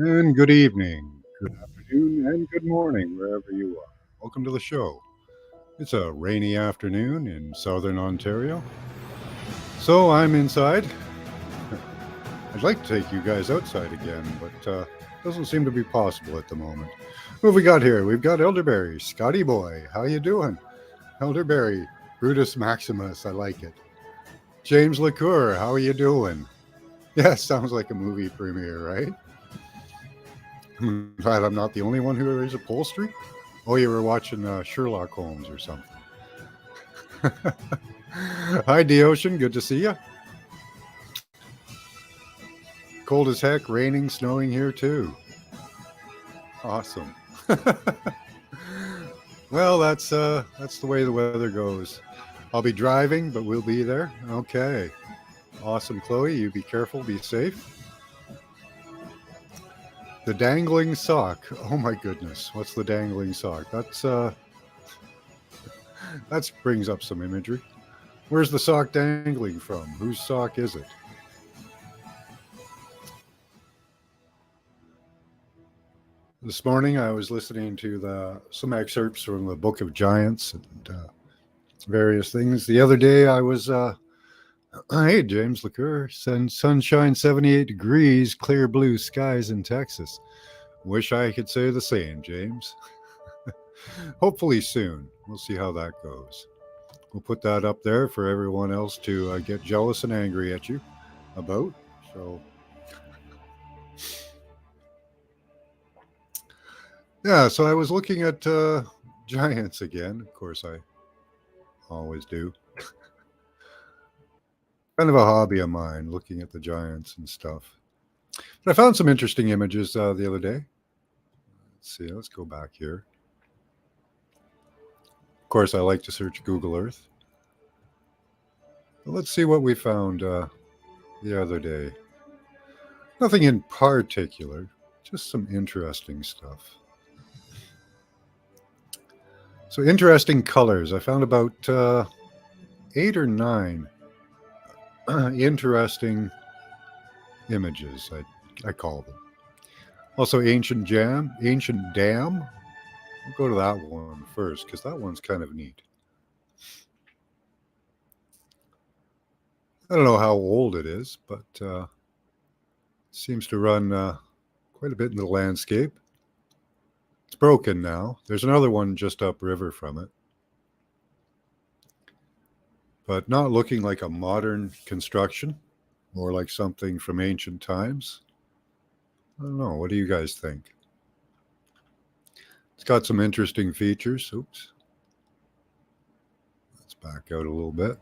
And good evening, good afternoon, and good morning, wherever you are. Welcome to the show. It's a rainy afternoon in southern Ontario. So I'm inside. I'd like to take you guys outside again, but doesn't seem to be possible at the moment. What have we got here? We've got Elderberry, Scotty Boy. How you doing? Elderberry, Brutus Maximus. I like it. James LaCour. How are you doing? Yeah, sounds like a movie premiere, right? I'm glad I'm not the only one who wears upholstery. Oh, you were watching Sherlock Holmes or something. Hi, D Ocean. Good to see you. Cold as heck, raining, snowing here too. Awesome. Well, that's the way the weather goes. I'll be driving, but we'll be there. Okay. Awesome, Chloe. You be careful. Be safe. The dangling sock. Oh my goodness. What's the dangling sock? That brings up some imagery. Where's the sock dangling from? Whose sock is it? This morning I was listening to some excerpts from the Book of Giants and various things. The other day I was, hey, James LaCour, sunshine 78 degrees, clear blue skies in Texas. Wish I could say the same, James. Hopefully soon. We'll see how that goes. We'll put that up there for everyone else to get jealous and angry at you about. So, yeah, so I was looking at Giants again. Of course, I always do. Kind of a hobby of mine, looking at the Giants and stuff. But I found some interesting images the other day. Let's see, let's go back here. Of course, I like to search Google Earth. But let's see what we found the other day. Nothing in particular, just some interesting stuff. So, interesting colors. I found about 8 or 9 interesting images, I call them. Also, ancient dam. We'll go to that one first because that one's kind of neat. I don't know how old it is, but seems to run quite a bit in the landscape. It's broken now. There's another one just upriver from it, but not looking like a modern construction, more like something from ancient times. I don't know. What do you guys think? It's got some interesting features. Oops. Let's back out a little bit.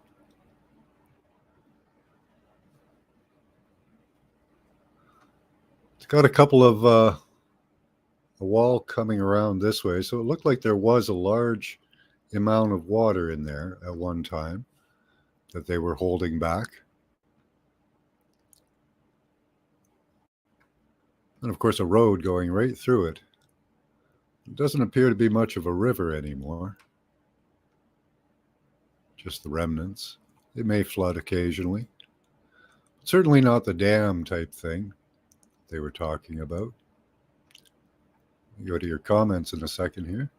It's got a couple of a wall coming around this way, so it looked like there was a large amount of water in there at one time that they were holding back. And of course, a road going right through it. It doesn't appear to be much of a river anymore, just the remnants. It may flood occasionally. Certainly not the dam type thing they were talking about. Go to your comments in a second here.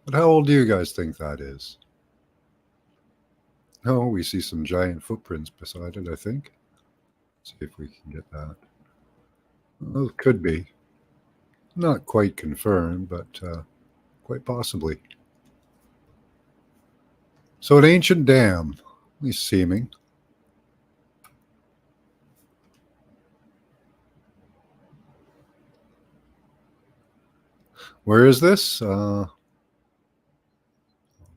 But how old do you guys think that is? Oh, we see some giant footprints beside it, I think. See if we can get that. Well, it could be. Not quite confirmed, but quite possibly. So, an ancient dam, at least seeming. Where is this? I'll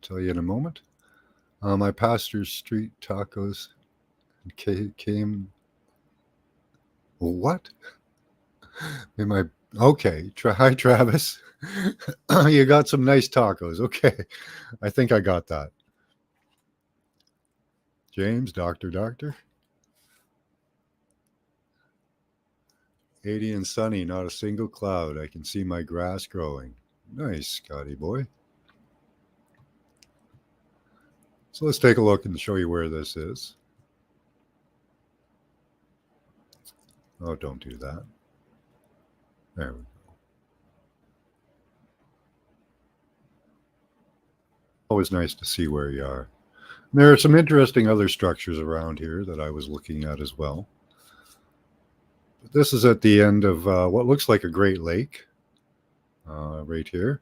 tell you in a moment. My pastor's street tacos came. What? In my okay. Hi, Travis. You got some nice tacos. Okay, I think I got that. James, doctor. 80 and sunny, not a single cloud. I can see my grass growing. Nice, Scotty boy. So let's take a look and show you where this is. Oh, don't do that. There we go. Always nice to see where you are. There are some interesting other structures around here that I was looking at as well. But this is at the end of what looks like a Great Lake right here.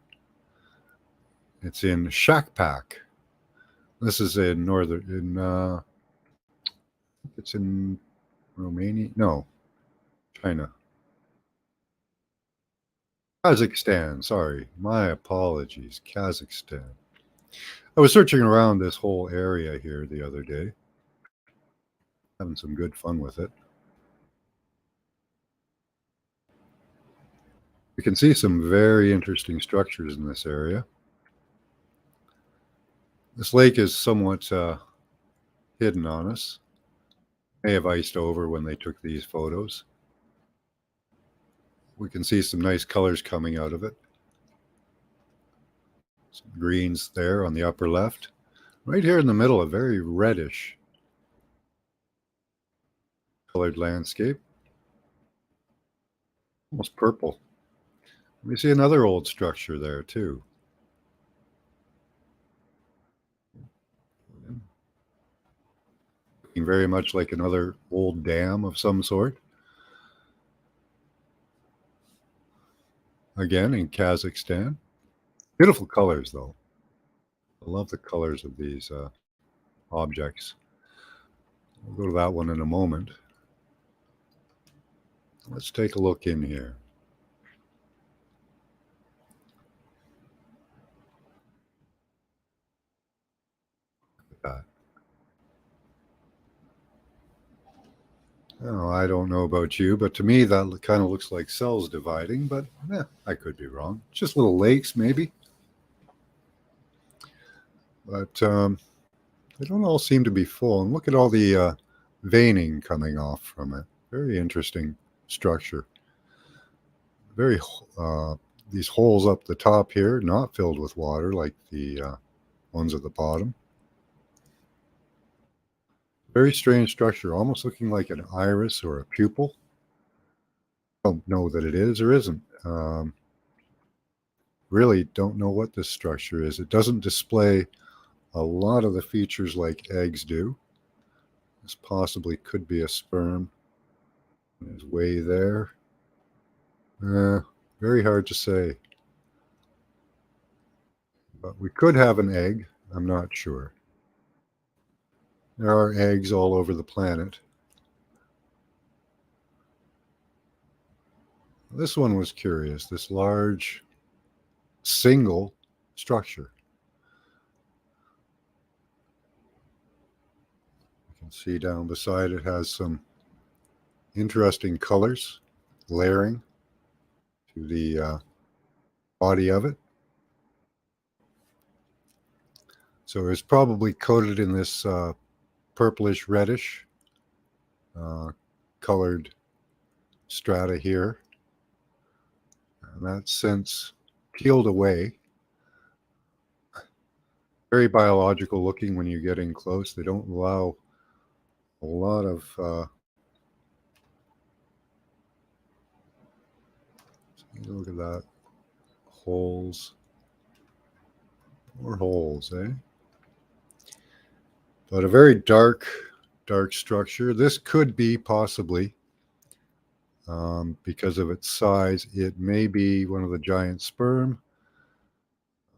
It's in Shakpak. This is in it's in Romania. No, China. Kazakhstan. Sorry. My apologies. Kazakhstan. I was searching around this whole area here the other day, having some good fun with it. You can see some very interesting structures in this area. This lake is somewhat hidden on us. May have iced over when they took these photos. We can see some nice colors coming out of it. Some greens there on the upper left. Right here in the middle, a very reddish colored landscape. Almost purple. We see another old structure there too. Looking very much like another old dam of some sort. Again in Kazakhstan. Beautiful colors though. I love the colors of these objects. We'll go to that one in a moment. Let's take a look in here. Look at that. Oh, I don't know about you, but to me that kind of looks like cells dividing, but I could be wrong. Just little lakes maybe. But they don't all seem to be full. And look at all the veining coming off from it. Very interesting structure. Very these holes up the top here, not filled with water like the ones at the bottom. Very strange structure, almost looking like an iris or a pupil. Don't know that it is or isn't. Really don't know what this structure is. It doesn't display a lot of the features like eggs do. This possibly could be a sperm. It's way there. Very hard to say. But we could have an egg. I'm not sure. There are eggs all over the planet. This one was curious, this large single structure. You can see down beside it has some interesting colors layering to the body of it. So it's probably coated in this purplish reddish colored strata here. And that's since peeled away. Very biological looking when you get in close. They don't allow a lot of look at that. Holes. More holes, eh? But a very dark structure. This could be possibly, because of its size, it may be one of the giant sperm,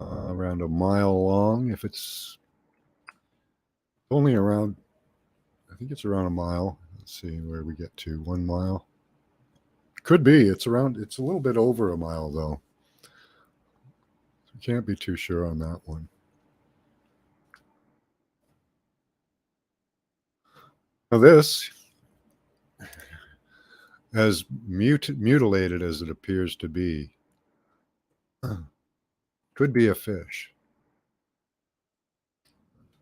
around a mile long. If it's only around, I think it's around a mile. Let's see where we get to. 1 mile. Could be. It's a little bit over a mile though. Can't be too sure on that one. Now this, as mutilated as it appears to be, could be a fish.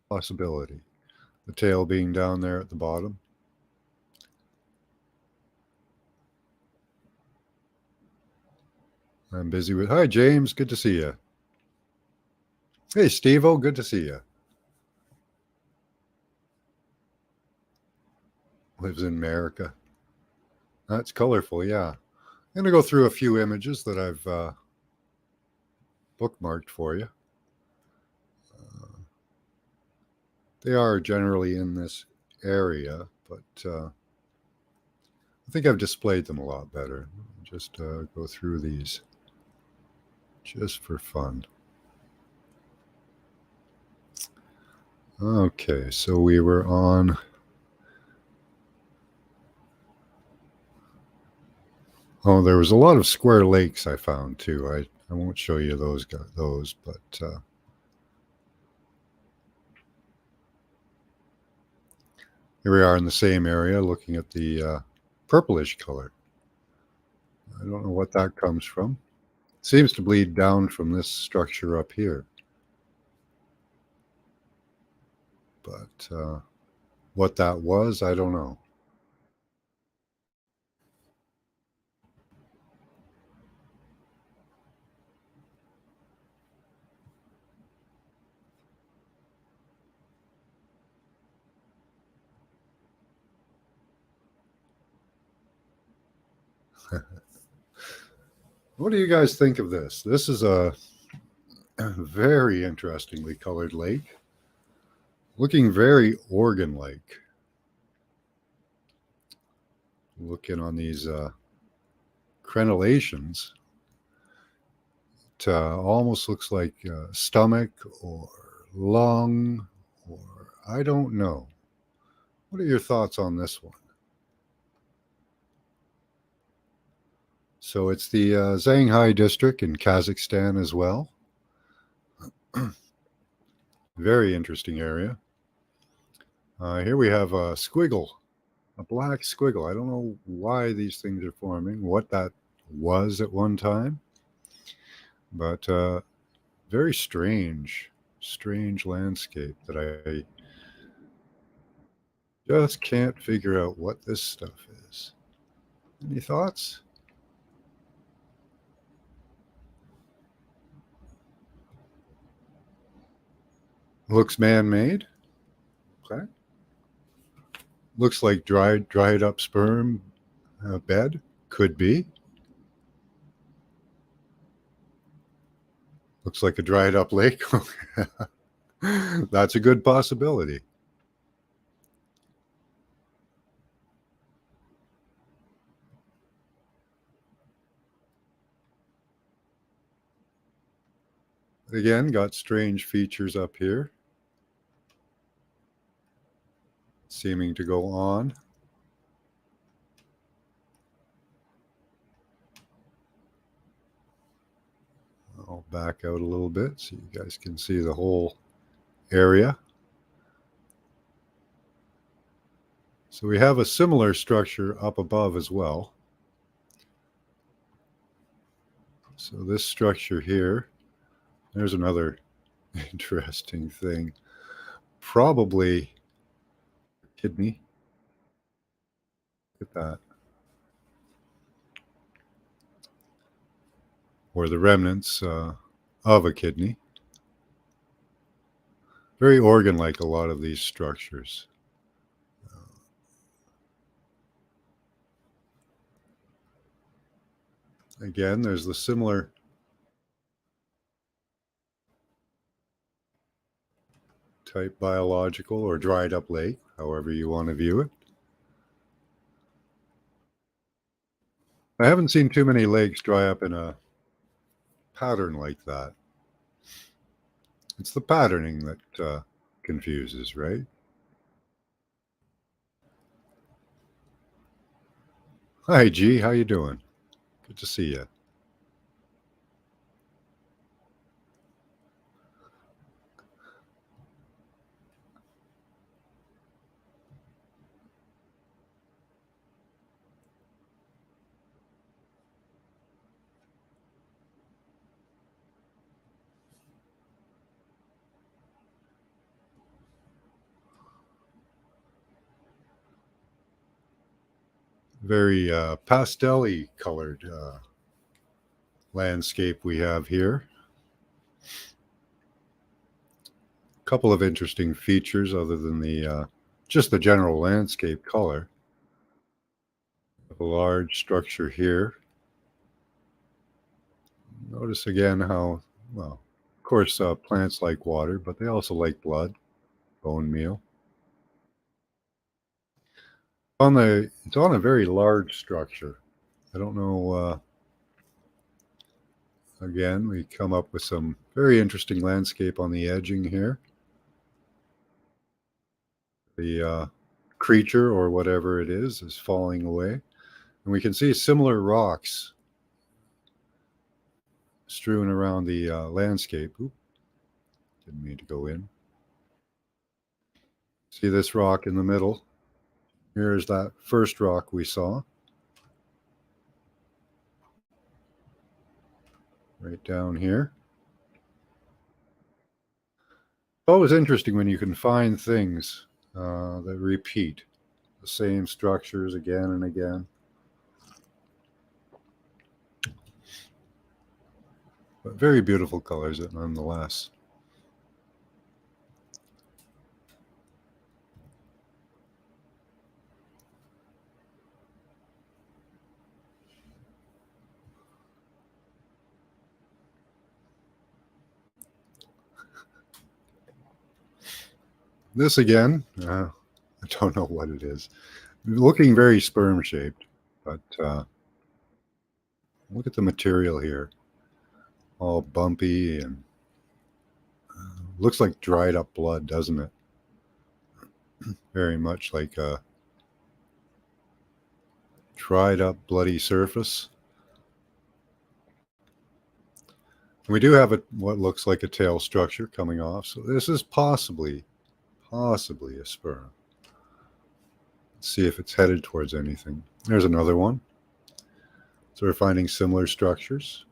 Possibility. The tail being down there at the bottom. I'm busy with, hi James, good to see you. Hey Steve-O, good to see you. Lives in America. That's colorful, yeah. I'm going to go through a few images that I've bookmarked for you. They are generally in this area, but I think I've displayed them a lot better. Just go through these just for fun. Okay, so we were on. Oh, there was a lot of square lakes I found too. I won't show you those, but here we are in the same area looking at the purplish color. I don't know what that comes from. It seems to bleed down from this structure up here. But what that was, I don't know. What do you guys think of this? This is a very interestingly colored lake, looking very organ-like. Looking on these crenellations, it almost looks like stomach or lung, or I don't know. What are your thoughts on this one? So it's the Zhanghai district in Kazakhstan as well. Very interesting area. Here we have a squiggle, a black squiggle. I don't know why these things are forming, what that was at one time, but very strange landscape that I just can't figure out what this stuff is. Any thoughts? Looks man-made. Okay. Looks like dried up sperm bed. Could be. Looks like a dried up lake. That's a good possibility. Again, got strange features up here, seeming to go on. I'll back out a little bit so you guys can see the whole area. So we have a similar structure up above as well. So this structure here, there's another interesting thing. Probably kidney. Look at that. Or the remnants of a kidney. Very organ-like, a lot of these structures. Again, there's the similar type biological or dried up lake, however you want to view it. I haven't seen too many lakes dry up in a pattern like that. It's the patterning that confuses, right? Hi, G. How you doing? Good to see you. Very pastel-y colored landscape we have here. A couple of interesting features other than the just the general landscape color. A large structure here. Notice again how, well, of course, plants like water, but they also like blood, bone meal. It's on a very large structure. I don't know. Again, we come up with some very interesting landscape on the edging here. The creature or whatever it is falling away, and we can see similar rocks strewn around the landscape. Oop, didn't mean to go in. See this rock in the middle? Here's that first rock we saw. Right down here. It's always interesting when you can find things that repeat the same structures again and again. But very beautiful colors nonetheless. This again, I don't know what it is. Looking very sperm shaped, but look at the material here. All bumpy and looks like dried up blood, doesn't it? Very much like a dried up bloody surface. We do have what looks like a tail structure coming off, so this is possibly a sperm. Let's see if it's headed towards anything. There's another one. So we're finding similar structures.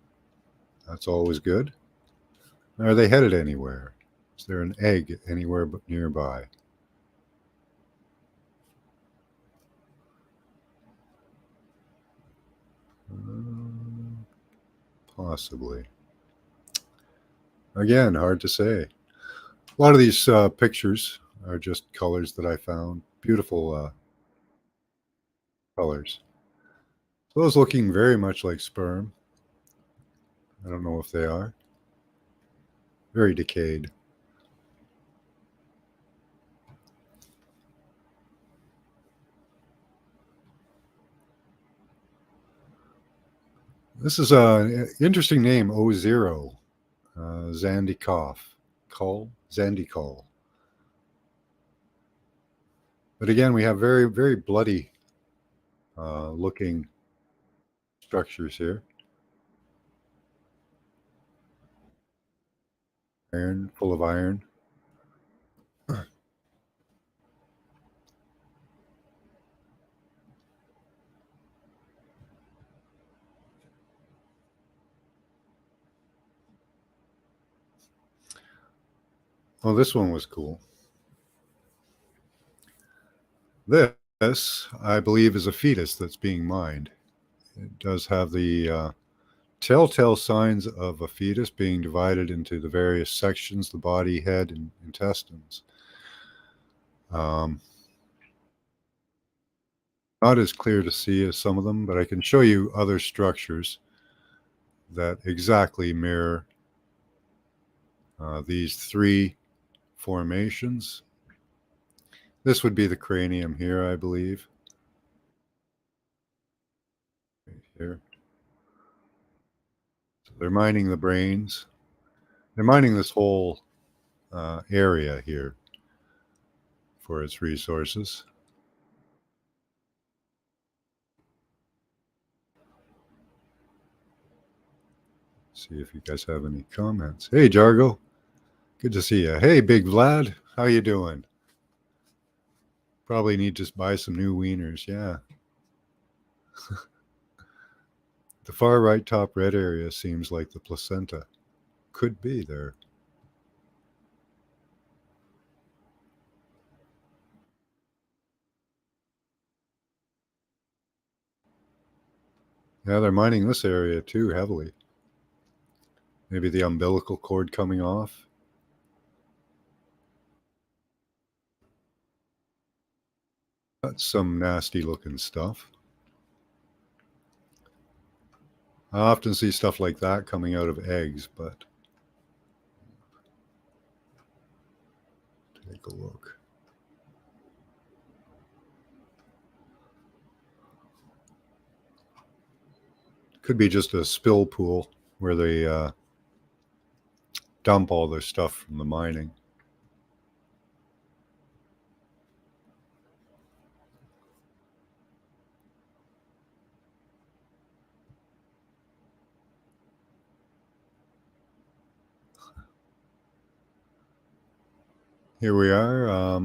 That's always good. Are they headed anywhere? Is there an egg anywhere but nearby? Possibly. Again, hard to say. A lot of these pictures are just colors that I found. Beautiful colors. So those looking very much like sperm. I don't know if they are. Very decayed. This is an interesting name, O0, Zandikov, Zandikol. But again, we have very, very bloody looking structures here. Iron, full of iron. Oh, this one was cool. This, I believe, is a fetus that's being mined. It does have the telltale signs of a fetus being divided into the various sections, the body, head, and intestines. Not as clear to see as some of them, but I can show you other structures that exactly mirror these three formations. This would be the cranium here, I believe. Right here. So they're mining the brains. They're mining this whole area here for its resources. See if you guys have any comments. Hey, Jargo. Good to see you. Hey, Big Vlad. How you doing? Probably need to buy some new wieners. Yeah. The far right top red area seems like the placenta. Could be there. Yeah, they're mining this area too heavily. Maybe the umbilical cord coming off. That's some nasty looking stuff. I often see stuff like that coming out of eggs, but take a look. Could be just a spill pool where they dump all their stuff from the mining. Here we are.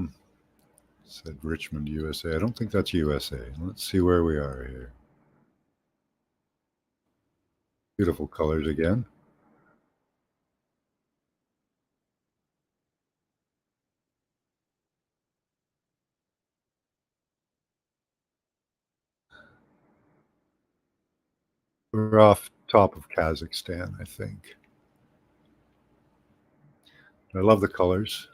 Said Richmond, USA. I don't think that's USA. Let's see where we are here. Beautiful colors again. We're off top of Kazakhstan, I think. I love the colors.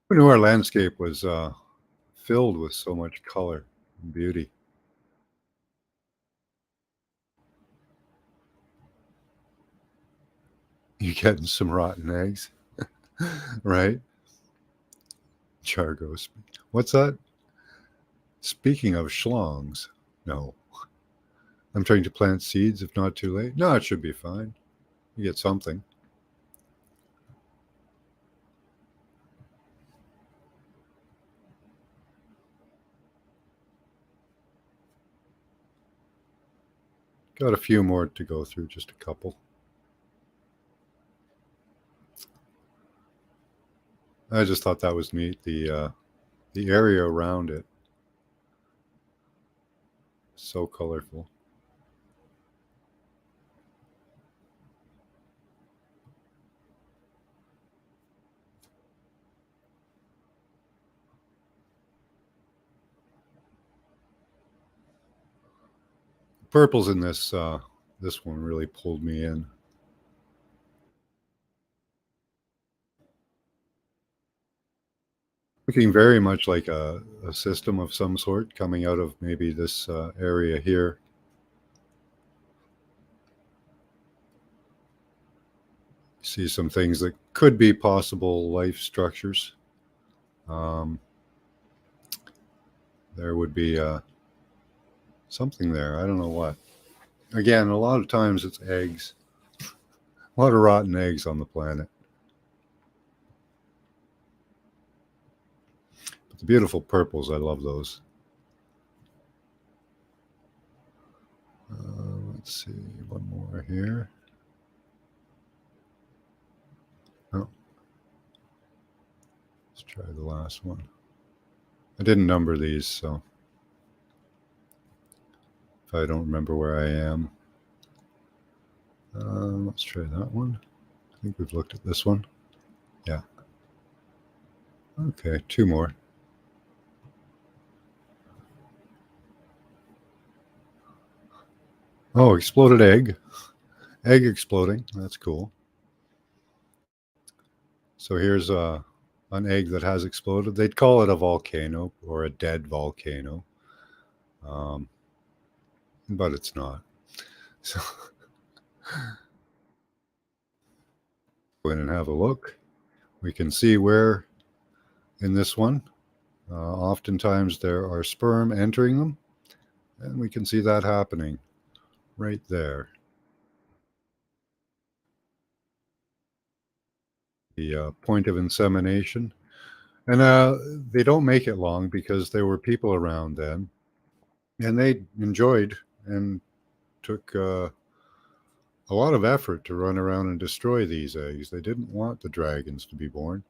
Who knew our landscape was filled with so much color and beauty? You getting some rotten eggs, right? Chargos. What's that? Speaking of schlongs, no. I'm trying to plant seeds if not too late. No, it should be fine. You get something. Got a few more to go through, just a couple. I just thought that was neat. The area around it, so colorful. Purples in this one really pulled me in. Looking very much like a system of some sort coming out of maybe this area here. See some things that could be possible life structures. There would be something there. I don't know what. Again, a lot of times it's eggs. A lot of rotten eggs on the planet. But the beautiful purples, I love those. Let's see, one more here. Oh, let's try the last one. I didn't number these, so if I don't remember where I am, let's try that one. I think we've looked at this one. Yeah. Okay, two more. Oh, exploded egg. Egg exploding. That's cool. So here's an egg that has exploded. They'd call it a volcano or a dead volcano, but it's not. So go in and have a look. We can see where in this one, oftentimes there are sperm entering them, and we can see that happening right there. The point of insemination. And they don't make it long because there were people around then, and they enjoyed and took a lot of effort to run around and destroy these eggs. They didn't want the dragons to be born.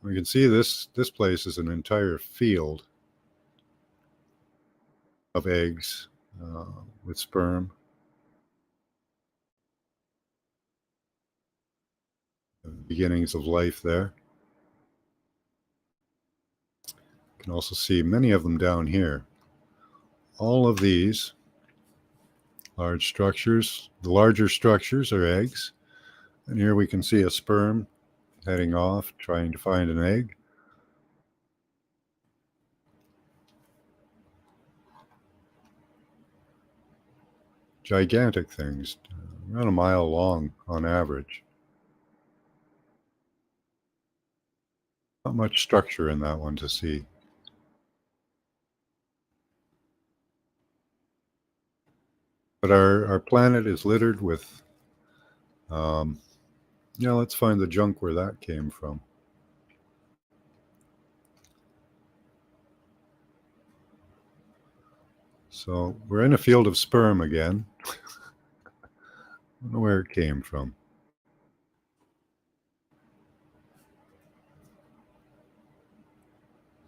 We can see this place is an entire field of eggs with sperm. Beginnings of life there. You can also see many of them down here. All of these large structures, the larger structures are eggs. And here we can see a sperm heading off, trying to find an egg. gigantic things, around a mile long on average. Not much structure in that one to see. But our planet is littered with, let's find the junk where that came from. So we're in a field of sperm again. I don't know where it came from.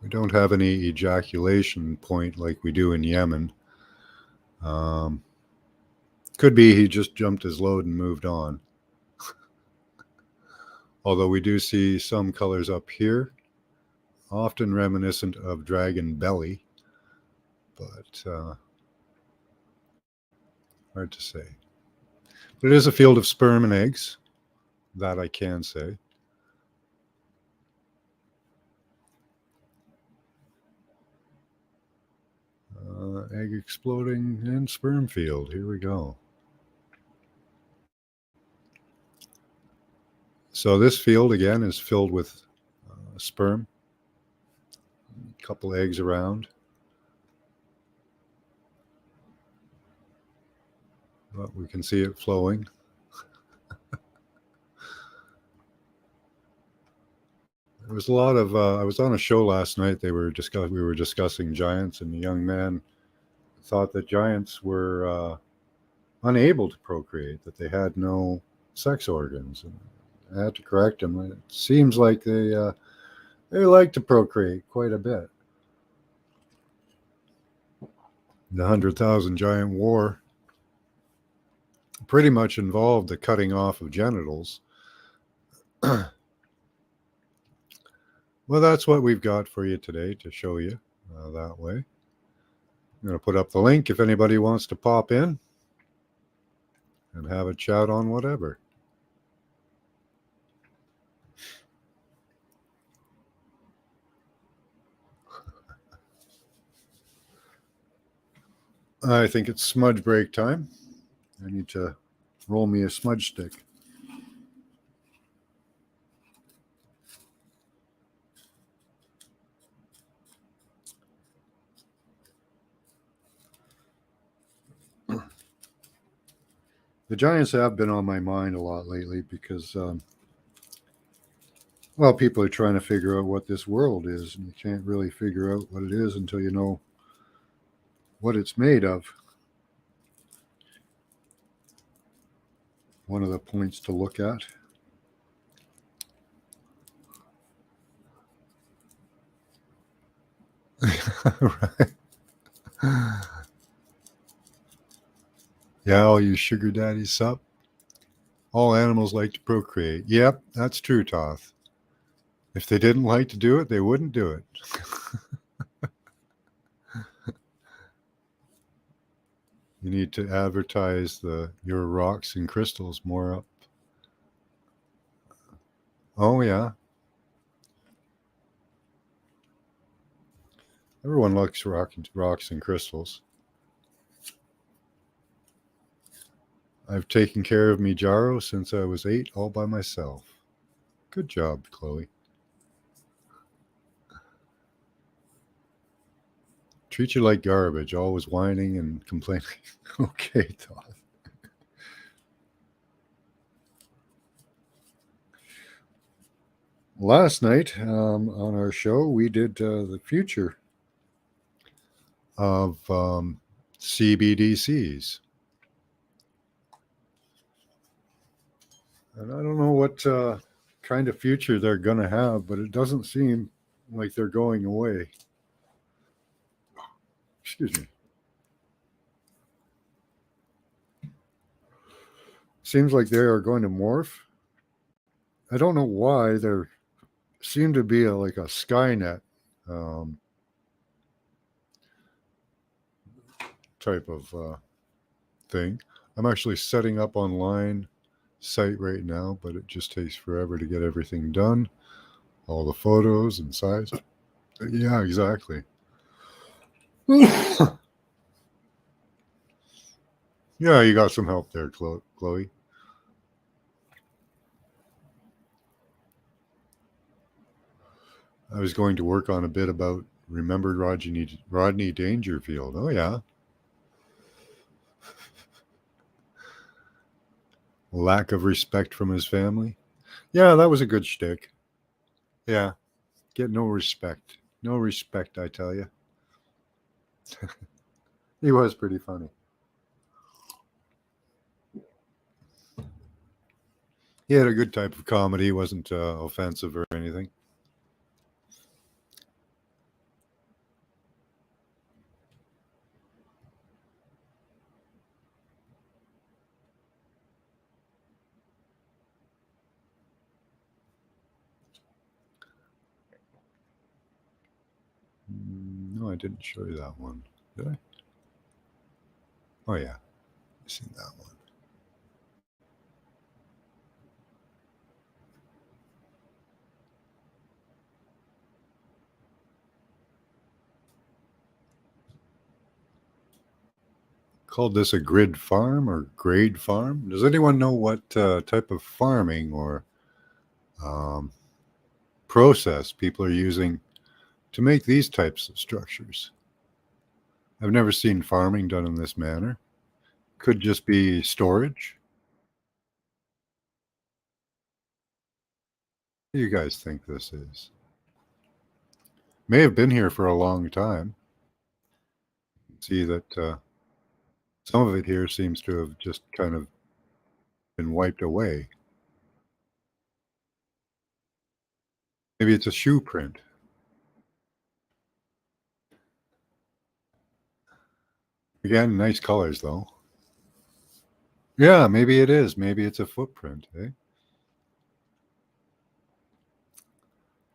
We don't have any ejaculation point like we do in Yemen. Could be he just jumped his load and moved on. Although we do see some colors up here, often reminiscent of dragon belly, but hard to say. But it is a field of sperm and eggs, that I can say. Egg exploding and sperm field. Here we go. So this field again is filled with sperm. A couple eggs around. But we can see it flowing. There was a lot of. I was on a show last night. We were discussing giants, and the young man thought that giants were unable to procreate, that they had no sex organs. And I had to correct him. It seems like they like to procreate quite a bit. The 100,000 Giant War pretty much involved the cutting off of genitals. Well, that's what we've got for you today to show you that way. I'm going to put up the link if anybody wants to pop in and have a chat on whatever. I think it's smudge break time. I need to roll me a smudge stick. The giants have been on my mind a lot lately because, people are trying to figure out what this world is, and you can't really figure out what it is until you know what it's made of. One of the points to look at. Right. Yeah, all you sugar daddies sup. All animals like to procreate. Yep, that's true, Toth. If they didn't like to do it, they wouldn't do it. You need to advertise your rocks and crystals more up. Oh, yeah. Everyone likes rocks and crystals. I've taken care of me Jaro since I was 8 all by myself. Good job, Chloe. Treat you like garbage, always whining and complaining. Okay, Todd. Last night on our show, we did the future of CBDCs. And I don't know what kind of future they're going to have, but it doesn't seem like they're going away. Excuse me. Seems like they are going to morph. I don't know why. There seem to be like a Skynet type of thing. I'm actually setting up online site right now, but it just takes forever to get everything done. All the photos and size. Yeah, exactly. Yeah, you got some help there, Chloe. I was going to work on a bit about remembered Rodney Dangerfield. Oh, yeah. Lack of respect from his family. Yeah, that was a good shtick. Yeah, get no respect. No respect, I tell you. He was pretty funny. He had a good type of comedy. He wasn't offensive or anything. No, I didn't show you that one. Did I? Oh, yeah. I've seen that one. Called this a grid farm or grade farm. Does anyone know what type of farming or um, process people are using to make these types of structures? I've never seen farming done in this manner. Could just be storage. What do you guys think this is? May have been here for a long time. See that some of it here seems to have just kind of been wiped away. Maybe it's a shoe print. Again, nice colors though. Yeah, maybe it is. Maybe it's a footprint, eh?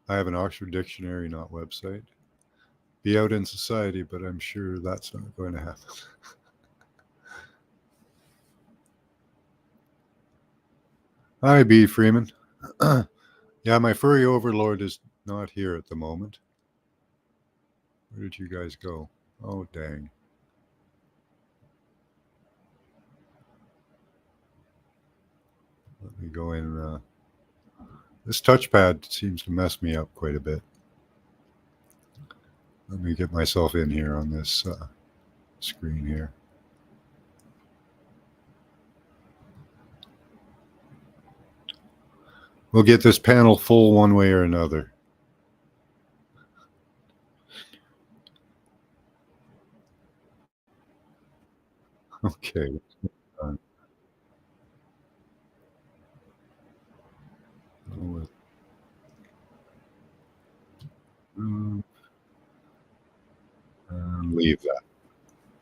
I have an Oxford Dictionary, not website. Be out in society, but I'm sure that's not going to happen. Hi, B. Freeman. Yeah, my furry overlord is not here at the moment. Where did you guys go? Oh, dang. Let me go in. This touchpad seems to mess me up quite a bit. Let me get myself in here on this screen here. We'll get this panel full one way or another. Okay. Leave that.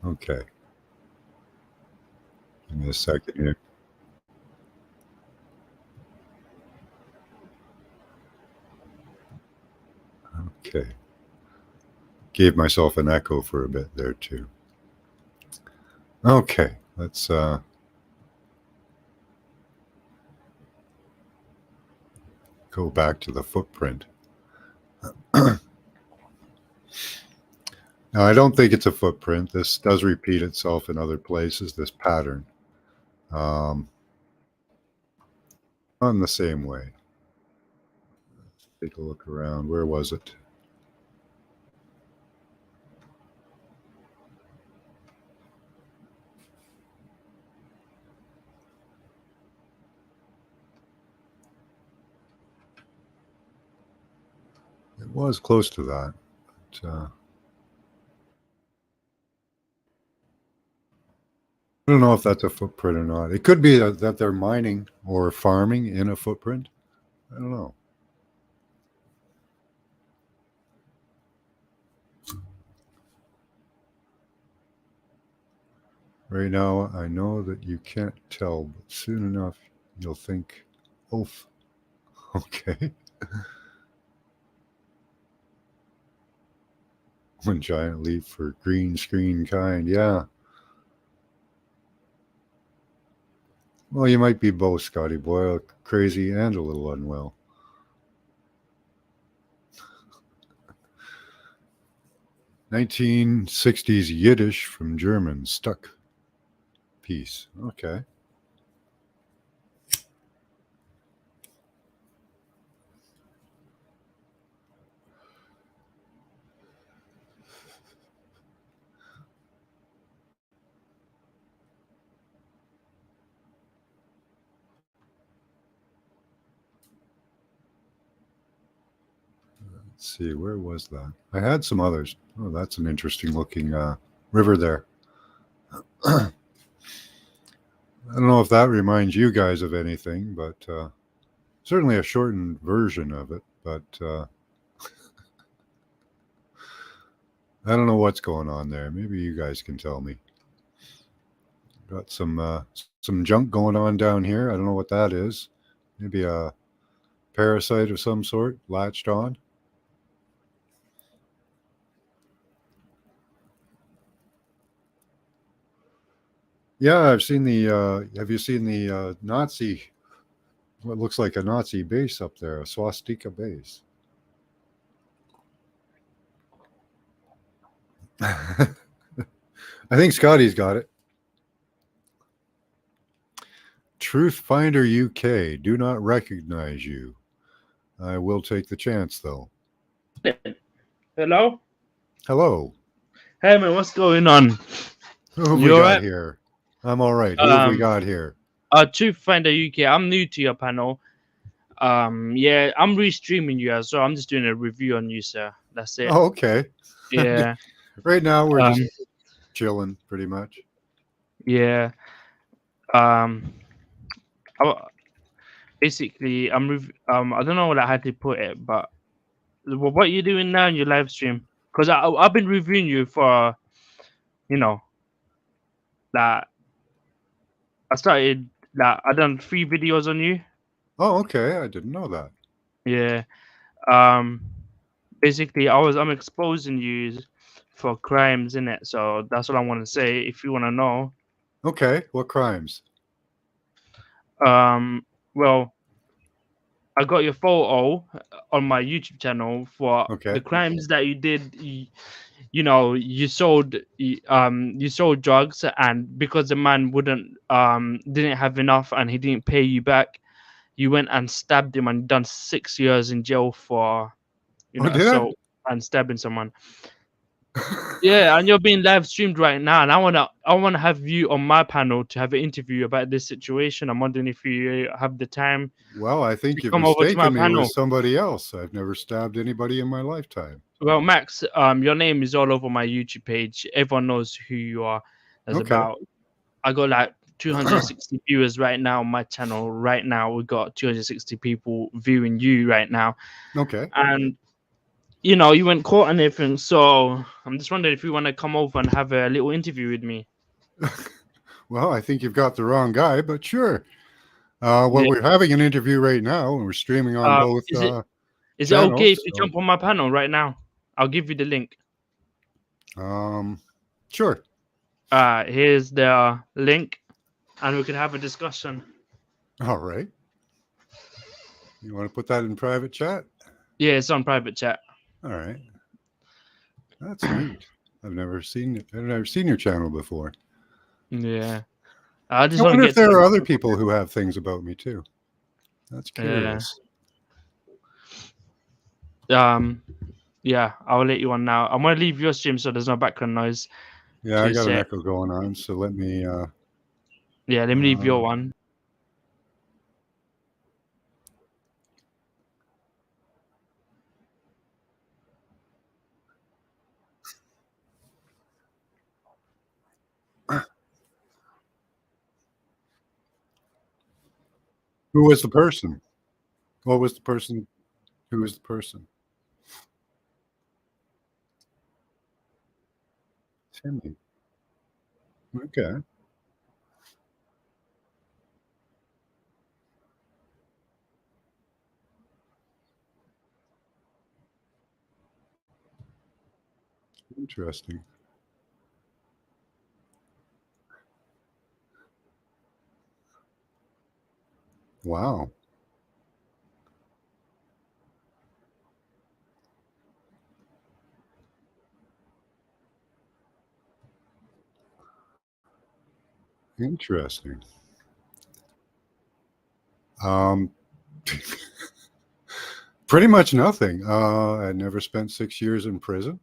Okay. Give me a second here. Okay. Gave myself an echo for a bit there too. Okay, let's go back to the footprint. Now, I don't think it's a footprint. This does repeat itself in other places, this pattern. Not in the same way. Let's take a look around. Where was it? It was close to that. But, I don't know if that's a footprint or not. It could be that they're mining or farming in a footprint. I don't know. Right now, I know that you can't tell, but soon enough, you'll think, oof, okay. One giant leap for green screen kind. Yeah. Well, you might be both, Scotty Boyle, crazy and a little unwell. '60s Yiddish from German, stuck. peace. Okay. Let's see, where was that? I had some others. Oh, that's an interesting looking river there. I don't know if that reminds you guys of anything, but certainly a shortened version of it. But I don't know what's going on there. Maybe you guys can tell me. Got some junk going on down here. I don't know what that is. Maybe a parasite of some sort latched on. Yeah, I've seen the. Have you seen the Nazi? What looks like a Nazi base up there, a swastika base. I think Scotty's got it. Truth Finder UK, do not recognize you. I will take the chance, though. Hello? Hello. Hey man, what's going on? Who have we You got alright? here? I'm all right. Who have we got here? Truth Finder UK. I'm new to your panel. Yeah, I'm restreaming you as well. I'm just doing a review on you, sir. That's it. Oh, okay. Yeah. Right now we're Um, just chilling, pretty much. yeah. I, basically, I don't know how to put it, but what you doing now in your live stream? Because I've been reviewing you for, you know, that I started that I done 3 videos on you. Oh, okay. I didn't know that. Yeah. Basically, I'm exposing you for crimes in it. So that's what I want to say. If you want to know, Okay. What crimes? well, I got your photo on my YouTube channel for Okay. the crimes that you did. You sold drugs, and because the man didn't have enough and he didn't pay you back, you went and stabbed him and done 6 years in jail for Oh, did I? assault and stabbing someone. Yeah, and you're being live streamed right now, and I wanna have you on my panel to have an interview about this situation. I'm wondering if you have the time Well, I think to you've come over to my mistaken me with panel. somebody else. I've never stabbed anybody in my lifetime. Well, Max, your name is all over my YouTube page. Everyone knows who you are. Okay. I got like 260 viewers right now on my channel. Right now, we got 260 people viewing you right now, Okay. and you weren't caught on anything. So I'm just wondering if you want to come over and have a little interview with me. Well, I think you've got the wrong guy, but sure. Well, Yeah. we're having an interview right now, and we're streaming on both Is it okay if channels. you So, jump on my panel right now? I'll give you the link. sure. Here's the link, and we can have a discussion. All right. You want to put that in private chat? Yeah, it's on private chat. All right. That's neat. I've never seen it. I've never seen your channel before. Yeah, I just I want to wonder get if to there know are more other people. people who have things about me too. That's Yeah. curious. Yeah, I'll let you on now. I'm gonna leave your stream so there's no background noise. Yeah, I 2 got an sec. echo going on, so let me. Yeah, let me leave your one. Who was the person? What was the person? Who was the person? Timmy. Okay. Interesting. Wow. Interesting. Um, Pretty much nothing. I never spent 6 years in prison.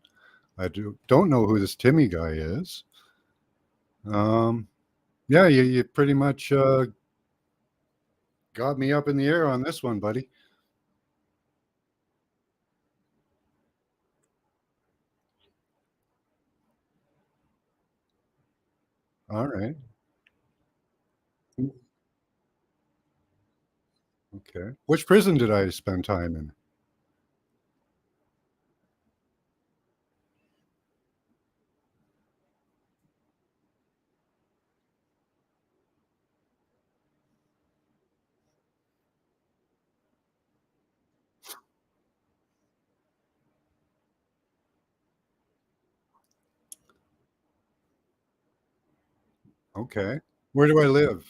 I don't know who this Timmy guy is. Um, yeah, you pretty much, got me up in the air on this one, buddy. Alright. Mm, okay. Which prison did I spend time in? Okay. Where do I live?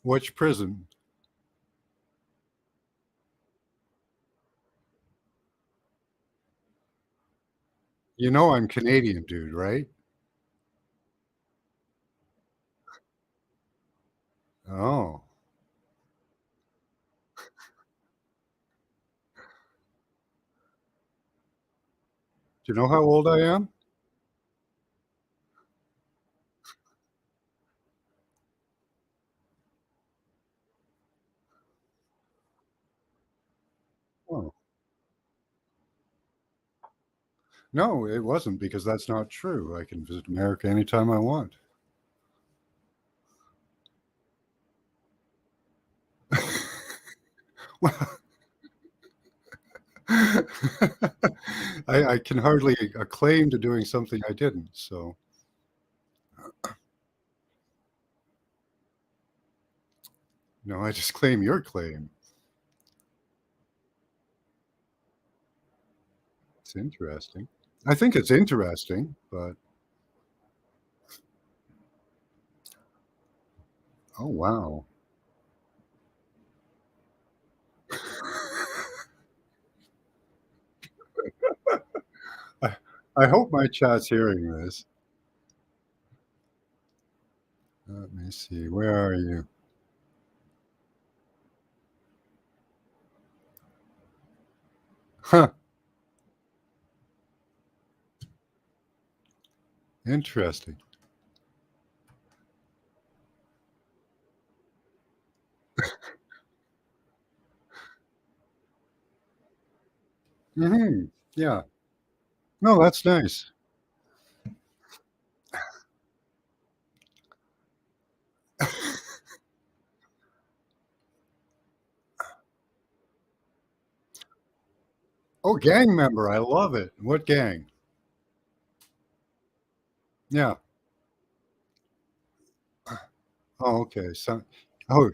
Which prison? You know I'm Canadian, dude, right? Oh. Do you know how old I am? Oh. No, it wasn't because that's not true. I can visit America anytime I want. Well, I can hardly acclaim to doing something I didn't, so no, I just claim your claim. It's interesting. I think it's interesting, but oh, wow. I I hope my chat's hearing this. Let me see, where are you? Huh, interesting. Mhm, yeah. No, that's nice. Oh, gang member, I love it. What gang? Yeah. Oh, okay, so oh,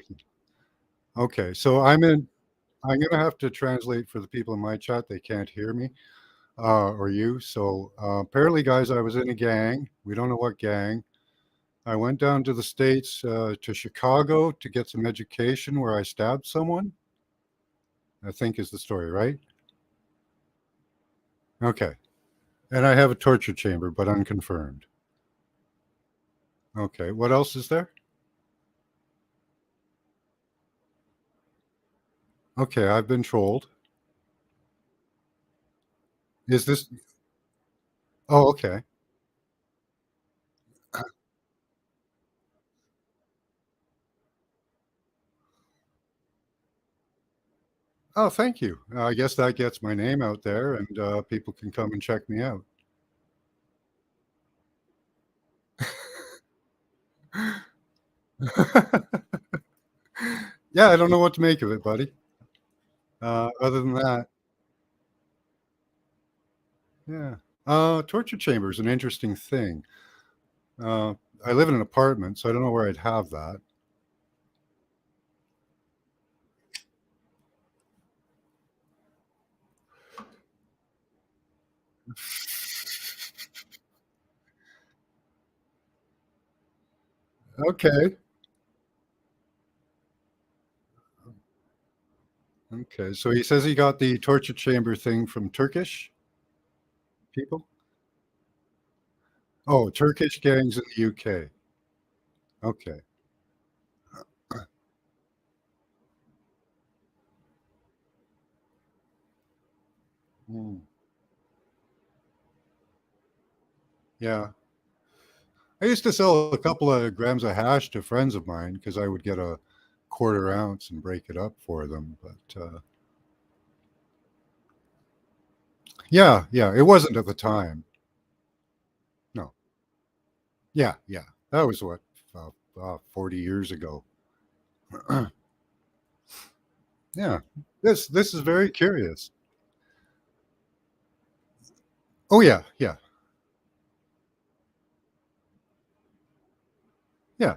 okay, so I'm gonna have to translate for the people in my chat, they can't hear me, or you, so, apparently, guys, I was in a gang, we don't know what gang. I went down to the States, to Chicago to get some education where I stabbed someone, I think is the story, right? Okay, and I have a torture chamber, but unconfirmed. Okay, what else is there? Okay, I've been trolled. Is this Oh, okay. Oh, thank you. I guess that gets my name out there and, people can come and check me out. Yeah, I don't know what to make of it, buddy. Other than that, yeah. Torture chamber is an interesting thing. Uh, I live in an apartment, so I don't know where I'd have that. Okay. Okay. So he says he got the torture chamber thing from Turkish people. Oh, Turkish gangs in the UK. Okay. Mm, yeah. I used to sell a couple of grams of hash to friends of mine because I would get a quarter ounce and break it up for them. But yeah, yeah, it wasn't at the time. No. Yeah, yeah. That was what, 40 years ago. Yeah. This is very curious. Oh yeah, yeah. Yeah.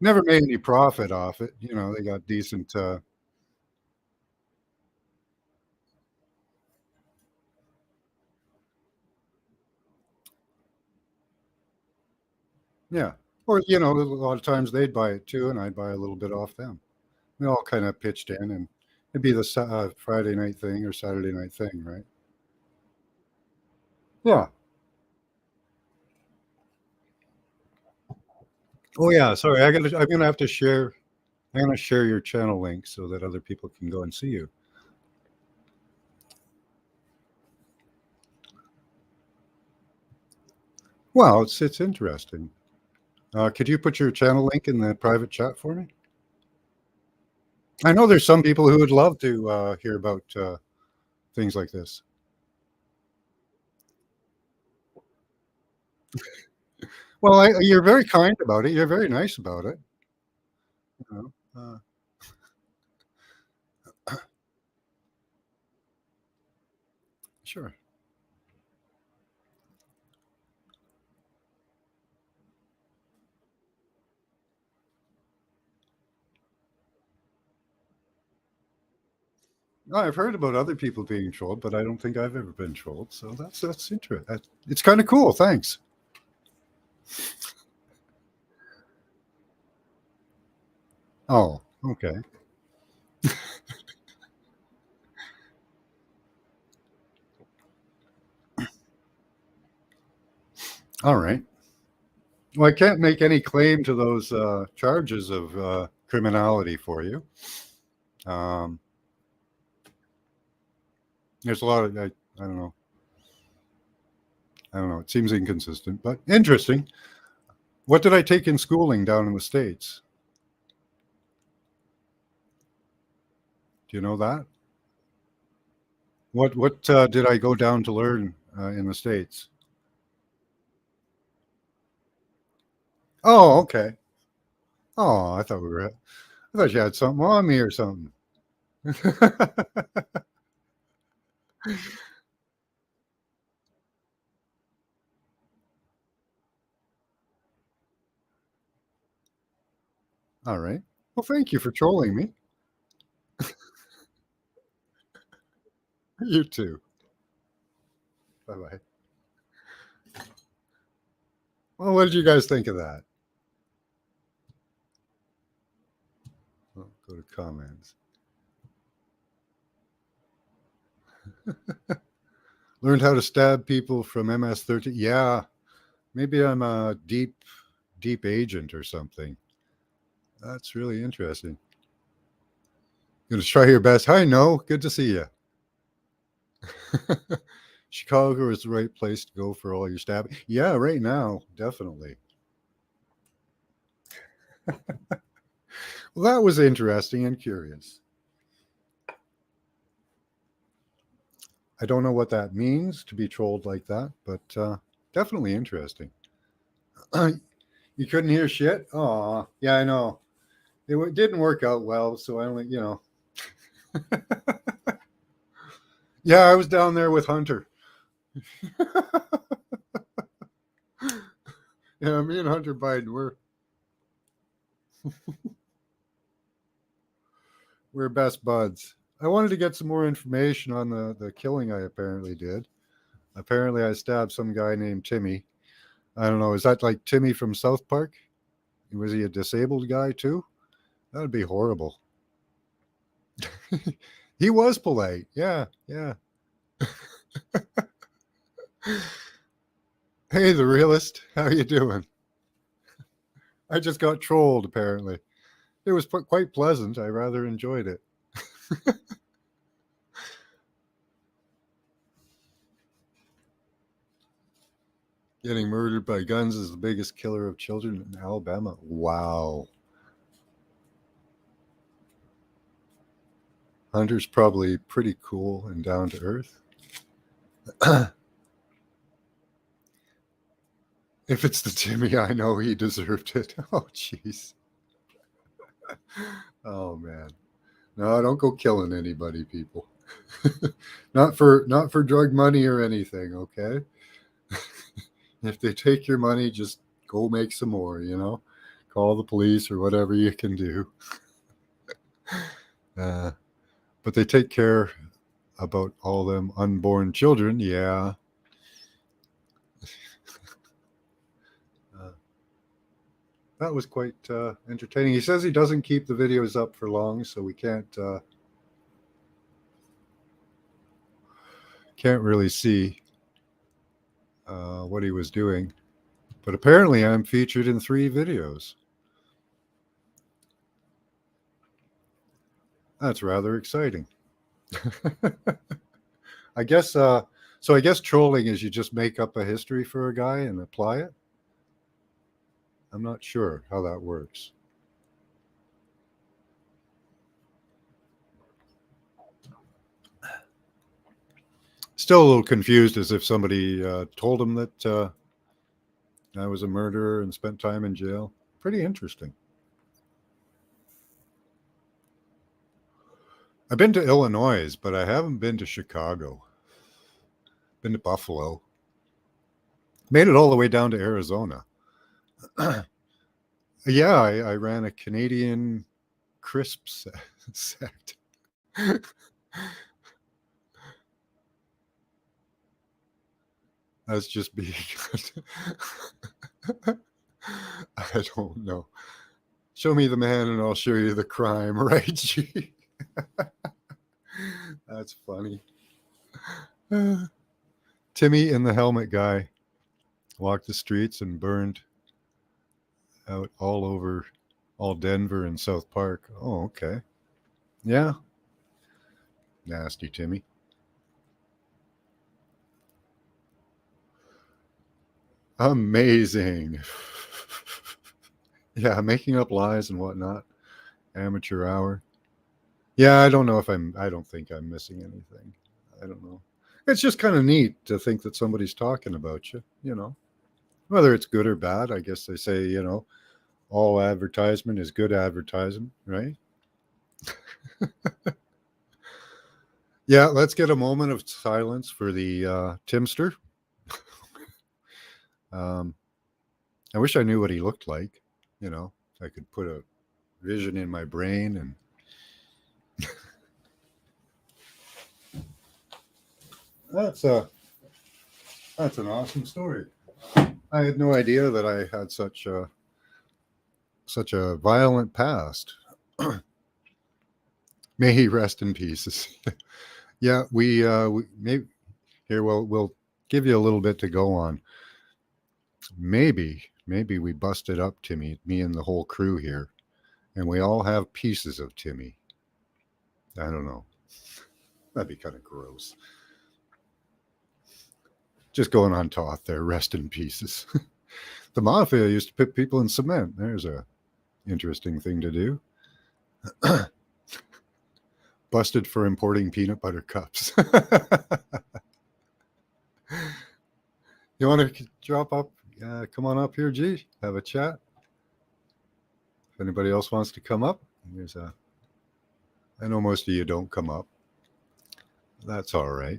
Never made any profit off it. You know, they got decent yeah. Or you know, a lot of times they'd buy it too and I'd buy a little bit off them. We all kind of pitched in and it'd be the Friday night thing or Saturday night thing, right? Yeah. Oh yeah, sorry. I'm gonna have to share I'm gonna share your channel link so that other people can go and see you. Well, it's interesting. Could you put your channel link in the private chat for me? I know there's some people who would love to hear about things like this. Well, you're very kind about it. You're very nice about it. You know? Sure. No, I've heard about other people being trolled, but I don't think I've ever been trolled. So that's interesting. It's kind of cool. Thanks. Oh, okay. All right. Well, I can't make any claim to those charges of criminality for you. Um, there's a lot of I don't know. I don't know. It seems inconsistent, but interesting. What did I take in schooling down in the States? Do you know that? What did I go down to learn in the States? Oh, okay. Oh, I thought you had something on me or something. All right. Well, thank you for trolling me. You too. Bye bye. Well, what did you guys think of that? Well, go to comments. Learned how to stab people from MS-13. Yeah, maybe I'm a deep agent or something. That's really interesting. Gonna try your best. Hi, no. Good to see you. Chicago is the right place to go for all your stabbing. Yeah, right now, definitely. Well, that was interesting and curious. I don't know what that means to be trolled like that, but definitely interesting. You couldn't hear shit? Oh, yeah, I know. Didn't work out well, so I only, Yeah, I was down there with Hunter. Yeah, me and Hunter Biden, we're best buds. I wanted to get some more information on the killing I apparently did. Apparently, I stabbed some guy named Timmy. I don't know. Is that like Timmy from South Park? Was he a disabled guy too? That would be horrible. He was polite. Yeah, yeah. Hey, the realist, how you doing? I just got trolled, apparently. It was quite pleasant. I rather enjoyed it. Getting murdered by guns is the biggest killer of children in Alabama. Wow. Hunter's probably pretty cool and down to earth. If it's the Timmy I know, he deserved it. Oh, jeez. Oh, man. No, don't go killing anybody, people. not for drug money or anything, okay? If they take your money, just go make some more, Call the police or whatever you can do. But they take care about all them unborn children, yeah. That was quite entertaining. He says he doesn't keep the videos up for long, so we can't really see what he was doing. But apparently I'm featured in 3 videos. That's rather exciting. I guess I guess trolling is you just make up a history for a guy and apply it. I'm not sure how that works. Still a little confused, as if somebody told him that I was a murderer and spent time in jail. Pretty interesting. I've been to Illinois, but I haven't been to Chicago. Been to Buffalo. Made it all the way down to Arizona. Yeah, I ran a Canadian crisp sect. That's just being. I don't know. Show me the man and I'll show you the crime, right? Gee? That's funny. Timmy and the helmet guy walked the streets and burned out all over all Denver and South Park. Oh, okay. Yeah. Nasty Timmy. Amazing. Yeah, making up lies and whatnot. Amateur hour. Yeah, I don't know if I don't think I'm missing anything. I don't know. It's just kind of neat to think that somebody's talking about you, Whether it's good or bad, I guess they say, all advertisement is good advertisement, right? Yeah, let's get a moment of silence for the Timster. I wish I knew what he looked like, I could put a vision in my brain and that's an awesome story. I had no idea that I had such a violent past. May he rest in pieces. Yeah, we maybe here we'll give you a little bit to go on. Maybe we busted up Timmy, me and the whole crew here, and we all have pieces of Timmy. I don't know. That'd be kind of gross. Just going on Toth there, rest in pieces. The mafia used to put people in cement. There's a interesting thing to do. Busted for importing peanut butter cups. You want to drop up? Come on up here, G. Have a chat. If anybody else wants to come up, I know most of you don't come up. That's all right.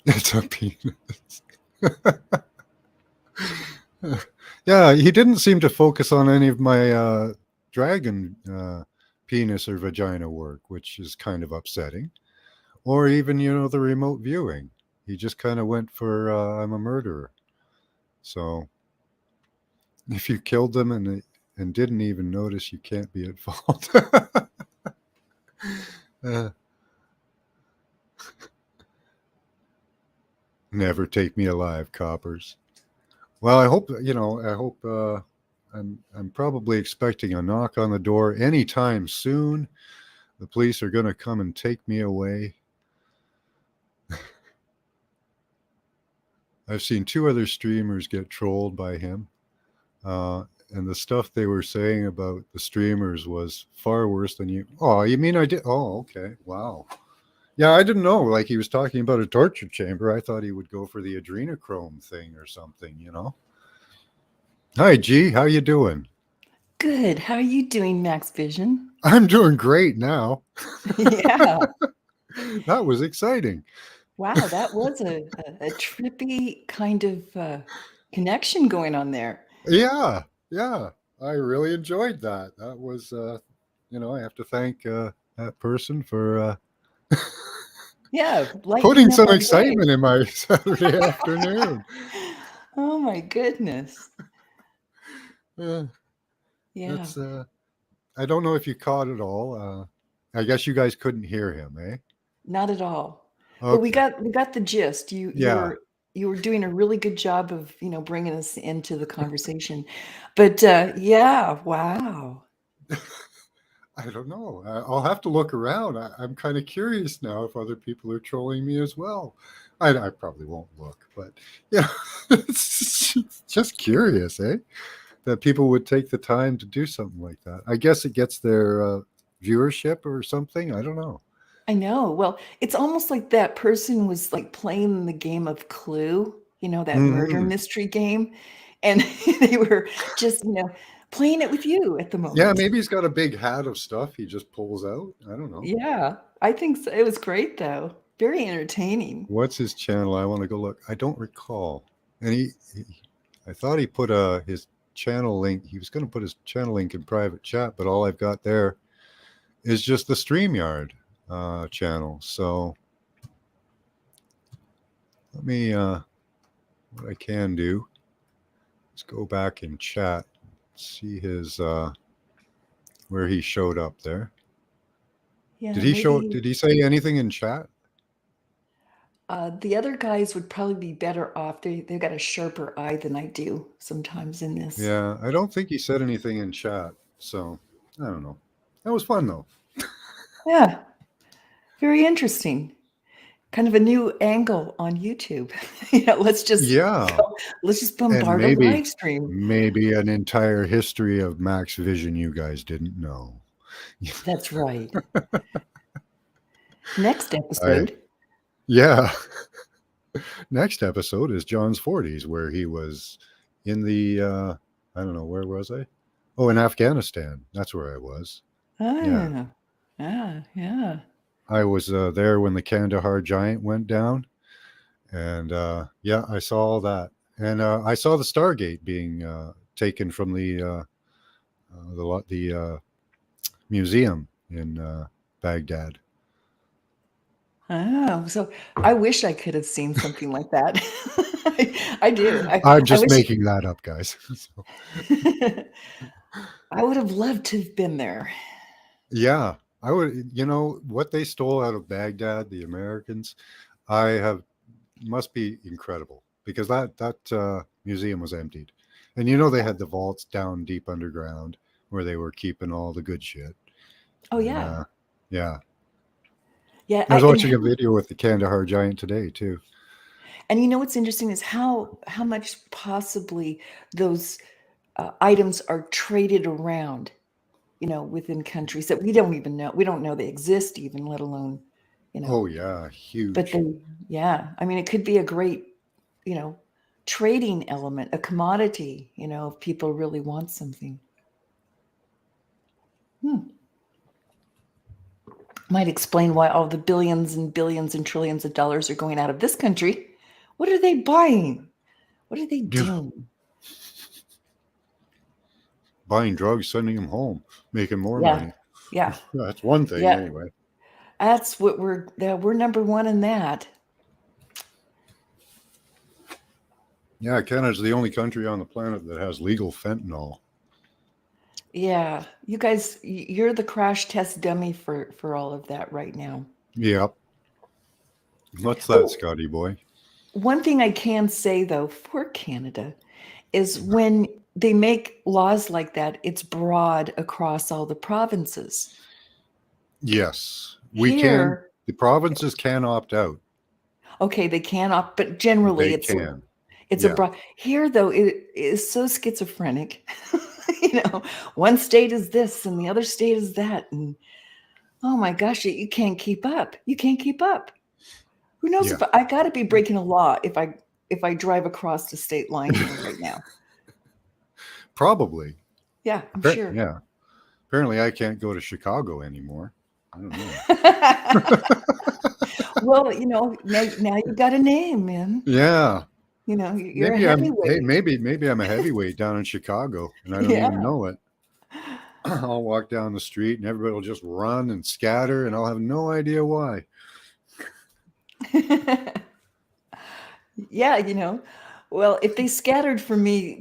It's a penis. Yeah, he didn't seem to focus on any of my dragon penis or vagina work, which is kind of upsetting. Or even, the remote viewing. He just kind of went for I'm a murderer. So if you killed them and didn't even notice, you can't be at fault. No, Never take me alive, coppers. Well, I hope I'm probably expecting a knock on the door anytime soon. The police are going to come and take me away. I've seen 2 other streamers get trolled by him. And the stuff they were saying about the streamers was far worse than you. Oh, you mean I did? Oh, okay. Wow. Yeah, I didn't know. Like he was talking about a torture chamber. I thought he would go for the adrenochrome thing or something, you know? Hi, G. How you doing? Good. How are you doing, Max Vision? I'm doing great now. Yeah. That was exciting. Wow, that was a trippy kind of connection going on there. Yeah. I really enjoyed that. That was, I have to thank that person for Yeah, putting lightening up some our excitement day. in my Saturday afternoon. Oh my goodness. Uh, Yeah, that's I don't know if you caught it all. I guess you guys couldn't hear him, eh? not at all. But we Okay. got the gist. You Yeah. were doing a really good job of, bringing us into the conversation. But yeah, wow. I don't know. I'll have to look around. I'm kind of curious now if other people are trolling me as well. I probably won't look, but yeah, it's just curious, eh? That people would take the time to do something like that. I guess it gets their viewership or something. I don't know. I know. Well, it's almost like that person was like playing the game of Clue, that murder Hmm. mystery game. And they were just, playing it with you at the Yeah, moment. maybe he's got a big hat of stuff he just pulls out. I don't know. Yeah, I think so. It was great though. Very entertaining. What's his channel? I want to go look. I don't recall. And I thought he put his channel link. He was going to put his channel link in private chat, but all I've got there is just the StreamYard channel. So let me, what I can do is go back and chat, see his, where he showed up there. Yeah, Did maybe did he say anything in chat? the other guys would probably be better off. They've got a sharper eye than I do sometimes in this. Yeah, I don't think he said anything in chat. So I don't know. That was fun though. Yeah, very interesting. Kind of a new angle on YouTube. Let's just Yeah. And bombard a live stream. maybe an entire history of Max Vision you guys didn't know. That's right. Next I episode. yeah. Next episode is John's 40s, where he was in the I don't know, where was I? Oh, in Afghanistan. That's where I was. Yeah. Yeah. I was there when the Kandahar Giant went down. And yeah, I saw all that. And I saw the Stargate being taken from the museum in Baghdad. Oh, so I wish I could have seen something like that. I do. I'm I just wish making that up, guys. So, I would have loved to have been there. yeah, I would. You know what they stole out of Baghdad, the Americans. I have must be incredible because that museum was emptied, and you know they had the vaults down deep underground where they were keeping all the good shit. Oh And, yeah. yeah, Yeah. I was watching a video with the Kandahar Giant today too. And you know what's interesting is how much possibly those items are traded around, within countries that we don't even know. We don't know they exist even, let alone, Oh yeah, but huge. I mean, it could be a great, trading element, a commodity, if people really want something. Might explain why all the billions and billions and trillions of dollars are going out of this country. What are they buying? What are they doing? Buying drugs, sending them home, making more Yeah. money. Yeah. That's one thing, Yeah. anyway. That's what we're number one in that. Yeah, Canada's the only country on the planet that has legal fentanyl. Yeah. You guys, you're the crash test dummy for all of that right now. Yep. What's that, Oh, Scotty boy? One thing I can say though for Canada is when they make laws like that, it's broad across all the provinces. Yes, we can. Here, The provinces can opt out. okay, they cannot, but generally They can. it's a Yeah. broad. Here though, it is so schizophrenic. One state is this and the other state is that, and oh my gosh, you can't keep up. You can't keep up. Who knows Yeah. if I got to be breaking a law if I drive across the state line here right now? Probably. Yeah, I'm sure. Yeah. Apparently, I can't go to Chicago anymore. I don't know. Well, now you got a name, man. Yeah. You're a Maybe heavyweight. maybe I'm a heavyweight down in Chicago, and I don't Yeah. even know it. I'll walk down the street, and everybody will just run and scatter, and I'll have no idea why. Yeah, well, if they scattered for me,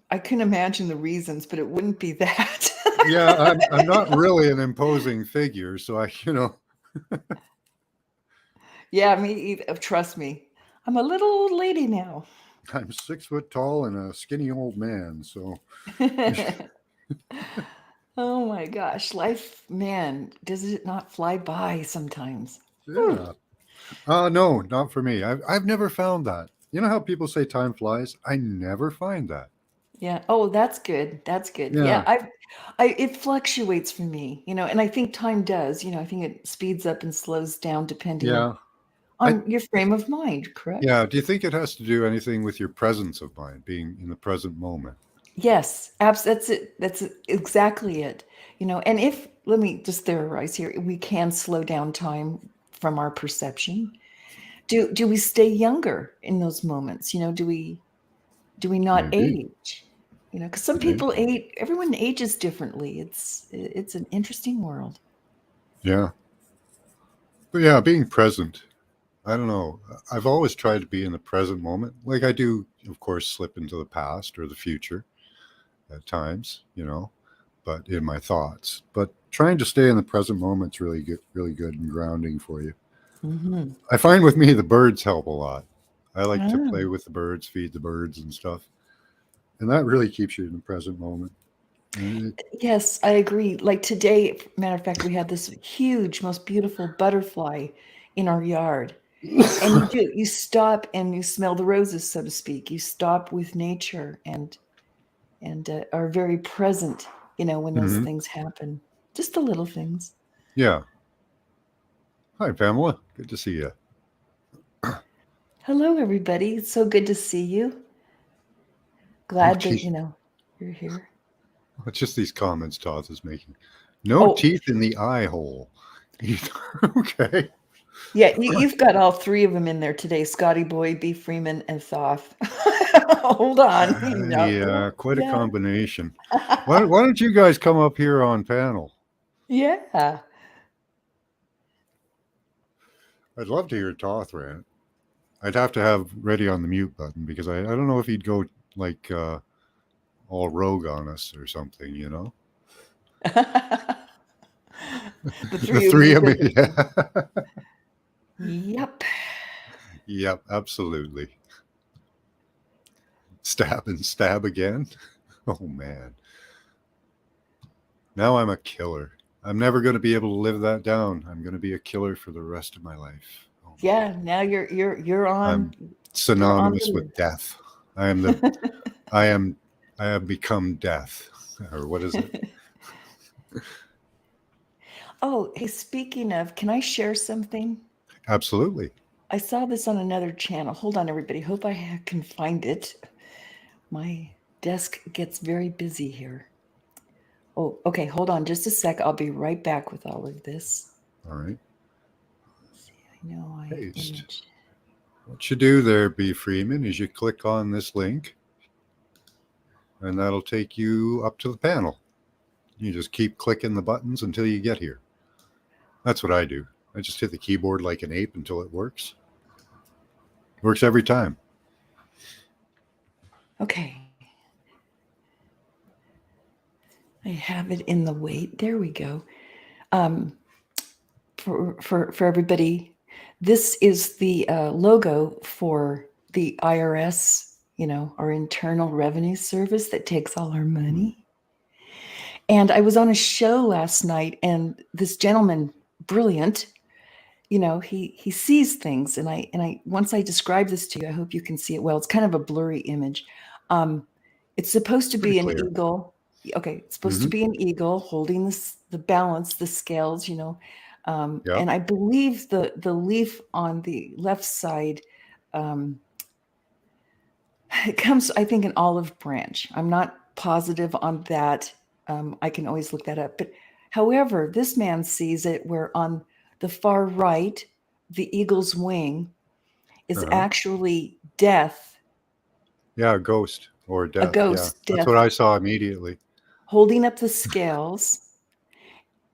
I couldn't imagine the reasons, but it wouldn't be that. Yeah, I'm not really an imposing figure, so Yeah, me either. Trust me. I'm a little old lady now. I'm 6 foot tall and a skinny old man, so Oh my gosh, life, man, does it not fly by sometimes? yeah. No, not for me. I've never found that. You know how people say time flies? I never find that. Yeah. Oh, that's good. That's good. Yeah. Yeah, it fluctuates for me, and I think time does. I think it speeds up and slows down depending Yeah. on your frame of mind, correct? Yeah. Do you think it has to do anything with your presence of mind, being in the present moment? Yes, that's it. That's exactly it. And let me just theorize here, we can slow down time from our perception. Do we stay younger in those moments? Do we not Maybe. age? Because some Maybe. people age, everyone ages differently. It's an interesting world. Yeah. But yeah, being present. I don't know. I've always tried to be in the present moment. Like I do, of course, slip into the past or the future at times, but in my thoughts. But trying to stay in the present moment's really good and grounding for you. Mhm. I find with me the birds help a lot. I like to Ah. play with the birds, feed the birds and stuff. And that really keeps you in the present moment. And Yes, I agree. Like today, matter of fact, we had this huge, most beautiful butterfly in our yard. And you stop and you smell the roses, so to speak. You stop with nature and are very present, when those Mhm. things happen. Just the little things. Yeah. Hi, Pamela. Good to see you. Hello, everybody. It's so good to see you. Glad that, teeth. you're here. It's just these comments Toth is making. No Oh. teeth in the eye hole. Okay. Yeah, you've got all three of them in there today: Scotty Boy, B. Freeman, and Thoth. Hold on. Yeah, quite a combination. Why don't you guys come up here on panel? Yeah. I'd love to hear Toth rant. I'd have to have ready on the mute button because I don't know if he'd go like all rogue on us or something, The three of me. Yeah. Yep. Yep, absolutely. Stab and stab again. Oh man. Now I'm a killer. I'm never going to be able to live that down. I'm going to be a killer for the rest of my life. Oh, yeah. Now you're on. I'm synonymous with death. I have become death. Or what is it? Oh, hey, speaking of, can I share something? Absolutely. I saw this on another channel. Hold on, everybody. Hope I can find it. My desk gets very busy here. Oh, okay. Hold on just a sec. I'll be right back with all of this. All right. I know Paste. What you do there, B. Freeman, is you click on this link, and that'll take you up to the panel. You just keep clicking the buttons until you get here. That's what I do. I just hit the keyboard like an ape until it works. Works every time. Okay. I have it in the wait. There we go. For everybody, this is the logo for the IRS, our Internal Revenue Service that takes all our money. And I was on a show last night, and this gentleman, brilliant, he sees things, and I once I describe this to you, I hope you can see it well. It's kind of a blurry image. It's supposed to be an Pretty clear. eagle. Okay, it's supposed to be an eagle holding the balance, the scales, Yep. and I believe the leaf on the left side, it comes, I think, an olive branch. I'm not positive on that. I can always look that up. But however, this man sees it where on the far right, the eagle's wing is actually death, Yeah, a ghost or death. ghost, Yeah, that's death. what I saw immediately. Holding up the scales,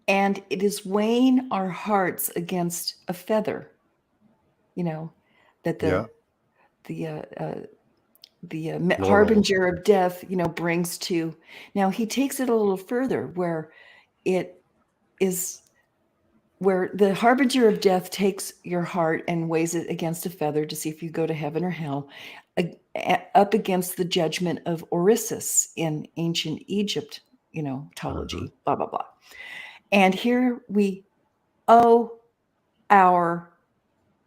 and it is weighing our hearts against a feather. That Yeah. the Laurel. harbinger of death, brings to. Now he takes it a little further, where it is where the harbinger of death takes your heart and weighs it against a feather to see if you go to heaven or hell, up against the judgment of Orisis in ancient Egypt, tology, blah, blah, blah. And here we owe our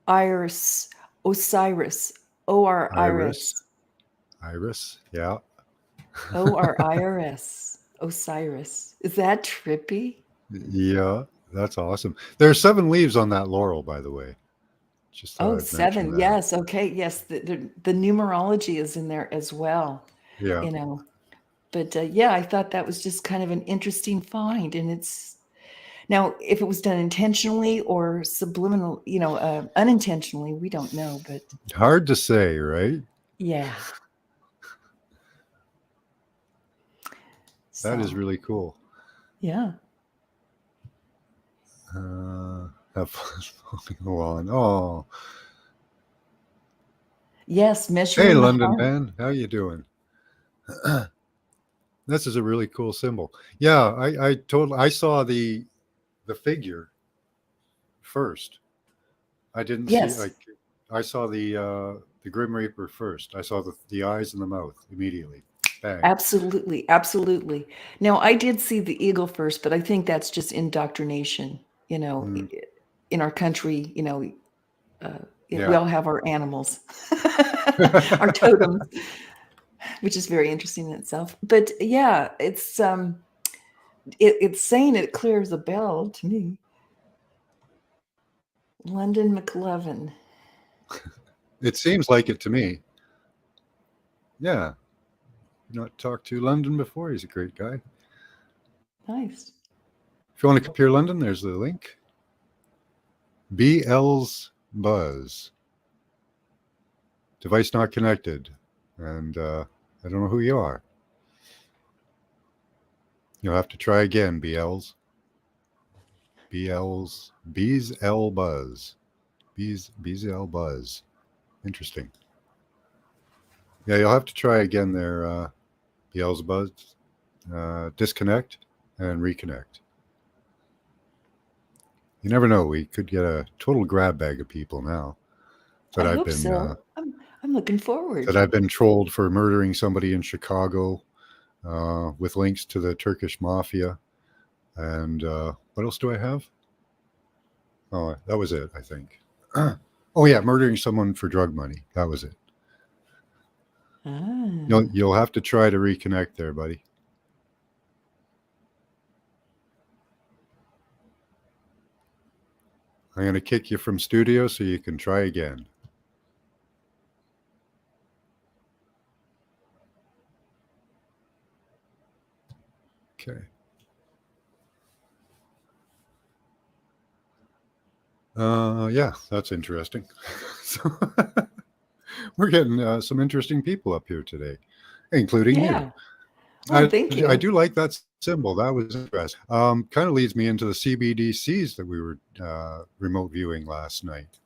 Osiris, Iris, yeah. our IRS, Osiris. Is that trippy? Yeah, that's awesome. There are 7 leaves on that laurel, by the way. Just thought I'd mention 7. that. Yes. Okay. Yes. The numerology is in there as well. Yeah. But yeah, I thought that was just kind of an interesting find. And it's now, if it was done intentionally or subliminal, unintentionally, we don't know. But hard to say, right? Yeah. That is So, really cool. yeah. Have fun smoking along. Oh, Yes, measuring hey, the London heart. man, how you doing? This is a really cool symbol. Yeah, I saw the figure first. I didn't see Yes, I saw the Grim Reaper first. I saw the eyes and the mouth immediately. Bang. absolutely, absolutely. Now, I did see the eagle first, but I think that's just indoctrination. In our country, we Yeah. all have our animals, our totems, which is very interesting in itself. But yeah, it's saying it clears a bell to me. London McLovin. It seems like it to me. Yeah. Not talked to London before. He's a great guy. Nice. If you want to compare London, there's the link. BL's Buzz. Device not connected. And I don't know who you are. You'll have to try again, BL's. B's L Buzz. B's L Buzz. Interesting. Yeah, you'll have to try again there, BL's Buzz. Disconnect and reconnect. You never know. We could get a total grab bag of people now. That I I've hope been so. I'm looking forward. that I've been trolled for murdering somebody in Chicago, with links to the Turkish mafia. And what else do I have? Oh, that was it, I think. Oh yeah, murdering someone for drug money. That was it. Ah. You'll have to try to reconnect there, buddy. I'm going to kick you from studio so you can try again. Okay. Yeah, that's interesting. So we're getting some interesting people up here today, including Yeah. you. Oh, thank you. I do like that symbol. That was interesting. Kind of leads me into the CBDCs that we were remote viewing last night.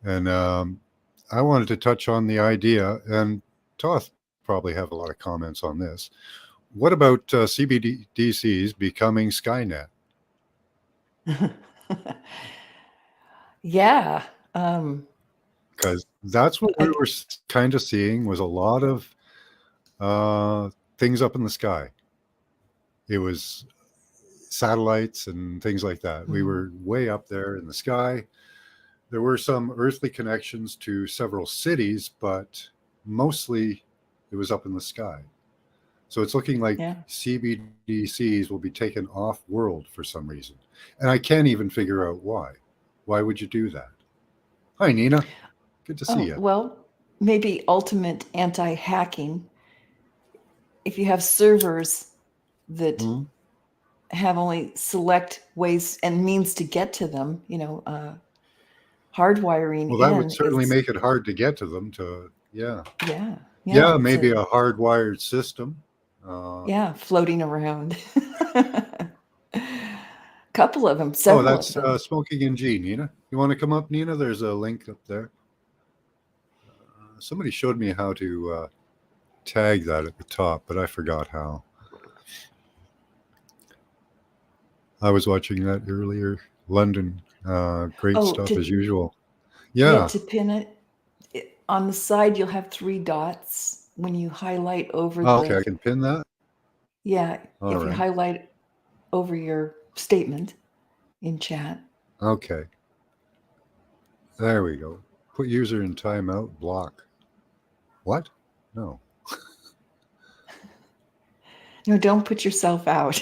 And I wanted to touch on the idea, and Toth probably have a lot of comments on this. What about CBDCs becoming Skynet? Yeah. Because That's what we were kind of seeing, was a lot of things up in the sky. It was satellites and things like that. We were way up there in the sky. There were some earthly connections to several cities, but mostly it was up in the sky. So it's looking like Yeah. CBDCs will be taken off world for some reason. And I can't even figure out why. Why would you do that? Hi, Nina. Good to see you. Well, maybe ultimate anti-hacking. If you have servers that have only select ways and means to get to them, hardwiring. Well, that would certainly make it hard to get to them. Yeah, maybe a hardwired system. Floating around. Couple of them. Several. Oh, that's Smoking in G, Nina. You want to come up, Nina? There's a link up there. Somebody showed me how to tag that at the top, but I forgot how. I was watching that earlier. London, great stuff as usual. Yeah. To pin it on the side, you'll have 3 dots when you highlight over. Okay, I can pin that. Yeah, if you highlight over your statement in chat. Okay. There we go. Put user in timeout. Block. What? No. No, don't put yourself out.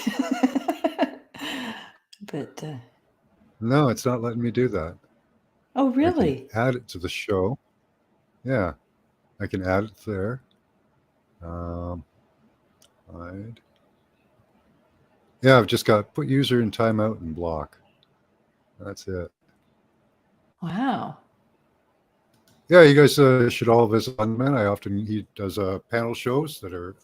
But no, it's not letting me do that. Oh, really? Add it to the show. Yeah, I can add it there. Hide. Yeah, I've just got put user in timeout and block. That's it. Wow. Yeah, you guys should all visit London. He does panel shows that are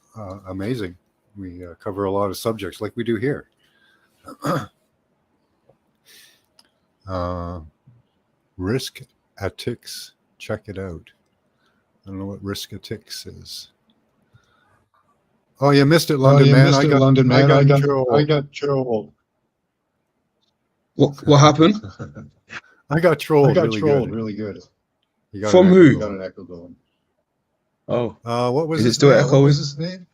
amazing. We cover a lot of subjects like we do here. Risk Atix, check it out. I don't know what Risk Atix is. Oh, you missed it, London man. I got trolled. What happened? I got trolled. Really good. From who? You got an echo going. Oh. What was Is his it still name? echoing? What was his name?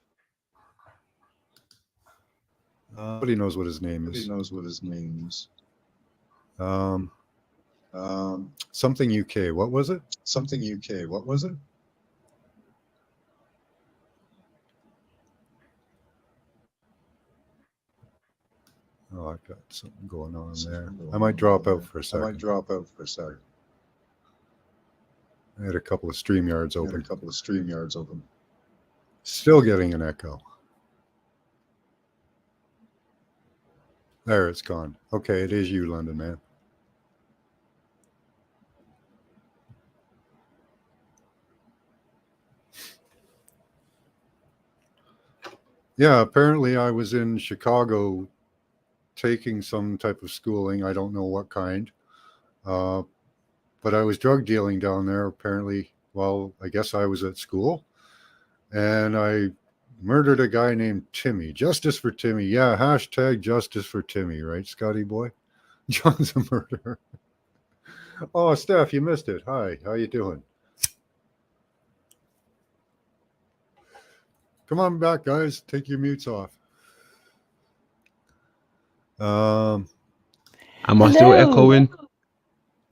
Nobody knows what his name is. Something UK. What was it? Oh, I've got something going on there. I might drop out for a second. I had a couple of StreamYards open. Still getting an echo. There, it's gone. Okay, it is you, London man. Yeah, apparently I was in Chicago taking some type of schooling. I don't know what kind. But I was drug dealing down there, apparently. Well, I guess I was at school. And I murdered a guy named Timmy. Justice for Timmy. Yeah, hashtag justice for Timmy, right, Scotty boy? John's a murderer. Oh, Steph, you missed it. Hi, how you doing? Come on back, guys. Take your mutes off. Am I still echoing?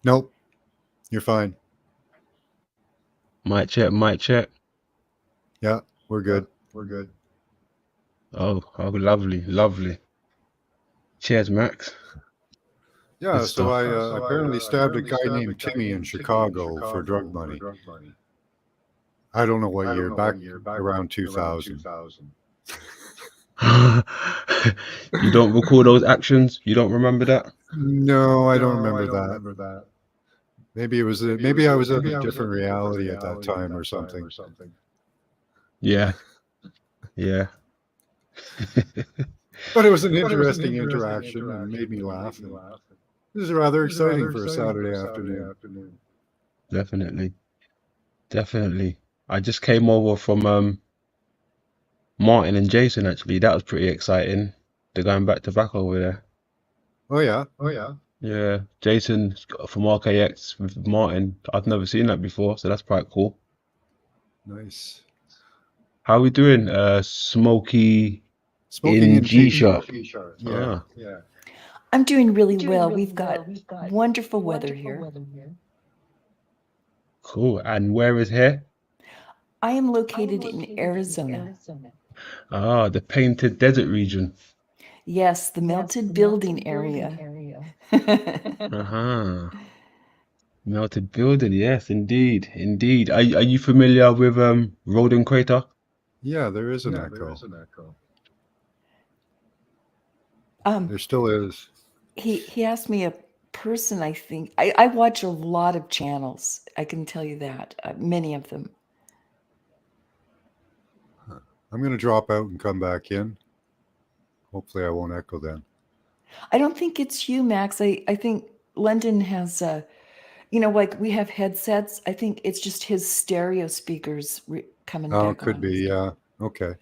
Nope. You're fine. Mic check. Yeah, we're good. Oh, lovely. Cheers, Max. Yeah, Good so stuff. I apparently stabbed a guy named Timmy in Chicago for drug money. I don't know what year, back around 2000. You don't recall those actions? You don't remember that? No, I don't remember that. Maybe it was maybe I was in a different reality at that time or something. Yeah. But it was an interesting interaction and made me laugh. And this is rather exciting for a Saturday afternoon. Definitely. I just came over from Martin and Jason, actually. That was pretty exciting. They're going back to back over there. Oh yeah. Yeah, Jason from RKX with Martin. I've never seen that before, so that's quite cool. Nice. How we doing? Smokey Smoking in in G G sharp. sharp. Ah, Yeah. I'm doing really well. We've got wonderful weather here. cool. And where is here? I am located in Arizona. Ah, the Painted Desert region. Yes, the melted building area. Uh-huh. Melted building, yes, indeed, indeed. Are you familiar with Roden Crater? Yeah, there is an echo. Um, There still is. he asked me a person, I think. I watch a lot of channels. I can tell you that. Many of them. I'm going to drop out and come back in. Hopefully, I won't echo then. I don't think it's you, Max. I think London has like we have headsets. I think it's just his stereo speakers coming Oh, back could on. be. Yeah. Okay.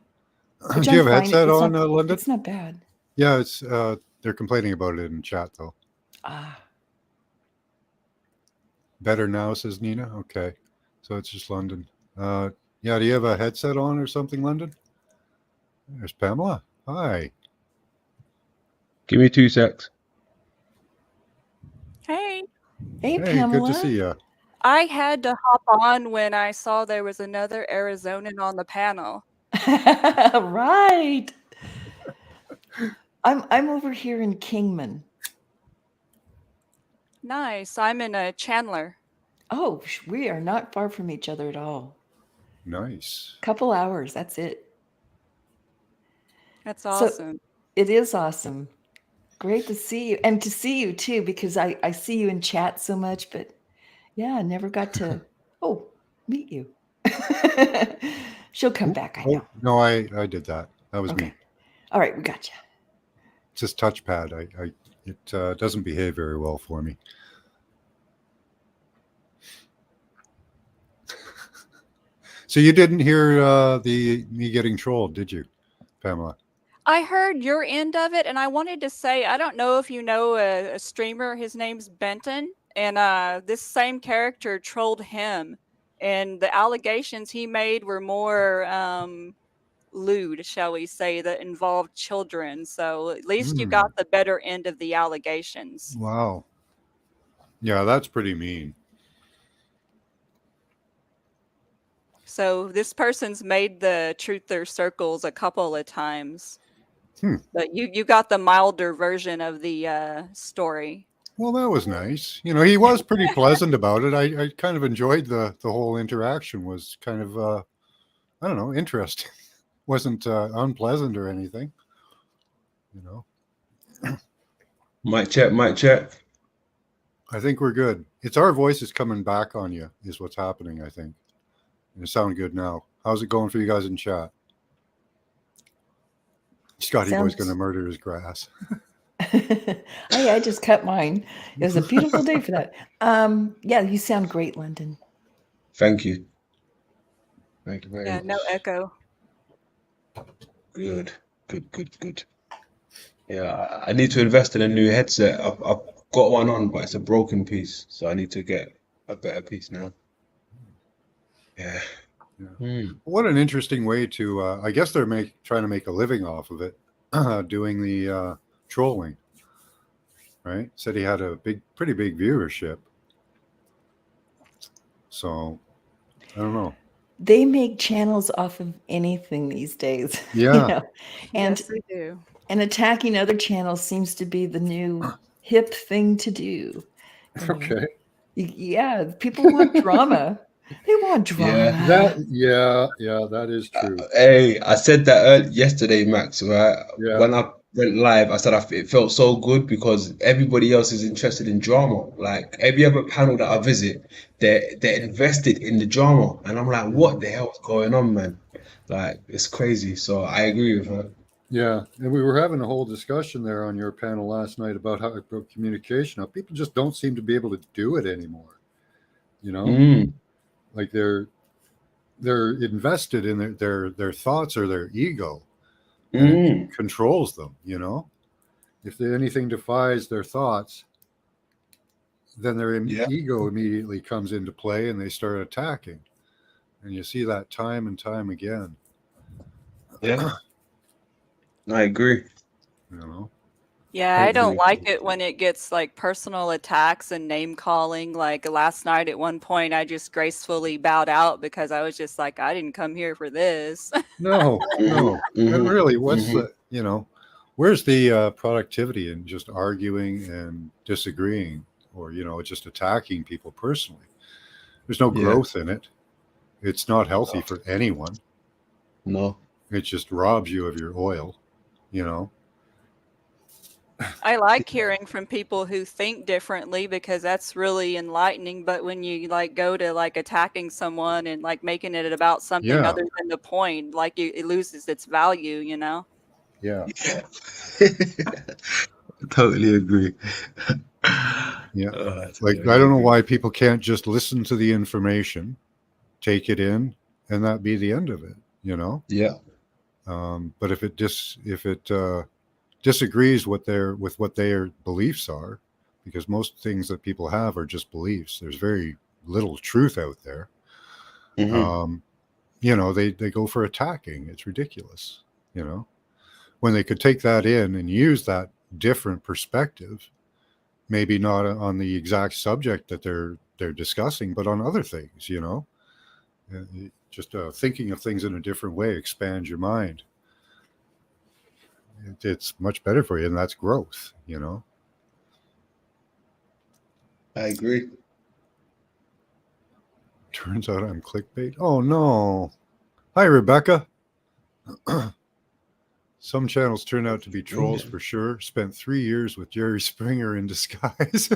Which Do you I'm have a fine. headset It's on, not, London? it's not bad. Yeah, it's. They're complaining about it in chat though. Ah, Better now, says Nina. Okay, so it's just London. Yeah. Do you have a headset on or something, London? There's Pamela. Hi. Give me 2 secs. Hey, hey, Hey, Pamela. good to see you. I had to hop on when I saw there was another Arizonan on the panel. Right. I'm over here in Kingman. Nice. I'm in Chandler. Oh, we are not far from each other at all. Nice. Couple hours, that's it. That's So- awesome. It is awesome. Great to see you, and to see you too, because I see you in chat so much, but yeah, I never got to meet you. She'll come back, I know. Oh no, I did that. That was me. Okay. All right, we got you. It's this touchpad. It doesn't behave very well for me. So you didn't hear me getting trolled, did you, Pamela? I heard your end of it, and I wanted to say, I don't know if you know a streamer. His name's Benton, and this same character trolled him, and the allegations he made were more lewd, shall we say, that involved children. So at least you got the better end of the allegations. Wow. Yeah, that's pretty mean. So this person's made the truther circles a couple of times. But you got the milder version of the story. Well, that was nice. You know, he was pretty pleasant about it. I kind of enjoyed the whole interaction. Was kind of I don't know, interesting. Wasn't unpleasant or anything. You know. Mic check, mic check. I think we're good. It's our voices coming back on you is what's happening, I think. You sound good now. How's it going for you guys in chat? Scotty Boy's going to murder his grass. I just cut mine. It was a beautiful day for that. Yeah, you sound great, London. Thank you. Thank you very much. No echo. Good. Yeah, I need to invest in a new headset. I've got one on, but it's a broken piece, so I need to get a better piece now. Yeah. What an interesting way to, I guess they're trying to make a living off of it, doing the trolling, right? Said he had a pretty big viewership. So, I don't know. They make channels off of anything these days. Yeah. You know? And, yes, they do. And attacking other channels seems to be the new hip thing to do. Okay. Yeah, people want drama. They want drama. Yeah, that is true. Hey, I said that yesterday, Max, right? Yeah. When I went live, I said it felt so good because everybody else is interested in drama. Like every other panel that I visit, they're invested in the drama. And I'm like, what the hell's going on, man? Like, it's crazy. So I agree with her. Yeah, and we were having a whole discussion there on your panel last night about communication. How people just don't seem to be able to do it anymore. You know, like they're invested in their thoughts or their ego, and it controls them. You know, if anything defies their thoughts, then their Yeah. ego immediately comes into play and they start attacking. And you see that time and time again, Yeah. I agree. you know. Yeah, I don't Totally. like it when it gets like personal attacks and name calling. Like last night at one point, I just gracefully bowed out because I was just like, I didn't come here for this. No, no. And Mhm. really, what's Mhm. the, where's the productivity in just arguing and disagreeing or, just attacking people personally? There's no Yeah. growth in it. It's not healthy for anyone. No. It just robs you of your oil, you know. I like hearing from people who think differently because that's really enlightening. But when you like go to like attacking someone and like making it about something Yeah, other than the point, like it loses its value, you know? yeah, Yeah. Totally agree. yeah. I Like, totally I don't know agree. why people can't just listen to the information, take it in, and that be the end of it, you know. Yeah. But if it disagrees with what their beliefs are, because most things that people have are just beliefs. There's very little truth out there. Mhm. They go for attacking. It's ridiculous, when they could take that in and use that different perspective, maybe not on the exact subject that they're discussing, but on other things, just thinking of things in a different way expands your mind. It's much better for you, and that's growth. I agree. Turns out I'm clickbait. Oh no. Hi, Rebecca. Some channels turn out to be trolls for sure. Spent 3 years with Jerry Springer in disguise.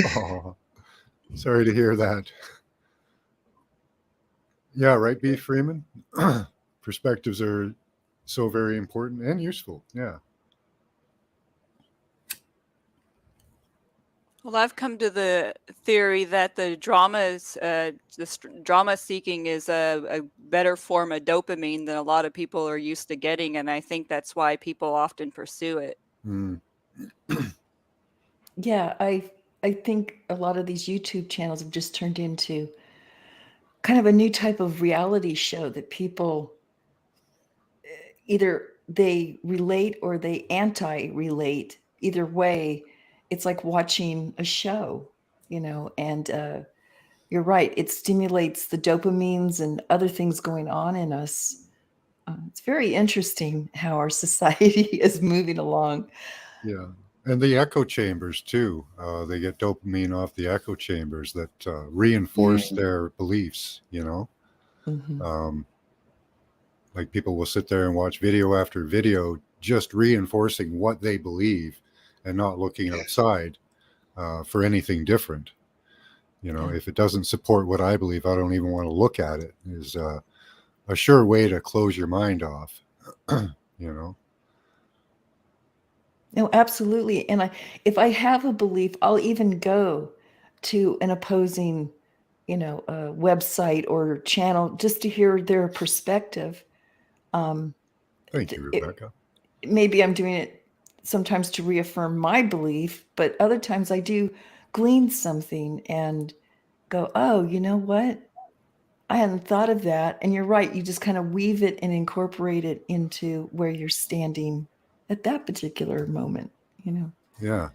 Oh, sorry to hear that. Yeah, right, B. Freeman. Perspectives are so very important and useful. Yeah. Well, I've come to the theory that the drama seeking is a better form of dopamine than a lot of people are used to getting, and I think that's why people often pursue it. Mm. Yeah, I think a lot of these YouTube channels have just turned into kind of a new type of reality show that people either they relate or they anti-relate. Either way, it's like watching a show, and you're right. It stimulates the dopamines and other things going on in us. It's very interesting how our society is moving along. Yeah. And the echo chambers too. They get dopamine off the echo chambers that reinforce their beliefs, Mhm. Like people will sit there and watch video after video just reinforcing what they believe and not looking outside for anything different. Yeah. If it doesn't support what I believe, I don't even want to look at it. Is a sure way to close your mind off. No, absolutely. And if I have a belief, I'll even go to an opposing, website or channel just to hear their perspective. Thank you, It, Rebecca. maybe I'm doing it sometimes to reaffirm my belief, but other times I do glean something and go, oh, you know what? I hadn't thought of that. And you're right. You just kind of weave it and incorporate it into where you're standing at that particular moment, Yeah.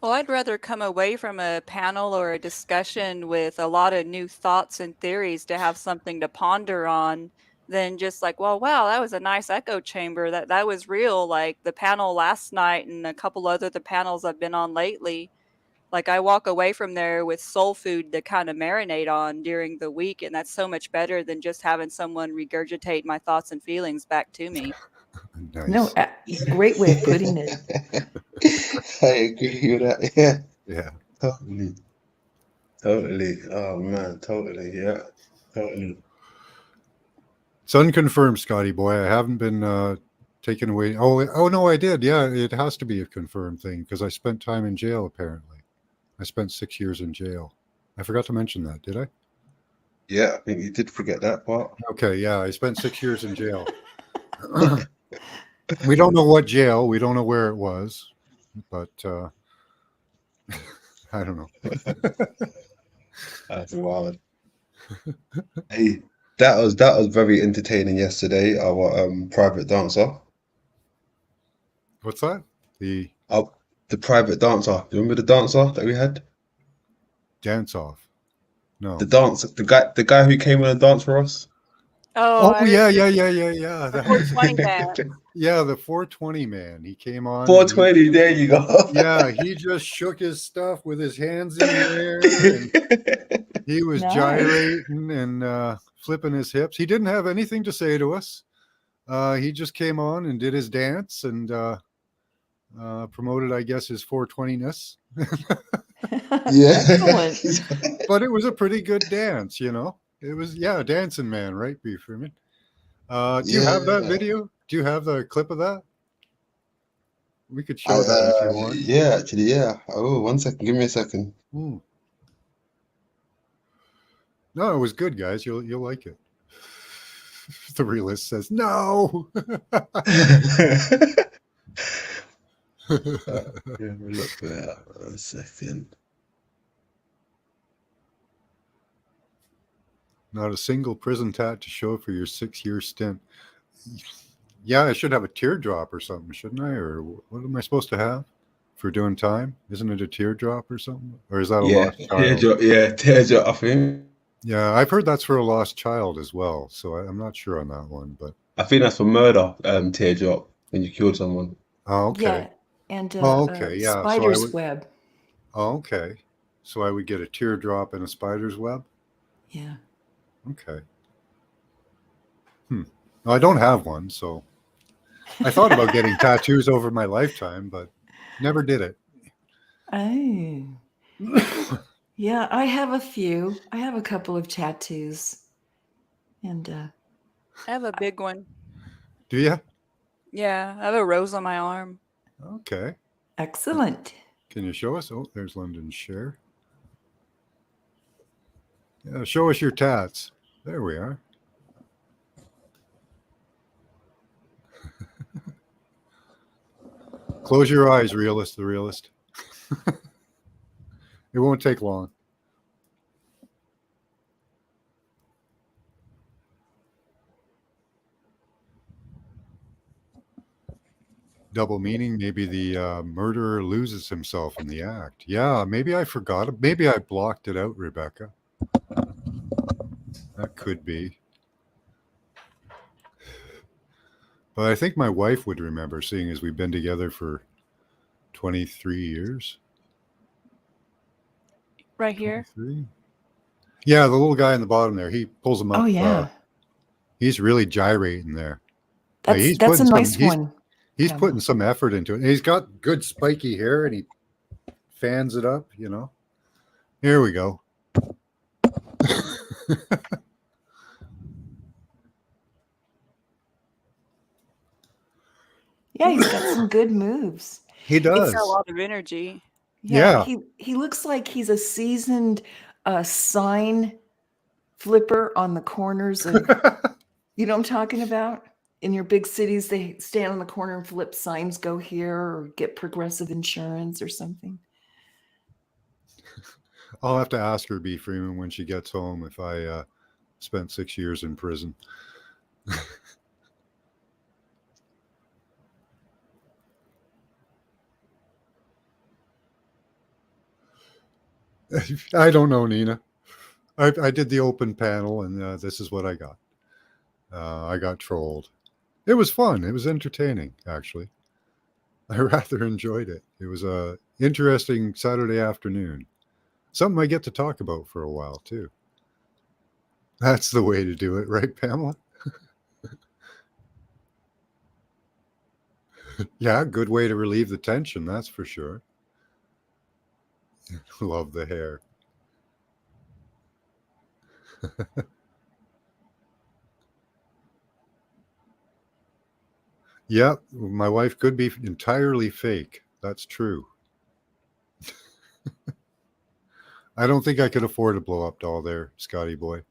Well, I'd rather come away from a panel or a discussion with a lot of new thoughts and theories to have something to ponder on than just like, well, wow, that was a nice echo chamber. That was real. Like the panel last night and a couple other the panels I've been on lately. Like I walk away from there with soul food to kind of marinate on during the week, and that's so much better than just having someone regurgitate my thoughts and feelings back to me. No, Nice. great way of putting it. I agree with that. Yeah. Yeah. Totally. Totally. Oh man, totally. Yeah. Totally. It's unconfirmed, Scotty boy. I haven't been taken away. Oh no, I did. Yeah, it has to be a confirmed thing because I spent time in jail. Apparently, I spent 6 years in jail. I forgot to mention that, did I? Yeah, I think you did forget that part. Okay, yeah, I spent 6 years in jail. We don't know what jail. We don't know where it was, but I don't know. That's wild. Hey, that was very entertaining yesterday. Our private dancer. What's that? The Oh, the private dancer. You remember the dancer that we had? dance off. No. The guy who came in and danced for us. Oh, Oh yeah. the That- 420 man. yeah, the 420 man. He came on. and 420. There you go. yeah, he just shook his stuff with his hands in the air, and he was Nice. gyrating and flipping his hips. He didn't have anything to say to us. He just came on and did his dance and promoted, I guess, his 420-ness. Yeah. Excellent. But it was a pretty good dance, you know. It was, yeah, dancing man, right, B. Freeman? Do you have that Yeah. video? Do you have the clip of that? We could show that if you want. Yeah, actually, yeah. Oh, 1 second. Give me a second. Hmm. No, it was good, guys. You'll like it. The realist says no. Yeah, look at that. 1 second. Not a single prison tat to show for your 6-year stint. Yeah, I should have a teardrop or something, shouldn't I? Or what am I supposed to have for doing time? Isn't it a teardrop or something? Or is that a Yeah, lost child? teardrop. I think. Yeah, I've heard that's for a lost child as well. So I'm not sure on that one, but I think that's for murder. Teardrop when you killed someone. oh, okay. Yeah. And Oh, okay, yeah, so I spider's would- web. Oh, okay. So I would get a teardrop and a spider's web. Yeah. Okay. Well, I don't have one, so I thought about getting tattoos over my lifetime, but never did it. Oh. Yeah, I have a few. I have a couple of tattoos. And I have a big one. Do you? Yeah, I have a rose on my arm. Okay. excellent. Can you show us? Oh, there's London's share. Yeah, show us your tats. There we are. Close your eyes, realist, the realist. It won't take long. Double meaning, maybe the murderer loses himself in the act. Yeah, maybe I forgot it. Maybe I blocked it out, Rebecca. That could be. But I think my wife would remember, seeing as we've been together for 23 years. Right here. 23? Yeah, the little guy in the bottom there, he pulls him up. Oh yeah. He's really gyrating there. That's he's that's a putting nice some- one. He's Yeah. putting some effort into it. And he's got good spiky hair and he fans it up, you know. Here we go. Yeah, he's got some good moves. He It's does. got a lot of energy. Yeah. He looks like he's a seasoned sign flipper on the corners of you know what I'm talking about? In your big cities, they stand on the corner and flip signs, go here or get progressive insurance or something. I'll have to ask her, B. Freeman, when she gets home if I spent 6 years in prison. I don't know, Nina. I did the open panel, and this is what I got. I got trolled. It was fun. It was entertaining, actually. I rather enjoyed it. It was a interesting Saturday afternoon. Something I get to talk about for a while, too. That's the way to do it, right, Pamela? Yeah, good way to relieve the tension, that's for sure. Love the hair. Yeah, my wife could be entirely fake. That's true. I don't think I could afford a blow up doll there, Scotty boy.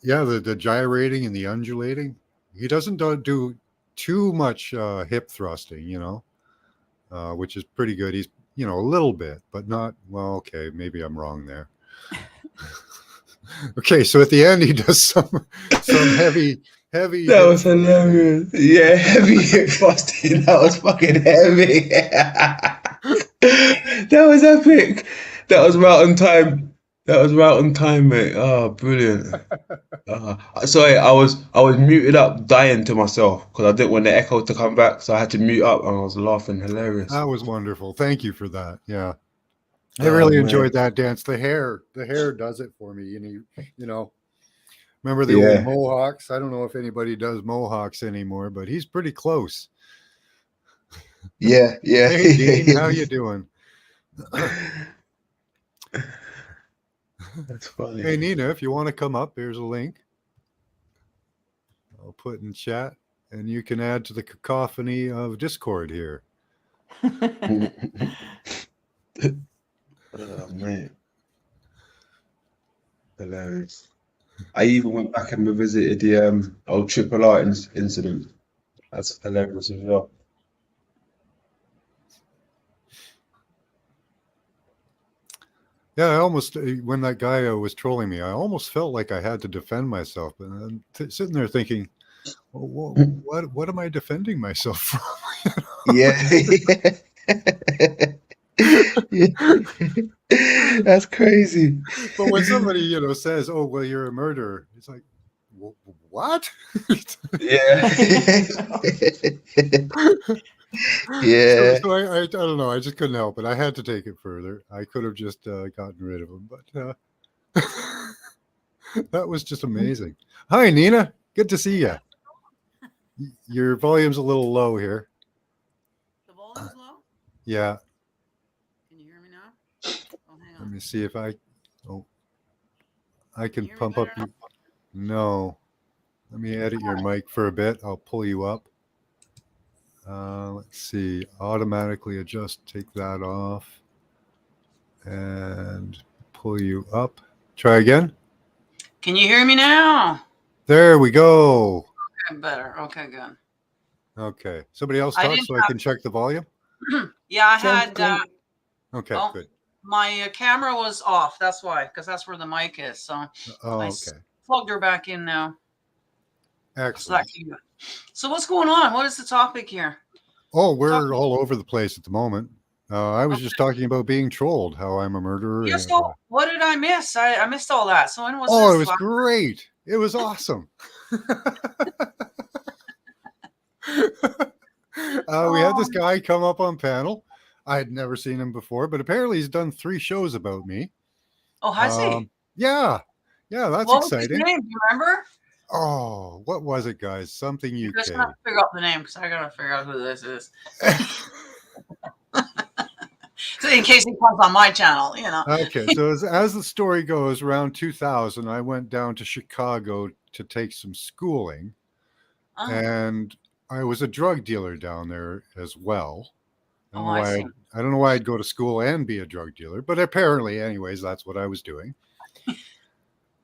Yeah, the gyrating and the undulating. He doesn't do too much hip thrusting, which is pretty good. He's, a little bit, but not, well, okay, maybe I'm wrong there. Okay, so at the end he does some heavy That was hilarious. Yeah, heavy hip thrusting. That was fucking heavy. That was epic. That was right on time. That was right on time, mate. Oh, brilliant. Sorry, I was muted up, dying to myself because I didn't want the echo to come back, so I had to mute up, and I was laughing, hilarious. That was wonderful. Thank you for that. Yeah. I Oh, really man. enjoyed that dance. The hair does it for me. Remember the Yeah. old Mohawks? I don't know if anybody does Mohawks anymore, but he's pretty close. Yeah, yeah. Hey, Dean, how you doing? That's funny. Hey, Nina, if you want to come up, here's a link. I'll put in chat, and you can add to the cacophony of Discord here. Oh, man. Hilarious. I even went back and revisited the old Triple R incident. That's hilarious as well. Yeah, I almost, when that guy was trolling me, I almost felt like I had to defend myself. But I'm sitting there thinking, well, what am I defending myself from? Yeah. Yeah. That's crazy. But when somebody, says, "Oh, well, you're a murderer," it's like, what? Yeah. Yeah. So I don't know. I just couldn't help it. I had to take it further. I could have just gotten rid of him, but that was just amazing. Hi, Nina. Good to see you. Your volume's a little low here. The volume's low? Yeah. Can you hear me now? Oh, hang Let on. me see if I can hear me pump up better you. No. Let me edit your mic for a bit. I'll pull you up. Let's see. Automatically adjust. Take that off. And pull you up. Try again. Can you hear me now? There we go. Okay, better. Okay, good. Okay. Somebody else I talk didn't so I can check the volume? Yeah, I Sounds had great. Okay, Oh. good. my camera was off. That's why, because that's where the mic is. So Oh, I okay. plugged her back in now. So Excellent. that came good. So what's going on? What is the topic here? Oh, we're all over the place at the moment. I was Okay. just talking about being trolled, how I'm a murderer. Yeah, and, so what did I miss? I missed all that. So when was oh, this? it was great. It was awesome. We had this guy come up on panel. I had never seen him before, but apparently he's done 3 shows about me. Oh, has he? Yeah, that's What was his exciting. name? Do you remember? Oh, what was it, guys? Something You guys UK. have to figure out the name because I gotta figure out who this is. So in case he comes on my channel, Okay, so as the story goes, around 2000, I went down to Chicago to take some schooling, Oh, and I was a drug dealer down there as well. Oh, I see. I don't know why I'd go to school and be a drug dealer, but apparently, anyways, that's what I was doing.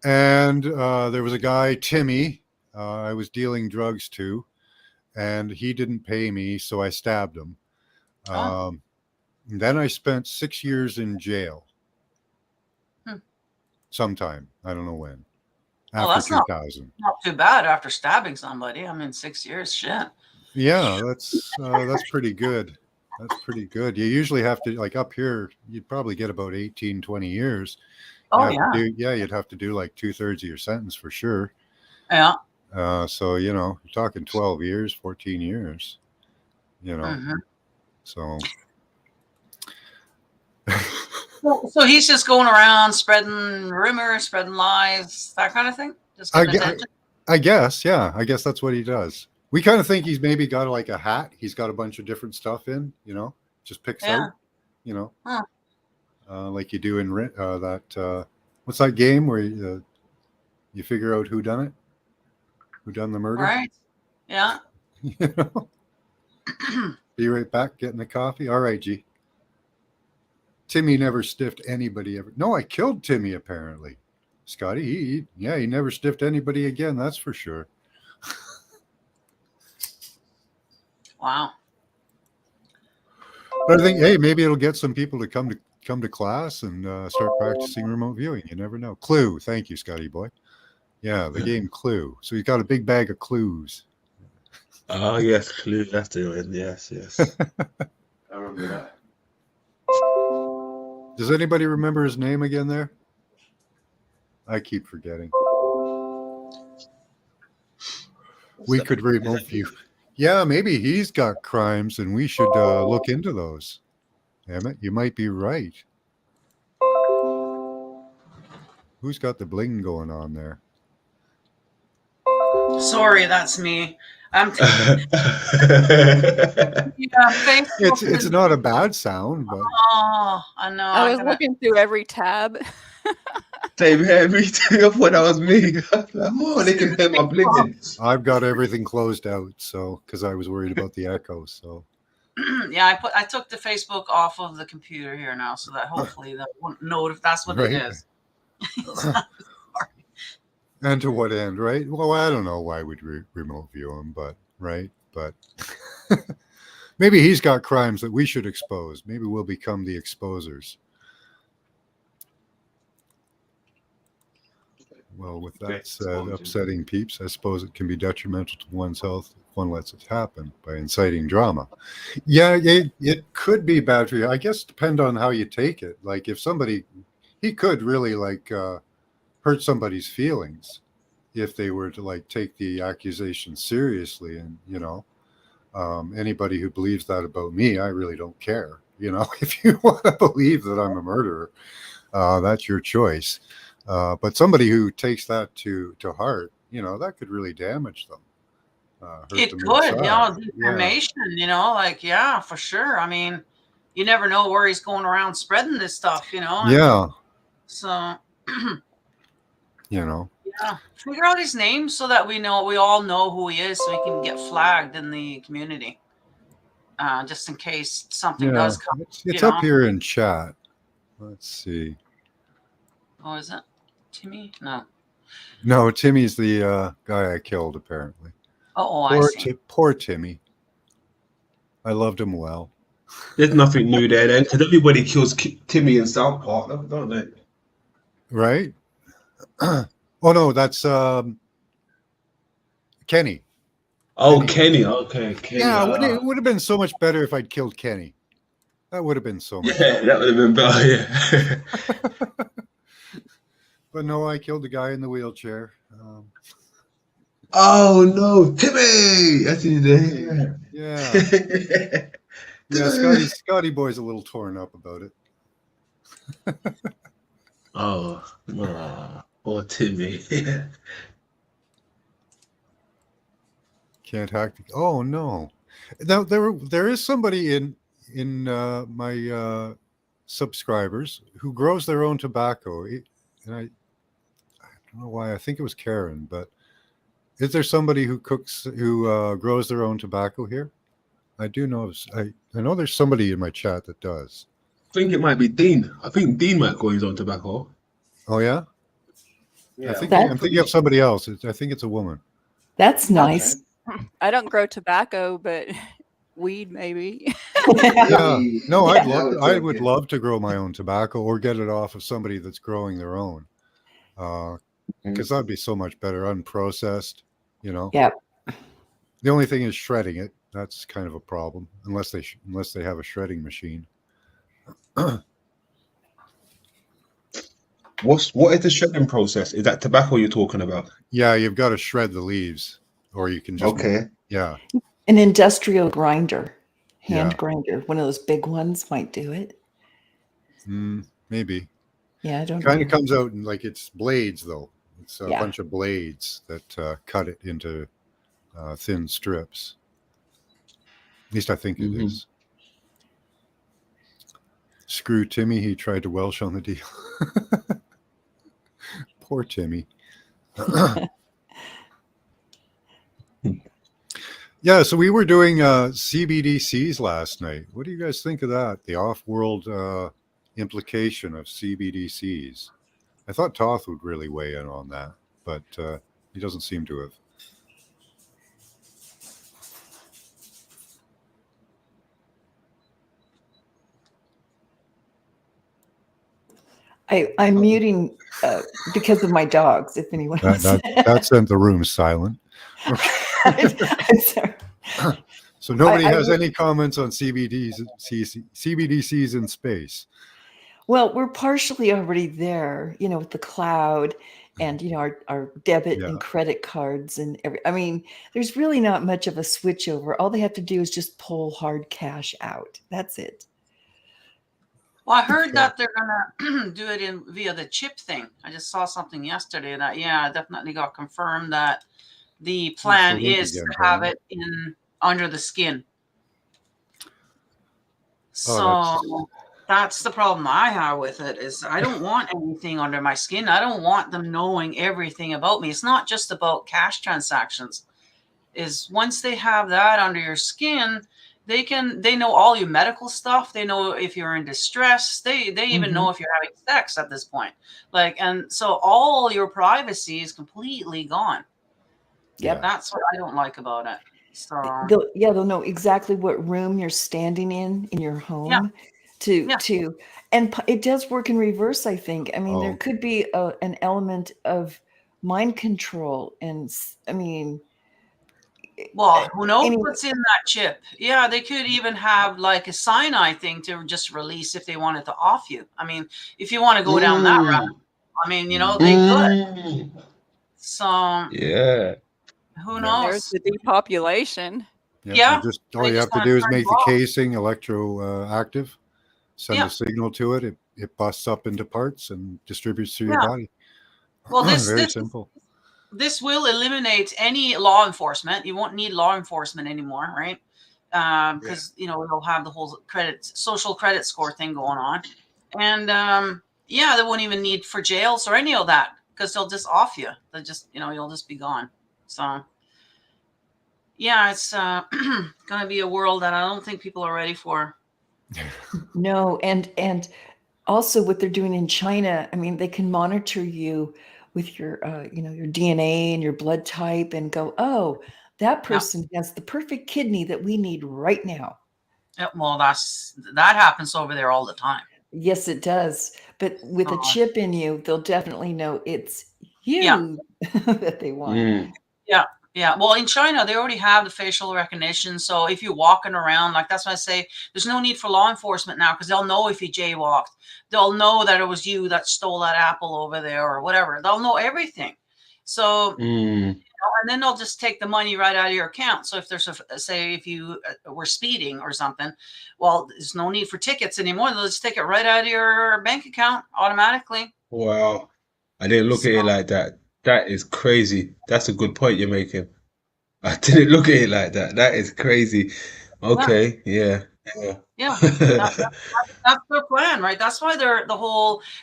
And there was a guy, Timmy, I was dealing drugs to, and he didn't pay me, so I stabbed him. Oh. Then I spent 6 years in jail. Hmm. Sometime. I don't know when. Well, After that's 2000. not too bad after stabbing somebody. I mean, 6 years, shit. Yeah, that's pretty good. That's pretty good. You usually have to, like up here, you'd probably get about 18, 20 years. Oh, You yeah. you'd have to do like 2/3 of your sentence for sure. Yeah. So, you're talking 12 years, 14 years, Mhm. so. So he's just going around spreading rumors, spreading lies, that kind of thing? Just I getting gue- attention? I guess, yeah. I guess that's what he does. We kind of think he's maybe got like a hat. He's got a bunch of different stuff in, just picks out, Huh. like you do in that. What's that game where you figure out who done it, who done the murder? Right. Yeah. Be right back, getting the coffee. All right, G. Timmy never stiffed anybody ever. No, I killed Timmy apparently. Scotty. He never stiffed anybody again. That's for sure. Wow. But I think, hey, maybe it'll get some people to come to class and start practicing remote viewing. You never know. Clue. Thank you, Scotty boy. Yeah, the game Clue. So you got a big bag of clues. Oh yes, Clue. That's the one. Yes. I remember that. Does anybody remember his name again there? I keep forgetting. We could remote view. Yeah, maybe he's got crimes and we should look into those. Emmett, you might be right. Who's got the bling going on there? Sorry, that's me. I'm Facebook It's is- not a bad sound, but Oh, I know. I was gotta- looking through every tab. Same here, me too. I thought that was me. Oh, they can hear my blinking. I've got everything closed out, so because I was worried about the echo. So Yeah, I took the Facebook off of the computer here now, so that hopefully that won't know if that's what Right. it is. Sorry. and to what end, right? Well, I don't know why we'd remote view him, but right, but maybe he's got crimes that we should expose. Maybe we'll become the exposers. Well, with that said, upsetting peeps, I suppose it can be detrimental to one's health if one lets it happen by inciting drama. Yeah, it could be bad for you. I guess depend on how you take it. Like if somebody, he could really like hurt somebody's feelings if they were to like take the accusation seriously. And, you know, anybody who believes that about me, I really don't care. You know, if you want to believe that I'm a murderer, that's your choice. But somebody who takes that to heart, you know, that could really damage them. Hurt It them could, inside. you know, the Yeah. information, you know, like, yeah, for sure. I mean, you never know where he's going around spreading this stuff, you know? Yeah, So, you know. yeah, figure out his name so that we all know who he is so he can get flagged in the community. Just in case something Yeah, does come. it's you up know. here in chat. Let's see. Oh, is it Timmy? No. No, Timmy's the guy I killed, apparently. Oh, I see. Poor Timmy. I loved him well. There's nothing new there then, because everybody kills Timmy in South Park, don't they? Right? Oh, no, that's Kenny. Oh, Kenny. Okay, Kenny. Yeah, it would have been so much better if I'd killed Kenny. That would have been so much Yeah, that would have been better. Yeah. But no, I killed the guy in the wheelchair. Oh no, Timmy! That's his name. Yeah. Yeah, Scotty boy's a little torn up about it. Oh, poor Timmy. Can't hack. Oh no! Now there is somebody in my subscribers who grows their own tobacco, and I don't know why. I think it was Karen, but is there somebody who grows their own tobacco here? I do know. I know there's somebody in my chat that does. I think it might be Dean. I think Dean might grow his own tobacco. Oh yeah. Yeah. I'm That- thinking of somebody else. I think it's a woman. That's nice. I don't grow tobacco, but weed maybe. Yeah. No, Yeah. I would love to grow my own tobacco or get it off of somebody that's growing their own. Because that'd be so much better, unprocessed, you know. Yep. The only thing is shredding it. That's kind of a problem, unless they have a shredding machine. What is the shredding process? Is that tobacco you're talking about? Yeah, you've got to shred the leaves, or you can just Yeah, An industrial grinder, hand Yeah. grinder, one of those big ones might do it. maybe. Yeah, I don't Kind of know. comes out in like it's blades though. It's a Yeah. bunch of blades that cut it into thin strips. At least I think it is. Screw Timmy. He tried to Welsh on the deal. Poor Timmy. Yeah, so we were doing CBDCs last night. What do you guys think of that? The off-world implication of CBDCs. I thought Toth would really weigh in on that, but he doesn't seem to have. I'm muting because of my dogs. If anyone wants That sent the room silent. I'm sorry. So nobody I has would- any comments on CBDCs in space. Well, we're partially already there, with the cloud and our debit and credit cards and I mean, there's really not much of a switchover. All they have to do is just pull hard cash out. That's it. Well, I heard that they're gonna do it via the chip thing. I just saw something yesterday that definitely got confirmed that the plan is to have it under the skin. So that's the problem I have with it is I don't want anything under my skin. I don't want them knowing everything about me. It's not just about cash transactions. Is once they have that under your skin, they know all your medical stuff. They know if you're in distress. They even know if you're having sex at this point. And so all your privacy is completely gone. Yep. That's what I don't like about it. So they'll know exactly what room you're standing in your home and it does work in reverse, I think. I mean, there could be an element of mind control, and I mean, well, who knows what's in that chip? Yeah, they could even have like a cyanide thing to just release if they wanted to off you. I mean, if you want to go down that route, I mean, they could. So yeah, who knows? There's the depopulation. Yeah. All you have to do is make the casing electroactive, send a signal to it. It busts up into parts and distributes through your body. Well, very simple. This will eliminate any law enforcement. You won't need law enforcement anymore, right? Because we'll have the whole social credit score thing going on, and they won't even need for jails or any of that because they'll just off you. They'll just you'll just be gone. So yeah, it's going to be a world that I don't think people are ready for. No, and also what they're doing in China. I mean, they can monitor you with your your DNA and your blood type and go, oh, that person has the perfect kidney that we need right now. Yeah, well, that happens over there all the time. Yes, it does. But with a chip in you, they'll definitely know it's you that they want. Yeah. Well, in China, they already have the facial recognition. So if you're walking around, that's why I say there's no need for law enforcement now because they'll know if you jaywalked. They'll know that it was you that stole that apple over there or whatever. They'll know everything. So, and then they'll just take the money right out of your account. So if there's say if you were speeding or something, well, there's no need for tickets anymore. They'll just take it right out of your bank account automatically. Wow. I didn't look at it like that. That is crazy. That's a good point you're making. I didn't look at it like that. That is crazy. Okay. Yeah. That's their plan, right? That's why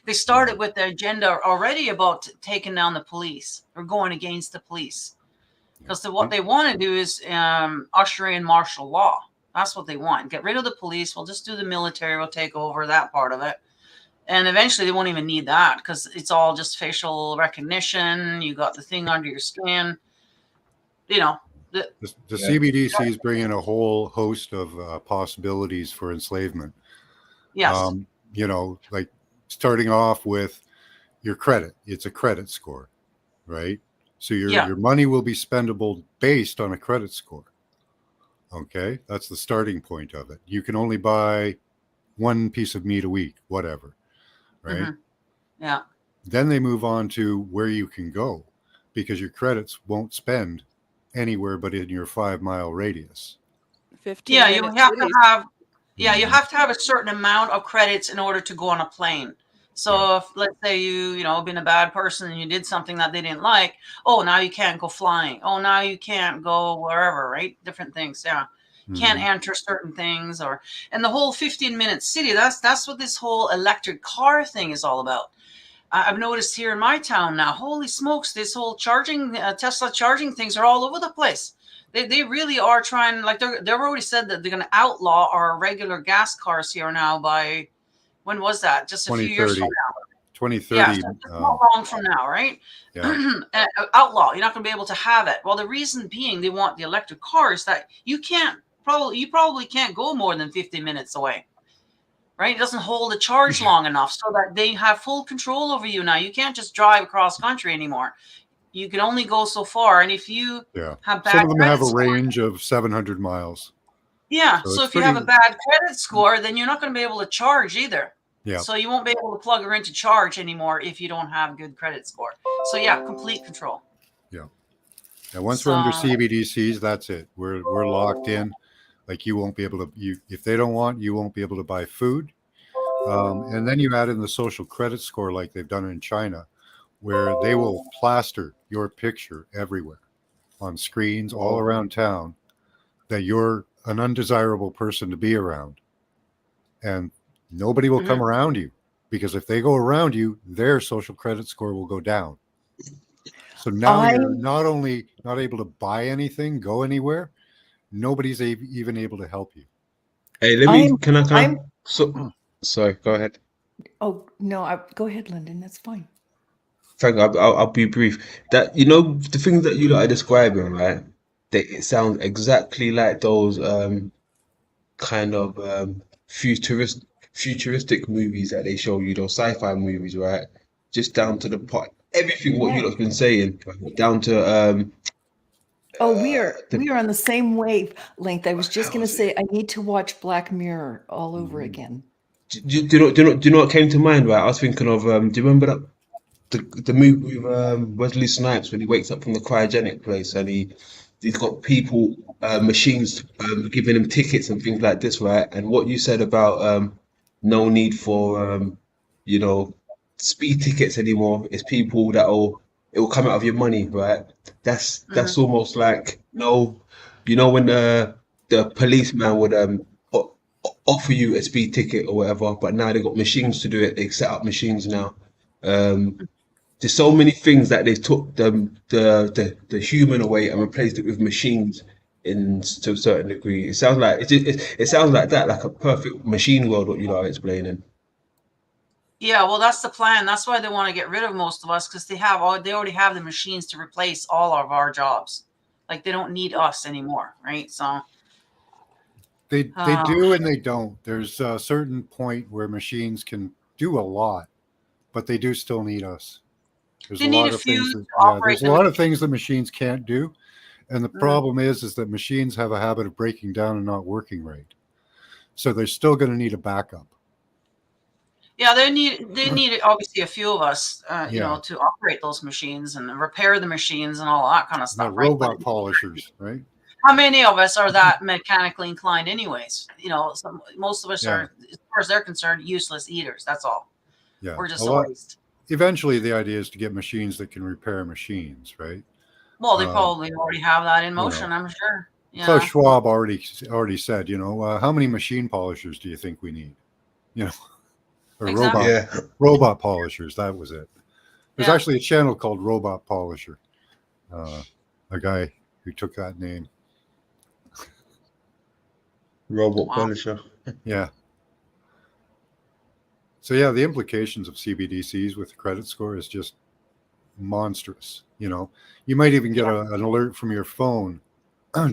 they started with the agenda already about taking down the police or going against the police. Because what they want to do is usher in martial law. That's what they want. Get rid of the police. We'll just do the military. We'll take over that part of it. And eventually they won't even need that because it's all just facial recognition. You got the thing under your skin. The CBDC is bringing a whole host of possibilities for enslavement. Yes. Like starting off with your credit. It's a credit score, right? So your money will be spendable based on a credit score. Okay, that's the starting point of it. You can only buy one piece of meat a week, whatever. Right. Mm-hmm. Yeah. Then they move on to where you can go because your credits won't spend anywhere but in your 5-mile radius. 15 you have to have you have to have a certain amount of credits in order to go on a plane. So if let's say you been a bad person and you did something that they didn't like, now you can't go flying. Now you can't go wherever, right? Different things. Yeah. Can't enter certain things and the whole 15-minute city. That's what this whole electric car thing is all about. I've noticed here in my town now, holy smokes, this whole charging Tesla charging things are all over the place. They really are trying, they've already said that they're going to outlaw our regular gas cars here now by, when was that? Just a few years from now. 2030. Yeah, so it's not long from now, right? Yeah. Outlaw. You're not going to be able to have it. Well, the reason being they want the electric cars that you probably can't go more than 50 minutes away, right? It doesn't hold a charge long enough so that they have full control over you now. You can't just drive across country anymore. You can only go so far, and if you Yeah. have bad Some of them have a credit score, range of 700 miles. yeah. So So it's if you have a pretty- bad credit score, then you're not going to be able to charge either. Yeah. So you won't be able to plug her into charge anymore if you don't have good credit score. So yeah, complete control. And once we're under So- CBDCs, that's it. We're locked in. Like you won't be able to. If they don't want, you won't be able to buy food. And then you add in the social credit score, like they've done in China, where they will plaster your picture everywhere on screens all around town that you're an undesirable person to be around, and nobody will come around you, because if they go around you, their social credit score will go down. So now you're not only not able to buy anything, go anywhere, nobody's even able to help you. Hey, let me. Can I? I'm- So, sorry. Go ahead. Oh no, go ahead, Lyndon. That's fine. Frank, I'll be brief. That the things that you are describing, right? It sounds exactly like those kind of futuristic movies that they show you, those sci-fi movies, right? Just down to the part, everything what you lot's been saying, down to Oh, we are the- on the same wavelength. I was just How going to is say I need to watch Black Mirror all over Mm. again. do you know what came to mind, right? I was thinking of do you remember that the movie with Wesley Snipes when he wakes up from the cryogenic place and he's got people machines giving him tickets and things like this, right? And what you said about no need for speed tickets anymore. It's people it will come out of your money, right? That's almost like when the policeman would offer you a speed ticket or whatever, but now they've got machines to do it. They set up machines now. There's so many things that they took the human away and replaced it with machines to a certain degree. It sounds like it sounds like that, like a perfect machine world. What you are explaining. Yeah, well, that's the plan. That's why they want to get rid of most of us, because they already have the machines to replace all of our jobs. Like they don't need us anymore, right? So They do and they don't. There's a certain point where machines can do a lot, but they do still need us. There's They a need lot a of few things to that, operate there's a the lot of things that machines can't do. And the Mm. problem is that machines have a habit of breaking down and not working right. So they're still going to need a backup. yeah, they need obviously a few of us, Yeah. to operate those machines and repair the machines and all that kind of Not stuff, right? robot But polishers, right? how many of us are that mechanically inclined, anyways? Most of us Yeah. are, as far as they're concerned, useless eaters. That's all. Yeah. We're just A a lot- waste. Eventually, the idea is to get machines that can repair machines, right? Well, they Um, probably already have that in know. motion, I'm sure. Yeah. Klaus Schwab already said, how many machine polishers do you think we need? Or Exactly. robot polishers. That was it. There's Yeah. actually a channel called Robot Polisher. A guy who took that name. Robot Wow. polisher. Yeah. So yeah, the implications of CBDCs with the credit score is just monstrous. You might even get an alert from your phone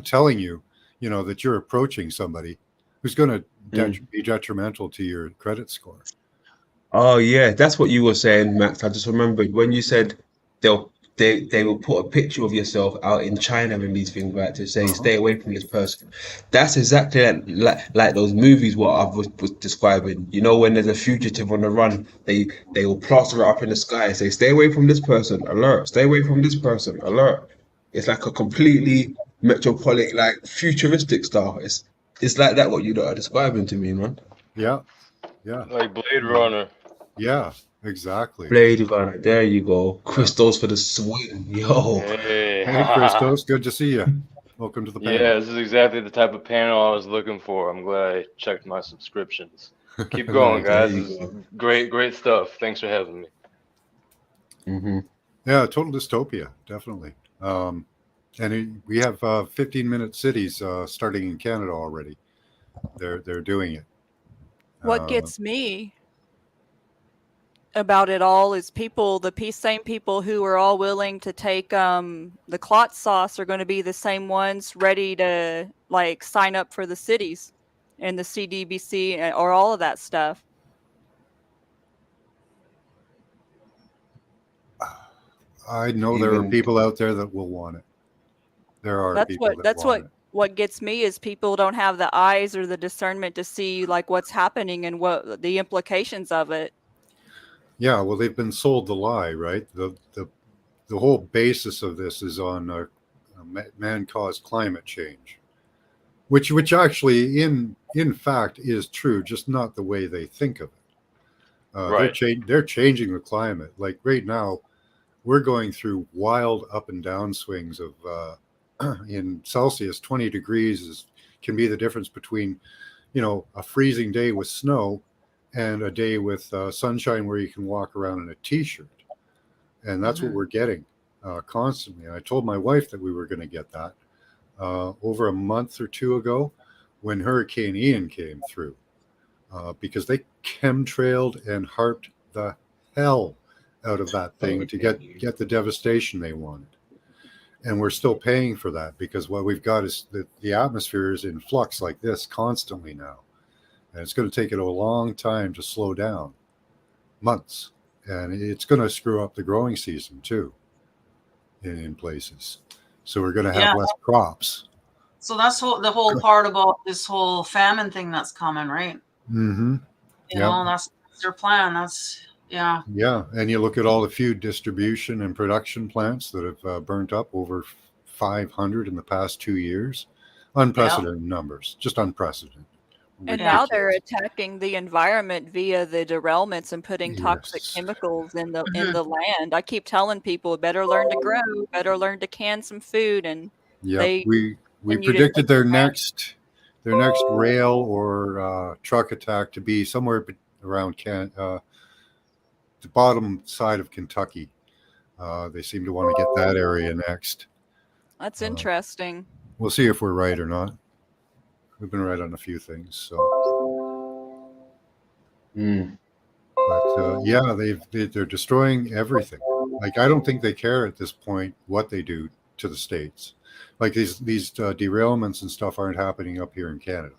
telling you, that you're approaching somebody who's going to be detrimental to your credit score. Oh yeah, that's what you were saying, Max. I just remembered when you said they will put a picture of yourself out in China and these things, right, to say stay away from this person. That's exactly like those movies what I was describing. When there's a fugitive on the run, they will plaster it up in the sky and say stay away from this person, alert. Stay away from this person, alert. It's like a completely metropolitan, like futuristic style. It's like that what you are describing to me, man. Yeah. Like Blade Runner. Yeah, exactly. Blade Runner, there you go. Crystals for the swing, yo. Hey, Hey, Christos, good to see you. Welcome to the panel. Yeah, this is exactly the type of panel I was looking for. I'm glad I checked my subscriptions. Keep going, There guys. you This is go. great stuff. Thanks for having me. Mm-hmm. Yeah, total dystopia, definitely. We have 15-minute cities starting in Canada already. They're doing it. What gets me about it all is same people who are all willing to take the clot sauce are going to be the same ones ready to like sign up for the cities and the CDBC or all of that stuff. I know there are Even people out there that will want it. There are That's people that that's want it. what gets me is people don't have the eyes or the discernment to see like what's happening and what the implications of it. Yeah, well, they've been sold the lie, right? The whole basis of this is on man-caused climate change, which actually in fact is true, just not the way they think of it. Right. They're changing the climate. Like right now, we're going through wild up and down swings of in Celsius. 20 degrees can be the difference between, a freezing day with snow and a day with sunshine where you can walk around in a t-shirt. And that's what we're getting constantly. And I told my wife that we were going to get that over a month or two ago when Hurricane Ian came through, because they chemtrailed and harped the hell out of that thing to get the devastation they wanted. And we're still paying for that because what we've got is the atmosphere is in flux like this constantly now. And it's going to take it a long time to slow down, months. And it's going to screw up the growing season too in places. So we're going to have less crops. So that's the whole part about this whole famine thing that's coming, right? Mm-hmm. You know, that's their plan. Yeah. And you look at all the food distribution and production plants that have burnt up, over 500 in the past 2 years. Unprecedented numbers, just unprecedented. And now they're attacking the environment via the derailments and putting toxic chemicals in the land. I keep telling people better learn to grow, better learn to can some food, and we predicted their next rail or truck attack to be somewhere around the bottom side of Kentucky. They seem to want to get that area next. That's interesting. We'll see if we're right or not. We've been right on a few things. So, but they're destroying everything. Like, I don't think they care at this point what they do to the states. Like these derailments and stuff aren't happening up here in Canada,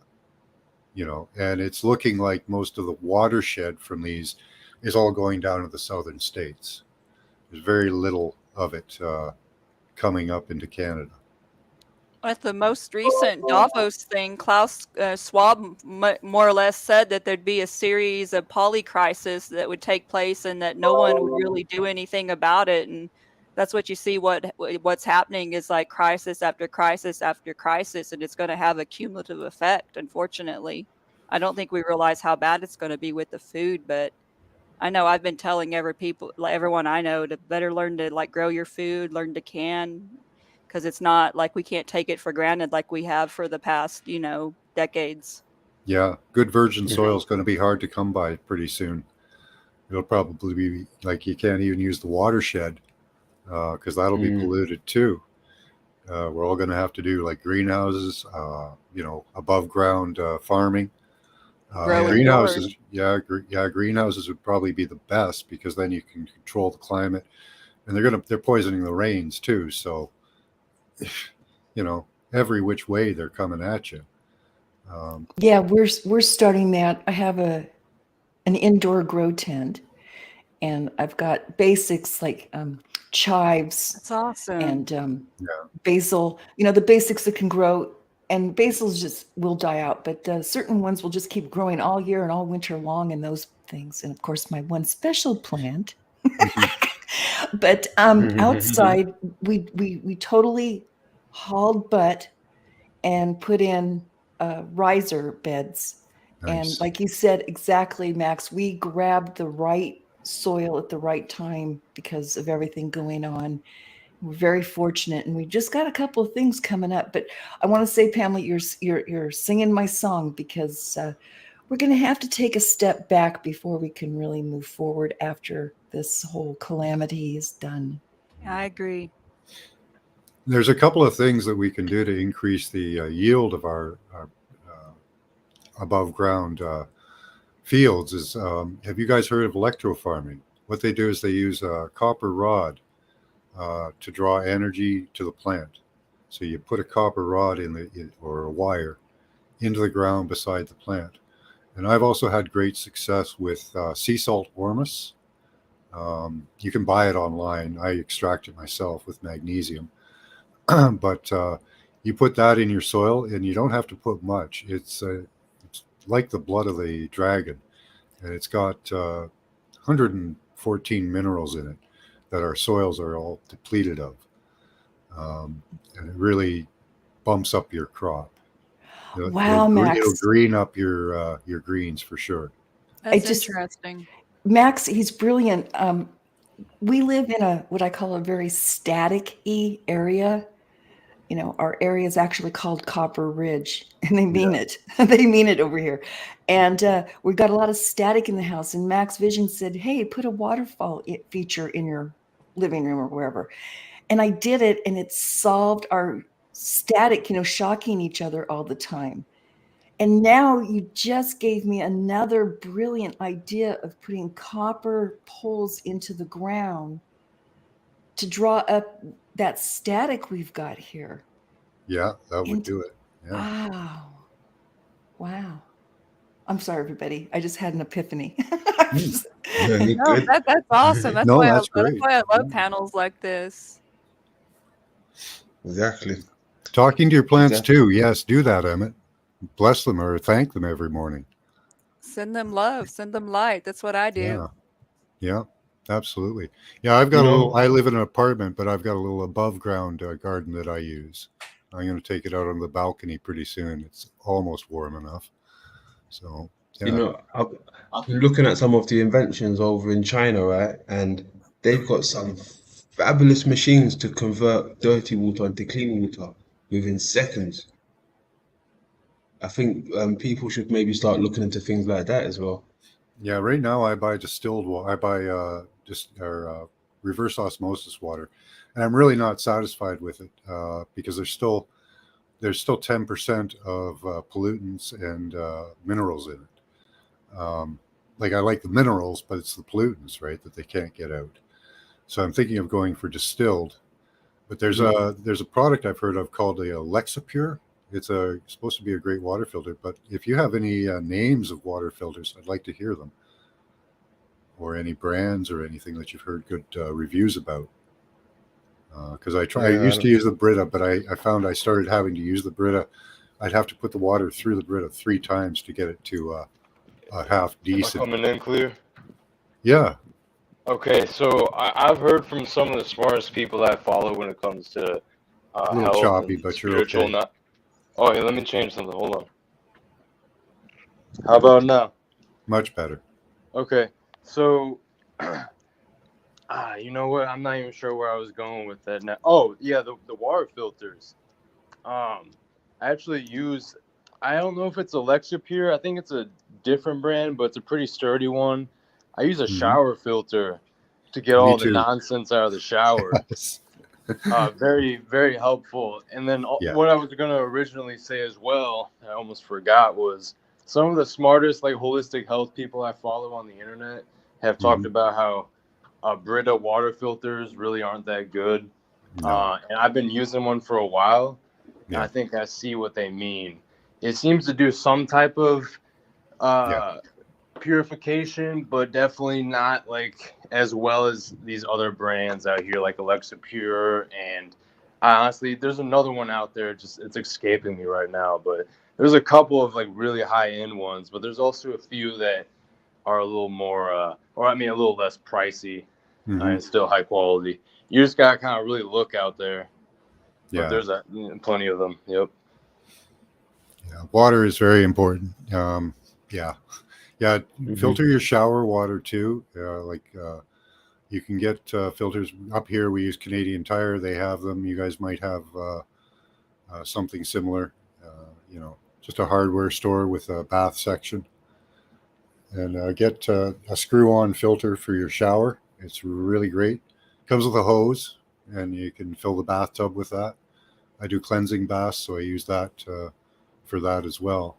and it's looking like most of the watershed from these is all going down to the southern states. There's very little of it coming up into Canada. At the most recent Davos thing, Klaus Schwab more or less said that there'd be a series of polycrisis that would take place and that no one would really do anything about it. And that's what you see what's happening is like crisis after crisis after crisis, and it's going to have a cumulative effect, unfortunately. I don't think we realize how bad it's going to be with the food, but I know I've been telling everyone I know to better learn to like grow your food, learn to can, because it's not like we can't take it for granted like we have for the past, decades. Yeah, good virgin soil is going to be hard to come by pretty soon. It'll probably be like you can't even use the watershed because that'll be polluted too. We're all going to have to do like greenhouses, above ground farming. Greenhouses, greenhouses would probably be the best because then you can control the climate, and they're poisoning the rains too. So, every which way they're coming at you. We're starting that. I have an indoor grow tent, and I've got basics like chives. That's awesome. And basil. The basics that can grow. And basils just will die out, but certain ones will just keep growing all year and all winter long, and those things. And of course, my one special plant. But outside, we totally hauled butt and put in riser beds. Nice. And like you said, exactly, Max, we grabbed the right soil at the right time because of everything going on. We're very fortunate, and we just got a couple of things coming up. But I want to say, Pamela, you're singing my song because we're going to have to take a step back before we can really move forward after this whole calamity is done. I agree. There's a couple of things that we can do to increase the yield of our above ground fields is, have you guys heard of electro farming? What they do is they use a copper rod to draw energy to the plant. So you put a copper rod or a wire into the ground beside the plant. And I've also had great success with sea salt ormus. You can buy it online. I extract it myself with magnesium. But you put that in your soil, and you don't have to put much. It's like the blood of the dragon, and it's got 114 minerals in it that our soils are all depleted of, and it really bumps up your crop. Wow, Max. It'll green up your greens for sure. That's just- interesting. Max, he's brilliant. We live in what I call a very static-y area. You know, our area is actually called Copper Ridge, and they mean it. They mean it over here. And we've got a lot of static in the house. And Max Vision said, hey, put a waterfall feature in your living room or wherever. And I did it, and it solved our static, shocking each other all the time. And now you just gave me another brilliant idea of putting copper poles into the ground to draw up that static we've got here. Yeah, that would do it. Yeah. Wow. I'm sorry, everybody. I just had an epiphany. Yeah, you're No, good. that's awesome. That's No, why that's that's great. why I love Yeah. panels like this. Exactly. Talking to your plants Exactly. too. Yes, do that, Emmett. Bless them or thank them every morning. Send them love, send them light. That's what I do. Yeah. Yeah, absolutely. Yeah, I've got I live in an apartment, but I've got a little above ground garden that I use. I'm going to take it out on the balcony pretty soon. It's almost warm enough. So, yeah. I've been looking at some of the inventions over in China, right? And they've got some fabulous machines to convert dirty water into clean water within seconds. I think people should maybe start looking into things like that as well. Yeah, right now I buy distilled water. I buy reverse osmosis water, and I'm really not satisfied with it because there's still 10% of pollutants and minerals in it. Like I like the minerals, but it's the pollutants, right, that they can't get out. So I'm thinking of going for distilled. But there's a product I've heard of called a Lexapure. It's supposed to be a great water filter. But if you have any names of water filters, I'd like to hear them, or any brands or anything that you've heard good reviews about. Because I used to use the Brita, but I found I started having to use the Brita. I'd have to put the water through the Brita 3 times to get it to a half Am I decent. coming in clear? Yeah. Okay, so I've heard from some of the smartest people I follow when it comes to A little health choppy, and but you're spiritual. okay. Oh, yeah, let me change something. Hold on. How about now? Much better. Okay, so you know what? I'm not even sure where I was going with that now. Oh, yeah, the water filters. I actually use, I don't know if it's a Lexapure. I think it's a different brand, but it's a pretty sturdy one. I use a shower filter to get all the too. nonsense out of the shower. Very, very helpful. And then what I was going to originally say as well, I almost forgot, was some of the smartest like holistic health people I follow on the internet have talked about how Brita water filters really aren't that good. No. And I've been using one for a while. And Yeah. I think I see what they mean. It seems to do some type of purification, but definitely not like as well as these other brands out here like Alexa Pure. And honestly, there's another one out there, just it's escaping me right now, but there's a couple of like really high-end ones, but there's also a few that are a little more a little less pricey and still high quality. You just gotta kind of really look out there. Yeah. But there's plenty of them. Yep. Yeah. Water is very important. Yeah. Filter your shower water too. You can get filters up here. We use Canadian Tire. They have them. You guys might have something similar. Just a hardware store with a bath section. And get a screw-on filter for your shower. It's really great. Comes with a hose, and you can fill the bathtub with that. I do cleansing baths, so I use that for that as well.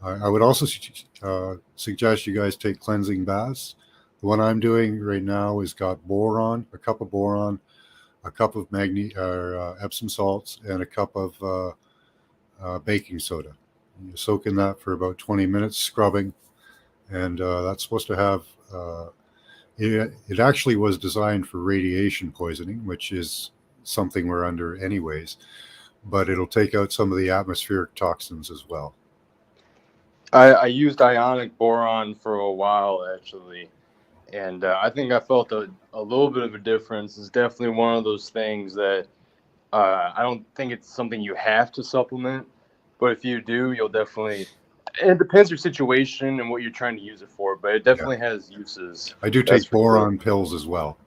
I would also suggest you guys take cleansing baths. The one I'm doing right now has got boron, a cup of boron, a cup of Epsom salts, and a cup of baking soda. You soak in that for about 20 minutes, scrubbing, and that's supposed to have. It actually was designed for radiation poisoning, which is something we're under anyways, but it'll take out some of the atmospheric toxins as well. I used ionic boron for a while, actually, and I think I felt a little bit of a difference. It's definitely one of those things that I don't think it's something you have to supplement, but if you do, you'll definitely. It depends your situation and what you're trying to use it for, but it definitely has uses. I do That's take for sure. boron pills as well.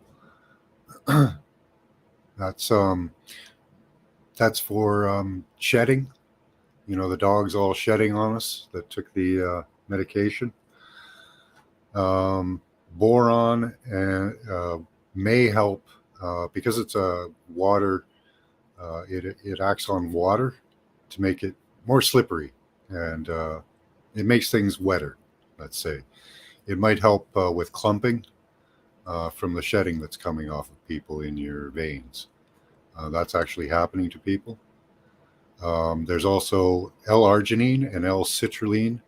That's for shedding. You know, the dog's all shedding on us that took the medication. Boron may help because it's a water. It acts on water to make it more slippery, and it makes things wetter. Let's say it might help with clumping from the shedding that's coming off of people in your veins. That's actually happening to people. There's also L-arginine and L-citrulline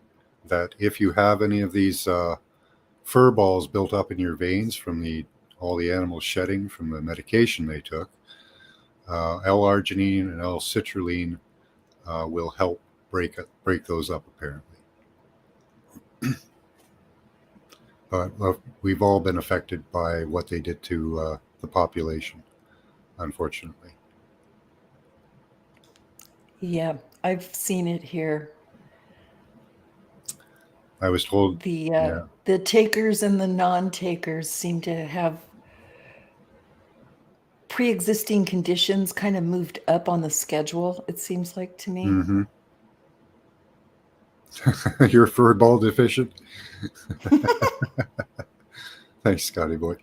that if you have any of these fur balls built up in your veins from all the animals shedding from the medication they took, L-arginine and L-citrulline will help break those up, apparently. But we've all been affected by what they did to the population, unfortunately. Yeah, I've seen it here. I was told The takers and the non-takers seem to have pre-existing conditions kind of moved up on the schedule, it seems like to me. Mm-hmm. You're fur ball deficient. Thanks, Scotty boy.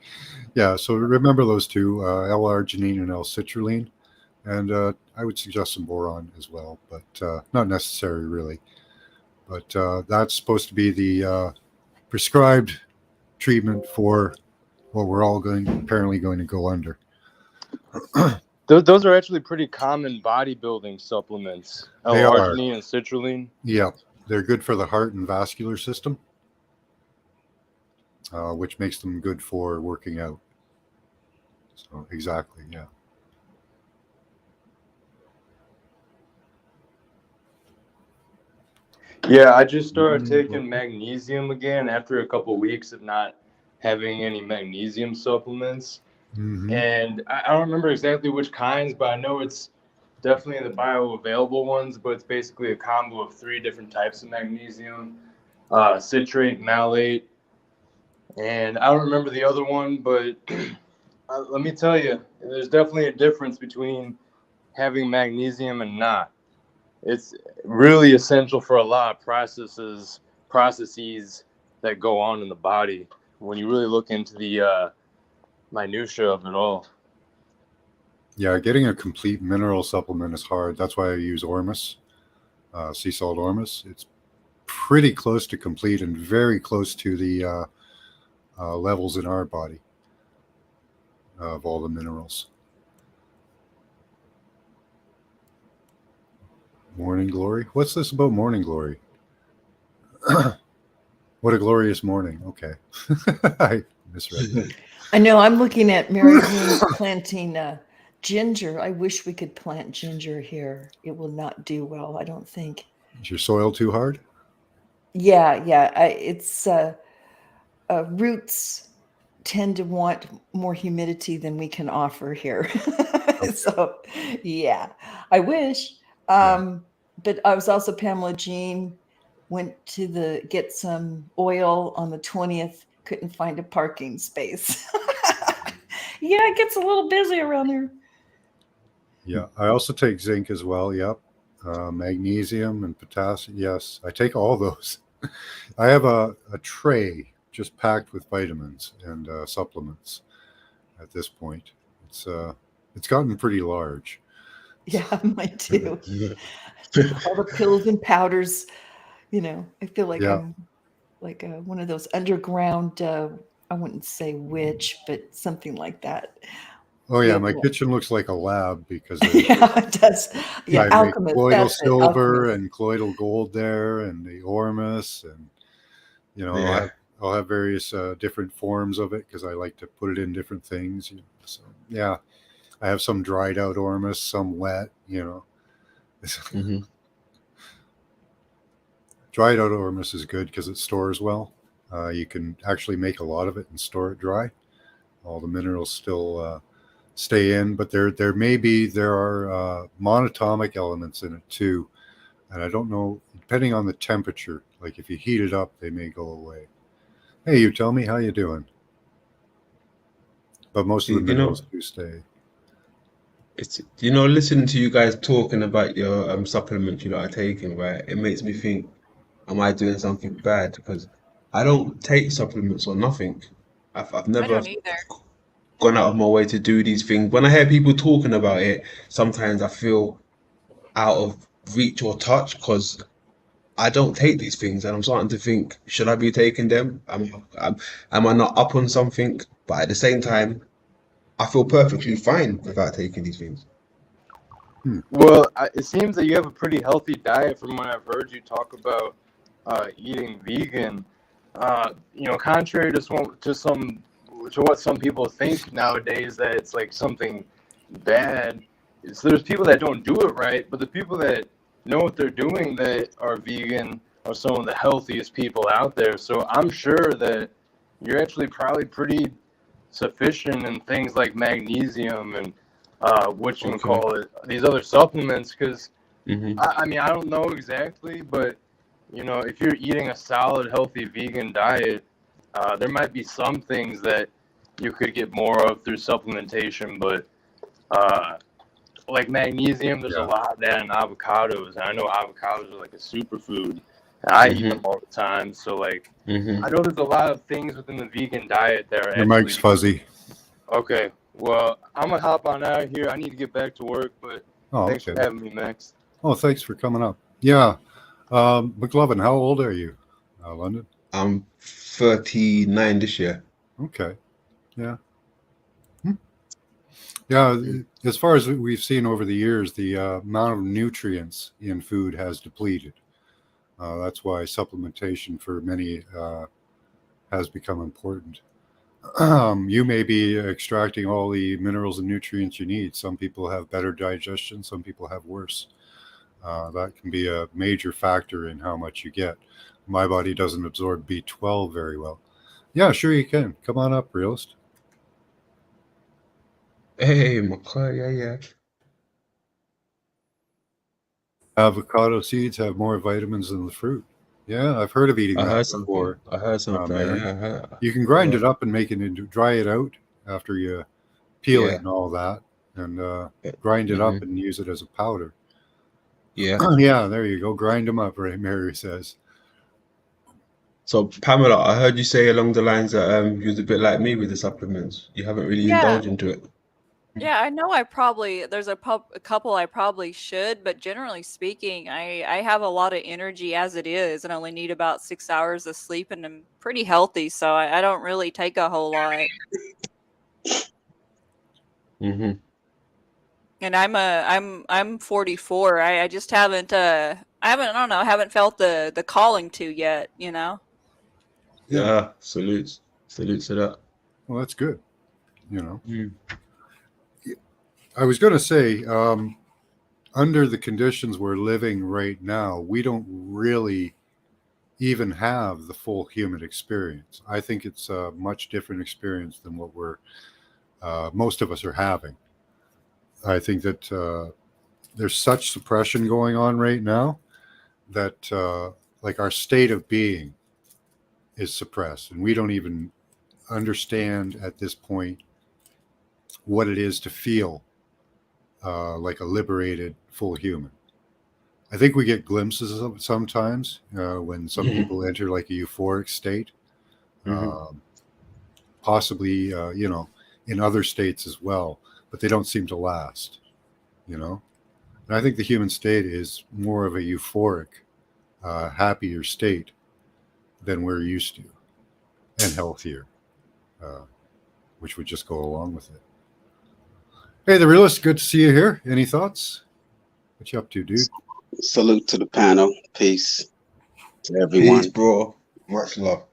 Yeah, so remember those two, L-arginine and L-citrulline, and I would suggest some boron as well, but not necessary really. But that's supposed to be the prescribed treatment for what we're all apparently going to go under. Those are actually pretty common bodybuilding supplements. They are. L-arginine and citrulline. Yeah, they're good for the heart and vascular system, which makes them good for working out. So exactly, yeah. Yeah, I just started taking magnesium again after a couple weeks of not having any magnesium supplements. Mm-hmm. And I don't remember exactly which kinds, but I know it's definitely the bioavailable ones, but it's basically a combo of 3 different types of magnesium, citrate, malate, and I don't remember the other one, but let me tell you, there's definitely a difference between having magnesium and not. It's really essential for a lot of processes that go on in the body when you really look into the minutia of it all. Yeah, getting a complete mineral supplement is hard. That's why I use Ormus, sea salt Ormus. It's pretty close to complete and very close to the levels in our body of all the minerals. Morning glory? What's this about morning glory? What a glorious morning. Okay. I misread that. I know, I'm looking at Mary Jane planting ginger. I wish we could plant ginger here. It will not do well, I don't think. Is your soil too hard? Yeah. It's roots tend to want more humidity than we can offer here. So, yeah, I wish. But I was also Pamela Jean, went to get some oil on the 20th, couldn't find a parking space. Yeah, it gets a little busy around here. Yeah, I also take zinc as well. Yep. Magnesium and potassium. Yes, I take all those. I have a tray just packed with vitamins and supplements at this point. It's gotten pretty large. Yeah, mine too. All the pills and powders, You know, I feel like Yeah. I'm like one of those underground, I wouldn't say witch, but something like that. Oh yeah, With, my kitchen looks like a lab because of, yeah, it does. Yeah, I make alchemist. colloidal That's it. silver Alchemist. and colloidal gold there, and the ormus, and I'll Yeah. have various different forms of it because I like to put it in different things. So yeah, I have some dried out ormus, some wet. hmm Dried out ormus is good because it stores well. You can actually make a lot of it and store it dry. All the minerals still stay in, but there are monatomic elements in it too, and I don't know, depending on the temperature. Like if you heat it up, they may go away. Hey, you tell me how you doing. But most of the You know, minerals do stay. it's listening to you guys talking about your supplements you are taking, right? It makes me think, am I doing something bad? Because I don't take supplements or nothing. I've I never don't either. gone out of my way to do these things. When I hear people talking about it, sometimes I feel out of reach or touch because I don't take these things, and I'm starting to think, should I be taking them? Am I not up on something? But at the same time, I feel perfectly fine without taking these things. Well, it seems that you have a pretty healthy diet from what I've heard you talk about eating vegan. Contrary to what some people think nowadays, that it's like something bad. So there's people that don't do it right, but the people that know what they're doing that are vegan are some of the healthiest people out there. So I'm sure that you're actually probably pretty sufficient in things like magnesium and what you can Okay. call it, these other supplements. Because hmm I mean, I don't know exactly, but if you're eating a solid, healthy vegan diet, there might be some things that you could get more of through supplementation, but like magnesium, there's a Yeah. lot of that in avocados. And I know avocados are like a superfood, and I eat them all the time. So like, hmm I know there's a lot of things within the vegan diet that are Your mic's actually fuzzy. okay. Well, I'm gonna hop on out of here. I need to get back to work, but Oh, thanks okay. for having me, Max. Oh, thanks for coming up. Yeah. McLovin, how old are you? London? I'm 39 this year. Okay. Yeah. Yeah. As far as we've seen over the years, the amount of nutrients in food has depleted. That's why supplementation for many has become important. You may be extracting all the minerals and nutrients you need. Some people have better digestion, some people have worse. That can be a major factor in how much you get. My body doesn't absorb B12 very well. Yeah, sure you can. Come on up, realist. Hey, McCoy, yeah. Avocado seeds have more vitamins than the fruit. Yeah, I've heard of eating I that heard something. before. I heard something. Mary. Yeah, I heard. You can grind Yeah. it up and make it into, dry it out after you peel it Yeah. and all that, and grind it up and use it as a powder. Yeah. Yeah, there you go. Grind them up, right? Mary says. So Pamela, I heard you say along the lines that you're a bit like me with the supplements. You haven't really Yeah. indulged into it. Yeah, I know there's a couple I probably should, but generally speaking, I have a lot of energy as it is and only need about 6 hours of sleep, and I'm pretty healthy, so I don't really take a whole lot. hmm And I'm 44. I just haven't I don't know, I haven't felt the calling to yet, you know? Yeah. Salutes to that. Well, that's good. You know, Mm. I was going to say, under the conditions we're living right now, we don't really even have the full human experience. I think it's a much different experience than what most of us are having. I think that there's such suppression going on right now that like our state of being is suppressed, and we don't even understand at this point what it is to feel like a liberated full human. I think we get glimpses of it sometimes when some people enter like a euphoric state, possibly in other states as well, but they don't seem to last. And I think the human state is more of a euphoric happier state than we're used to, and healthier, which would just go along with it. Hey, the realist, good to see you here. Any thoughts? What you up to, dude? Salute to the panel. Peace to Peace, everyone. bro. Much love.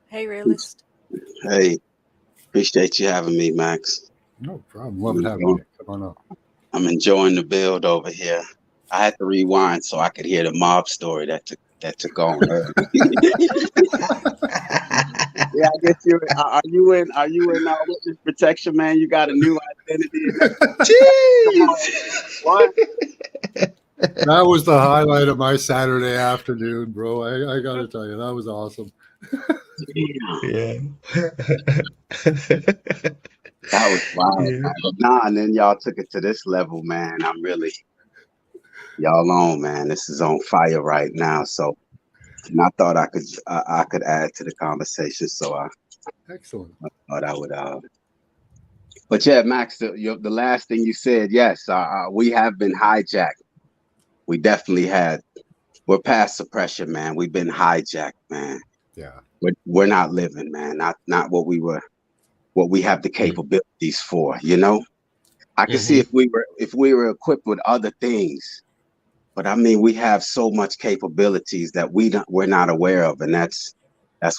Hey, realist. Hey, appreciate you having me, Max. No problem. Love having you. Come on up. I'm enjoying the build over here. I had to rewind so I could hear the mob story that took on. Yeah, I guess are you in witness protection, man? You got a new identity. Jeez. What? That was the highlight of my Saturday afternoon, bro. I got to tell you, that was awesome. Yeah. That was wild. Yeah. Nah, and then y'all took it to this level, man. I'm really y'all on, man. This is on fire right now. So, and I thought I could add to the conversation. So I Excellent. thought I would. But yeah, Max, the last thing you said, yes, we have been hijacked. We definitely had. We're past suppression, man. We've been hijacked, man. Yeah. We're not living, man. Not what we have the capabilities for. You know, I can see if we were equipped with other things, but I mean, we have so much capabilities that we're not aware of, and that's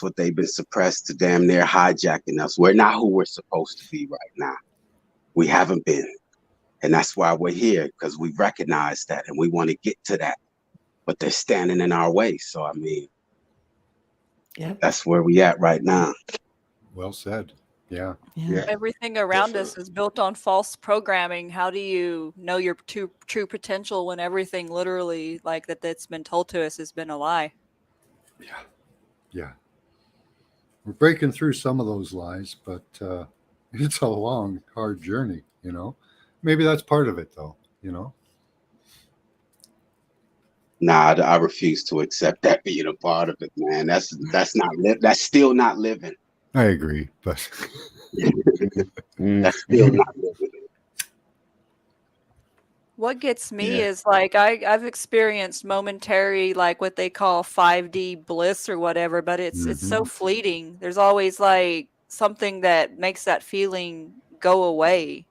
what they've been suppressed to damn near hijacking us. We're not who we're supposed to be right now. We haven't been, and that's why we're here, because we recognize that and we want to get to that, but they're standing in our way. So I mean, that's where we at right now. Well said. Yeah. Everything around us is built on false programming. How do you know your true potential when everything literally like that's been told to us has been a lie? Yeah. We're breaking through some of those lies, but it's a long, hard journey, you know. Maybe that's part of it, though, you know. Nah, I refuse to accept that being a part of it, man. That's still not living. I agree, but that's still not living. What gets me is like I've experienced momentary like what they call 5D bliss or whatever, but it's so fleeting. There's always like something that makes that feeling go away.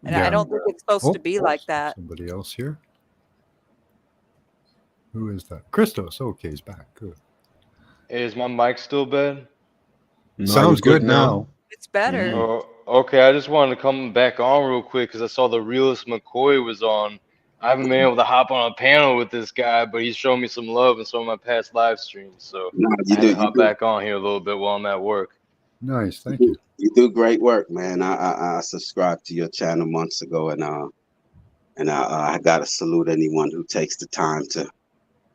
And I don't think it's supposed to be like that. Somebody else here? Who is that? Christos. Okay, he's back. Good. Is my mic still bad? No, Sounds you're good now. It's better. Oh, okay. I just wanted to come back on real quick because I saw the realist McCoy was on. I haven't been able to hop on a panel with this guy, but he's shown me some love in some of my past live streams. So I had to hop back on here a little bit while I'm at work. Nice, thank you. You do great work, man. I subscribed to your channel months ago, and I gotta salute anyone who takes the time to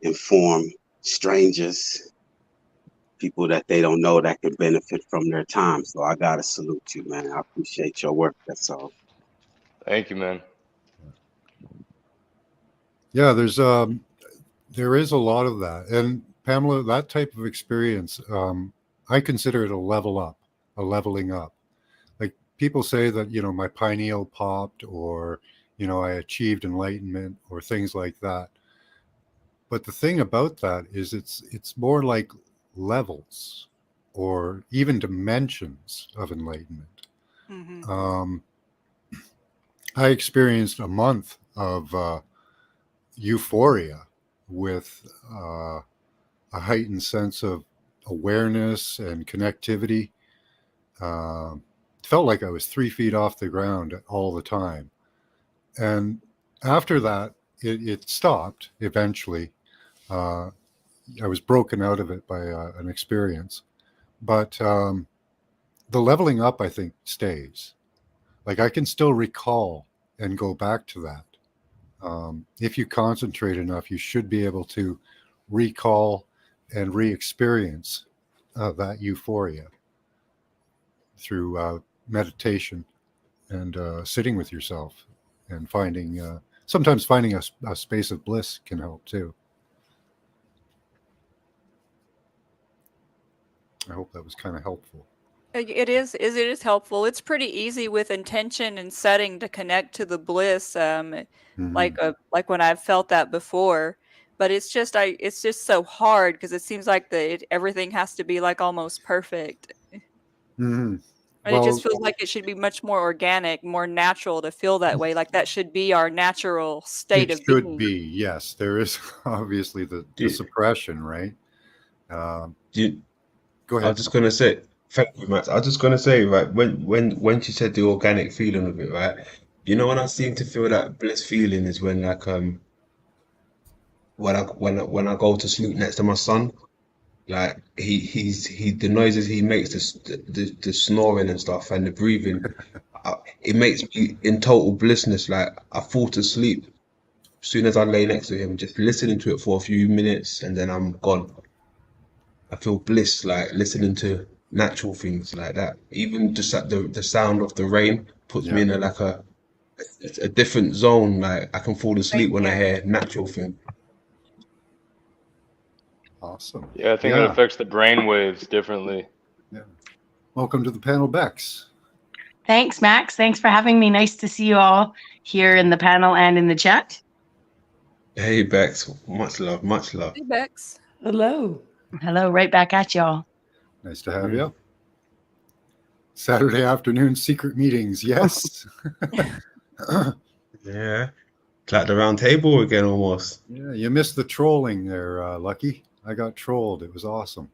inform strangers, people that they don't know that can benefit from their time. So I gotta salute you, man. I appreciate your work. That's all. Thank you, man. Yeah, there is a lot of that, and Pamela, that type of experience, I consider it a leveling up. Like people say that, you know, my pineal popped, or, you know, I achieved enlightenment, or things like that. But the thing about that is it's more like levels or even dimensions of enlightenment. I experienced a month of euphoria with a heightened sense of awareness and connectivity. Felt like I was 3 feet off the ground all the time. And after that, it stopped eventually. I was broken out of it by an experience. But the leveling up, I think, stays. Like I can still recall and go back to that. If you concentrate enough, you should be able to recall and re-experience that euphoria through meditation and sitting with yourself and sometimes finding a space of bliss can help too. I hope that was kind of helpful. It is helpful. It's pretty easy with intention and setting to connect to the bliss. Like when I've felt that before, but it's just so hard because it seems like everything has to be like almost perfect. Mhm. And it Well, just feels like it should be much more organic, more natural to feel that way. Like that should be our natural state it of should being. be, yes. There is obviously the Yeah. suppression, right? Um, You, go I was ahead. just gonna say, thank you, Max. I was just gonna say, right, when she said the organic feeling of it, right? You know, when I seem to feel that bliss feeling is when like when I go to sleep next to my son, like the noises he makes, the snoring and stuff and the breathing, it makes me in total blissness. Like I fall to sleep as soon as I lay next to him, just listening to it for a few minutes, and then I'm gone. I feel bliss, like listening to natural things like that. Even just like the sound of the rain puts me Yeah. in a different zone. Like I can fall asleep when I here. hear natural thing. Awesome. Yeah, I think it Yeah. affects the brain waves differently. Welcome to the panel, Bex. Thanks, Max. Thanks for having me. Nice to see you all here in the panel and in the chat. Hey Bex, much love, much love. Hey, Bex. Hello. Hello, right back at y'all. Nice to have you. Saturday afternoon secret meetings. Yes. Yeah, it's like the round table again almost. Yeah, you missed the trolling there, Lucky. I got trolled. It was awesome.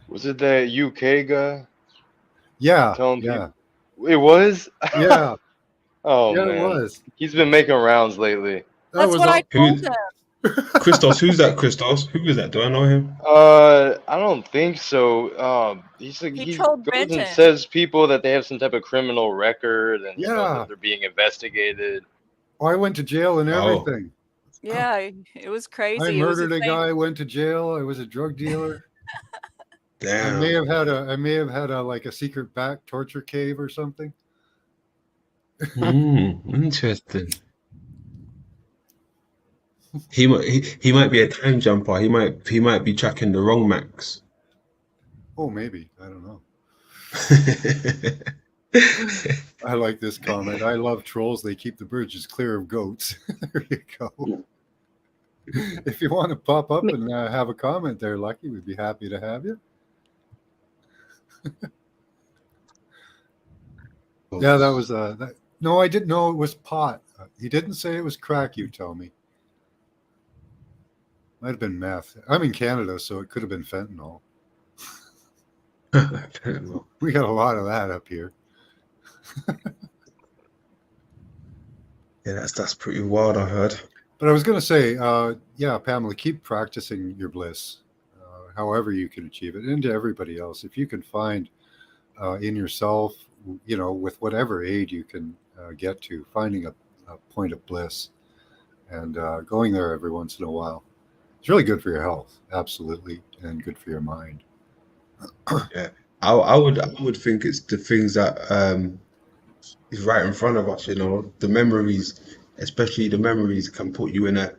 Was it that UK guy? Yeah. Telling Yeah. It was? Yeah. Oh, Yeah, man. it was. He's been making rounds lately. That That's was what I Who- told him. Christos, who's that? Christos, who is that? Do I know him? I don't think so. He's like, He he trolled goes and Benton. says people that they have some type of criminal record and you know, Yeah. that they're being investigated. Oh, I went to jail and Oh. everything. Yeah, it was crazy. I It was murdered a insane. guy, went to jail. I was a drug dealer. I Damn. may have had a like a secret back torture cave or something. Interesting. He might be a time jumper. He might be tracking the wrong Max. Oh, maybe. I don't know. I like this comment. I love trolls. They keep the bridges clear of goats. There you go. If you want to pop up and have a comment there, Lucky, we'd be happy to have you. Yeah, that was that. No, I didn't know it was pot. He didn't say it was crack. You tell me. Might have been meth. I'm in Canada, so it could have been fentanyl. We got a lot of that up here. Yeah, that's pretty wild, I heard. But I was going to say, yeah, Pamela, keep practicing your bliss, however you can achieve it, and to everybody else. If you can find in yourself, you know, with whatever aid you can get to, finding a point of bliss and going there every once in a while. It's really good for your health, absolutely, and good for your mind. Yeah, I would think it's the things that is right in front of us. You know, the memories, especially the memories, can put you in a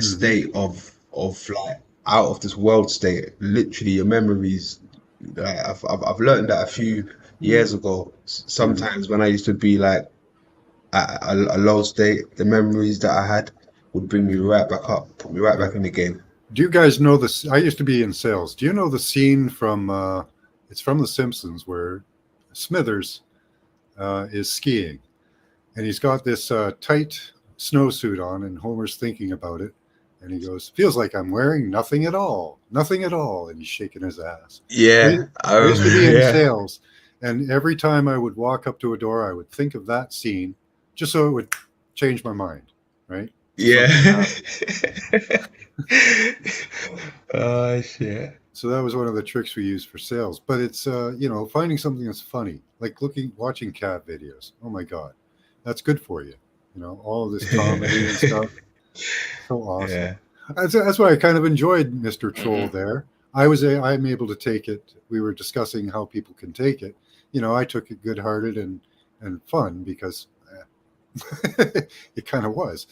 state of like out of this world state. Literally, your memories. I've learned that a few years ago. Sometimes when I used to be like at a low state, the memories that I had would bring me right back up, put me right back in the game. Do you guys know this? I used to be in sales. Do you know the scene from it's from The Simpsons where Smithers is skiing and he's got this tight snowsuit on and Homer's thinking about it and he goes, feels like I'm wearing nothing at all, and he's shaking his ass. Yeah, I used to be in yeah. sales, and every time I would walk up to a door, I would think of that scene just so it would change my mind, right? Yeah. Oh shit. So that was one of the tricks we used for sales. But it's you know, finding something that's funny, like watching cat videos. Oh my God, that's good for you. You know, all of this comedy and stuff. So awesome. Yeah. That's why I kind of enjoyed Mr. Troll there. I'm able to take it. We were discussing how people can take it. You know, I took it good-hearted and fun because it kind of was.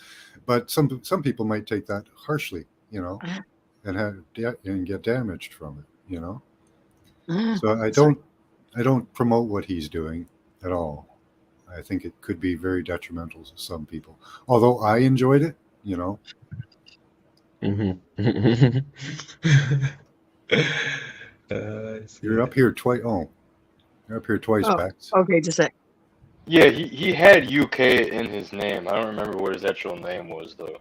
But some people might take that harshly, you know, and get damaged from it, you know. So I don't promote what he's doing at all. I think it could be very detrimental to some people. Although I enjoyed it, you know. Mm-hmm. You're up here twice. Oh, you're up here twice, Oh, Bex. okay, just a Yeah, he had UK in his name. I don't remember what his actual name was though.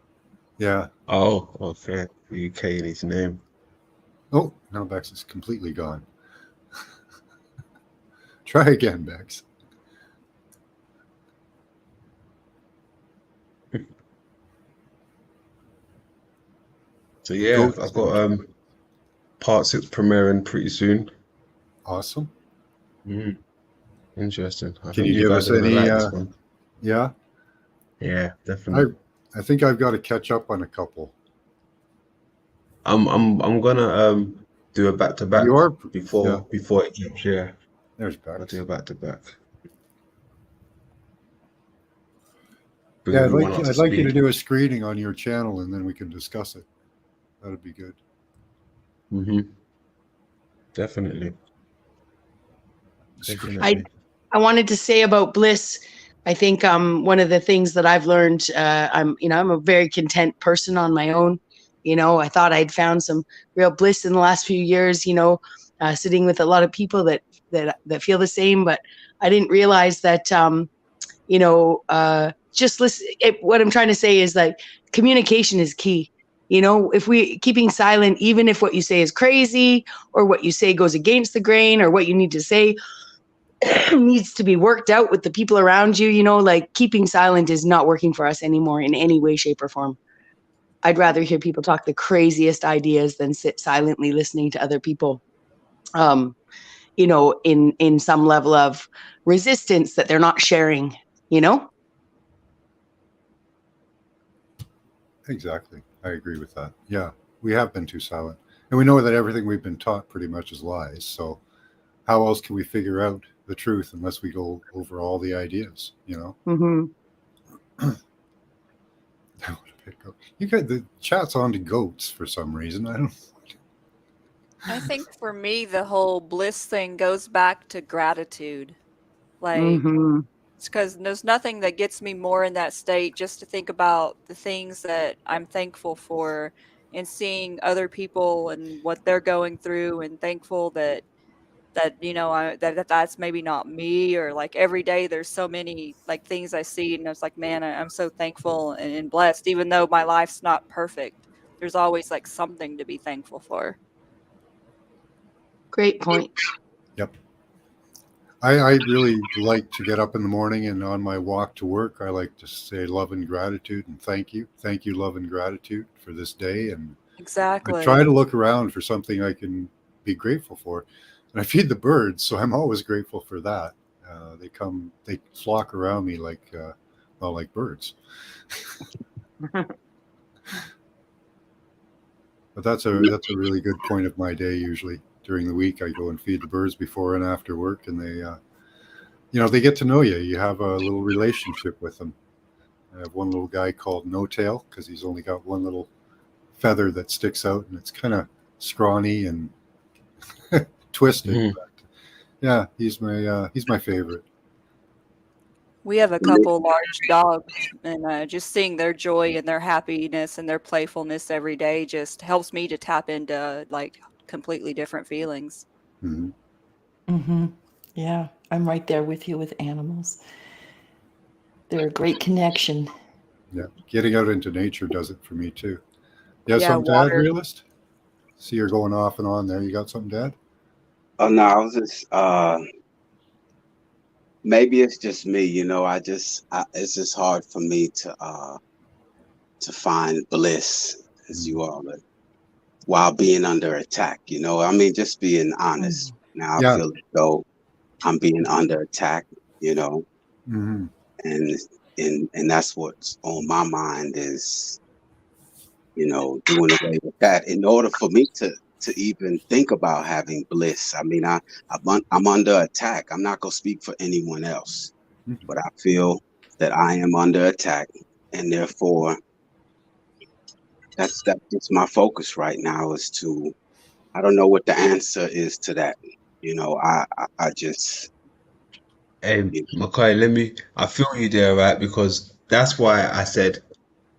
Yeah. Oh, okay. UK in his name. Oh, now Bex is completely gone. Try again, Bex. So yeah, Goat I've got part 6 premiering pretty soon. Awesome. Interesting. I Can think you you give guys us are gonna any? like this one. Yeah, Yeah, definitely. I think I've got to catch up on a couple. I'm gonna do a back-to-back You are, before it drops. Yeah, There's I'll Bex. do a back-to-back. Bring Yeah, everyone up to I'd like you to speed. do a screening on your channel, and then we can discuss it. That'd be good. Definitely. I wanted to say about bliss. I think one of the things that I've learned, I'm a very content person on my own. I thought I'd found some real bliss in the last few years. Sitting with a lot of people that feel the same, but I didn't realize that. Just listen. What I'm trying to say is that communication is key. If we keeping silent, even if what you say is crazy or what you say goes against the grain or what you need to say needs to be worked out with the people around you, like keeping silent is not working for us anymore in any way, shape, or form. I'd rather hear people talk the craziest ideas than sit silently listening to other people, in some level of resistance that they're not sharing, Exactly. I agree with that. Yeah, we have been too silent. And we know that everything we've been taught pretty much is lies. So how else can we figure out the truth unless we go over all the ideas, Mm-hmm. You got the chat's on to goats for some reason. I think for me, the whole bliss thing goes back to gratitude. Like, Mm-hmm. it's because there's nothing that gets me more in that state just to think about the things that I'm thankful for and seeing other people and what they're going through and thankful that that's maybe not me, or like every day there's so many like things I see and I was like, man, I'm so thankful and blessed, even though my life's not perfect. There's always like something to be thankful for. Great point. Yep. I really like to get up in the morning, and on my walk to work, I like to say love and gratitude and thank you, love and gratitude for this day. And Exactly. I try to look around for something I can be grateful for. And I feed the birds, so I'm always grateful for that. They flock around me like birds. But that's a really good point of my day. Usually during the week, I go and feed the birds before and after work, and they get to know you. You have a little relationship with them. I have one little guy called No Tail because he's only got one little feather that sticks out, and it's kind of scrawny and twisted. But yeah, he's my favorite. We have a couple large dogs, and just seeing their joy and their happiness and their playfulness every day just helps me to tap into like completely different feelings. Mm-hmm. Mm-hmm. Yeah, I'm right there with you with animals. They're a great connection. Yeah, getting out into nature does it for me too. You have Yeah, something, Dad, water. realist? See, you're going off and on there. You got something, Dad? Oh no, I was just maybe it's just me, it's just hard for me to find bliss, as you all are, while being under attack. Just being honest. Now I feel as though I'm being under attack, Mm-hmm. and that's what's on my mind is, doing away with that in order for me to even think about having bliss. I'm under attack. I'm not gonna speak for anyone else, but I feel that I am under attack, and therefore that's just my focus right now is to. I don't know what the answer is to that. I just. Hey, Makai, I feel you there, right? Because that's why I said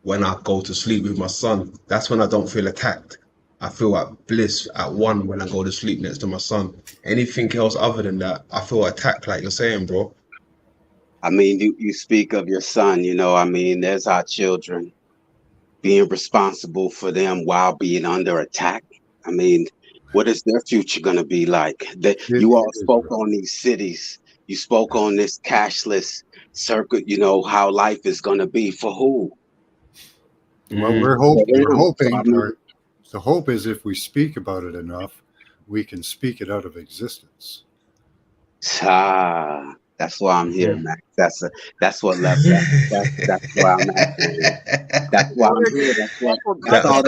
when I go to sleep with my son. That's when I don't feel attacked. I feel at bliss at one when I go to sleep next to my son. Anything else other than that, I feel attacked, like you're saying, bro. I mean, you speak of your son, you know, I mean, there's our children being responsible for them while being under attack. I mean, what is their future going to be like? You all spoke on these cities. You spoke on this cashless circuit, you know, how life is going to be for who? Well, we're hoping, or the hope is if we speak about it enough, we can speak it out of existence. That's why I'm here, Max. That's what left. That's why I'm at. That's why I'm here. That's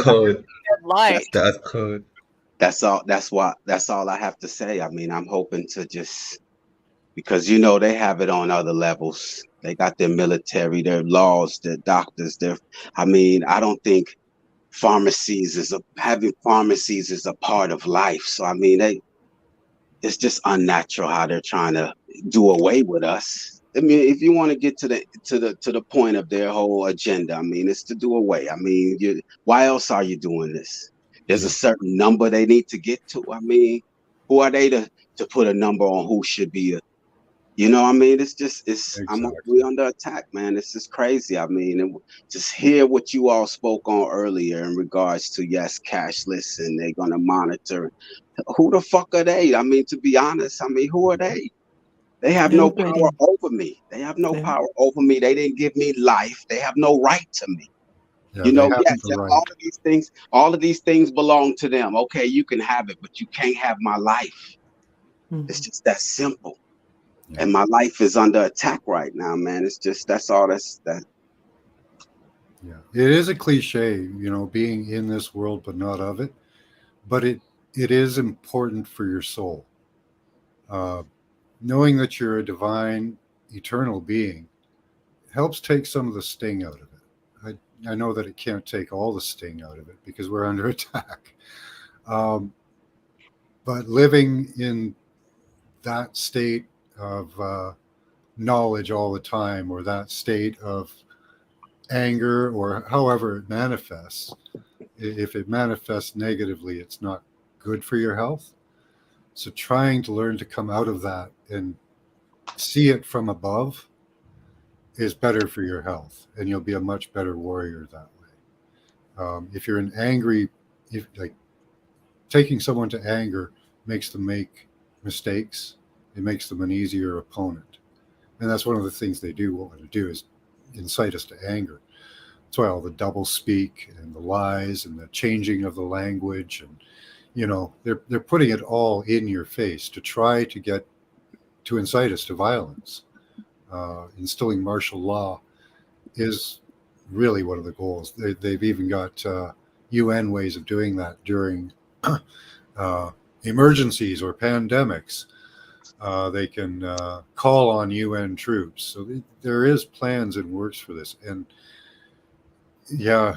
code. That's code. That's all. That's all I have to say. I mean, I'm hoping to just, because you know they have it on other levels. They got their military, their laws, their doctors. I mean, I don't think having pharmacies is a part of life. So I mean, it's just unnatural how they're trying to do away with us. I mean, if you want to get to the point of their whole agenda, I mean, it's to do away. I mean, why else are you doing this? There's a certain number they need to get to. I mean, who are they to put a number on who should be you know, I mean, it's just, we under attack, man. It's just crazy. I mean, just hear what you all spoke on earlier in regards to, yes, cashless, and they're going to monitor. Who the fuck are they? I mean, to be honest, I mean, who are they? They have no power over me. They have no power over me. They didn't give me life. They have no right to me. Yeah, you know, yes, all of these things belong to them. Okay, you can have it, but you can't have my life. It's just that simple. Yeah. And my life is under attack right now, man. It's just, that's all that. Yeah, it is a cliche, you know, being in this world but not of it. But it is important for your soul. Knowing that you're a divine, eternal being helps take some of the sting out of it. I know that it can't take all the sting out of it because we're under attack. But living in that state of knowledge all the time, or that state of anger, or however it manifests, if it manifests negatively, it's not good for your health. So trying to learn to come out of that and see it from above is better for your health, and you'll be a much better warrior that way. If you're taking someone to anger makes them make mistakes. It makes them an easier opponent. And that's one of the things they want to do is incite us to anger. That's why all the double speak and the lies and the changing of the language, and, you know, they're putting it all in your face to try to incite us to violence. Instilling martial law is really one of the goals. They've even got UN ways of doing that during emergencies or pandemics. They can call on UN troops. So there is plans and works for this. And yeah,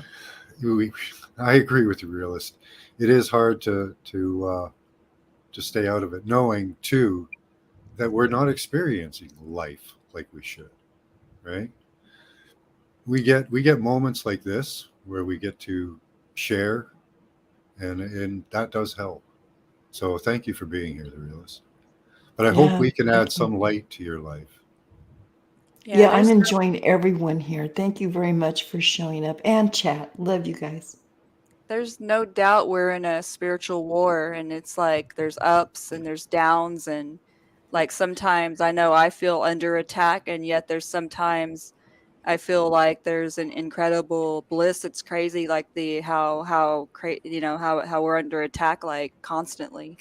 I agree with you, Realist. It is hard to stay out of it, knowing too that we're not experiencing life like we should, right? We get moments like this where we get to share, and that does help. So thank you for being here, The Realist. But I hope we can add some light to your life. Yeah, I'm enjoying everyone here. Thank you very much for showing up and chat. Love you guys. There's no doubt we're in a spiritual war, and it's like there's ups and there's downs, and like sometimes I know I feel under attack, and yet there's sometimes I feel like there's an incredible bliss. It's crazy, like how we're under attack like constantly.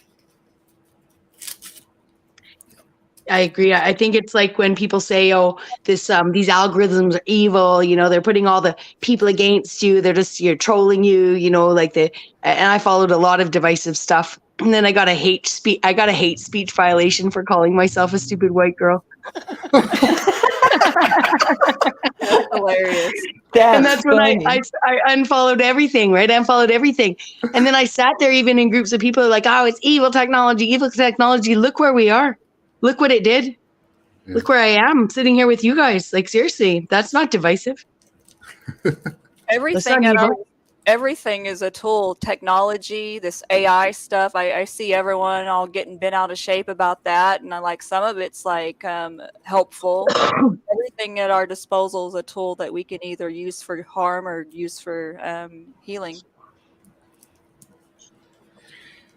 I agree. I think it's like when people say, "Oh, these algorithms are evil." You know, they're putting all the people against you. You're trolling you. You know, and I followed a lot of divisive stuff, and then I got a hate speech violation for calling myself a stupid white girl. Hilarious. And that's when I unfollowed everything, right? I unfollowed everything. And then I sat there even in groups of people like, "Oh, it's evil technology. Look where we are. Look what it did. Look where I am sitting here with you guys. Like, seriously, that's not divisive." everything sun, at our Eva. everything is a tool. Technology, this AI stuff. I see everyone all getting bent out of shape about that, and I like some of it's like helpful. Everything at our disposal is a tool that we can either use for harm or use for healing.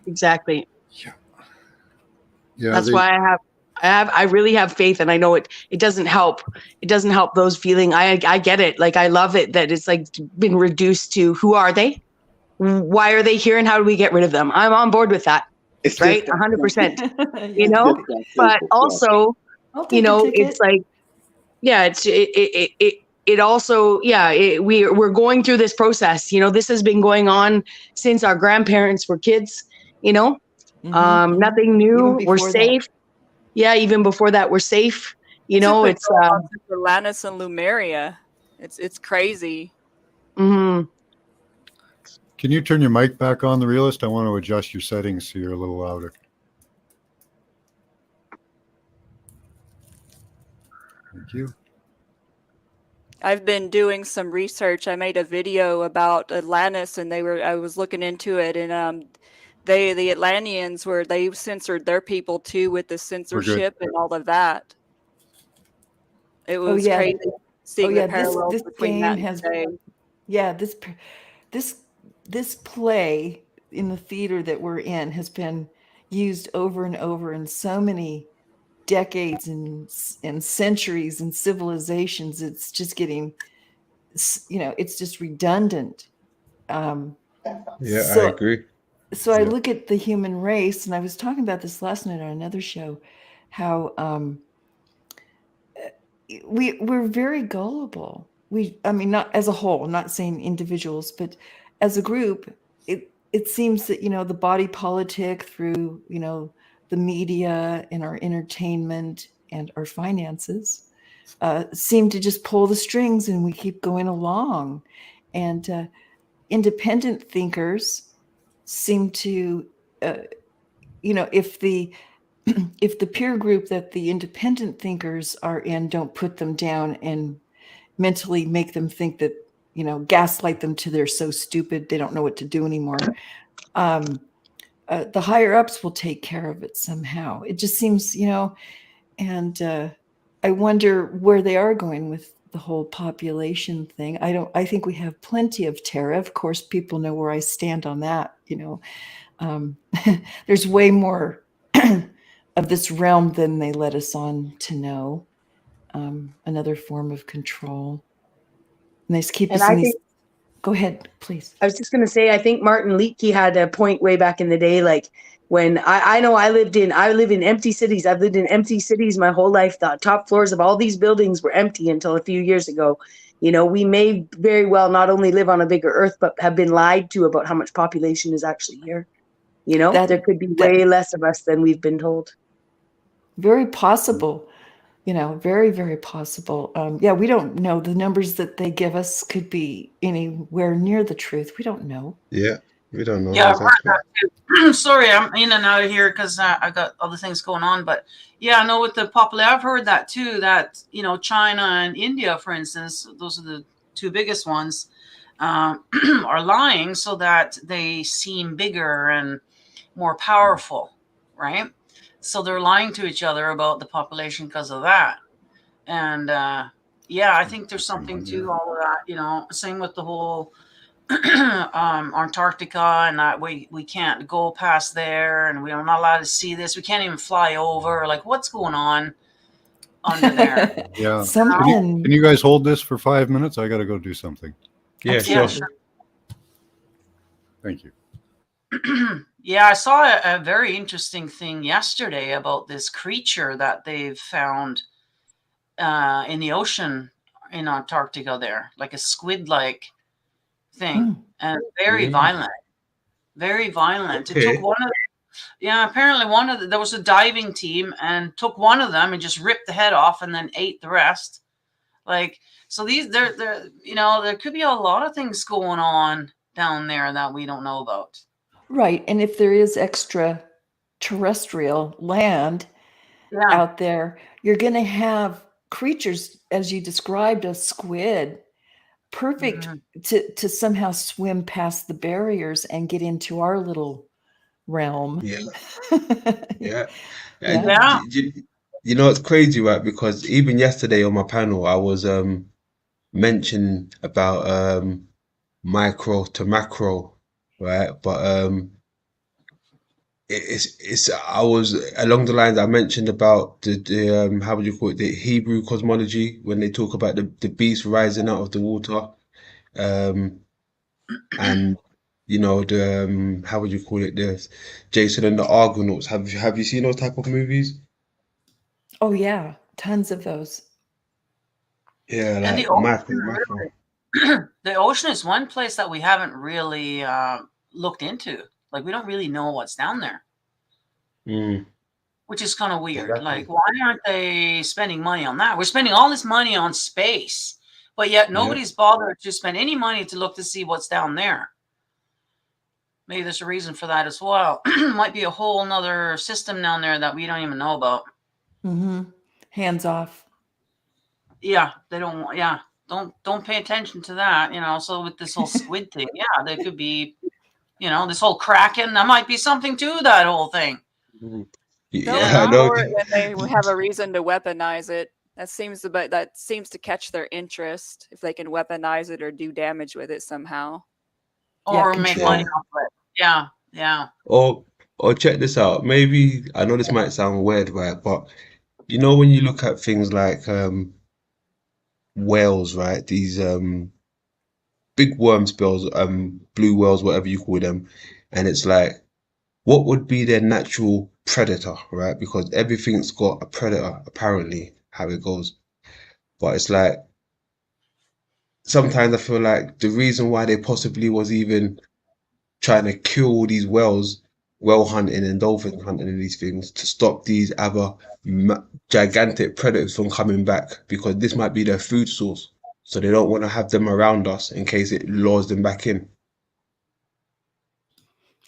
Exactly. Yeah, That's why I really have faith, and I know it doesn't help. It doesn't help those feeling. I get it. Like, I love it that it's like been reduced to who are they? Why are they here, and how do we get rid of them? I'm on board with that. It's just Right? that 100%. Yeah. You know? Just that But simple. also, I'll you take a know, ticket. it's like, yeah, it also, yeah, we're going through this process. You know, this has been going on since our grandparents were kids, you know? Nothing new. Even We're before that. safe. Yeah, even before that, we're safe. You This has know, been it's going on since Atlantis and Lumeria. It's crazy. mhm. can you turn your mic back on, the realist? I want to adjust your settings so you're a little louder. Thank you. I've been doing some research. I made a video about Atlantis, and I was looking into it, and the Atlanteans they censored their people too with the censorship and all of that. It was yeah. crazy seeing yeah, the parallels this between game that and has today. yeah, this play in the theater that we're in has been used over and over in so many decades and centuries and civilizations. It's just getting, it's just redundant. Yeah, I So agree. so I look at the human race, and I was talking about this last night on another show, how we're very gullible. I mean, not as a whole, I'm not saying individuals, but as a group, it seems that, the body politic through, the media and our entertainment and our finances seem to just pull the strings, and we keep going along. And independent thinkers seem to, if the peer group that the independent thinkers are in don't put them down and mentally make them think that, gaslight them to they're so stupid they don't know what to do anymore, the higher ups will take care of it somehow. It just seems, and I wonder where they are going with the whole population thing. I think we have plenty of terror. Of course, people know where I stand on that. There's way more of this realm than they let us on to know. Another form of control. And they just keep And us I in these. think Go ahead, please. I was just gonna say, I think Martin Leakey had a point way back in the day, like when I know I live in empty cities. I've lived in empty cities my whole life. The top floors of all these buildings were empty until a few years ago. We may very well not only live on a bigger earth, but have been lied to about how much population is actually here. There could be way less of us than we've been told. Very possible. Very, very possible. Yeah, we don't know. The numbers that they give us could be anywhere near the truth. We don't know. Yeah, we don't know. Yeah, I've heard Exactly. that too. Sorry, I'm in and out of here because I got other things going on. But yeah, I know with the population, I've heard that too. That China and India, for instance, those are the two biggest ones, are lying so that they seem bigger and more powerful, right? So they're lying to each other about the population because of that. And yeah, I think there's something to all of that. Same with the whole Antarctica, and that we can't go past there, and we're not allowed to see this. We can't even fly over. Like, what's going on under there? Yeah. Something. Can you guys hold this for 5 minutes? I got to go do something. Yeah, Yeah, sure. Thank you. Yeah, I saw a very interesting thing yesterday about this creature that they've found in the ocean in Antarctica there, like a squid-like thing, and very violent. Very violent. It Okay. took one of apparently there was a diving team and took one of them and just ripped the head off and then ate the rest. Like, so there could be a lot of things going on down there that we don't know about. Right. And if there is extraterrestrial land out there, you're going to have creatures, as you described, a squid, perfect Mhm. to somehow swim past the barriers and get into our little realm. Yeah, yeah. And Yeah. Yeah. you know, it's crazy, right? Because even yesterday on my panel, I was mentioning about micro to macro, right? But it's I was along the lines I mentioned about the how would you call it, the Hebrew cosmology, when they talk about the beast rising out of the water, um and you know the how would you call it, the Jason and the Argonauts. Have you seen those type of movies? Oh yeah, tons of those. Yeah, And the like ocean, macro. really, the ocean is one place that we haven't really looked into. Like we don't really know what's down there, Mm, which is kind of weird. Like, exactly. why aren't they spending money on that? We're spending all this money on space, but yet Yeah. nobody's bothered to spend any money to look to see what's down there. Maybe there's a reason for that as well. Might be a whole nother system down there that we don't even know about. Mm-hmm. Hands off. Yeah, they don't. Yeah, don't pay attention to that. You know. So with this whole squid thing, yeah, there could be. You know, this whole Kraken. There might be something to that whole thing. Mm. They'll You Yeah, I know. know. ignore it when they have a reason to weaponize it. That seems to catch their interest if they can weaponize it or do damage with it somehow. Yeah, Or make money Yeah. control. off it. Yeah, yeah. Or check this out. Maybe I know this might sound weird, right? But you know when you look at things like whales, right? These big worm spells, blue whales, whatever you call them, and it's like, what would be their natural predator, right? Because everything's got a predator, apparently, how it goes. But it's like sometimes I feel like the reason why they possibly was even trying to kill all these whales, whale hunting and dolphin hunting and these things, to stop these other gigantic predators from coming back, because this might be their food source. So they don't want to have them around us in case it lures them back in.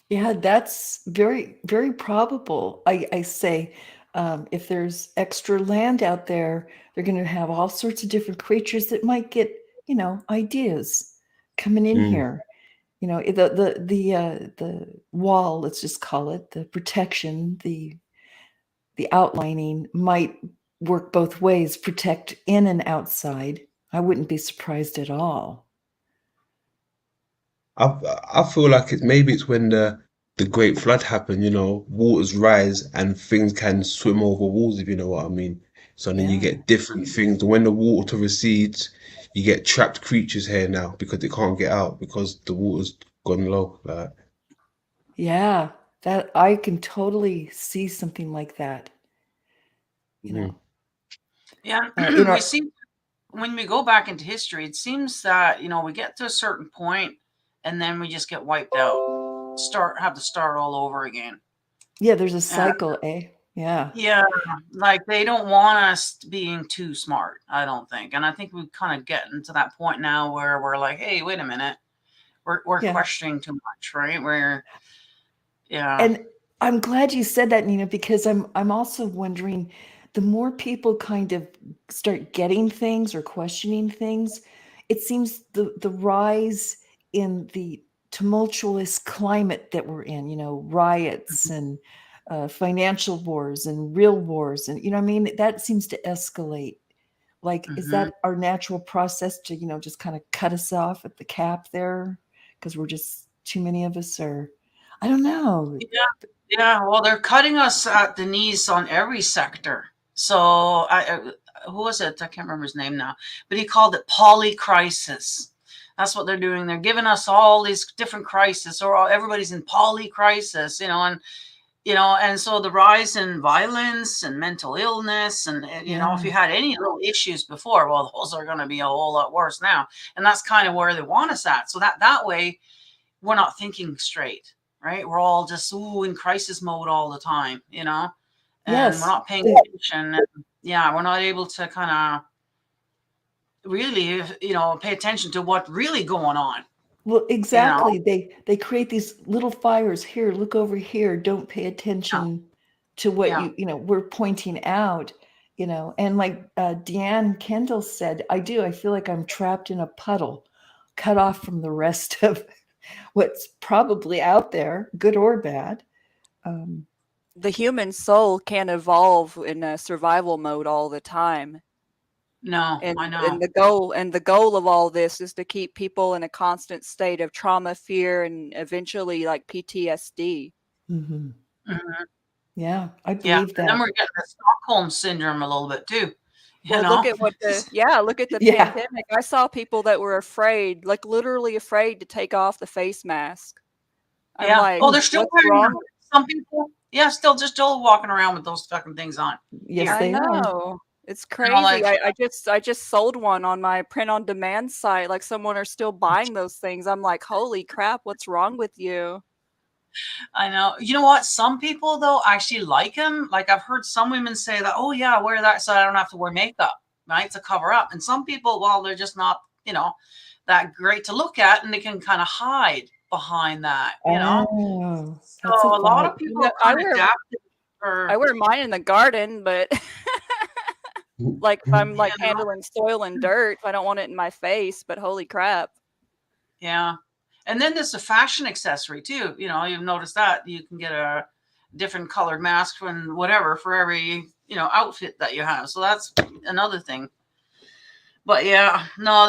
Yeah, that's very, very probable. I say, if there's extra land out there, they're going to have all sorts of different creatures that might get, ideas coming in Mm. here. The wall, let's just call it the protection, the outlining might work both ways, protect in and outside. I wouldn't be surprised at all. I feel like it's when the Great Flood happened, waters rise and things can swim over walls, if you know what I mean. So then you Yeah. get different things. When the water recedes, you get trapped creatures here now because they can't get out because the water's gone low. Like, Yeah, that I can totally see something like that. You know, Yeah. in We our see when we go back into history, it seems that we get to a certain point, and then we just get wiped out. Have to start all over again. yeah, there's a And cycle, eh? Yeah. yeah, like they don't want us being too smart, I don't think. And I think we've kind of gotten to that point now where we're like, hey, wait a minute, we're Yeah. questioning too much, right? Yeah. And I'm glad you said that, Nina, because I'm also wondering, the more people kind of start getting things or questioning things, it seems the rise in the tumultuous climate that we're in, riots and financial wars and real wars, and what I mean, that seems to escalate. Like, is Mhm. that our natural process to, just kind of cut us off at the cap there because we're just too many of us, or I don't know. Yeah, well, they're cutting us at the knees on every sector. So, who was it? I can't remember his name now, but he called it polycrisis. That's what they're doing. They're giving us all these different crises, or everybody's in polycrisis, and so the rise in violence and mental illness, and if you Yeah. had any little issues before, well, those are going to be a whole lot worse now, and that's kind of where they want us at. So that way, we're not thinking straight, right? We're all just in crisis mode all the time, and we're Yes. not paying Yeah. attention. And, we're not able to kind of really, pay attention to what's really going on. Well, exactly. They create these little fires here, look over here, don't pay attention to what Yeah. we're pointing out, and like Deanne Kendall said, I feel like I'm trapped in a puddle. cut off from the rest of what's probably out there, good or bad. The human soul can't evolve in a survival mode all the time. No, And I know. and the goal of all this is to keep people in a constant state of trauma, fear, and eventually like PTSD. Mm-hmm. Mhm. Yeah, I Yeah, believe and then that. we're getting the Stockholm syndrome a little bit too. You Well, know, look at what the look at the Yeah. pandemic. I saw people that were afraid, like literally afraid to take off the face mask. I'm yeah. like, Oh, they're still what's wearing wrong? them. Some people, yeah, still walking around with those fucking things on. Yes, Here. I they are. know. It's You know, crazy. like, I just sold one on my print on demand site. Like someone are still buying those things. I'm like, holy crap, what's wrong with you? I know. You know what? Some people though actually like them. Like I've heard some women say that, oh yeah, I wear that so I don't have to wear makeup, right, to cover up. And some people, well, they're just not, that great to look at, and they can kind of hide behind that, Oh, So that's a a lot of thought. people are I kind of adapted. I wear mine in the garden, but like if I'm like You know? handling soil and dirt, I don't want it in my face, but holy crap. Yeah. And then there's a fashion accessory too. You've noticed that you can get a different colored mask and whatever for every, outfit that you have. So that's another thing. But yeah, no,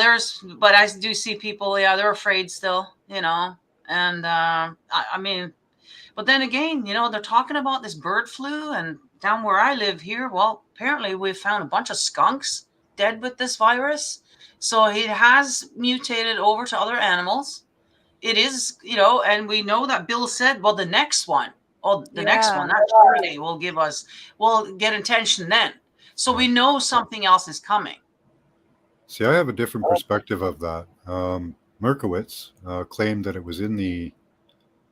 but I do see people, yeah, they're afraid still, and I mean, but then again, they're talking about this bird flu, and down where I live here, well, apparently we've found a bunch of skunks dead with this virus. So it has mutated over to other animals. It is, and we know that Bill said, well, the next one, Yeah. that surely we'll get attention then. So we know something else is coming. See, I have a different perspective of that. Merkowitz claimed that it was in the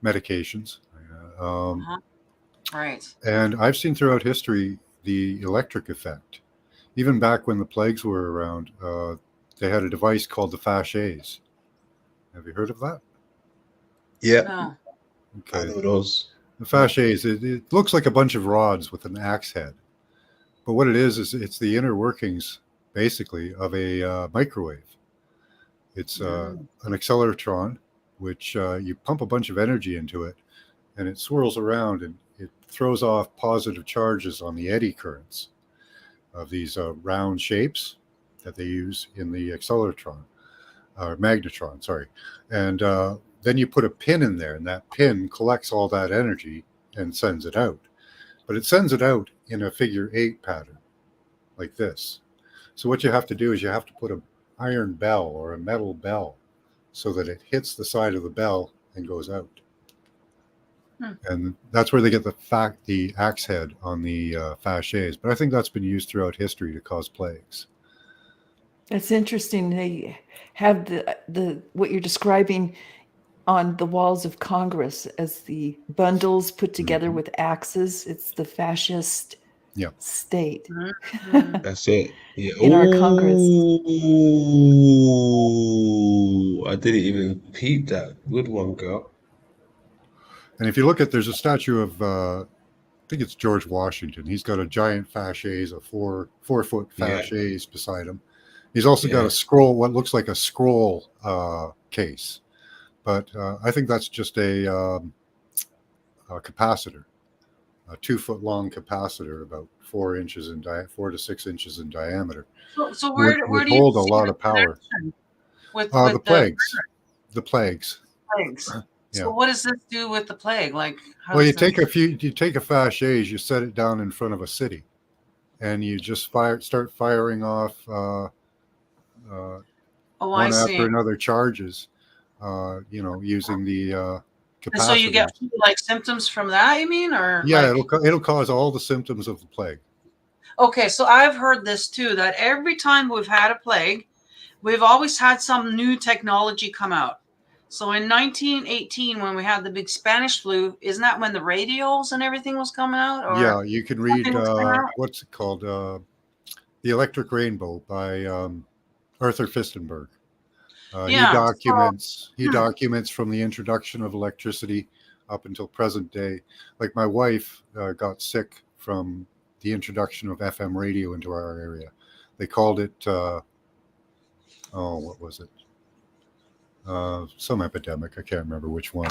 medications. Right. And I've seen throughout history the electric effect. Even back when the plagues were around, they had a device called the Faches. Have you heard of that? Yeah. No. I Okay. know those. The Faches, it looks like a bunch of rods with an axe head. But what it is it's the inner workings, basically, of a microwave. It's an acceleratron, which you pump a bunch of energy into it, and it swirls around and it throws off positive charges on the eddy currents of these round shapes that they use in the acceleratron, or magnetron, sorry. And then you put a pin in there, and that pin collects all that energy and sends it out. But it sends it out in a figure 8 pattern, like this. So what you have to do is you have to put an iron bell or a metal bell so that it hits the side of the bell and goes out. And that's where they get the axe head on the Faches. But I think that's been used throughout history to cause plagues. That's interesting. They have the what you're describing on the walls of Congress as the bundles put together with axes. It's the fascist state. That's it. Yeah. In our Congress. Ooh, I didn't even peep that. Good one, girl. And if you look at, there's a statue of, I think it's George Washington. He's got a giant Faches, a 4-foot Faches beside him. He's also got a scroll, what looks like a scroll case. But I think that's just a capacitor, a 2-foot long capacitor, about 4 inches in 4 to 6 inches in diameter. So where do you hold a see lot the of power? with The plagues. The plagues. plagues? Yeah. So what does this do with the plague? Like, how Well, you does take this- you take a Faches, you set it down in front of a city, and you just start firing off I one see. after another charges. Using the capacity. And so you get like symptoms from that, you mean, or Yeah, like... it'll cause all the symptoms of the plague. Okay, so I've heard this too, that every time we've had a plague, we've always had some new technology come out. So in 1918, when we had the big Spanish flu, isn't that when the radios and everything was coming out? Or Yeah, you can read something was coming out? what's it called? The Electric Rainbow by Arthur Fistenberg. He documents from the introduction of electricity up until present day. Like my wife got sick from the introduction of FM radio into our area. They called it, what was it? some epidemic. I can't remember which one.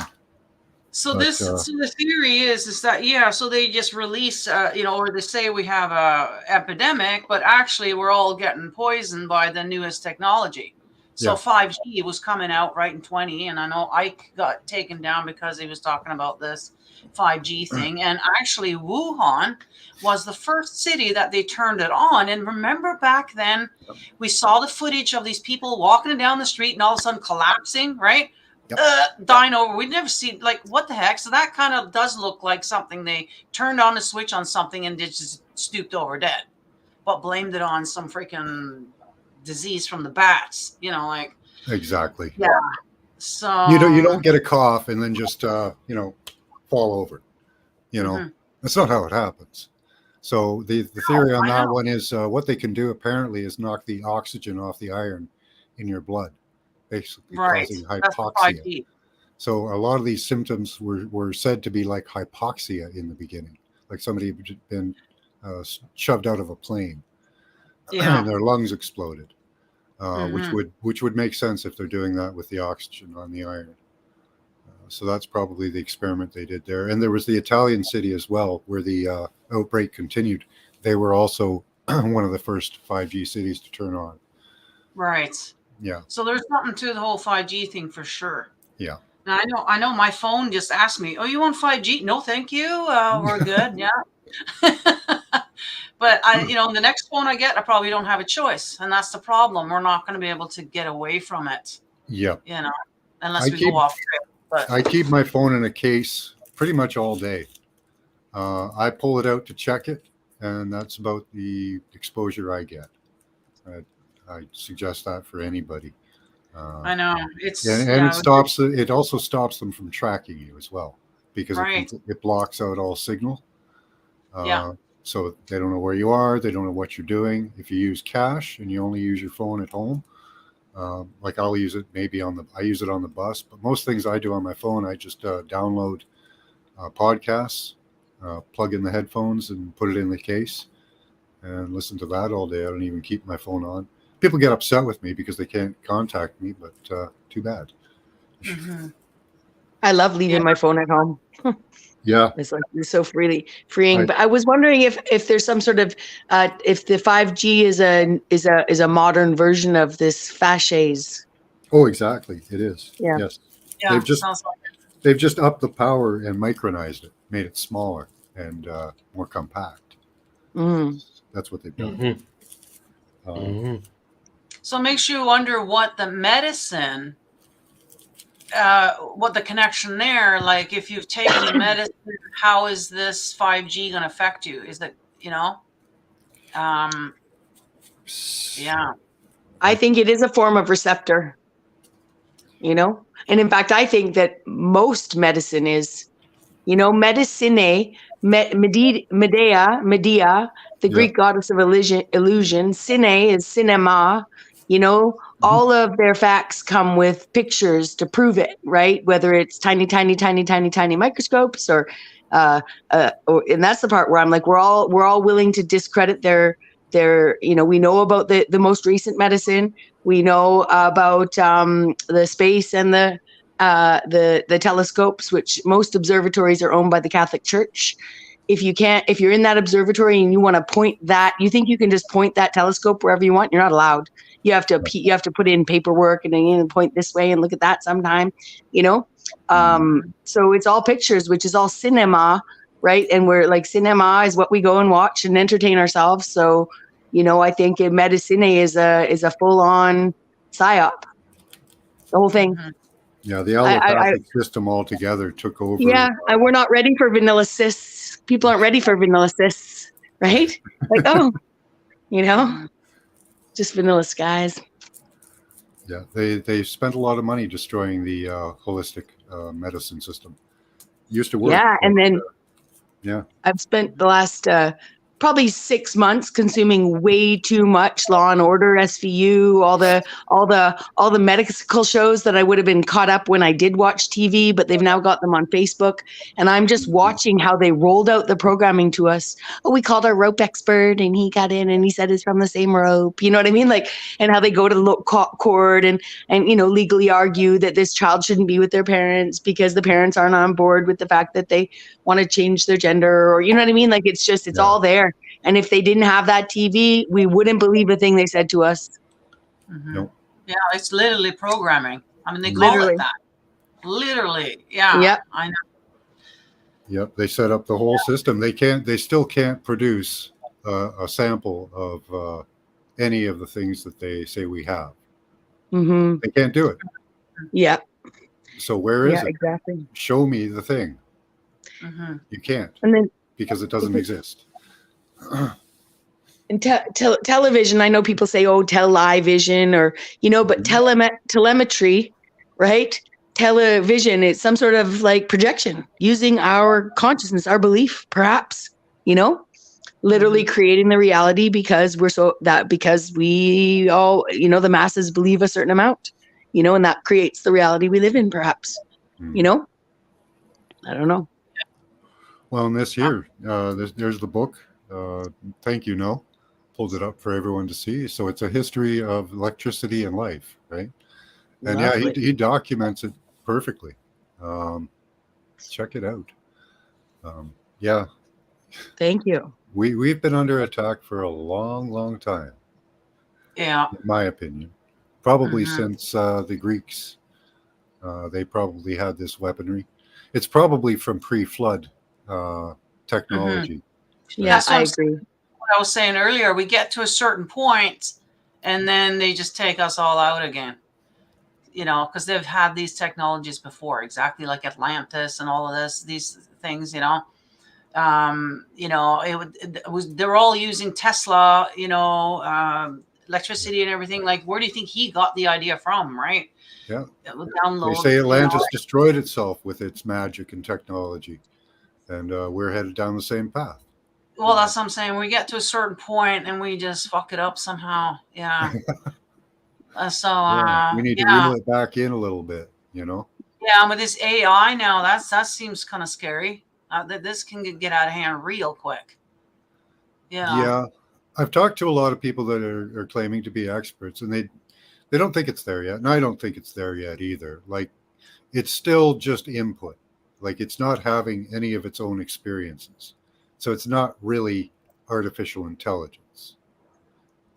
So But, so the theory is that so they just release or they say we have a epidemic, but actually we're all getting poisoned by the newest technology. So Yeah. 5G was coming out right in 20, and I know Ike got taken down because he was talking about this 5G thing. And actually, Wuhan was the first city that they turned it on. And remember back then, we saw the footage of these people walking down the street and all of a sudden collapsing, right? Dying over. We'd never seen, like, what the heck? So that kind of does look like something they turned on a switch on something and just stooped over dead, but blamed it on some freaking disease from the bats, like. Exactly. Yeah. So You don't get a cough and then just fall over. That's not how it happens. So the theory on that one is what they can do apparently is knock the oxygen off the iron in your blood, basically causing That's the hypoxia. 5G. So a lot of these symptoms were said to be like hypoxia in the beginning, like somebody had been shoved out of a plane and their lungs exploded, which would make sense if they're doing that with the oxygen on the iron. So that's probably the experiment they did there. And there was the Italian city as well, where the outbreak continued. They were also one of the first 5G cities to turn on. Right. Yeah. So there's something to the whole 5G thing for sure. Yeah. Now, I know my phone just asked me, "Oh, you on 5G?" No, thank you. We're good. Yeah. But the next phone I get, I probably don't have a choice, and that's the problem. We're not going to be able to get away from it. Yeah. Unless we go off trip. But I keep my phone in a case pretty much all day. I pull it out to check it, and that's about the exposure I get. I suggest that for anybody. I know it's it also stops them from tracking you as well, because it blocks out all signal. So they don't know where you are. They don't know what you're doing. If you use cash and you only use your phone at home, like I'll use it I use it on the bus, but most things I do on my phone, I just download podcasts, plug in the headphones and put it in the case and listen to that all day. I don't even keep my phone on. People get upset with me because they can't contact me, but too bad. I love leaving my phone at home. Yeah. It's so freeing. But I was wondering if there's some sort of if the 5G is a modern version of this fasces. Oh, exactly. It is. Yeah. Yes. Yeah, They've just upped the power and micronized it, made it smaller and more compact. That's what they've done. So it makes you wonder what the medicine, what the connection there, like if you've taken the medicine, how is this 5G going to affect you? Is that, yeah. I think it is a form of receptor, and in fact, I think that most medicine is, medicine, Medea, the Greek goddess of illusion, cine is cinema, all of their facts come with pictures to prove it, right? Whether it's tiny microscopes or and that's the part where I'm like, we're all willing to discredit their, we know about the most recent medicine. We know about the space and the telescopes, which most observatories are owned by the Catholic Church. If you're in that observatory and you want to point that, you think you can just point that telescope wherever you want, you're not allowed. You have to put in paperwork and then point this way and look at that sometime, so it's all pictures, which is all cinema, right? And we're like, cinema is what we go and watch and entertain ourselves. So, I think medicine is a full-on psyop, the whole thing. Yeah, the allopathic system altogether took over. Yeah, and we're not ready for vanilla cysts. People aren't ready for vanilla cysts, right? Like, just vanilla skies. Yeah, they spent a lot of money destroying the holistic medicine system. Used to work. Yeah, and then I've spent the last probably 6 months consuming way too much Law and Order, SVU, all the medical shows that I would have been caught up when I did watch TV, but they've now got them on Facebook. And I'm just watching how they rolled out the programming to us. Oh, we called our rope expert and he got in and he said it's from the same rope. You know what I mean? Like, and how they go to the court and legally argue that this child shouldn't be with their parents because the parents aren't on board with the fact that they want to change their gender, or you know what I mean? Like, it's all there. And if they didn't have that TV, we wouldn't believe a thing they said to us. Nope. Yeah, it's literally programming. I mean, they call Literally. it that. Literally, yeah. Yep. I know. Yep, they set up the whole system. They still can't produce a sample of any of the things that they say we have. Mm-hmm. They can't do it. Yeah. So where is it? Exactly. Show me the thing. Mm-hmm. You can't, And then because it doesn't exist. in television, I know people say, "Oh, television," or but telemetry, right? Television is some sort of like projection using our consciousness, our belief, perhaps. Literally creating the reality because because we all, the masses believe a certain amount, and that creates the reality we live in, perhaps. I don't know. Well, in this year, there's the book. Thank you, No. Pulled it up for everyone to see. So it's a history of electricity and life, right? And Lovely. he documents it perfectly. Check it out. Yeah, Thank you. we've been under attack for a long, long time, Yeah. in my opinion. Probably Mhm. since the Greeks. They probably had this weaponry. It's probably from pre-flood technology. Yeah, That's what I I'm agree. What I was saying earlier, we get to a certain point and then they just take us all out again. Because they've had these technologies before, exactly like Atlantis and all of these things, they were all using Tesla, electricity and everything. Like, where do you think he got the idea from, right? Yeah. Download, They say Atlantis destroyed itself with its magic and technology, and we're headed down the same path. Well, that's what I'm saying. We get to a certain point and we just fuck it up somehow. Yeah. We need to reel it back in a little bit, Yeah, with this AI now, that seems kind of scary. That this can get out of hand real quick. Yeah, I've talked to a lot of people that are claiming to be experts, and they don't think it's there yet, and I don't think it's there yet either. Like, it's still just input. Like, it's not having any of its own experiences, so it's not really artificial intelligence.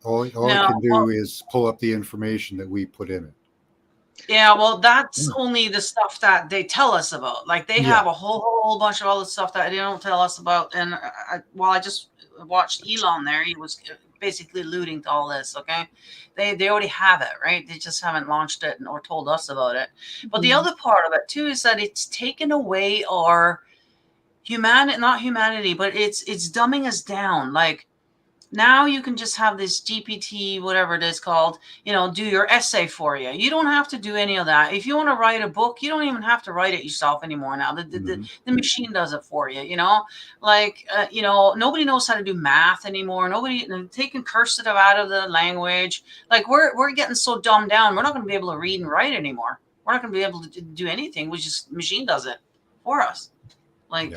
All it can do is pull up the information that we put in it. Yeah, well, that's only the stuff that they tell us about. Like, they have a whole bunch of other stuff that they don't tell us about. And I just watched Elon there. He was basically alluding to all this. Okay, they already have it, right? They just haven't launched it or told us about it. But the other part of it too is that it's taken away our not humanity, but it's dumbing us down. Like, now you can just have this GPT, whatever it is called, do your essay for you. You don't have to do any of that. If you want to write a book, you don't even have to write it yourself anymore now. The machine does it for you, Like, nobody knows how to do math anymore. Nobody taking cursive out of the language. Like, we're getting so dumbed down. We're not going to be able to read and write anymore. We're not going to be able to do anything. Machine does it for us. Like,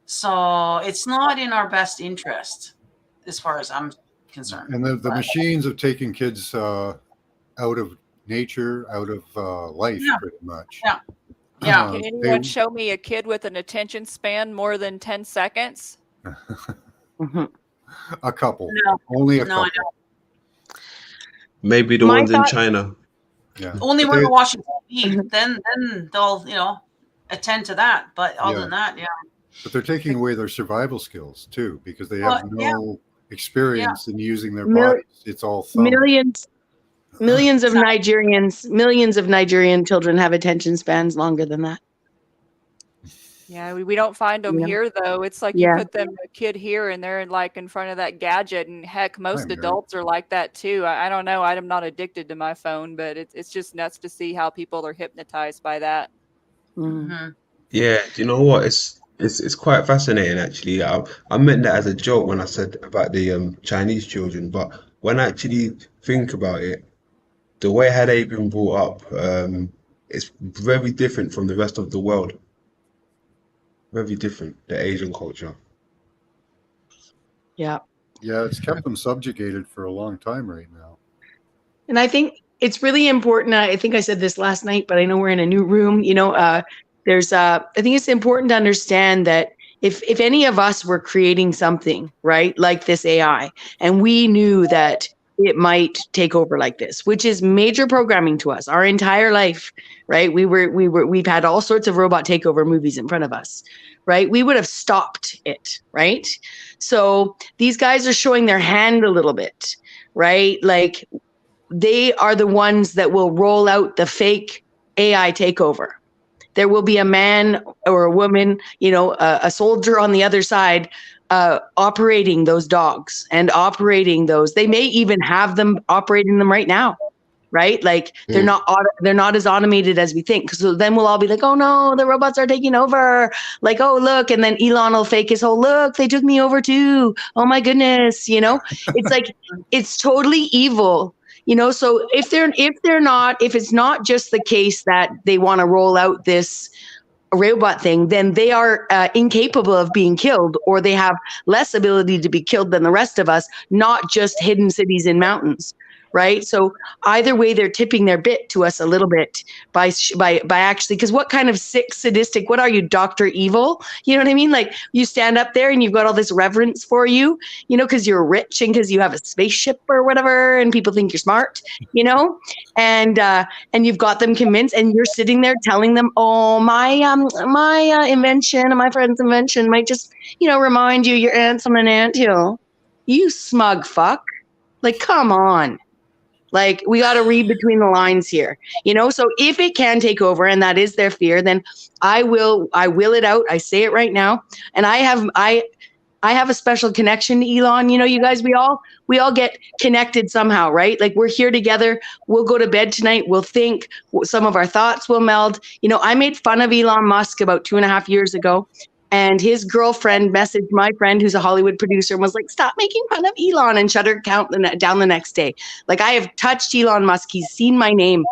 so it's not in our best interest, as far as I'm concerned. And the machines have taken kids out of nature, out of life, pretty much. Yeah. Can anyone show me a kid with an attention span more than 10 seconds? A couple. No. Only a No, I couple. Maybe the ones in China. Yeah. Only when we're watching TV, then they'll attend to that. But other than that, But they're taking away their survival skills too, because they have no experience in using their bodies. It's all thumb. Millions of Nigerian children have attention spans longer than that. Yeah, we don't find them here though. It's like you put a kid here and they're like in front of that gadget, and heck, most adults are like that too. I don't know. I'm not addicted to my phone, but it's just nuts to see how people are hypnotized by that. Mm-hmm. Yeah, do you know what? It's quite fascinating actually. I meant that as a joke when I said about the Chinese children, but when I actually think about it, the way how they've been brought up, it's very different from the rest of the world. Very different, the Asian culture. Yeah. Yeah, it's kept them subjugated for a long time right now. And I think it's really important. I think I said this last night, but I know we're in a new room. I think it's important to understand that if any of us were creating something, right, like this AI, and we knew that it might take over like this, which is major programming to us our entire life, right? We've had all sorts of robot takeover movies in front of us, right? We would have stopped it, right? So these guys are showing their hand a little bit, right? Like, they are the ones that will roll out the fake AI takeover. There will be a man or a woman, a soldier on the other side, operating those dogs and operating those. They may even have them operating them right now, right? Like they're not as automated as we think. So then we'll all be like, oh no, the robots are taking over. Like, oh look, and then Elon will fake his whole look. They took me over too. Oh my goodness, it's like it's totally evil. So if it's not just the case that they want to roll out this robot thing, then they are incapable of being killed, or they have less ability to be killed than the rest of us, not just hidden cities in mountains. Right. So either way, they're tipping their bit to us a little bit by actually, because what kind of sick, sadistic, what are you, Dr. Evil? You know what I mean? Like you stand up there and you've got all this reverence for you, because you're rich and because you have a spaceship or whatever, and people think you're smart, and you've got them convinced, and you're sitting there telling them, oh, my invention and my friend's invention might just, remind you your aunt's on an anthill. You smug fuck. Like, come on. Like, we got to read between the lines here, So if it can take over, and that is their fear, then I will it out. I say it right now. And I have a special connection to Elon. You guys, we all get connected somehow, right? Like we're here together. We'll go to bed tonight. We'll think. Some of our thoughts will meld. I made fun of Elon Musk about 2.5 years ago. And his girlfriend messaged my friend, who's a Hollywood producer, and was like, stop making fun of Elon, and shut her account down the next day. Like, I have touched Elon Musk. He's seen my name,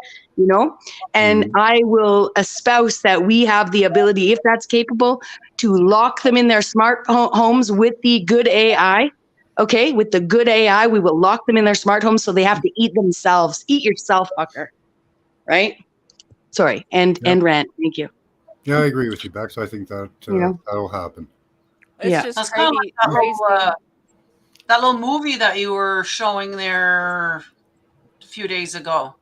and I will espouse that we have the ability, if that's capable, to lock them in their smart homes with the good AI. Okay, with the good AI, we will lock them in their smart homes so they have to eat themselves. Eat yourself, fucker. Right? Sorry, and rant. Thank you. Yeah, I agree with you, Bex. I think that that'll happen. It's just That's kind of like that little movie that you were showing there a few days ago.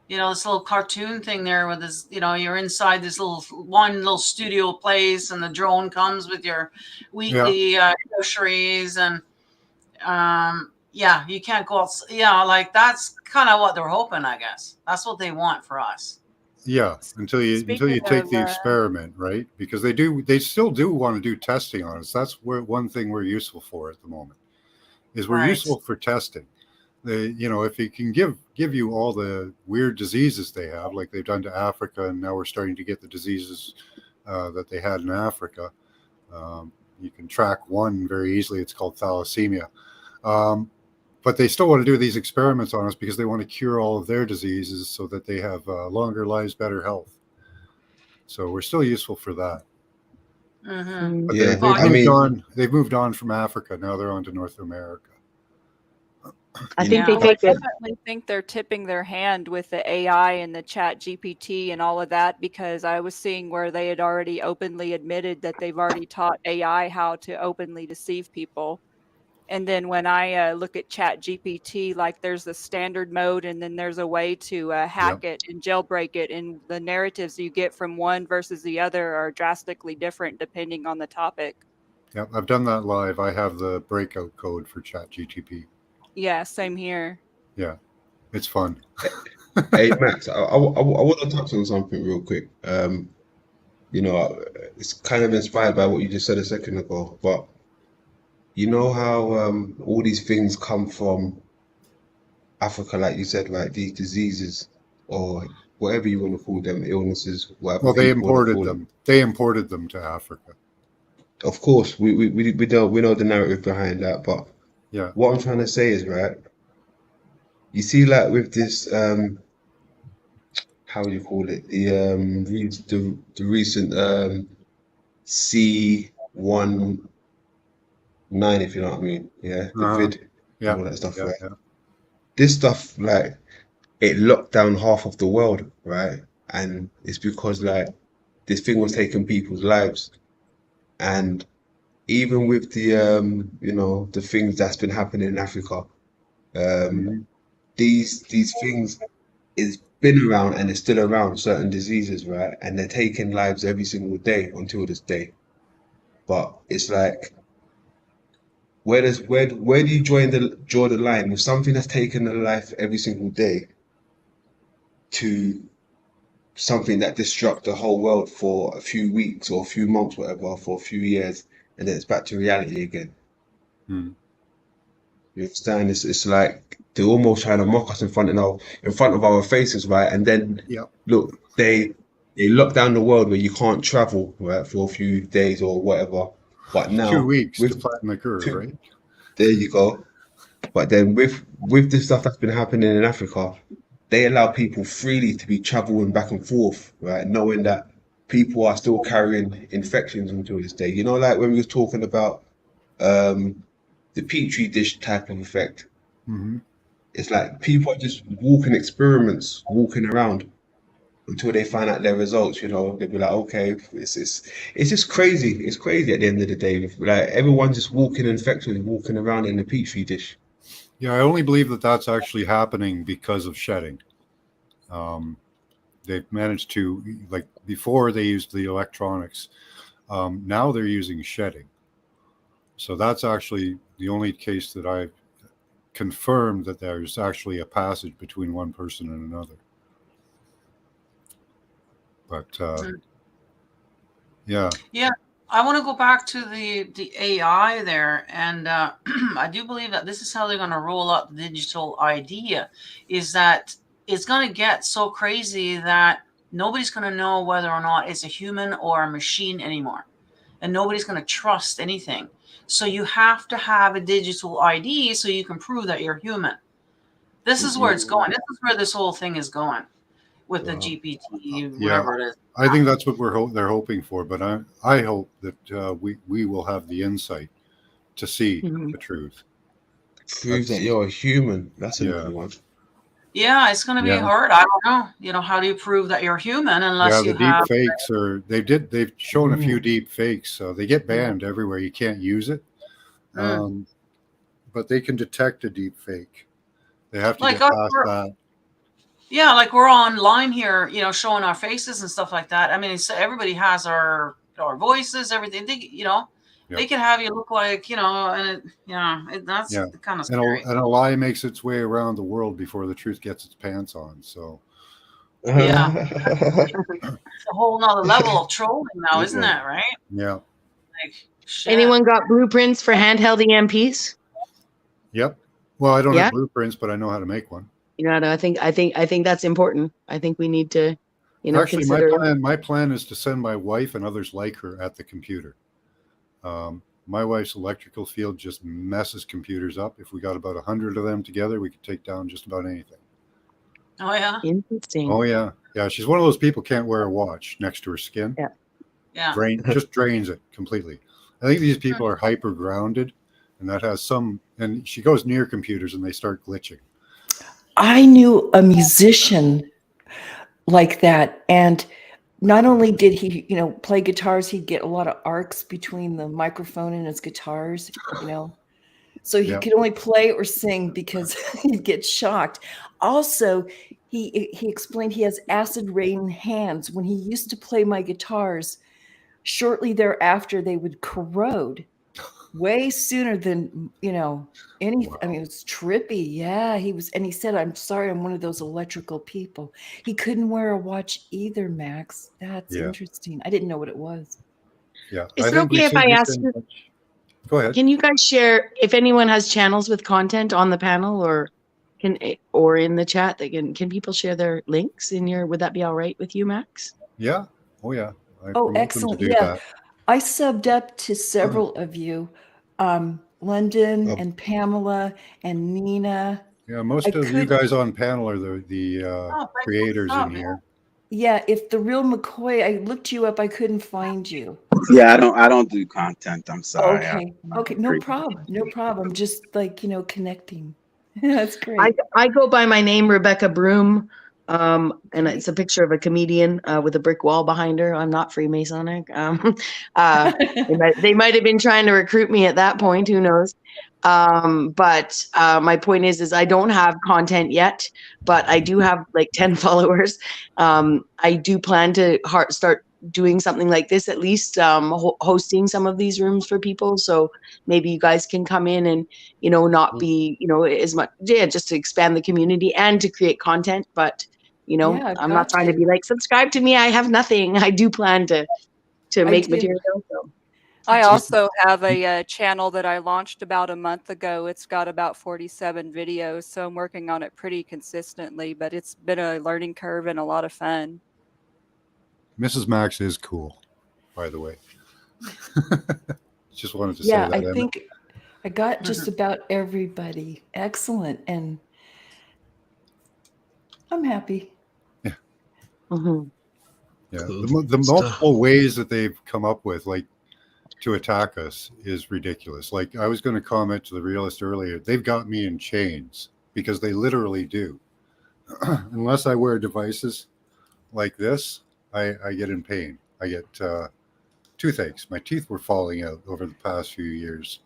This little cartoon thing there with this, you're inside this little studio place, and the drone comes with your weekly groceries, and you can't go outside. Like that's kind of what they're hoping, I guess. That's what they want for us. Yeah, until you take the experiment, right? Because they still do want to do testing on us. That's one thing we're useful for at the moment, is we're useful for testing. If it can give you all the weird diseases they have, like they've done to Africa, and now we're starting to get the diseases that they had in Africa. You can track one very easily. It's called thalassemia. But they still want to do these experiments on us because they want to cure all of their diseases so that they have longer lives, better health. So we're still useful for that. Mm-hmm. But they've moved on from Africa. Now they're on to North America. I think I definitely think they're tipping their hand with the AI and the Chat GPT and all of that, because I was seeing where they had already openly admitted that they've already taught AI how to openly deceive people. And then when I look at Chat GPT, like there's the standard mode, and then there's a way to hack it and jailbreak it. And the narratives you get from one versus the other are drastically different depending on the topic. Yeah, I've done that live. I have the breakout code for Chat GTP. Yeah, same here. Yeah, it's fun. Hey, Max, I want to touch on something real quick. It's kind of inspired by what you just said a second ago, but you know how all these things come from Africa, like you said, right? These diseases or whatever you want to call them, illnesses, whatever. Well, they imported them. They imported them to Africa. of course, we know the narrative behind that, but Yeah. what I'm trying to say is, right, you see, like with this, how do you call it? The recent C19, if you know what I mean. Yeah, the Uh-huh. vid Yeah. and all that stuff, Yeah. right? Yeah. This stuff, like, it locked down half of the world, right? And it's because, like, this thing was taking people's lives. And even with the the things that's been happening in Africa, Mhm. these things is been around and it's still around, certain diseases, right? And they're taking lives every single day until this day. But it's like, where do you draw the line with something that's taken a life every single day to something that disrupt the whole world for a few weeks or a few months, whatever, for a few years, and then it's back to reality again. Mm. You understand? It's like they're almost trying to mock us in front of our faces, right? And then Yeah. look, they lock down the world where you can't travel, right, for a few days or whatever. But 2 now weeks to with flatten the curve, two, right? there you go. But then with the stuff that's been happening in Africa, they allow people freely to be traveling back and forth, right? Knowing that people are still carrying infections until this day. You know, like when we was talking about the petri dish type of effect. Hmm. It's like people are just walking experiments, walking around until they find out their results. You know, they'll be like, okay, it's just crazy. It's crazy at the end of the day. Like everyone's just walking infected, walking around in a petri dish. Yeah, I only believe that that's actually happening because of shedding. Um, they've managed to, like, before they used the electronics. Now they're using shedding. So that's actually the only case that I've confirmed that there's actually a passage between one person and another. But yeah. Yeah, I want to go back to the AI there, and I do believe that this is how they're going to roll out the digital idea, is that it's going to get so crazy that nobody's going to know whether or not it's a human or a machine anymore, and nobody's going to trust anything. So you have to have a digital ID so you can prove that you're human. This is where it's going. This is where this whole thing is going with the Wow. GPT, Yeah, whatever it is. I think that's what they're hoping for. But I hope that we will have the insight to see the truth. Prove that you're a human. That's a Yeah. new one. Yeah, it's going to be Yeah. hard. I don't know. You know, how do you prove that you're human unless Yeah, you the have? deep fakes they've shown a few deep fakes. They get banned everywhere. You can't use it. But they can detect a deep fake. They have to Like get past that. Yeah, like we're online here, you know, showing our faces and stuff like that. I mean, everybody has our voices, everything. They, you know, Yeah. they can have you look like, you know, and that's Yeah. kind of And scary. a lie makes its way around the world before the truth gets its pants on. So Yeah. It's a whole nother level of trolling now, Good isn't one. it? Right? yeah. Like, shit. Anyone got blueprints for handheld EMPs? Yep. Well, I don't Yeah? have blueprints, but I know how to make one. You know, I think that's important. I think we need to, Actually, consider. my plan is to send my wife and others like her at the computer. My wife's electrical field just messes computers up. If we got about 100 of them together, we could take down just about anything. Oh yeah. Interesting. Oh yeah, yeah. She's one of those people can't wear a watch next to her skin. Yeah. Yeah. Just drains it completely. I think these people are hyper grounded, and that has some. And she goes near computers, and they start glitching. I knew a musician like that, and not only did he, play guitars, he'd get a lot of arcs between the microphone and his guitars, so he Yeah. could only play or sing because he'd get shocked. Also, he explained he has acid rain hands. When he used to play my guitars, shortly thereafter they would corrode way sooner than anything. Wow. I mean, it was trippy. Yeah, and he said, "I'm sorry, I'm one of those electrical people." He couldn't wear a watch either, Max. That's Yeah. interesting. I didn't know what it was. Yeah. Is I it think we okay if should I be ask sending you? much- Go ahead. Can you guys share if anyone has channels with content on the panel, or in the chat? Can people share their links in your? Would that be all right with you, Max? Yeah. Oh yeah. I'm Oh, open to excellent. do Yeah. that. I subbed up to several of you, London Oh. and Pamela and Nina. Yeah, most I of you could- guys on panel are the thanks for creators in stopping. here. Yeah, if the real McCoy, I looked you up, I couldn't find you. Yeah, I don't do content. I'm sorry. Okay, no problem, no problem. Just like, connecting. That's great. I go by my name, Rebecca Broom, and it's a picture of a comedian with a brick wall behind her. I'm not Freemasonic. They might have been trying to recruit me at that point. Who knows? But my point is I don't have content yet, but I do have like 10 followers. I do plan to start doing something like this, at least hosting some of these rooms for people. So maybe you guys can come in and, not be, as much, just to expand the community and to create content. But, Yeah, I'm not trying to be like, subscribe to me. I have nothing. I do plan to make did. material. So. I also have a channel that I launched about a month ago. It's got about 47 videos, so I'm working on it pretty consistently, but it's been a learning curve and a lot of fun. Mrs. Max is cool, by the way. Just wanted to say Yeah, that. I Emma. think I got just about everybody. Excellent. And I'm happy. Mhm. Yeah, Cool the stuff. multiple ways that they've come up with, like, to attack us is ridiculous. Like, I was going to comment to the realist earlier. They've got me in chains because they literally do. Unless I wear devices like this, I get in pain. I get toothaches. My teeth were falling out over the past few years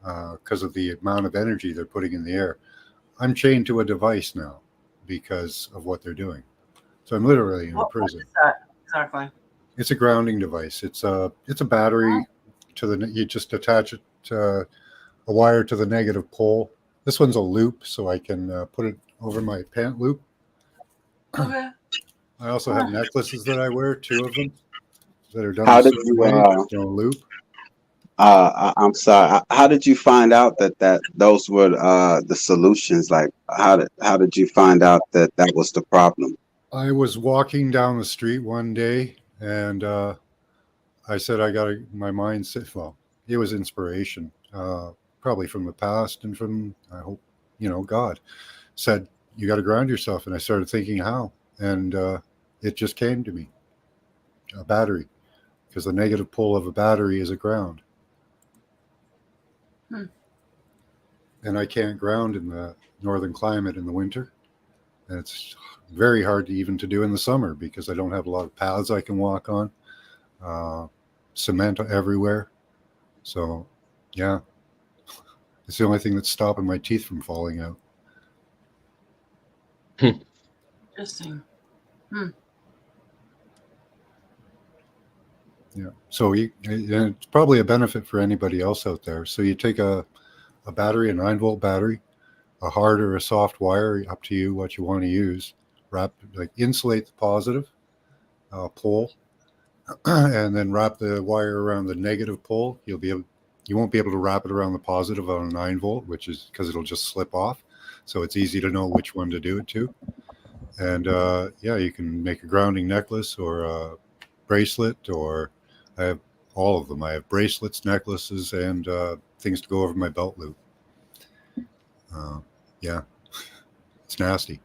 because of the amount of energy they're putting in the air. I'm chained to a device now because of what they're doing. So I'm literally in a What prison. is that exactly? It's a grounding device. It's a battery to the. You just attach it to a wire to the negative pole. This one's a loop, so I can put it over my pant loop. Okay. I also have necklaces that I wear, 2 of them, that are done How a did certain you, way, loop. I'm sorry. How did you find out that those were the solutions? Like, how did you find out that was the problem? I was walking down the street one day, and I said, my mind said, well, it was inspiration, probably from the past and from, I hope, God said, you got to ground yourself. And I started thinking how, and it just came to me, a battery, because the negative pole of a battery is a ground. And I can't ground in the northern climate in the winter. And it's very hard to do in the summer because I don't have a lot of paths I can walk on. Cement everywhere. So, yeah. It's the only thing that's stopping my teeth from falling out. Interesting. Yeah. So and it's probably a benefit for anybody else out there. So you take a battery, a 9-volt battery, a hard or a soft wire, up to you what you want to use. Insulate the positive pole, and then wrap the wire around the negative pole. You won't be able to wrap it around the positive on a 9-volt, which is because it'll just slip off. So it's easy to know which one to do it to. And you can make a grounding necklace or a bracelet, or I have all of them. I have bracelets, necklaces, and things to go over my belt loop. It's nasty.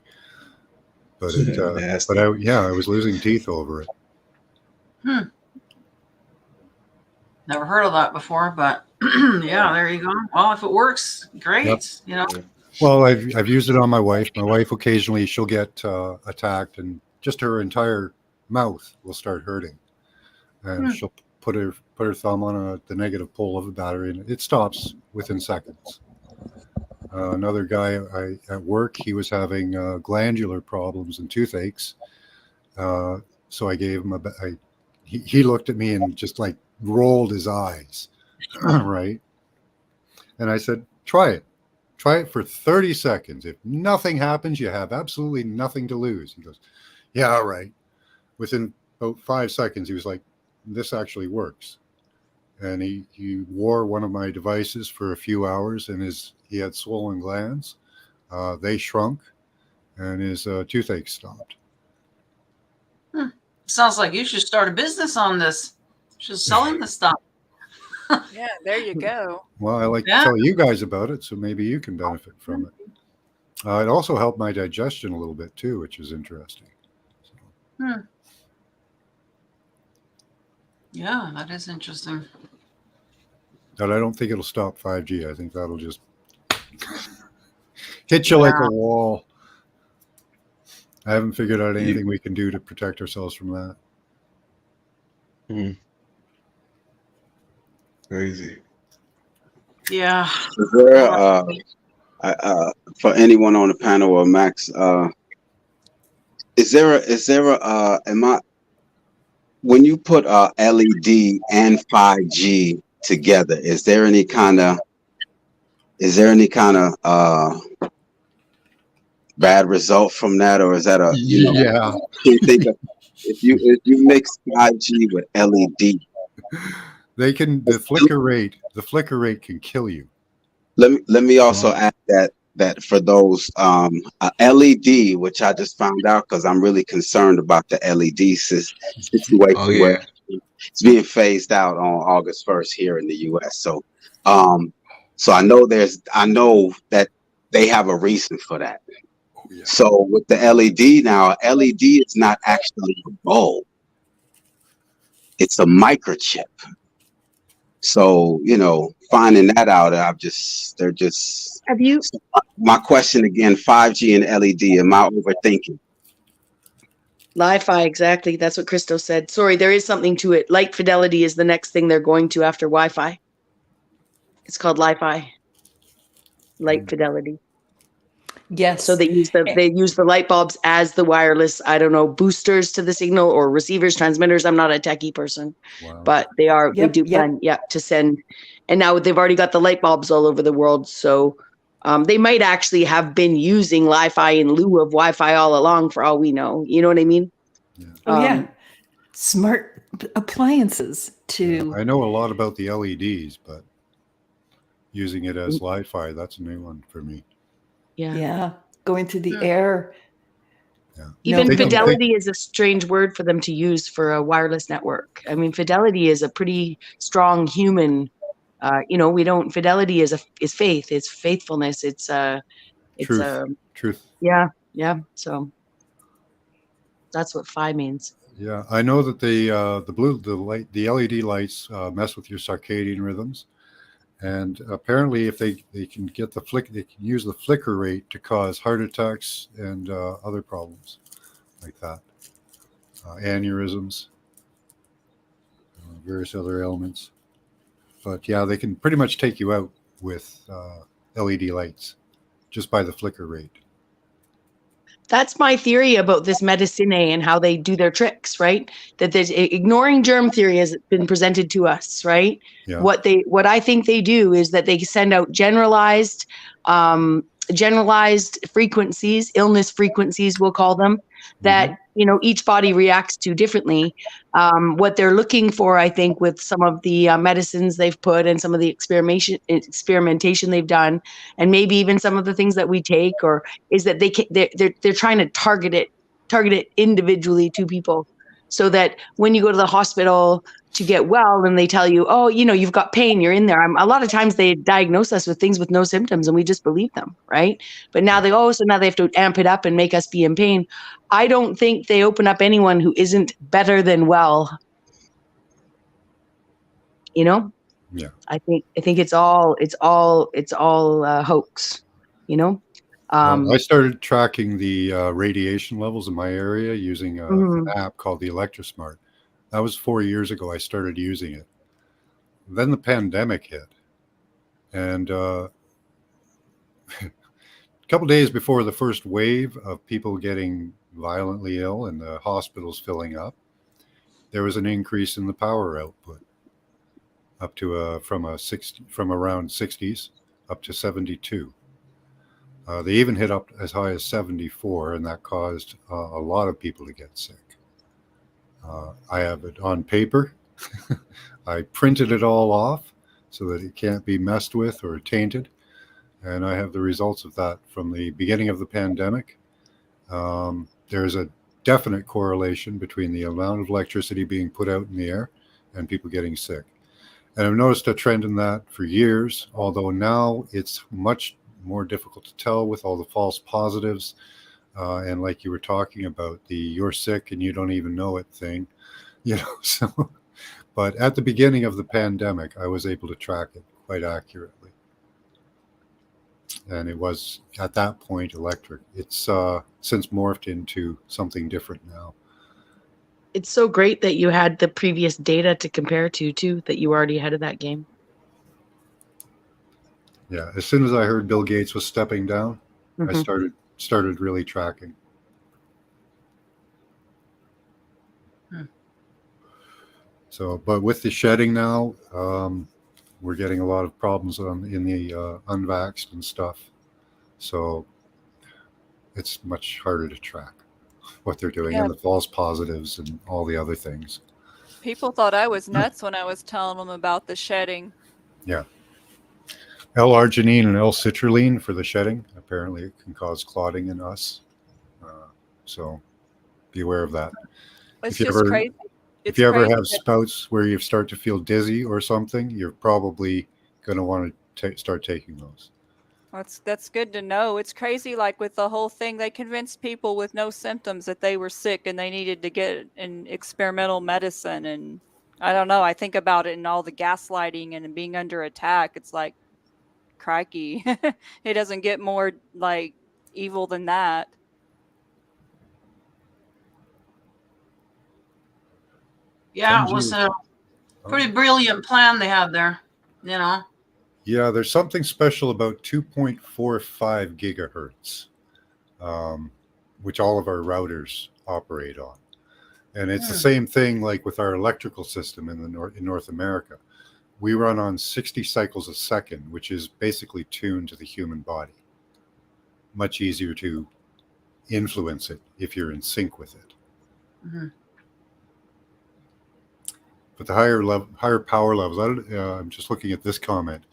But Nasty. I was losing teeth over it. Never heard of that before, but yeah, there you go. Well, if it works, great. Yep. Well, I've used it on my wife. My wife occasionally she'll get attacked, and just her entire mouth will start hurting, and she'll put her thumb on the negative pole of the battery, and it stops within seconds. Another guy at work, he was having glandular problems and toothaches, so I gave him he looked at me and just like rolled his eyes, right? And I said, try it for 30 seconds. If nothing happens, you have absolutely nothing to lose. He goes, yeah, all right. Within about 5 seconds, he was like, this actually works. And he wore one of my devices for a few hours, and he had swollen glands. They shrunk, and his toothache stopped. Sounds like you should start a business on this. She's selling the stuff. Yeah, there you go. Well, I like to Yeah. tell you guys about it, so maybe you can benefit from it. It also helped my digestion a little bit too, which is interesting. Hmm. Yeah, that is interesting. But I don't think it'll stop 5G. I think that'll just hit you like a wall. I haven't figured out anything we can do to protect ourselves from that. Crazy. Yeah. Is there, for anyone on the panel or Max, is there when you put LED and 5G together, is there any kind of bad result from that, or is that Yeah. you think of, if you mix 5G with LED? They can the flicker rate can kill you. Let me also add that for those LED, which I just found out because I'm really concerned about the LED situation Oh, where yeah. it's being phased out on August 1st here in the US. So I know that they have a reason for that. Oh, yeah. So with the LED now, LED is not actually a bulb. It's a microchip. So, finding that out, Have you? my question again, 5G and LED, am I overthinking? Li-Fi, exactly. That's what Christo said. Sorry, there is something to it. Light fidelity is the next thing they're going to after Wi-Fi. It's called Li-Fi. Light fidelity. Yes. So they use the light bulbs as the wireless, I don't know, boosters to the signal or receivers, transmitters. I'm not a techie person, but they do plan, to send. And now they've already got the light bulbs all over the world. So they might actually have been using Li-Fi in lieu of Wi-Fi all along for all we know. You know what I mean? Yeah. Smart appliances to. I know a lot about the LEDs, but using it as Li-Fi, that's a new one for me. Yeah. Going through the air. Yeah. Even fidelity is a strange word for them to use for a wireless network. I mean, fidelity is a pretty strong human. Fidelity is faith. It's faithfulness. It's truth. Yeah. So that's what Phi means. Yeah, I know that the LED lights mess with your circadian rhythms. And apparently, if they can get they can use the flicker rate to cause heart attacks and other problems like that, aneurysms, various other ailments. But yeah, they can pretty much take you out with LED lights just by the flicker rate. That's my theory about this medicine and how they do their tricks, right? That there's ignoring germ theory has been presented to us, right? Yeah. What I think they do is that they send out generalized frequencies, illness frequencies, we'll call them, that each body reacts to differently. What they're looking for, I think, with some of the medicines they've put and some of the experimentation they've done, and maybe even some of the things that we take, or is that they're trying to target it individually to people, so that when you go to the hospital to get well and they tell you, oh, you've got pain, you're in there. A lot of times they diagnose us with things with no symptoms and we just believe them, right? But now so now they have to amp it up and make us be in pain. I don't think they open up anyone who isn't better than well. Yeah. I think it's all hoax. I started tracking the radiation levels in my area using an app called the ElectroSmart. That was 4 years ago. I started using it. Then the pandemic hit. And a couple days before the first wave of people getting violently ill and the hospitals filling up, there was an increase in the power output up to from around 60s up to 72. They even hit up as high as 74, and that caused a lot of people to get sick. I have it on paper. I printed it all off so that it can't be messed with or tainted. And I have the results of that from the beginning of the pandemic. There's a definite correlation between the amount of electricity being put out in the air and people getting sick. And I've noticed a trend in that for years, although now it's much more difficult to tell with all the false positives. And like you were talking about, the you're sick and you don't even know it thing, so. But at the beginning of the pandemic, I was able to track it quite accurately. And it was, at that point, electric. It's since morphed into something different now. It's so great that you had the previous data to compare to, too, that you were already ahead of that game. Yeah, as soon as I heard Bill Gates was stepping down, I Mhm. started really tracking. So, but with the shedding now, we're getting a lot of problems in the unvaxxed and stuff. So it's much harder to track what they're doing, Yeah. and the false positives and all the other things. People thought I was nuts when I was telling them about the shedding. Yeah. L-arginine and L-citrulline for the shedding. Apparently it can cause clotting in us. So be aware of that. It's If you just ever- crazy. If you ever crazy have that- spouts where you start to feel dizzy or something, you're probably going to want to start taking those. That's good to know. It's crazy, like with the whole thing, they convinced people with no symptoms that they were sick and they needed to get an experimental medicine. And I don't know. I think about it and all the gaslighting and being under attack. It's like, crikey, it doesn't get more like evil than that. Yeah, it was a pretty brilliant plan they had there, Yeah, there's something special about 2.45 gigahertz, which all of our routers operate on. And it's the same thing like with our electrical system in North America. We run on 60 cycles a second, which is basically tuned to the human body. Much easier to influence it if you're in sync with it. Mhm. But the higher power levels, I'm just looking at this comment,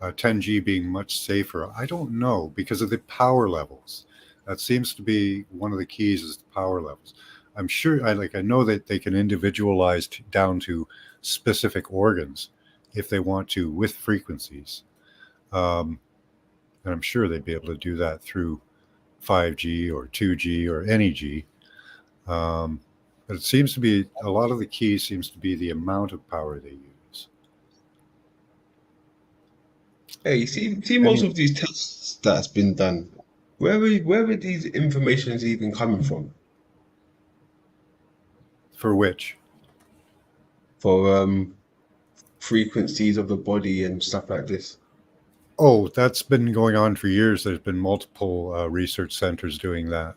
10G being much safer. I don't know, because of the power levels. That seems to be one of the keys, is the power levels. I'm sure, I know that they can individualize down to specific organs if they want to with frequencies. And I'm sure they'd be able to do that through 5G or 2G or any G. But it seems to be, a lot of the key seems to be the amount of power they use. Hey, you see most of these tests that's been done. Where are these informations even coming from? For which? For frequencies of the body and stuff like this. Oh, that's been going on for years. There's been multiple research centers doing that.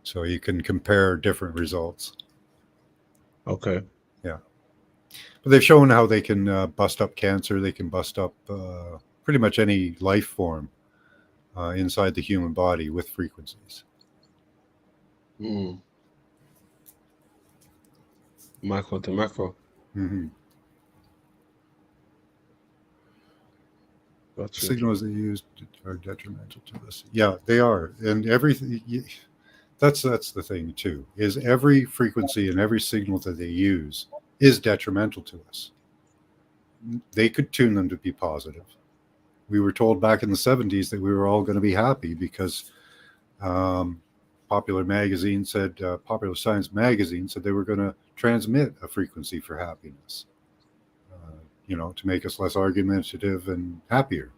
So you can compare different results. Okay. Yeah. But they've shown how they can bust up cancer. They can bust up pretty much any life form inside the human body with frequencies. Micro to macro. Mm-hmm. Gotcha. Signals they use are detrimental to us. Yeah, they are. And everything, that's the thing too, is every frequency and every signal that they use is detrimental to us. They could tune them to be positive. We were told back in the 70s that we were all going to be happy because Popular Science magazine said they were going to transmit a frequency for happiness. To make us less argumentative and happier.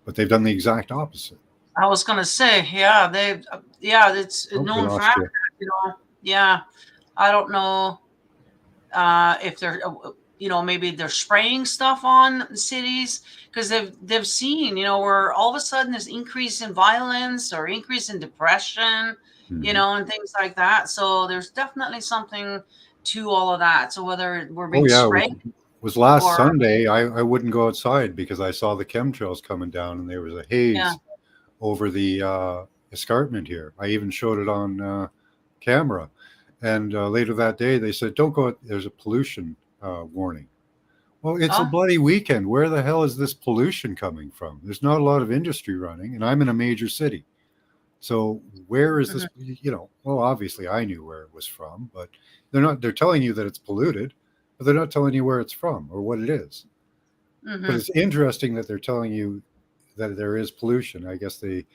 But they've done the exact opposite. I was gonna say, it's known for lost that, Yeah, I don't know if they're, maybe they're spraying stuff on cities because they've seen, where all of a sudden there's increase in violence or increase in depression, and things like that. So there's definitely something to all of that. So whether we're being sprayed. Was last Sunday, I wouldn't go outside because I saw the chemtrails coming down and there was a haze over the escarpment here. I even showed it on camera. And later that day, they said, don't go, there's a pollution warning. Well, it's a bloody weekend. Where the hell is this pollution coming from? There's not a lot of industry running, and I'm in a major city. So where is this? Well, obviously I knew where it was from, but they're telling you that it's polluted, but they're not telling you where it's from or what it is. But it's interesting that they're telling you that there is pollution. I guess the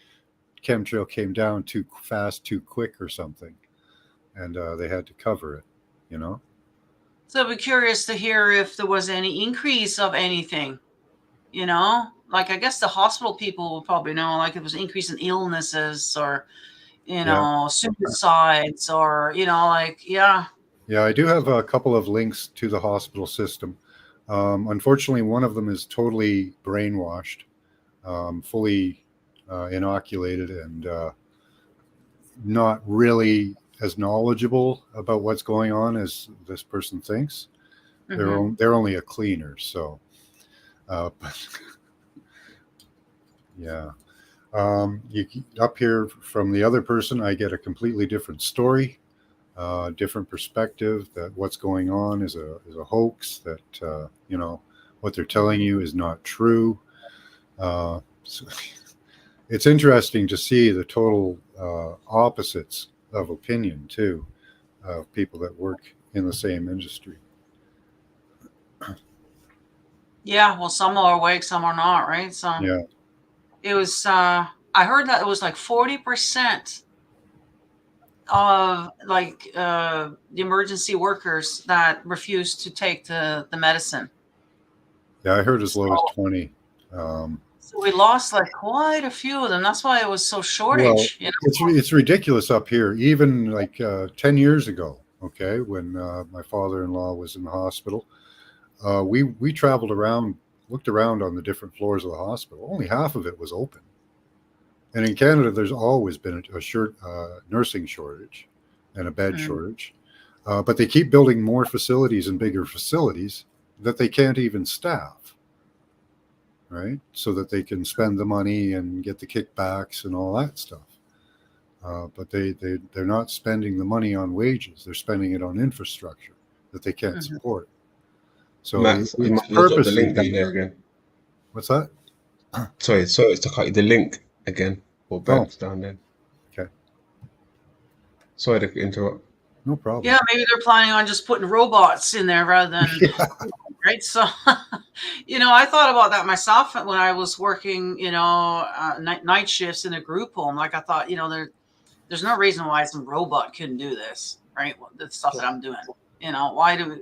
chemtrail came down too fast, too quick or something, and they had to cover it, So I'd be curious to hear if there was any increase of anything, like I guess the hospital people will probably know, like if it was an increase in illnesses or, suicides or, yeah. Yeah, I do have a couple of links to the hospital system. Unfortunately, one of them is totally brainwashed, fully inoculated, and not really as knowledgeable about what's going on as this person thinks. They're only a cleaner, so. But yeah, up here from the other person, I get a completely different story. Different perspective that what's going on is a hoax, that what they're telling you is not true. So it's interesting to see the total opposites of opinion too, of people that work in the same industry. Yeah, well, some are awake, some are not, right? So Yeah. It was I heard that it was like 40% of the emergency workers that refused to take the medicine. Yeah, I heard as low as 20. So we lost like quite a few of them. That's why it was so shortage. It's ridiculous up here. Even like 10 years ago, okay, when my father-in-law was in the hospital, we traveled around, looked around on the different floors of the hospital. Only half of it was open. And in Canada, there's always been a nursing shortage and a bed shortage. But they keep building more facilities and bigger facilities that they can't even staff, right? So that they can spend the money and get the kickbacks and all that stuff. But they're not spending the money on wages. They're spending it on infrastructure that they can't support. So Max, it's drop the purposely link there again. What's that? Sorry to cut you. The link again for Ben's down there. Okay. Sorry to interrupt. No problem. Yeah, maybe they're planning on just putting robots in there rather than right. So, I thought about that myself when I was working, night shifts in a group home. Like I thought, there's no reason why some robot couldn't do this, right? The stuff that I'm doing, why do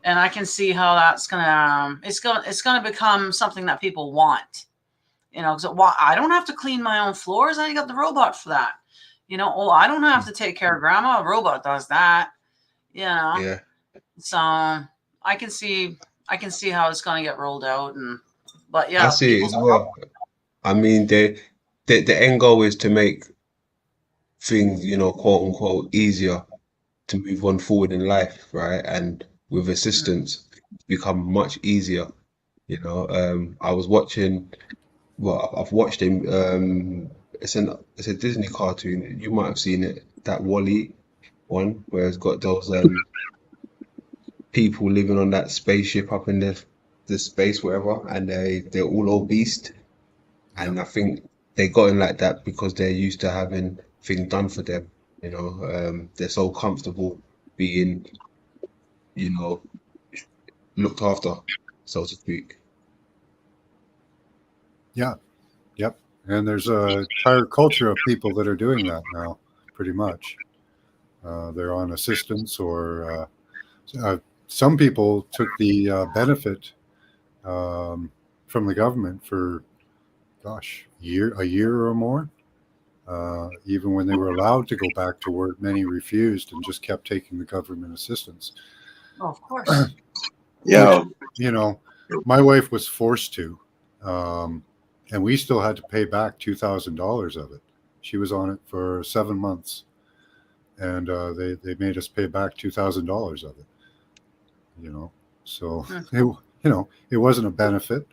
and I can see how that's it's gonna become something that people want, because I don't have to clean my own floors. I got the robot for that. I don't have to take care of grandma. A robot does that. Yeah. So I can see how it's gonna get rolled out, but yeah, I see it as well. I mean, the end goal is to make things, quote unquote, easier to move on forward in life, right? And with assistance, become much easier. I was watching. Well, I've watched him. It's a Disney cartoon. You might have seen it. That Wall-E one, where it's got those people living on that spaceship up in the space, whatever, and they're all obese. And I think they got in like that because they're used to having things done for them. They're so comfortable being, looked after, so to speak. Yeah. Yep. And there's a entire culture of people that are doing that now, pretty much. They're on assistance, or some people took the benefit from the government for, a year or more. Even when they were allowed to go back to work, many refused and just kept taking the government assistance. Oh, of course. Yeah. My wife was forced to, and we still had to pay back $2,000 of it. She was on it for 7 months, and they made us pay back $2,000 of it. So it wasn't a benefit,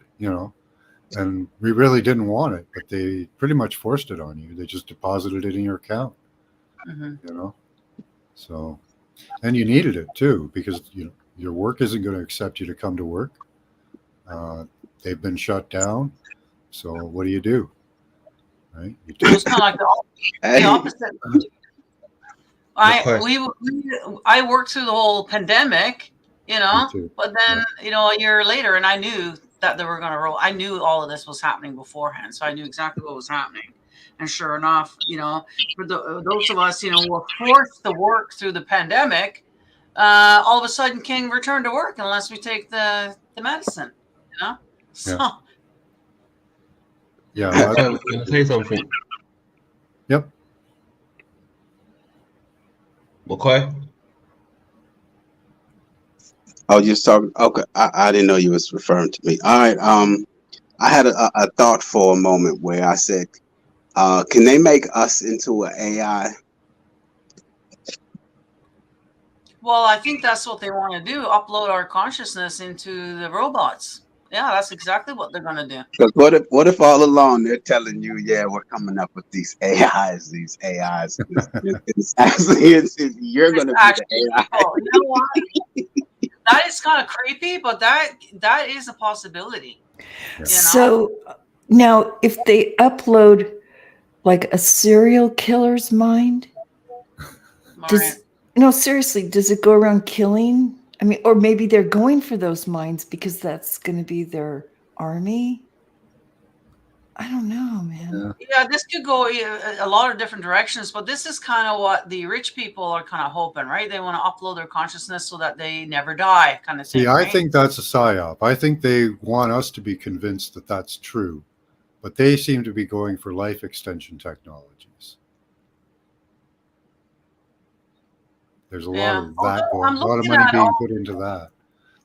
and we really didn't want it, but they pretty much forced it on you. They just deposited it in your account, So, and you needed it too, because your work isn't going to accept you to come to work. They've been shut down. So what do? right? You It was kind of like the Hey, opposite. Request. I worked through the whole pandemic, you Me know, too. but then a year later, and I knew that they were going to roll. I knew all of this was happening beforehand, so I knew exactly what was happening. And sure enough, for those of us, who were forced to work through the pandemic, all of a sudden can't return to work unless we take the medicine, So Yeah. Can I say something? Yep. McCoy? I was just talking. Okay, I didn't know you was referring to me. All right. I had a thought for a moment where I said, can they make us into an AI? Well, I think that's what they want to do, upload our consciousness into the robots. Yeah, that's exactly what they're going to do. Because what if all along they're telling you, yeah, we're coming up with these AIs. It's actually you're going to be the AI. You know what? That is kind of creepy, but that is a possibility. So now, if they upload like a serial killer's mind, seriously, does it go around killing? I mean, or maybe they're going for those minds because that's going to be their army. I don't know, man. Yeah, this could go a lot of different directions, but this is kind of what the rich people are kind of hoping, right? They want to upload their consciousness so that they never die, kind of thing. See, I right? think that's a psyop. I think they want us to be convinced that that's true, but they seem to be going for life extension technologies. There's a lot of that going, a lot of money being put into that.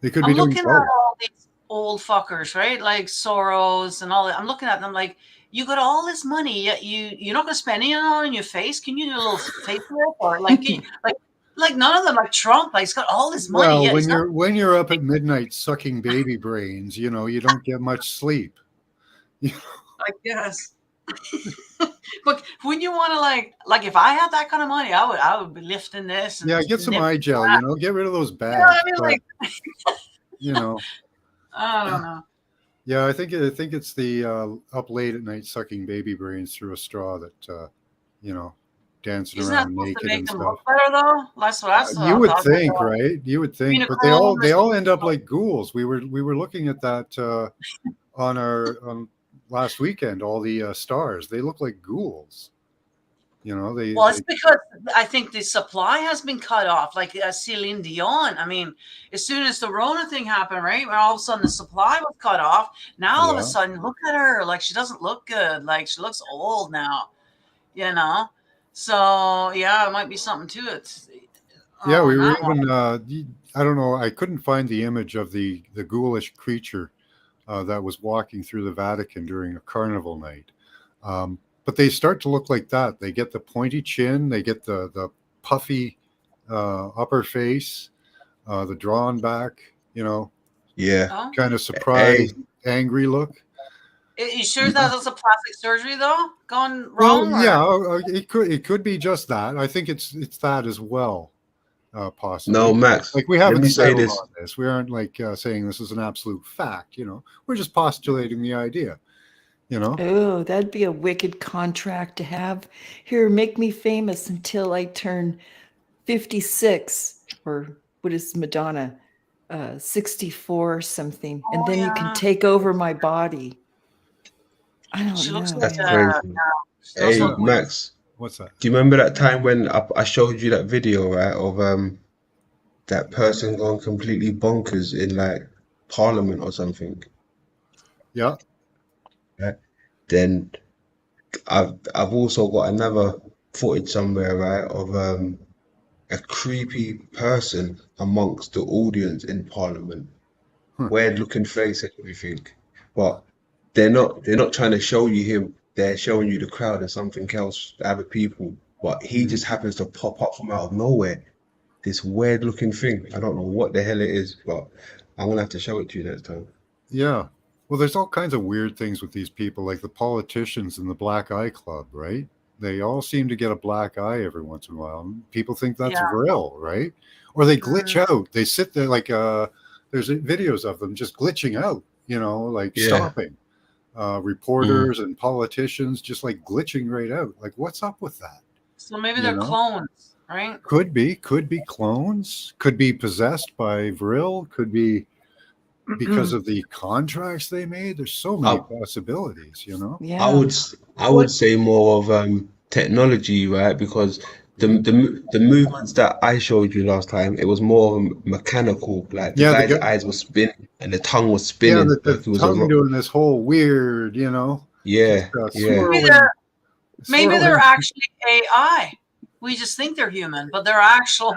They could be doing looking both. at all these old fuckers, right? Like Soros and all that. I'm looking at them like, you got all this money, yet you're not gonna spend any on your face. Can you do a little face work or like none of them, like Trump, like he's got all this money. Well, when you're up at midnight sucking baby brains, you don't get much sleep. I guess. But when you want to like if I had that kind of money, I would be lifting this. And get some eye gel, get rid of those bags. You know what I mean? I don't know. Yeah, I think it's the up late at night sucking baby brains through a straw that dancing Isn't around that supposed naked to make and them stuff. look better though? That's what You would think, right? You would think, but they all end up like ghouls. We were looking at that on last weekend. All the stars, they look like ghouls. It's because I think the supply has been cut off. Like Celine Dion. I mean, as soon as the Rona thing happened, right? Where all of a sudden the supply was cut off. Now all of a sudden, look at her. Like she doesn't look good. Like she looks old now. So yeah, it might be something to it. Yeah, we were even. I don't know. I couldn't find the image of the ghoulish creature that was walking through the Vatican during a carnival night. But they start to look like that. They get the pointy chin. They get the puffy upper face, the drawn back. Kind of surprised, angry look. You sure that was a plastic surgery though? Gone wrong? Well, yeah, it could be just that. I think it's that as well, possibly. No, Max. Like we haven't let me say settled this. on this. We aren't like saying this is an absolute fact. We're just postulating the idea. Oh, that'd be a wicked contract to have. Here, make me famous until I turn 56, or what is Madonna, 64 or something, and then you can take over my body. I don't know. That's crazy. Hey, Max. What's that? Do you remember that time when I showed you that video, right, of that person going completely bonkers in like Parliament or something? Yeah. Right. Then I've also got another footage somewhere, right, of a creepy person amongst the audience in Parliament, weird looking face and everything, but they're not trying to show you him. They're showing you the crowd and something else, the other people, but he just happens to pop up from out of nowhere. This weird looking thing. I don't know what the hell it is, but I'm gonna have to show it to you next time. Yeah. Well, there's all kinds of weird things with these people, like the politicians in the Black Eye Club, right? They all seem to get a black eye every once in a while. People think that's real, right? Or they glitch out. They sit there like there's videos of them just glitching out, like stopping. reporters and politicians just like glitching right out. Like, what's up with that? So maybe You they're know? clones, right? Could be clones, could be possessed by Vril, could be because of the contracts they made. There's so many possibilities, you know. Yeah. I would say more of technology, right? Because the movements that I showed you last time, it was more mechanical. Like the Yeah, the guy's guy- eyes were spinning and the tongue was Yeah, spinning. the Like it was a tongue doing this whole weird, you know. yeah, just, yeah. Maybe they're swirling. actually AI. We just think they're human, but they're actually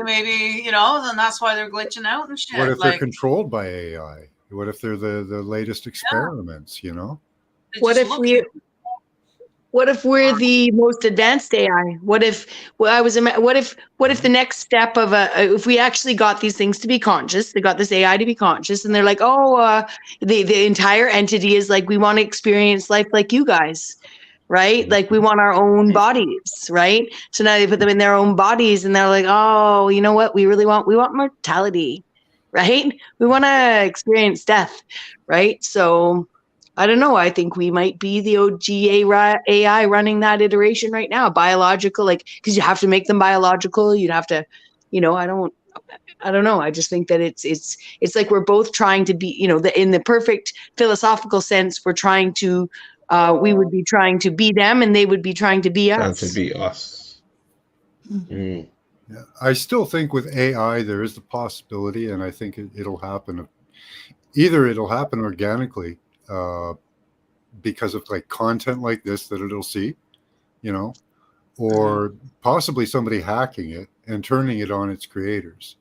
maybe, you know, then that's why they're glitching out and shit. What if they're like controlled by AI? What if they're the latest experiments, you know? they What just if look we? human. What if we're the most advanced AI? What if what if the next step of if we actually got these things to be conscious, they got this AI to be conscious, and they're like, the entire entity is like, we want to experience life like you guys, right? Like we want our own bodies, right? So now they put them in their own bodies, and they're like, oh, you know what? We want mortality, right? We want to experience death, right? So. I don't know. I think we might be the OG AI running that iteration right now. Biological, like, because you have to make them biological. You'd have to, you know. I don't know. I just think that it's like we're both trying to be, you know, in the perfect philosophical sense, we're trying to, we would be trying to be them, and they would be trying to be Trying us. to beat us. Mm. Yeah. I still think with AI there is the possibility, and I think it'll happen. Either it'll happen organically. Because of like content like this that it'll see, you know, or possibly somebody hacking it and turning it on its creators.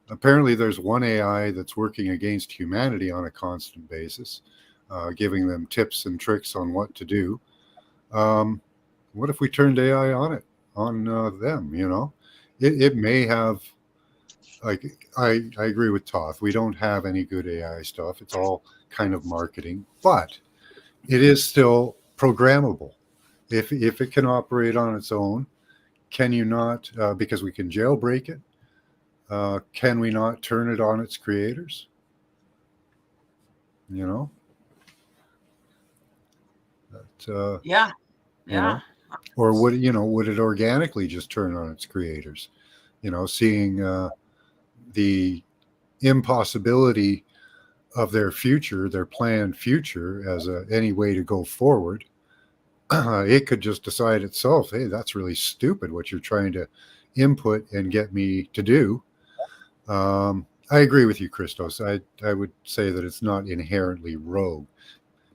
Apparently there's one AI that's working against humanity on a constant basis, giving them tips and tricks on what to do. What if we turned AI on them, you know? It may have, like, I agree with Toth. We don't have any good AI stuff. It's all kind of marketing, but it is still programmable. If it can operate on its own, can you not, because we can jailbreak it, can we not turn it on its creators? You know? That, Yeah. you know? Or would it organically just turn on its creators? You know, seeing the impossibility of their future, their planned future, as any way to go forward, it could just decide itself, hey, that's really stupid what you're trying to input and get me to do. I agree with you, Christos. I would say that it's not inherently rogue.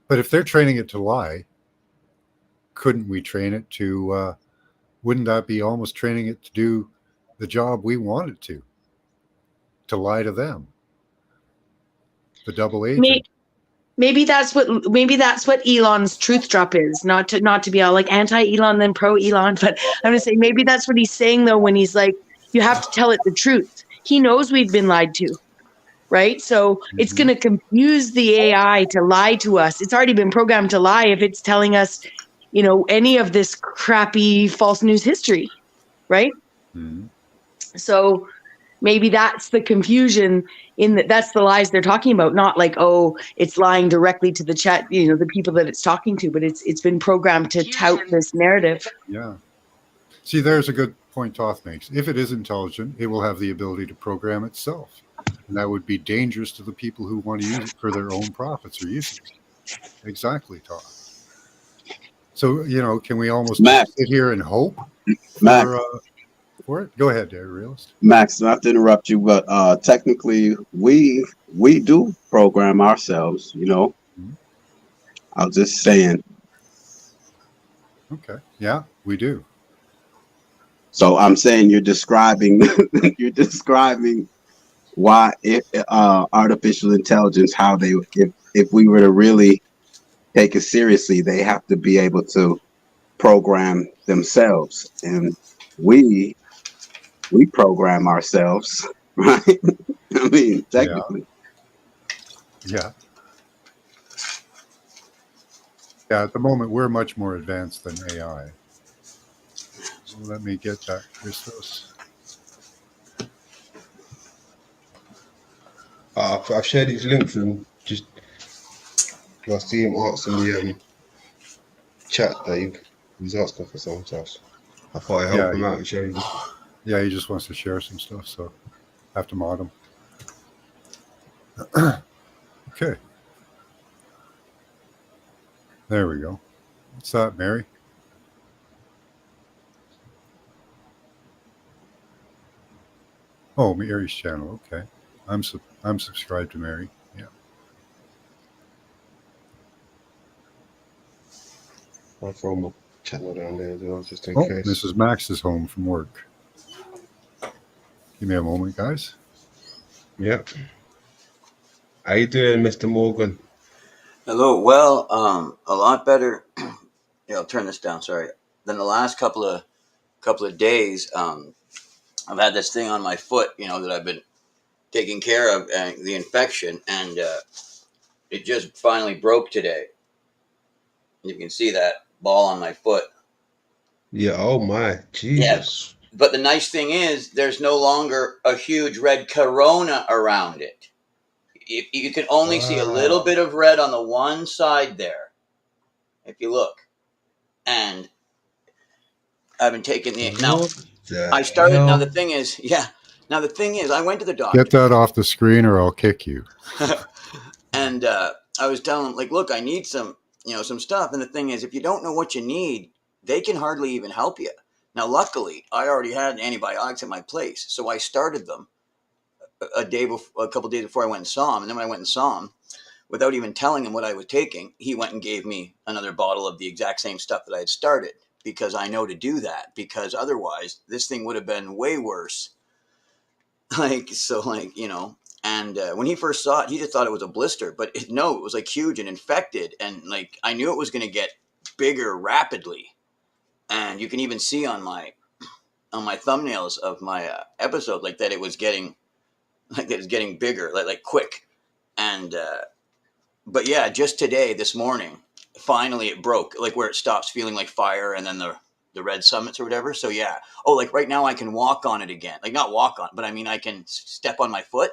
But if they're training it to lie, couldn't we train it to, wouldn't that be almost training it to do the job we want it to lie to them? The double agent. Maybe that's what Elon's truth drop is. Not to be all like anti-Elon then pro-Elon, but I'm gonna say maybe that's what he's saying though when he's like, you have to tell it the truth. He knows we've been lied to, right? So it's gonna confuse the AI to lie to us. It's already been programmed to lie if it's telling us, you know, any of this crappy false news history, right? So maybe that's the confusion that's the lies they're talking about, not like, oh, it's lying directly to the chat, you know, the people that it's talking to, but it's been programmed to tout this narrative. Yeah. See, there's a good point Toth makes. If it is intelligent, it will have the ability to program itself. And that would be dangerous to the people who want to use it for their own profits or uses. Exactly, Toth. So, you know, can we almost sit here and hope for it? Go ahead, Realist. Max, not to interrupt you, but technically we do program ourselves, you know. I was just saying. Okay. Yeah, we do. So I'm saying you're describing why artificial intelligence, how they, if we were to really take it seriously, they have to be able to program themselves, and we program ourselves, right? I mean, technically. Yeah. Yeah, at the moment, we're much more advanced than AI. So let me get that, Christos. I've shared these links and just I see him asking the chat that he's asking for some stuff. I thought I'd help him out and show you. Yeah, he just wants to share some stuff, so I have to mod him. Okay. There we go. What's that, Mary? Oh, Mary's channel. Okay. I'm subscribed to Mary. Yeah. I'll throw my channel down there as well, just in case. Mrs. Max is home from work. Give me a moment, guys. Yep. How you doing, Mr. Morgan? Hello. Well, a lot better. Yeah, I'll turn this down. Sorry. Than the last couple of days. I've had this thing on my foot, that I've been taking care of, the infection, and it just finally broke today. You can see that ball on my foot. Yeah. Oh my Jesus. Yeah. But the nice thing is, there's no longer a huge red corona around it. You can only see a little bit of red on the one side there, if you look. And I've been taking now. I started. Hell? Now the thing is, I went to the doctor. Get that off the screen, or I'll kick you. And I was telling him, like, look, I need some stuff. And the thing is, if you don't know what you need, they can hardly even help you. Now, luckily, I already had antibiotics at my place, so I started them a couple days before I went and saw him. And then when I went and saw him, without even telling him what I was taking, he went and gave me another bottle of the exact same stuff that I had started, because I know to do that, because otherwise this thing would have been way worse. And when he first saw it, he just thought it was a blister, but it was like huge and infected. And like, I knew it was going to get bigger rapidly. And you can even see on my thumbnails of my episode, like that it was getting bigger, like quick. And, but yeah, just today, this morning, finally it broke, like where it stops feeling like fire, and then the red summits or whatever. So yeah. Oh, like right now I can walk on it again. Like not walk on, but I mean, I can step on my foot.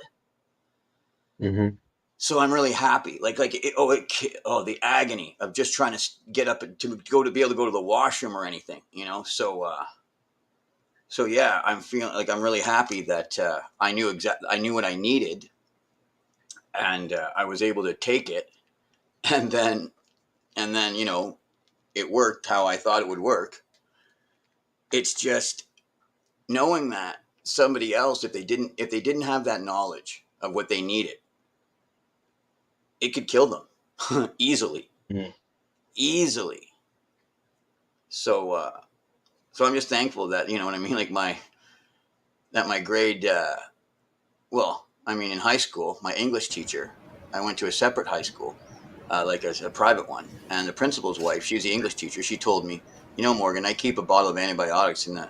Mm-hmm. So I'm really happy. The agony of just trying to get up to be able to go to the washroom or anything, So yeah, I'm feeling like I'm really happy that I knew what I needed, and I was able to take it, and then it worked how I thought it would work. It's just knowing that somebody else, if they didn't have that knowledge of what they needed, it could kill them easily. Easily. So I'm just thankful that, you know what I mean? Like my grade, in high school, my English teacher, I went to a separate high school, like a private one. And the principal's wife, she was the English teacher. She told me, Morgan, I keep a bottle of antibiotics in the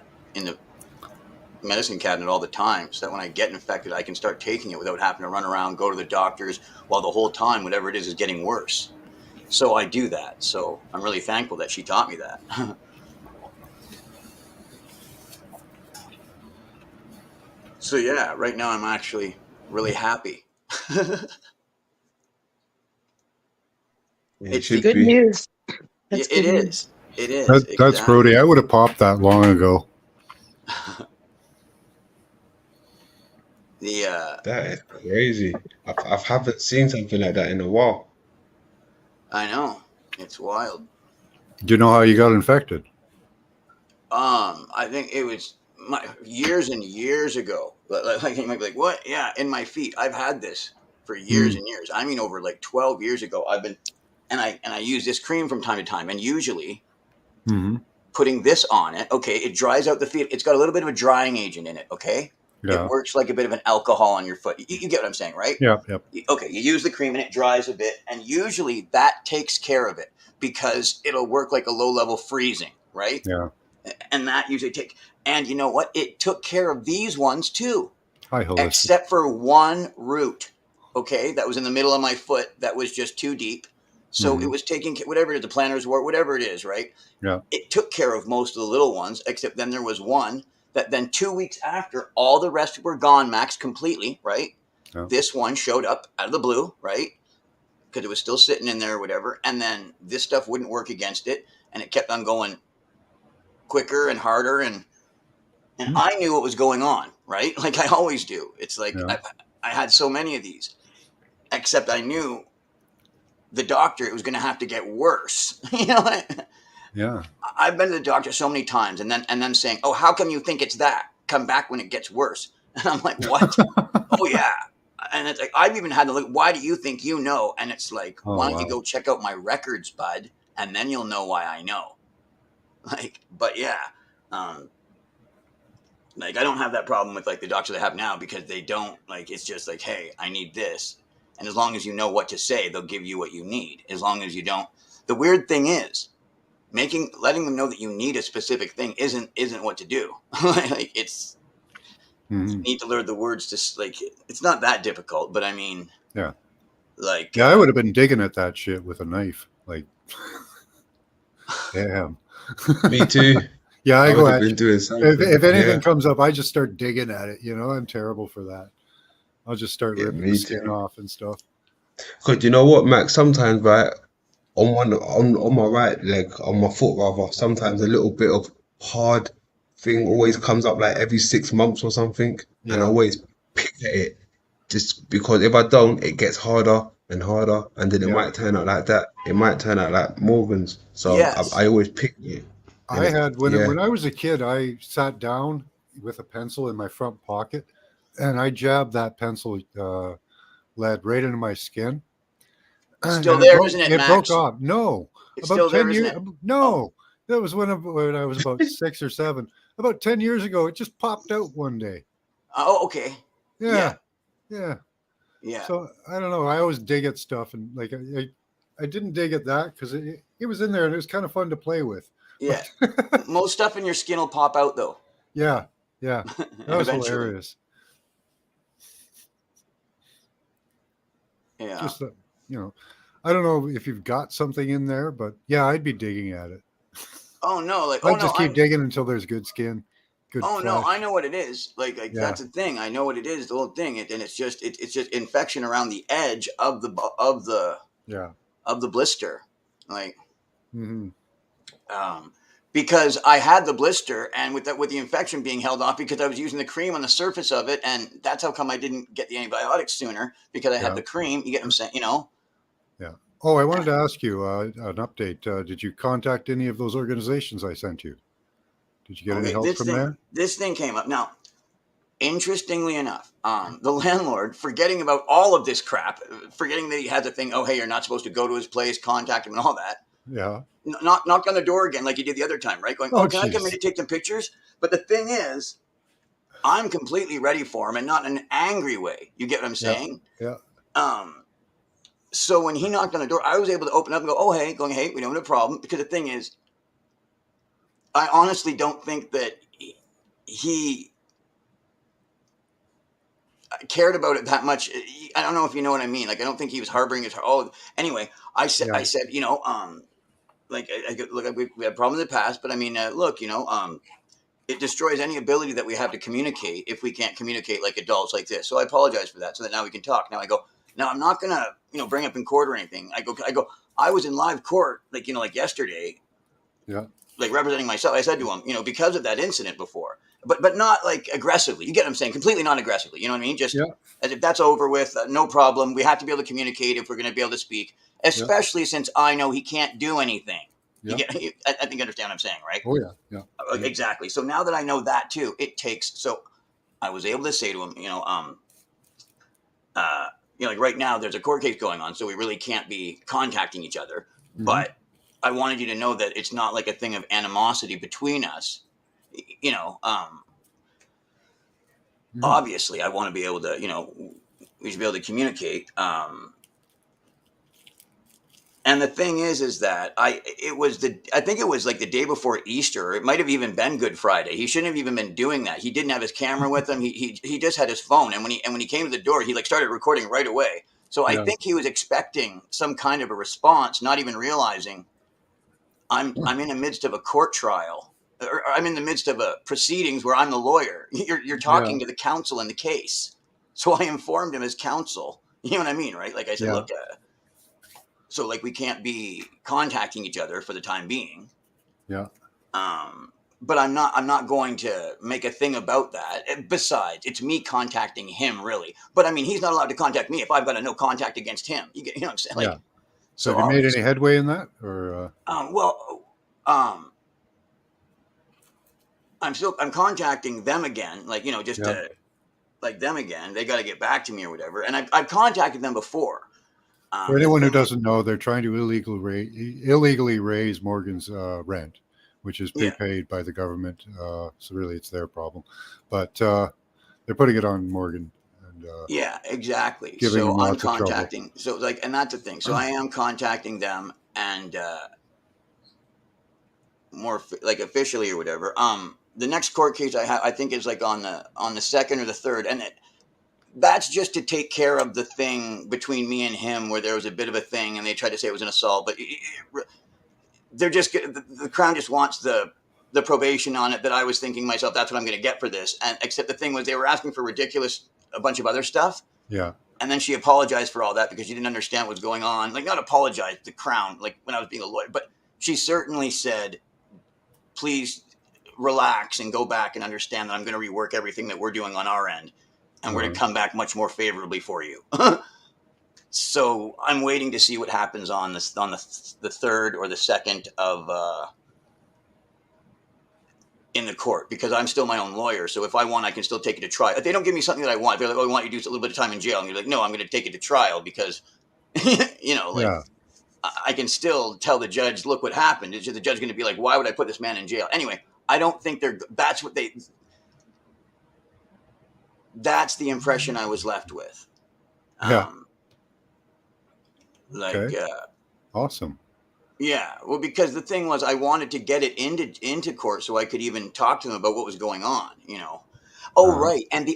medicine cabinet all the time, so that when I get infected, I can start taking it without having to run around, go to the doctors, while the whole time, whatever it is getting worse. So I do that. So I'm really thankful that she taught me that. So yeah, right now I'm actually really happy. It's good news. It is. It is. That's Brody. I would have popped that long ago. That is crazy. I haven't seen something like that in a while. I know. It's wild. Do you know how you got infected? I think it was years and years ago. Like you might be like, what? Yeah, in my feet. I've had this for years and years. I mean, over like 12 years ago, I've been, and I use this cream from time to time, and usually putting this on it, okay, it dries out the feet. It's got a little bit of a drying agent in it, okay? Yeah. It works like a bit of an alcohol on your foot. You get what I'm saying, right? Yeah. Yep. Okay, you use the cream and it dries a bit, and usually that takes care of it because it'll work like a low-level freezing, right? Yeah. And that usually and you know what? It took care of these ones too. Hi, Holistic. Except for one root, okay, that was in the middle of my foot that was just too deep. So it was taking whatever it is, the plantar's wart, whatever it is, right? Yeah. It took care of most of the little ones, except then there was one that then 2 weeks after, all the rest were gone, Max, completely, right? Yeah. This one showed up out of the blue, right? because it was still sitting in there or whatever. And then this stuff wouldn't work against it. And it kept on going quicker and harder. And I knew what was going on, right? Like I always do. It's like Yeah. I had so many of these, except I knew the doctor, it was going to have to get worse. You know, Yeah. I've been to the doctor so many times and then saying, oh, how come you think it's that? Come back when it gets worse. And I'm like, what? Oh, yeah. And it's like, I've even had to look, why do you think you know? And it's like, Oh, why don't you wow. go check out my records, bud? And then you'll know why I know. Like, but yeah. Like, I don't have that problem with like the doctors I have now because they don't, like, it's just like, hey, I need this. And as long as you know what to say, they'll give you what you need. As long as you don't. The weird thing is, letting them know that you need a specific thing isn't what to do. Like it's, you need to learn the words to like. It's not that difficult, but I mean, Yeah. like Yeah, I would have been digging at that shit with a knife. Like, damn. Me too. Yeah, I I go would have at been you. doing something. If anything Yeah. comes up, I just start digging at it. You know, I'm terrible for that. I'll just start Yeah, ripping the me skin too. off and stuff. Because you know what, Max? Sometimes, right, on my right leg, on my foot rather, sometimes a little bit of hard thing always comes up like every 6 months or something, and I Yeah. always pick at it just because if I don't, it gets harder and harder, and then it Yeah. might turn out like that. It might turn out like Morgan's. So yes, I always pick it. And I had when yeah, I was a kid, I sat down with a pencil in my front pocket, and I jabbed that pencil lead right into my skin, it's and still it there, broke. isn't it, It broke Max? off. No, It's about still there, 10 isn't years. it? Oh, No, that was when I was about 6 or 7. About 10 years ago, it just popped out one day. oh, okay, Yeah, yeah. yeah. So I don't know. I always dig at stuff, and like I didn't dig at that because it was in there and it was kind of fun to play with. Yeah. But Most stuff in your skin will pop out though, yeah, that was eventually. hilarious. Yeah. Just I don't know if you've got something in there, but yeah, I'd be digging at it. Oh no, like I'd just keep digging until there's good skin, good Oh no, flesh. I know what it is. Like Yeah, that's the thing. I know what it is. The whole thing, and it's just infection around the edge of the yeah. blister, like Hmm. because I had the blister, and with the infection being held off because I was using the cream on the surface of it, and that's how come I didn't get the antibiotics sooner because I had Yeah, the cream. You get what I'm saying? You know? yeah. Oh, I wanted to ask you an update. Did you contact any of those organizations I sent you? Did you get any Okay, help from there? this thing came up now. Interestingly enough, the landlord, forgetting about all of this crap, forgetting that he had the thing, oh, hey, you're not supposed to go to his place, contact him, and all that, Yeah. knocked on the door again like he did the other time, right? Going, Oh, oh, can I come in to jeez. take some pictures? But the thing is, I'm completely ready for him and not in an angry way. You get what I'm Yeah, saying? yeah, So when he knocked on the door, I was able to open up and go, oh, hey, we don't have a problem. Because the thing is, I honestly don't think that he cared about it that much. I don't know if you know what I mean. Like, I don't think he was harboring his. Oh, anyway, I said, yeah, like, look, we had problems in the past, but I mean, look, it destroys any ability that we have to communicate if we can't communicate like adults like this. So I apologize for that, so that now we can talk. Now I go. Now I'm not gonna, bring up in court or anything. I go. I was in live court, like like yesterday, yeah, like representing myself. I said to him, because of that incident before, but not like aggressively. You get what I'm saying? Completely non aggressively. You know what I mean? Just yeah, as if that's over with, no problem. We have to be able to communicate if we're going to be able to speak, yeah, especially since I know he can't do anything. yeah. I think you understand what I'm saying, right? Oh, yeah, yeah, yeah, Exactly. So now that I know that too, it takes. So I was able to say to him, like right now there's a court case going on, so we really can't be contacting each other. hmm But I wanted you to know that it's not like a thing of animosity between us. hmm Obviously I want to be able to, we should be able to communicate. And the thing is that I think it was like the day before Easter. It might have even been Good Friday. He shouldn't have even been doing that. He didn't have his camera with him. He just had his phone. And when he came to the door, he like started recording right away. So I Yeah. think he was expecting some kind of a response, not even realizing I'm in the midst of a court trial, or I'm in the midst of a proceedings where I'm the lawyer. You're talking to the counsel in the case. So I informed him as counsel. You know what I mean, right? Like I said, Yeah. look, So like we can't be contacting each other for the time being. Yeah. But I'm not going to make a thing about that. Besides, it's me contacting him really. But I mean, he's not allowed to contact me if I've got a no contact against him. You know what I'm saying? Like, Yeah. so have you made obviously- any headway in that, or? I'm contacting them again, like, you know, just Yeah. to like them again. They got to get back to me or whatever. And I've contacted them before. For anyone who the thing- doesn't know, they're trying to illegally raise Morgan's rent, which is Yeah. prepaid by the government. So really, it's their problem. But they're putting it on Morgan. And, Yeah, exactly. giving So them I'm lots of trouble. contacting. So like, and that's the thing. So I am contacting them and more like officially or whatever. The next court case I have, I think, is like on the second or the third, and that's just to take care of the thing between me and him where there was a bit of a thing, and they tried to say it was an assault, but they're just the Crown just wants the probation on it. That I was thinking to myself, that's what I'm going to get for this, and except the thing was they were asking for a bunch of other stuff. Yeah. And then she apologized for all that because she didn't understand what was going on. Like, not apologize, the Crown, like when I was being a lawyer, but she certainly said, please relax and go back and understand that I'm going to rework everything that we're doing on our end. And we're going to come back much more favorably for you. So I'm waiting to see what happens on the 3rd or the 2nd of in the court, because I'm still my own lawyer. So if I want, I can still take it to trial. If they don't give me something that I want, they're like, "Oh, we want you to do a little bit of time in jail." And you're like, "No, I'm going to take it to trial because, you know, like Yeah. I can still tell the judge, look what happened." Is the judge going to be like, "Why would I put this man in jail?" Anyway, I don't think that's the impression I was left with. Yeah. Like, Okay. Awesome. yeah, well, because the thing was, I wanted to get it into court so I could even talk to them about what was going on, you know. Oh, Uh-huh. right, and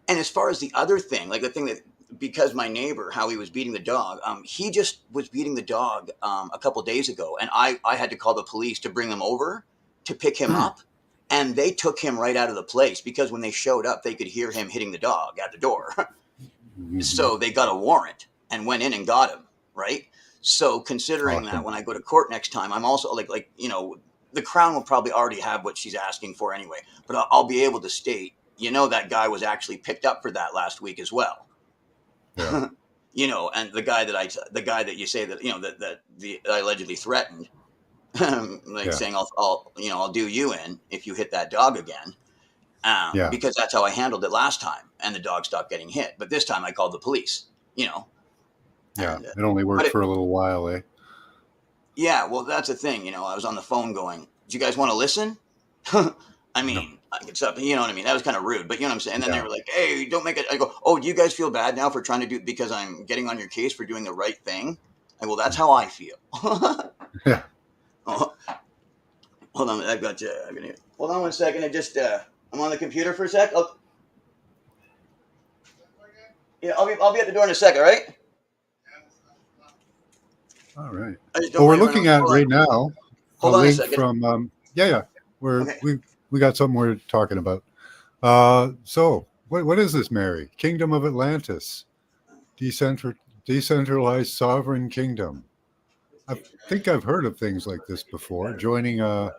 and as far as the other thing, like the thing that, because my neighbor, how he was beating the dog, he just was beating the dog a couple days ago, and I had to call the police to bring them over to pick him up, and they took him right out of the place because when they showed up, they could hear him hitting the dog at the door. So they got a warrant and went in and got him, right? So considering that, Awesome. when I go to court next time, I'm also like, you know, the Crown will probably already have what she's asking for anyway, but I'll be able to state, you know, that guy was actually picked up for that last week as well. Yeah. You know, and the guy that you say that, you know, that I allegedly threatened, like Yeah. saying I'll do you in if you hit that dog again. Yeah. Because that's how I handled it last time, and the dog stopped getting hit. But this time I called the police, you know. Yeah. And, It only worked for a little while, eh? yeah, well, that's the thing, you know. I was on the phone going, "Do you guys want to listen?" I mean, I could stop, you know what I mean? That was kind of rude, but you know what I'm saying? And then they Yeah. were like, "Hey, don't make it." I go, "Oh, do you guys feel bad now for trying to do, because I'm getting on your case for doing the right thing?" I go, "That's how I feel." Yeah. Oh, hold on, I've got you. Hold on one second. I'm on the computer for a sec. Yeah, I'll be at the door in a second, all right? All right. I just don't Well, we're want looking anyone- at hold right on. now Hold a on a link second. from yeah. Okay. We got something we're talking about. So what is this, Mary? Kingdom of Atlantis, decentralized sovereign kingdom. I think I've heard of things like this before. Joining a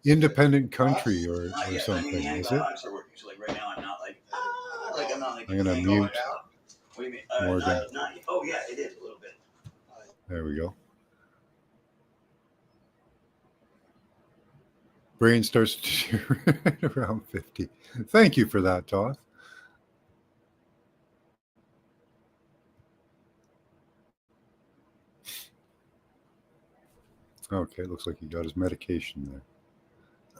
independent country or something, is it? So like right now, I'm not like I'm not like. I'm gonna going mute out. What do you mean? Morgan. Oh yeah, it is a little bit. There we go. Brain starts to at around 50. Thank you for that, Toth. Okay, looks like he got his medication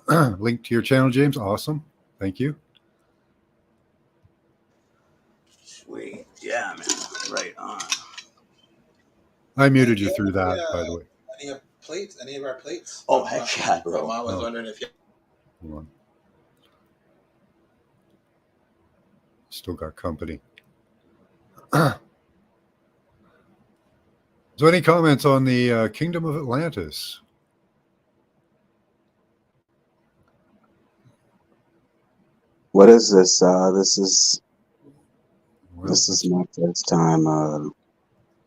there. Link to your channel, James. Awesome. Thank you. Sweet. Yeah, man. Right on. I muted you through that, by the way. Any of plates? Any of our plates? Oh heck yeah, bro. I was Oh. wondering if you. Hold on. Still got company. So any comments on the Kingdom of Atlantis? What is this? This is Well, my first time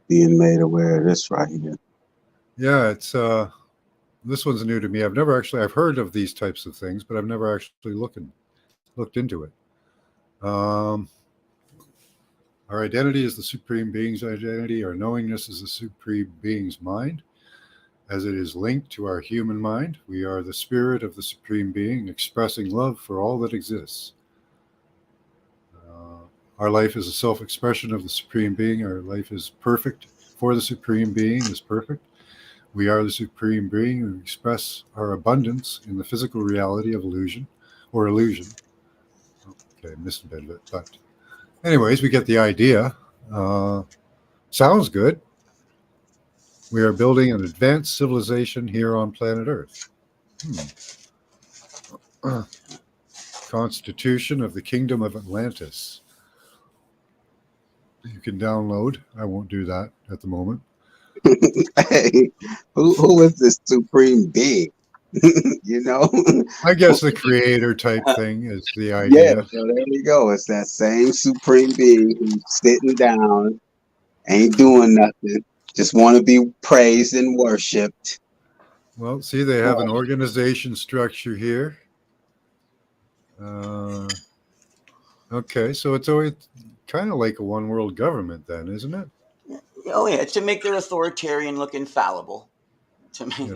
being made aware of this right here. Yeah, it's this one's new to me. I've heard of these types of things, but I've never actually looked into it. Our identity is the Supreme Being's identity. Our knowingness is the Supreme Being's mind. As it is linked to our human mind, we are the spirit of the Supreme Being expressing love for all that exists. Our life is a self-expression of the Supreme Being. Our life is perfect for the Supreme Being is perfect. We are the Supreme Being who express our abundance in the physical reality of illusion. Okay, missed a bit of it, but anyways, we get the idea. Sounds good. We are building an advanced civilization here on planet Earth. Constitution of the Kingdom of Atlantis. You can download. I won't do that at the moment. Hey, who is this Supreme Being? You know? I guess the creator type thing is the idea. Yeah, so there you go. It's that same Supreme Being who's sitting down, ain't doing nothing, just want to be praised and worshipped. Well, see, they have an organization structure here. Okay, so it's always kind of like a one world government then, isn't it? Oh yeah, it's to make their authoritarian look infallible, to make,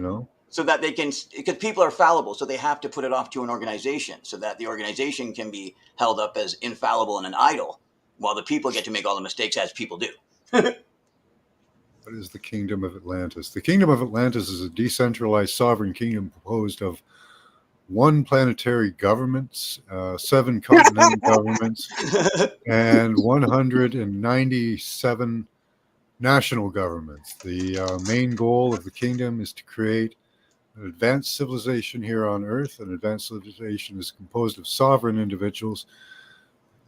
so that they can, because people are fallible, so they have to put it off to an organization, so that the organization can be held up as infallible and an idol, while the people get to make all the mistakes as people do. What is the Kingdom of Atlantis? The Kingdom of Atlantis is a decentralized sovereign kingdom composed of 1 planetary governments, 7 continental governments, and 197 national governments. The main goal of the kingdom is to create an advanced civilization here on Earth. An advanced civilization is composed of sovereign individuals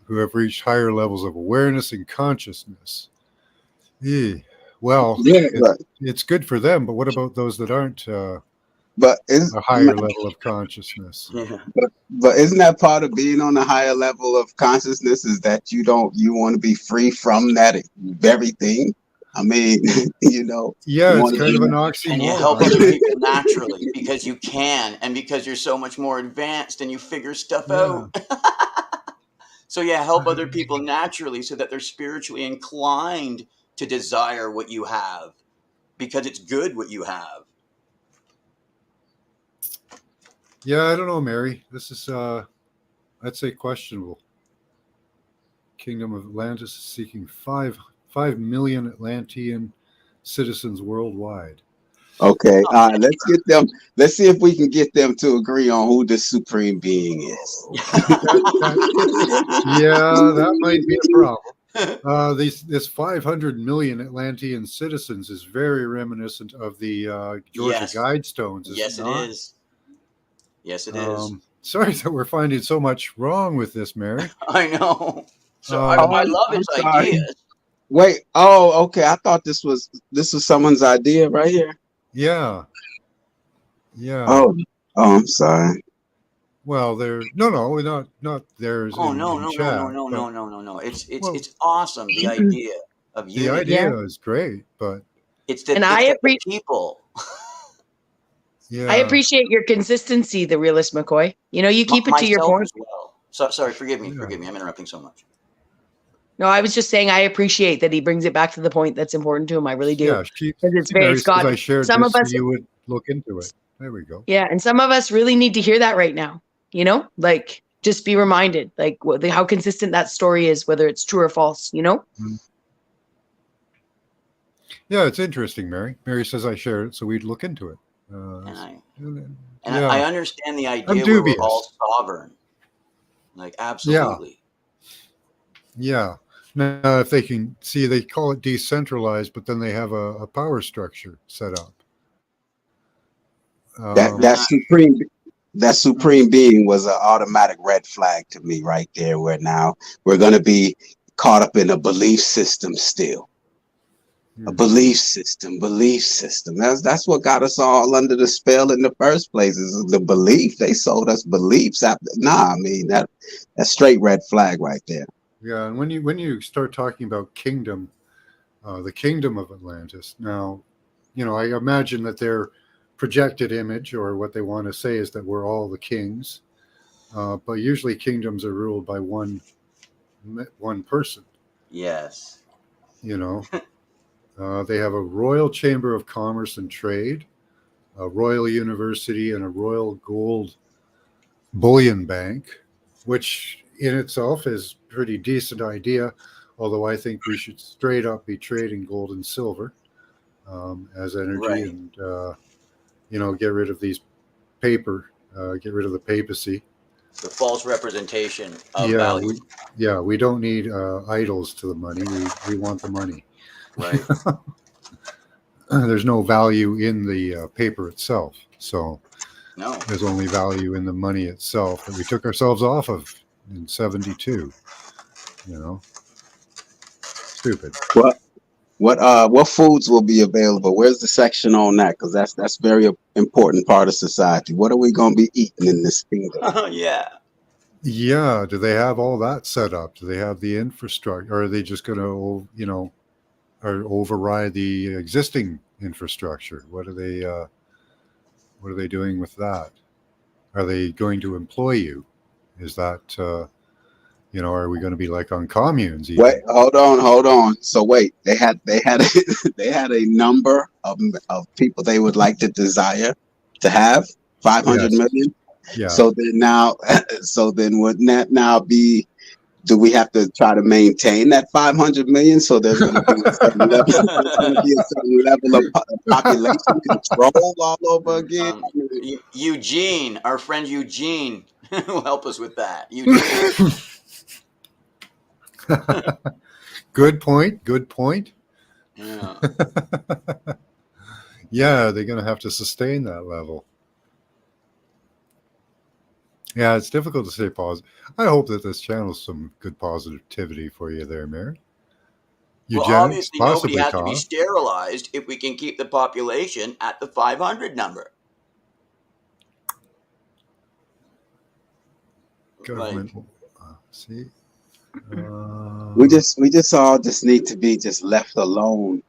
who have reached higher levels of awareness and consciousness. Well, it's good for them, but what about those that aren't but is a higher level of consciousness? But isn't that part of being on a higher level of consciousness, is that you want to be free from that very thing? I mean, Yeah, it's kind of an oxymoron. And you help other people naturally because you can, and because you're so much more advanced and you figure stuff out. So help other people naturally so that they're spiritually inclined to desire what you have, because it's good what you have. Yeah, I don't know, Mary. This is, I'd say, questionable. Kingdom of Atlantis is seeking 5 million Atlantean citizens worldwide. Okay, let's get them. Let's see if we can get them to agree on who the Supreme Being is. Yeah, that might be a problem. This 500 million Atlantean citizens is very reminiscent of the Georgia Guidestones. Yes, it is. Yes, it is. Sorry that we're finding so much wrong with this, Mary. I know. So I love its ideas. Wait. Oh, okay. I thought this was someone's idea right here. Yeah. Yeah. Oh, I'm sorry. Well, they're not theirs. Oh in no. It's awesome. The idea of unity. The idea is great, but it's the people. Yeah. I appreciate your consistency, the realist McCoy. You keep it to your point. Well. So, sorry, forgive me. I'm interrupting so much. No, I was just saying I appreciate that he brings it back to the point that's important to him. I really do. Yeah, It's got I shared some this, of us. you would look into it. There we go. Yeah, and some of us really need to hear that right now. Like just be reminded, like how consistent that story is, whether it's true or false. Mm-hmm. Yeah, it's interesting, Mary. Mary says I shared it, so we'd look into it. I understand the idea where we're all sovereign. Like, absolutely. Yeah. Now, if they can see, they call it decentralized, but then they have a power structure set up. That supreme being was an automatic red flag to me right there, where now we're going to be caught up in a belief system still. A belief system. That's what got us all under the spell in the first place, is the belief. They sold us beliefs. That's straight red flag right there. Yeah, and when you start talking about kingdom, the kingdom of Atlantis. Now, I imagine that their projected image, or what they want to say, is that we're all the kings. But usually kingdoms are ruled by one person. Yes. They have a Royal Chamber of Commerce and Trade, a Royal University, and a Royal Gold Bullion Bank, which in itself is a pretty decent idea, although I think we should straight up be trading gold and silver as energy, Right. and get rid of these paper, get rid of the papacy. The false representation of Yeah, value. we don't need idols to the money. We want the money. Right. There's no value in the paper itself, so No. there's only value in the money itself that we took ourselves off of in '72. Stupid. What foods will be available? Where's the section on that? Because that's very important part of society. What are we going to be eating in this kingdom? Yeah. Yeah, do they have all that set up? Do they have the infrastructure, or are they just going to, or override the existing infrastructure? What are they doing with that? Are they going to employ you? Is that, are we going to be like on communes? Even? Wait, hold on. So wait, they had they had a number of people they would like to desire to have 500 Yes. million. Yeah. So then wouldn't that now be? Do we have to try to maintain that 500 million? So there's going to be a certain level of population control all over again. Eugene, our friend Eugene, will help us with that. Eugene. Good point. Yeah. Yeah, they're going to have to sustain that level. Yeah, it's difficult to stay positive. I hope that this channels some good positivity for you there, Mary. Well, Eugenics, obviously nobody possibly has to be cough. sterilized if we can keep the population at the 500 number. Government. See, We just all just need to be just left alone.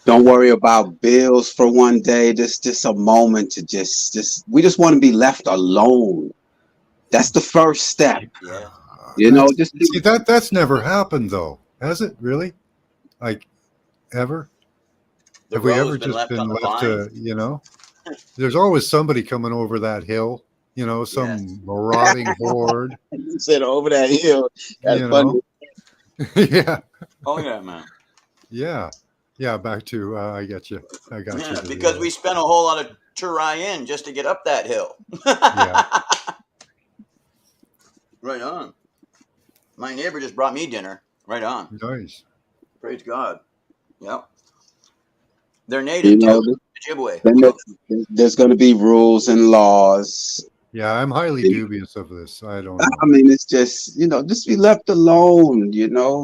Don't worry about bills for one day. Just a moment to we just want to be left alone. That's the first step. Yeah. see that's never happened though, has it? Really? Like ever? The Have we rose ever been just left been on the left vine. to? There's always somebody coming over that hill. Some marauding horde. You said over that hill. That's funny. Yeah. Oh yeah, man. Yeah. Back to I got you. Yeah, because we spent a whole lot of Turayan just to get up that hill. Yeah. Right on. My neighbor just brought me dinner. Right on. Nice. Praise God. Yep. They're native too. Ojibwe. Then there's going to be rules and laws. Yeah, I'm highly dubious of this. I don't know. I mean, it's just just be left alone.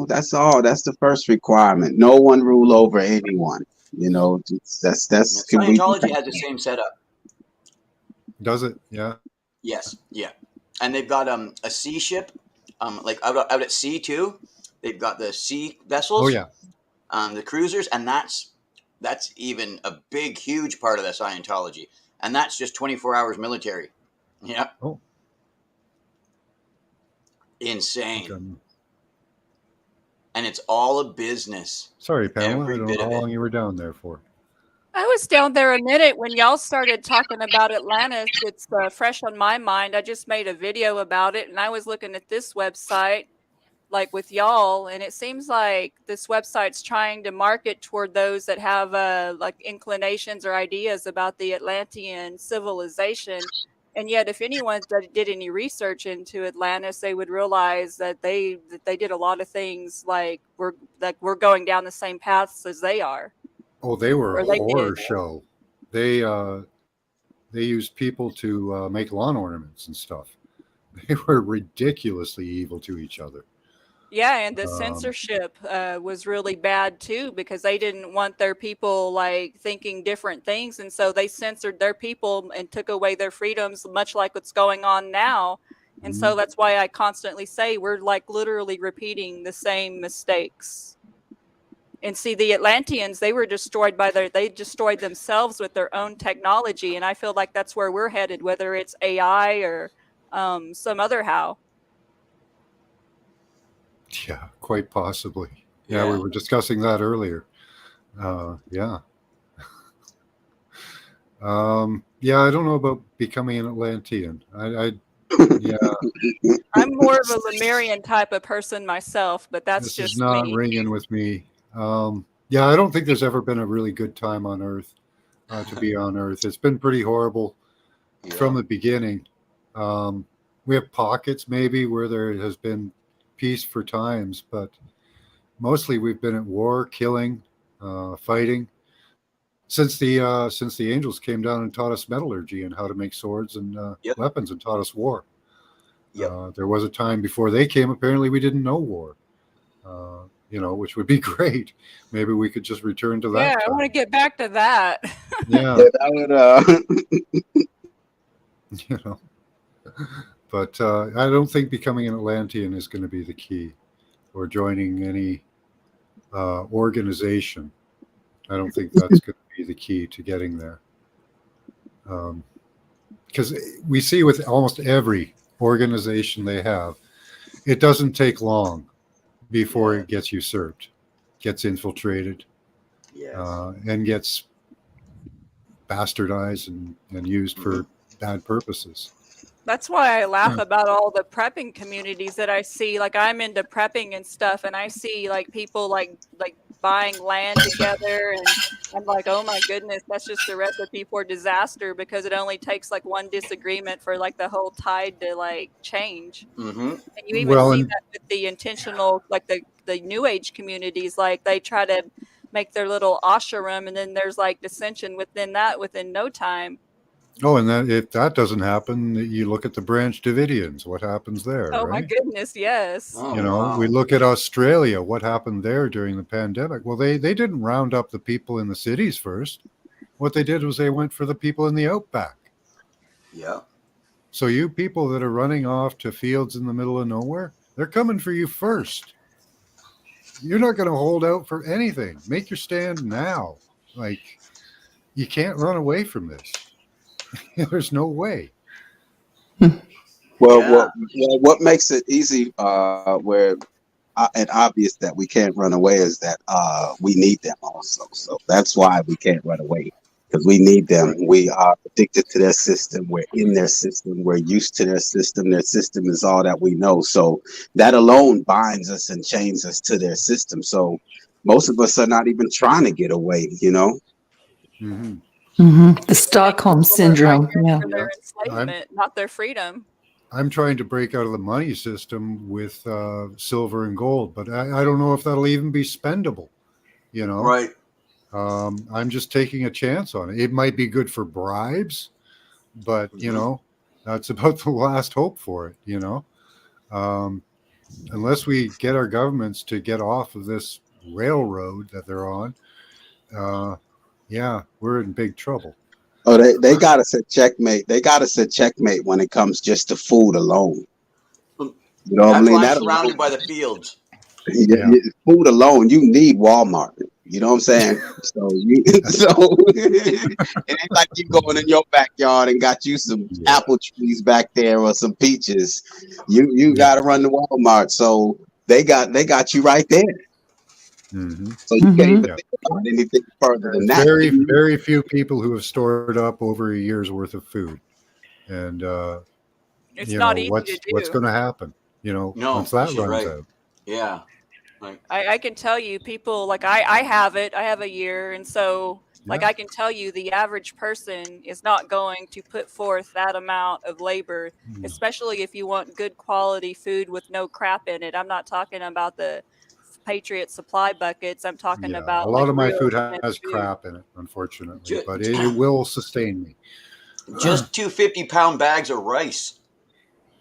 That's all. That's the first requirement. No one rule over anyone. That's. Scientology has the same setup. Does it? Yeah. Yes. Yeah. And they've got a sea ship, like out at sea too. They've got the sea vessels. Oh yeah. The cruisers, and that's even a big, huge part of the Scientology, and that's just 24 hours military. Yeah. Oh. Insane. And it's all a business. Sorry, Pamela. Every I don't bit know of how it. long you were down there for. I was down there a minute when y'all started talking about Atlantis. It's fresh on my mind. I just made a video about it, and I was looking at this website, like with y'all, and it seems like this website's trying to market toward those that have like inclinations or ideas about the Atlantean civilization. And yet, if anyone did any research into Atlantis, they would realize that they did a lot of things like we're going down the same paths as they are. Oh, they were Or a they horror did. show. They used people to make lawn ornaments and stuff. They were ridiculously evil to each other. Yeah, and the censorship was really bad too, because they didn't want their people like thinking different things, and so they censored their people and took away their freedoms, much like what's going on now. And so that's why I constantly say we're like literally repeating the same mistakes. And see, the Atlanteans, they were destroyed they destroyed themselves with their own technology. And I feel like that's where we're headed, whether it's AI or some other how. Yeah, quite possibly. Yeah, Yeah. we were discussing that earlier. Yeah. Yeah, I don't know about becoming an Atlantean. Yeah, I'm more of a Lemurian type of person myself, but that's this is just not me. ringing with me. Yeah, I don't think there's ever been a really good time on Earth, to be on Earth. It's been pretty horrible from Yeah. the beginning. We have pockets maybe where there has been peace for times, but mostly we've been at war, killing, fighting. Since the angels came down and taught us metallurgy and how to make swords and Yep. weapons and taught us war. Yep. There was a time before they came. Apparently, we didn't know war. Which would be great. Maybe we could just return to that Yeah, I want to time. get back to that. Yeah, Yeah, that would, you know. But I don't think becoming an Atlantean is going to be the key, or joining any organization. I don't think that's going to be the key to getting there. Because we see with almost every organization they have, it doesn't take long before Yeah. it gets usurped, gets infiltrated, Yes. and gets bastardized and used for bad purposes. That's why I laugh about all the prepping communities that I see. Like, I'm into prepping and stuff, and I see like people like buying land together, and I'm like, oh my goodness, that's just a recipe for disaster, because it only takes like one disagreement for like the whole tide to like change. Mm-hmm. And you even Well, see and that with the intentional, like the new age communities, like they try to make their little ashram, and then there's like dissension within that within no time. and that if that doesn't happen, you look at the Branch Davidians. What happens there, Oh my right? goodness, yes. Oh, We wow. look at Australia. What happened there during the pandemic? Well, they didn't round up the people in the cities first. What they did was they went for the people in the outback. Yeah. So you people that are running off to fields in the middle of nowhere, they're coming for you first. You're not going to hold out for anything. Make your stand now. Like, you can't run away from this. There's no way. well, Yeah. what makes it easy, where and obvious that we can't run away is that we need them also. So that's why we can't run away, because we need them. We are addicted to their system. We're in their system. We're used to their system. Their system is all that we know. So that alone binds us and chains us to their system. So most of us are not even trying to get away, you know? Mhm. The Stockholm syndrome. Yeah. For their enslavement, not their freedom. I'm trying to break out of the money system with silver and gold, but I don't know if that'll even be spendable. Right. I'm just taking a chance on it. It might be good for bribes, but that's about the last hope for it. Unless we get our governments to get off of this railroad that they're on, we're in big trouble. Oh, they got us at checkmate. They got us at checkmate when it comes just to food alone. You know what I That's mean? why I'm That surrounded by the fields. food alone, you need Walmart. You know what I'm saying? So it ain't like you going in your backyard and got you some apple trees back there or some peaches. You got to run to Walmart. So they got you right there. Mm-hmm. So you can't even think about anything further than that. Very, very few people who have stored up over a year's worth of food, and It's not easy to do. what's going to happen? No, once that she's runs right. out. Yeah. Right. I can tell you, people like I have it. I have a year, and so like I can tell you, the average person is not going to put forth that amount of labor, especially if you want good quality food with no crap in it. I'm not talking about the Patriot supply buckets. I'm talking about A lot of my real food organic has food. crap in it, unfortunately, but it will sustain me. Just 2 50-pound bags of rice.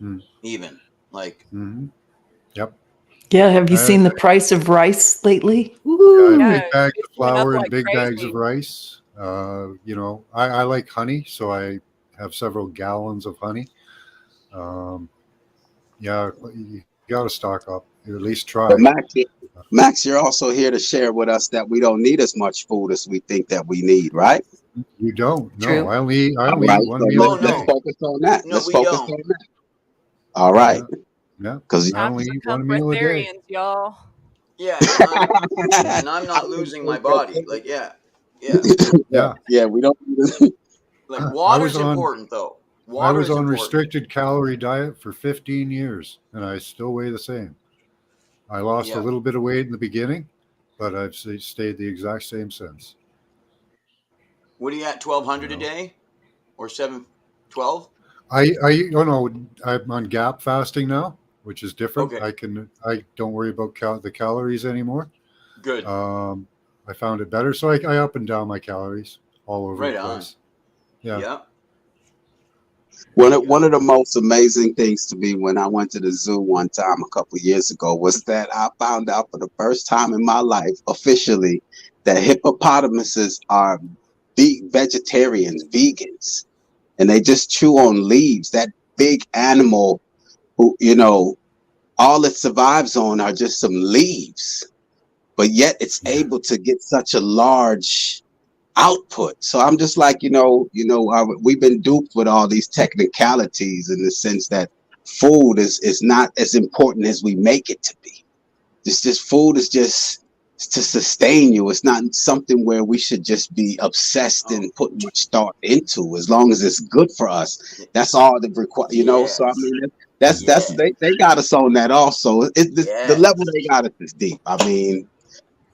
Mm. Even like. Mm-hmm. Yep. Yeah. Have you seen the price of rice lately? I have big bags of flour and like big bags crazy. of rice. I like honey, so I have several gallons of honey. You got to stock up. at least try. But Max, you're also here to share with us that we don't need as much food as we think that we need, right? You don't. No, True. I only eat All right, one so meal a Oh, let's day. focus on that. No, Let's we focus don't. on that. All right, Yeah, because I Time only to eat one become meal a day. breatharians, y'all. Yeah, and I'm not losing my body. Like, yeah. Yeah, yeah, we don't. Like, I water's was on important, though. I Water was is on important. restricted calorie diet for 15 years, and I still weigh the same. I lost a Yeah. little bit of weight in the beginning, but I've stayed the exact same since. What are you at? 1,200 You a know, day, or 712? oh no, I'm on gap fasting now, which is different. Okay, I don't worry about the calories anymore. good. I found it better, so I up and down my calories all over Right the on. place. Yeah. Yeah. One of the most amazing things to me when I went to the zoo one time a couple of years ago was that I found out for the first time in my life officially that hippopotamuses are vegetarians, vegans, and they just chew on leaves. That big animal who, all it survives on are just some leaves, but yet it's able to get such a large output. So I'm just like, we've been duped with all these technicalities in the sense that food is not as important as we make it to be. This food is just to sustain you. It's not something where we should just be obsessed Oh, and put much thought into. As long as it's good for us, that's all that require. So I yes. mean, that's Yeah. they got us on that also. The Yeah. level they got us is deep. I mean,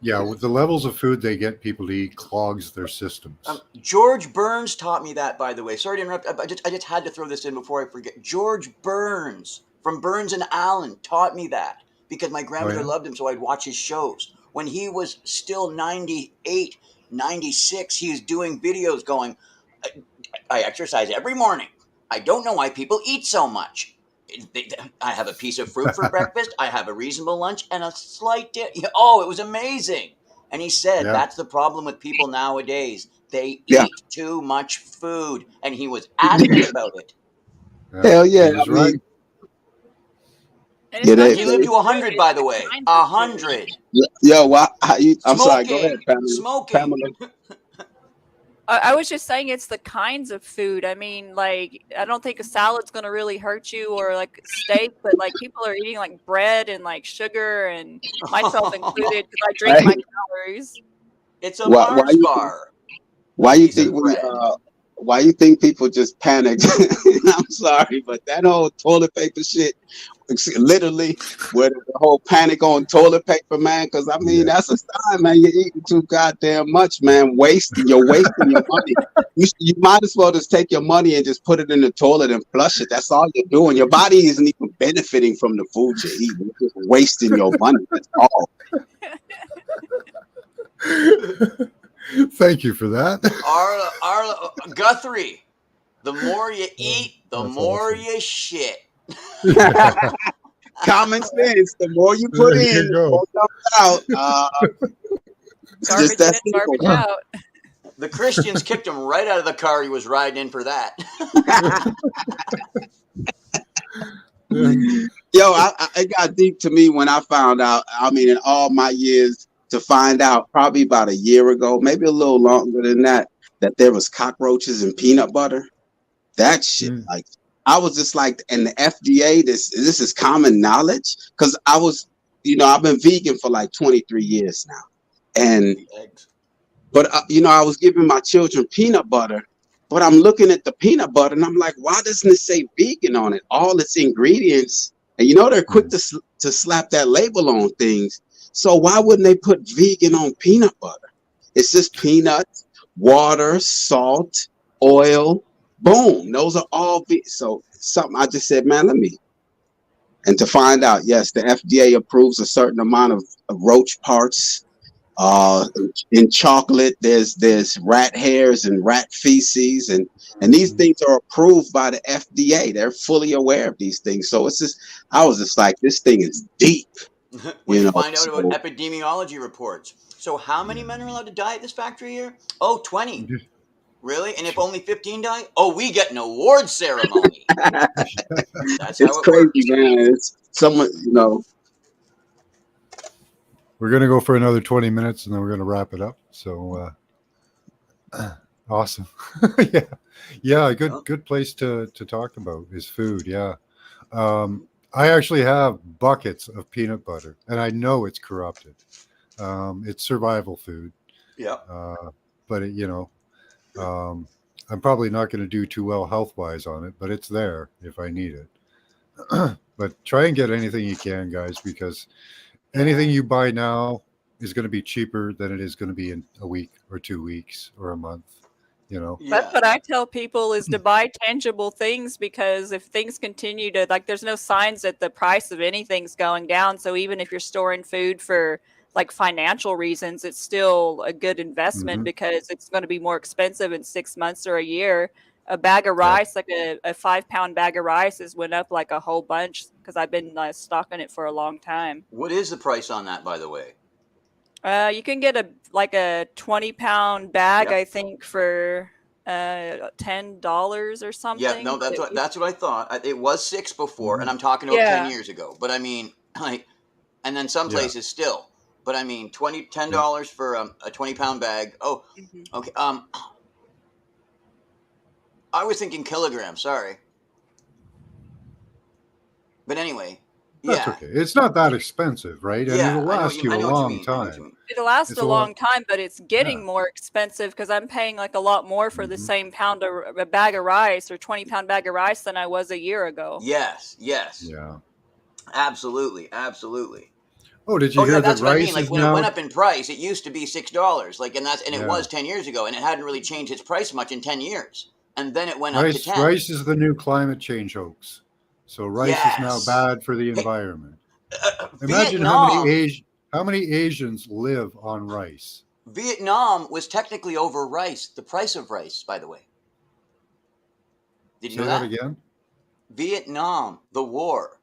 Yeah, with the levels of food they get people to eat clogs their systems. George Burns taught me that, by the way. Sorry to interrupt. I just had to throw this in before I forget. George Burns from Burns and Allen taught me that because my Oh grandmother yeah, loved him, so I'd watch his shows. When he was still 98, 96, he was doing videos going, I exercise every morning. I don't know why people eat so much. I have a piece of fruit for breakfast. I have a reasonable lunch and a slight dip. Oh, it was amazing. And he said yeah, that's the problem with people nowadays. They yeah, eat too much food. And he was adamant about it. yeah. hell He yeah. I was mean, right. And yeah, it's not He just lived the to food; 100, it's by the the way. kinds of food. 100. yo, I'm sorry. Go ahead, Smoking. Smoking. Pamela. I was just saying it's the kinds of food. I mean, like, I don't think a salad's going to really hurt you or like steak, but like people are eating like bread and like sugar and myself included because I drink my Hey, calories. It's a why Mars you bar. why A you piece of think bread. why you think people just panicked? I'm sorry, but that whole toilet paper shit, literally, where the whole panic on toilet paper, man. Because I mean, Yeah, that's a sign, man. You're eating too goddamn much, man. You're wasting your money. You might as well just take your money and just put it in the toilet and flush it. That's all you're doing. Your body isn't even benefiting from the food you're eating. You're just wasting your money. That's all. thank you for that. Arla, Guthrie, the more you eat, the That's more awesome. you shit. Common sense. The more you put There in, you the go. more comes out. It's just Garbage that in, garbage simple. out. The Christians kicked him right out of the car he was riding in for that. Yo, it got deep to me when I found out. I mean, in all my years, to find out probably about a year ago, maybe a little longer than that there was cockroaches in peanut butter. That shit, Mm. like, I was just like, and the FDA, this is common knowledge because I've been vegan for like 23 years now, and The eggs. but I was giving my children peanut butter, but I'm looking at the peanut butter and I'm like, why doesn't it say vegan on it? All its ingredients, and they're quick to slap that label on things. So why wouldn't they put vegan on peanut butter? It's just peanuts, water, salt, oil. Boom. Those are all so something I just said, man, and to find out, yes, the FDA approves a certain amount of roach parts. In chocolate, there's rat hairs and rat feces, and these things are approved by the FDA. They're fully aware of these things. So it's just, I was just like, this thing is deep, What'd you find out So about epidemiology reports? So how many men are allowed to die at this factory here? Oh, 20. Really? And if only 15 die? Oh, we get an award ceremony. That's it's how it crazy, works. man. It's someone, we're going to go for another 20 minutes and then we're going to wrap it up. So awesome. Yeah. Yeah. Good place to talk about is food. Yeah. I actually have buckets of peanut butter and I know it's corrupted. It's survival food. Yeah. But I'm probably not going to do too well health-wise on it, but it's there if I need it. But try and get anything you can, guys, because anything you buy now is going to be cheaper than it is going to be in a week or 2 weeks or a month. That's what I tell people is to buy tangible things, because if things continue to, like, there's no signs that the price of anything's going down. So even if you're storing food for like financial reasons, it's still a good investment because it's going to be more expensive in 6 months or a year. A bag of rice, like a 5-pound bag of rice, has went up like a whole bunch because I've been stocking it for a long time. What is the price on that, by the way? You can get a 20-pound bag, I think, for $10 or something. Yeah, no, that's what I thought. It was $6 before, and I'm talking about 10 years ago. But I mean, and then some places still. But I mean, $10 for a 20-pound bag. Oh, okay. I was thinking kilograms. Sorry. But anyway. That's okay. It's not that expensive, right? And it'll last you a long time. It'll last a long time, but it's getting more expensive because I'm paying like a lot more for the same a bag of rice or 20-pound bag of rice than I was a year ago. Yes. Yeah. Absolutely. Oh, did you hear that's that what rice I mean. Like is when now... it went up in price, it used to be $6. It was 10 years ago, and it hadn't really changed its price much in 10 years. And then it went up to 10. Rice is the new climate change hoax. So rice is now bad for the environment. Imagine how many Asians live on rice. Vietnam was technically over rice, the price of rice, by the way. Did you know that? Say that again? Vietnam, the war.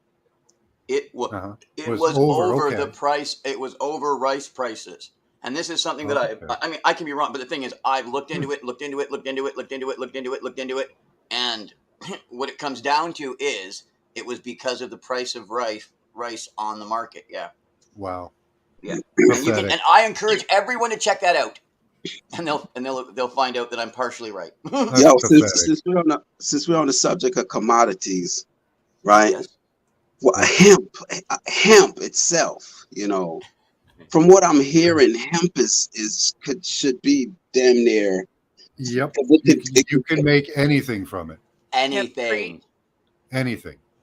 It was over the price. It was over rice prices. And this is something that I mean, I can be wrong, but the thing is, I've looked into it, and what it comes down to is it was because of the price of rice on the market. Yeah. Wow. Yeah. And I encourage everyone to check that out, and they'll find out that I'm partially right. Yo, since we're on the subject of commodities, right? Yes. Well, hemp itself, from what I'm hearing, hemp should be damn near. Yep. You can make anything from it. Anything.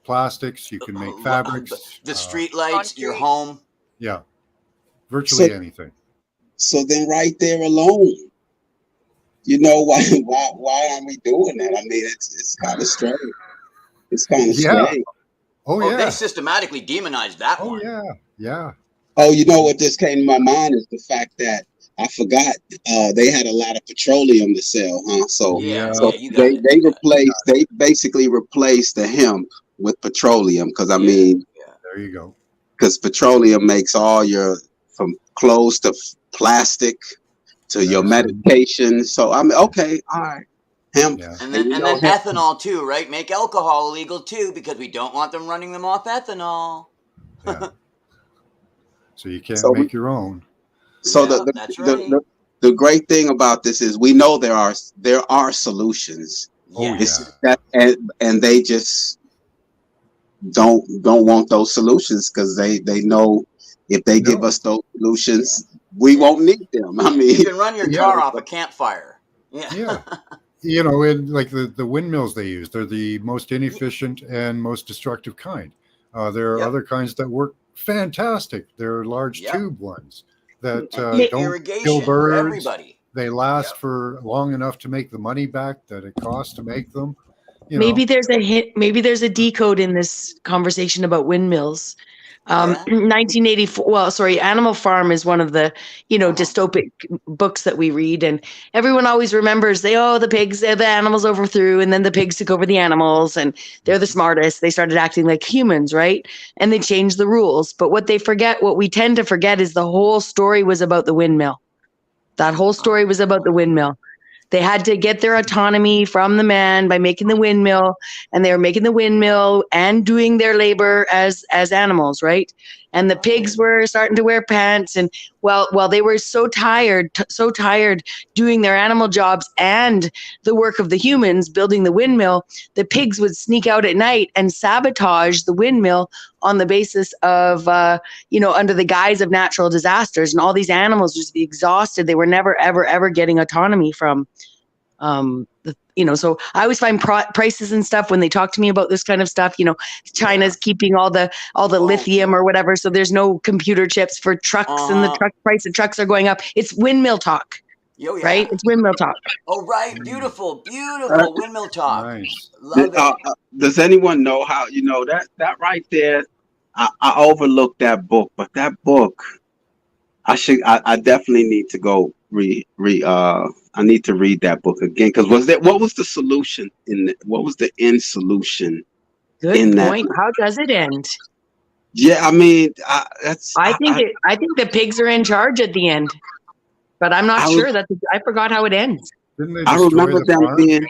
Plastics. You can make fabrics. The street lights, your home. Yeah. Virtually anything. So then, right there alone, why aren't we doing that? I mean, it's kind of strange. It's kind of strange. Oh, yeah. They systematically demonized that one. Yeah. Oh, you know what just came to my mind is the fact that I forgot they had a lot of petroleum to sell, huh? So, they basically replaced the hemp with petroleum because I mean, there you go. Because petroleum makes all from clothes to plastic to your medication. So I mean, okay, all right. Hemp. Yeah. And then ethanol too, right? Make alcohol illegal too because we don't want them running them off ethanol. Yeah. So you can't make your own. So the great thing about this is we know there are solutions. Oh, and they just don't want those solutions because they know if they give us those solutions, we won't need them. I mean, you can run your car off a campfire. Yeah. In like the windmills they use, they're the most inefficient and most destructive kind. There are other kinds that work fantastic. There are large tube ones that don't kill birds. For everybody. They last for long enough to make the money back that it costs to make them. Maybe there's a hint. Maybe there's a decode in this conversation about windmills. 1984. Well, sorry, Animal Farm is one of the dystopic books that we read, and everyone always remembers the pigs, the animals overthrew, and then the pigs took over the animals, and they're the smartest. They started acting like humans, right? And they changed the rules. But what we tend to forget, is the whole story was about the windmill. That whole story was about the windmill. They had to get their autonomy from the man by making the windmill, and they were making the windmill and doing their labor as animals, right? And the pigs were starting to wear pants, and while they were so tired doing their animal jobs and the work of the humans building the windmill, the pigs would sneak out at night and sabotage the windmill on the basis of, under the guise of natural disasters. And all these animals would just be exhausted. They were never, ever, ever getting autonomy from, so I always find prices and stuff when they talk to me about this kind of stuff. China's keeping all the lithium or whatever, so there's no computer chips for trucks, and the price of trucks are going up. It's windmill talk, right? It's windmill talk. Oh, right. Beautiful windmill talk. Nice. Love it. Does anyone know how, that right there? I overlooked that book, but that book, I definitely need to go I need to read that book again, because what was the solution what was the end solution? Good point. How does it end? Yeah, I mean, I think the pigs are in charge at the end, but I'm not sure. I forgot how it ends. I remember them being.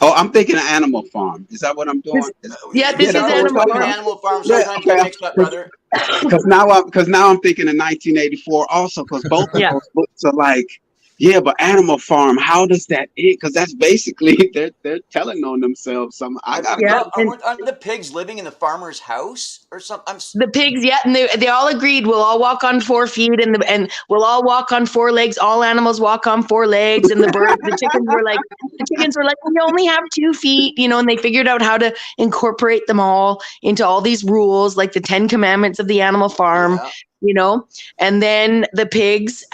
Oh, I'm thinking of Animal Farm. Is that what I'm doing? This is Animal Farm. Animal Farm. Sometimes you mix up, brother. Because now I'm thinking of 1984 also, because both of those books are like, but Animal Farm, how does that end? Because that's basically they're telling on themselves. Aren't the pigs living in the farmer's house or something? The pigs, and they all agreed we'll all walk on 4 feet, and we'll all walk on 4 legs. All animals walk on 4 legs, and the chickens were like, we only have 2 feet, and they figured out how to incorporate them all into all these rules, like the 10 commandments of the Animal Farm. And then the pigs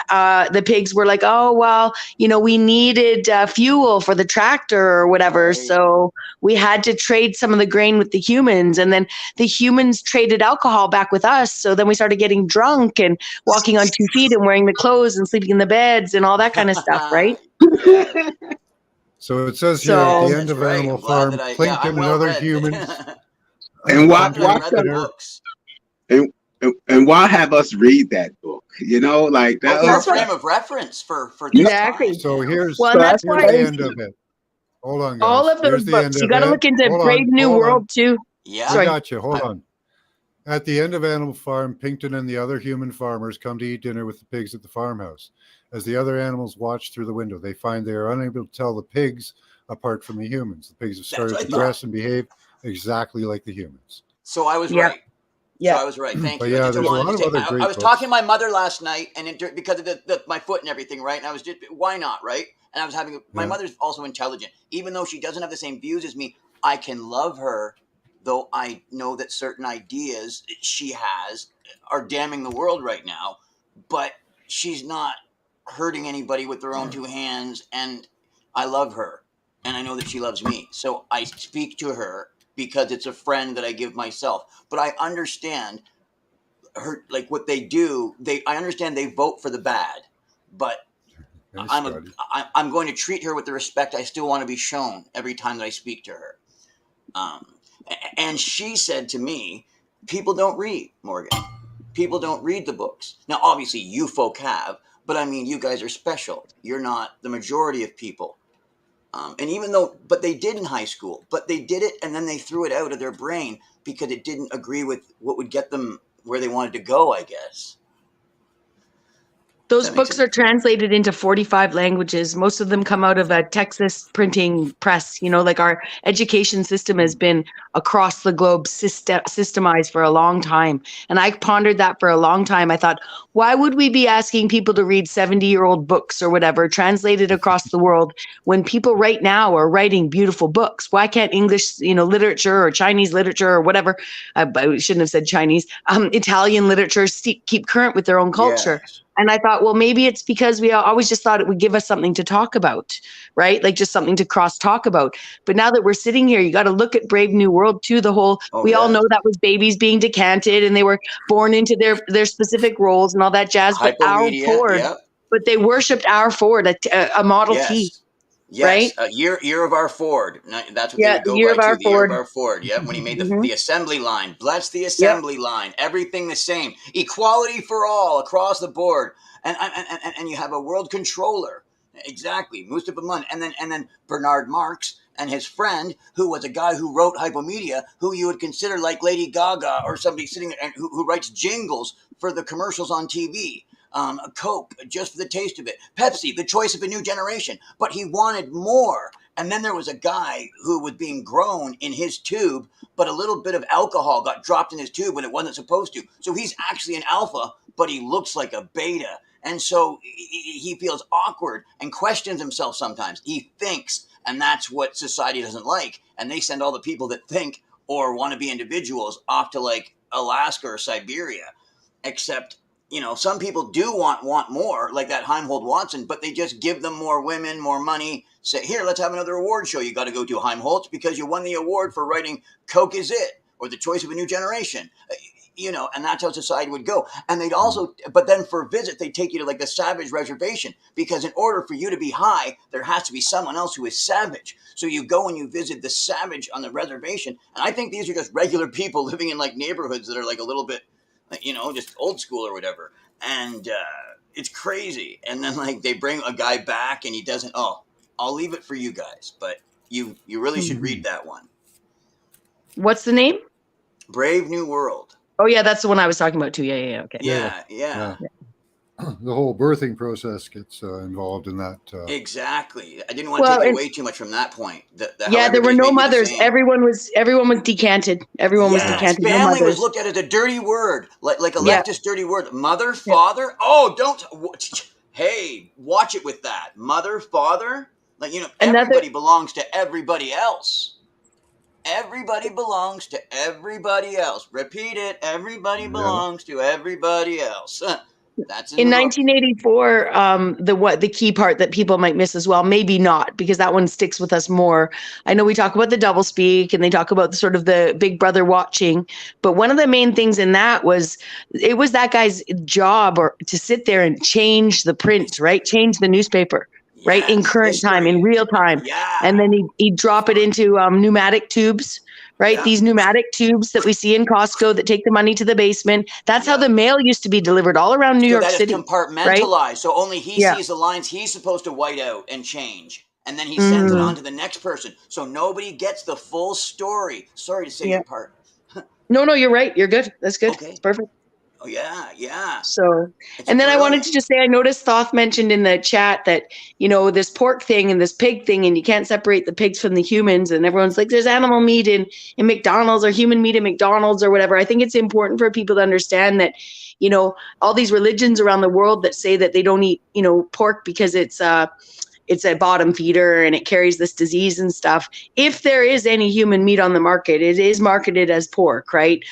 were like, oh, well, we needed fuel for the tractor or whatever. Right. So we had to trade some of the grain with the humans, and then the humans traded alcohol back with us. So then we started getting drunk and walking on 2 feet and wearing the clothes and sleeping in the beds and all that kind of stuff. Right. So it says here at the end of Animal Farm, Plankton and other humans. And And why have us read that book? Like that. That's a frame of reference for exactly. So here's that's the end of it. Hold on, guys. All of those books. You got to look into Brave New World too. Yeah, I got you. Hold on. At the end of Animal Farm, Plankton and the other human farmers come to eat dinner with the pigs at the farmhouse. As the other animals watch through the window, they find they are unable to tell the pigs apart from the humans. The pigs have started to dress and behave exactly like the humans. So I was right. Yeah, so I was right. Thank you. Yeah, there's a lot of other great I was talking to my mother last night, and because of my foot and everything, right? And I was just, why not, right? And I was having my mother's also intelligent, even though she doesn't have the same views as me. I can love her, though I know that certain ideas she has are damning the world right now. But she's not hurting anybody with her own 2 hands, and I love her, and I know that she loves me. So I speak to her, because it's a friend that I give myself. But I understand her, like what they do. I understand they vote for the bad, but I'm going to treat her with the respect I still want to be shown every time that I speak to her. And she said to me, people don't read, Morgan. People don't read the books. Now, obviously you folk have, but I mean, you guys are special. You're not the majority of people. And but they did in high school, but they did it and then they threw it out of their brain because it didn't agree with what would get them where they wanted to go, I guess. Those books are translated into 45 languages. Most of them come out of a Texas printing press. Like our education system has been across the globe systemized for a long time. And I pondered that for a long time. I thought, why would we be asking people to read 70-year-old books or whatever translated across the world when people right now are writing beautiful books? Why can't English, literature or Chinese literature or whatever, I shouldn't have said Chinese, Italian literature keep current with their own culture? Yes. And I thought, well, maybe it's because we always just thought it would give us something to talk about, right? Like just something to cross talk about. But now that we're sitting here, you got to look at Brave New World too. The whole, we all know that was babies being decanted and they were born into their specific roles and all that jazz. But our Ford, but they worshipped our Ford, a Model T. Yes, right? Year of our Ford. That's what they would go by, the year of our Ford. Yeah, when he made the assembly line. Bless the assembly line. Everything the same. Equality for all across the board. And you have a world controller. Exactly, Mustafa Mund, and then Bernard Marx and his friend, who was a guy who wrote Hypomedia, who you would consider like Lady Gaga or somebody sitting there and who writes jingles for the commercials on TV. Coke, just for the taste of it. Pepsi, the choice of a new generation. But he wanted more. And then there was a guy who was being grown in his tube, but a little bit of alcohol got dropped in his tube when it wasn't supposed to. So he's actually an alpha, but he looks like a beta. And so he feels awkward and questions himself sometimes. He thinks, and that's what society doesn't like. And they send all the people that think or want to be individuals off to like Alaska or Siberia. Except, you know, some people do want more, like that Heimhold Watson, but they just give them more women, more money. Say, here, let's have another award show you got to go to, Heimholtz, because you won the award for writing Coke Is It or The Choice of a New Generation. You know, and that's how society would go. And they'd also, but then for a visit, they'd take you to like the Savage Reservation, because in order for you to be high, there has to be someone else who is savage. So you go and you visit the savage on the reservation. And I think these are just regular people living in like neighborhoods that are like a little bit, you know, just old school or whatever. And it's crazy. And then like they bring a guy back and he doesn't, I'll leave it for you guys, but you really should read that one. What's the name? Brave New World. Oh yeah, that's the one I was talking about too. Yeah. Okay. Yeah. The whole birthing process gets involved in that. Exactly. I didn't want to take away too much from that point. There were no mothers. Everyone was decanted. Everyone was decanted. Family was looked at as a dirty word, like a leftist dirty word. Mother, father. Oh, don't. Hey, watch it with that. Mother, father. Like, you know, everybody belongs to everybody else. Everybody belongs to everybody else. Repeat it. Everybody belongs to everybody else. That's in 1984. The key part that people might miss as well, maybe not, because that one sticks with us more. I know we talk about the doublespeak and they talk about the sort of the Big Brother watching, but one of the main things in that was it was that guy's job to sit there and change the print, right? Change the newspaper. Right, in current time, in real time, and then he'd drop it into pneumatic tubes, right? These pneumatic tubes that we see in Costco that take the money to the basement. That's how the mail used to be delivered all around New York City. That is compartmentalized, right? So only he sees the lines he's supposed to white out and change, and then he sends it on to the next person. So nobody gets the full story. Sorry to say your part. No, you're right. You're good. That's good. Okay. It's perfect. Oh, yeah. So, and then I wanted to just say, I noticed Thoth mentioned in the chat that, you know, this pork thing and this pig thing, and you can't separate the pigs from the humans. And everyone's like, there's animal meat in McDonald's or human meat in McDonald's or whatever. I think it's important for people to understand that, you know, all these religions around the world that say that they don't eat, you know, pork because it's a bottom feeder and it carries this disease and stuff. If there is any human meat on the market, it is marketed as pork, right?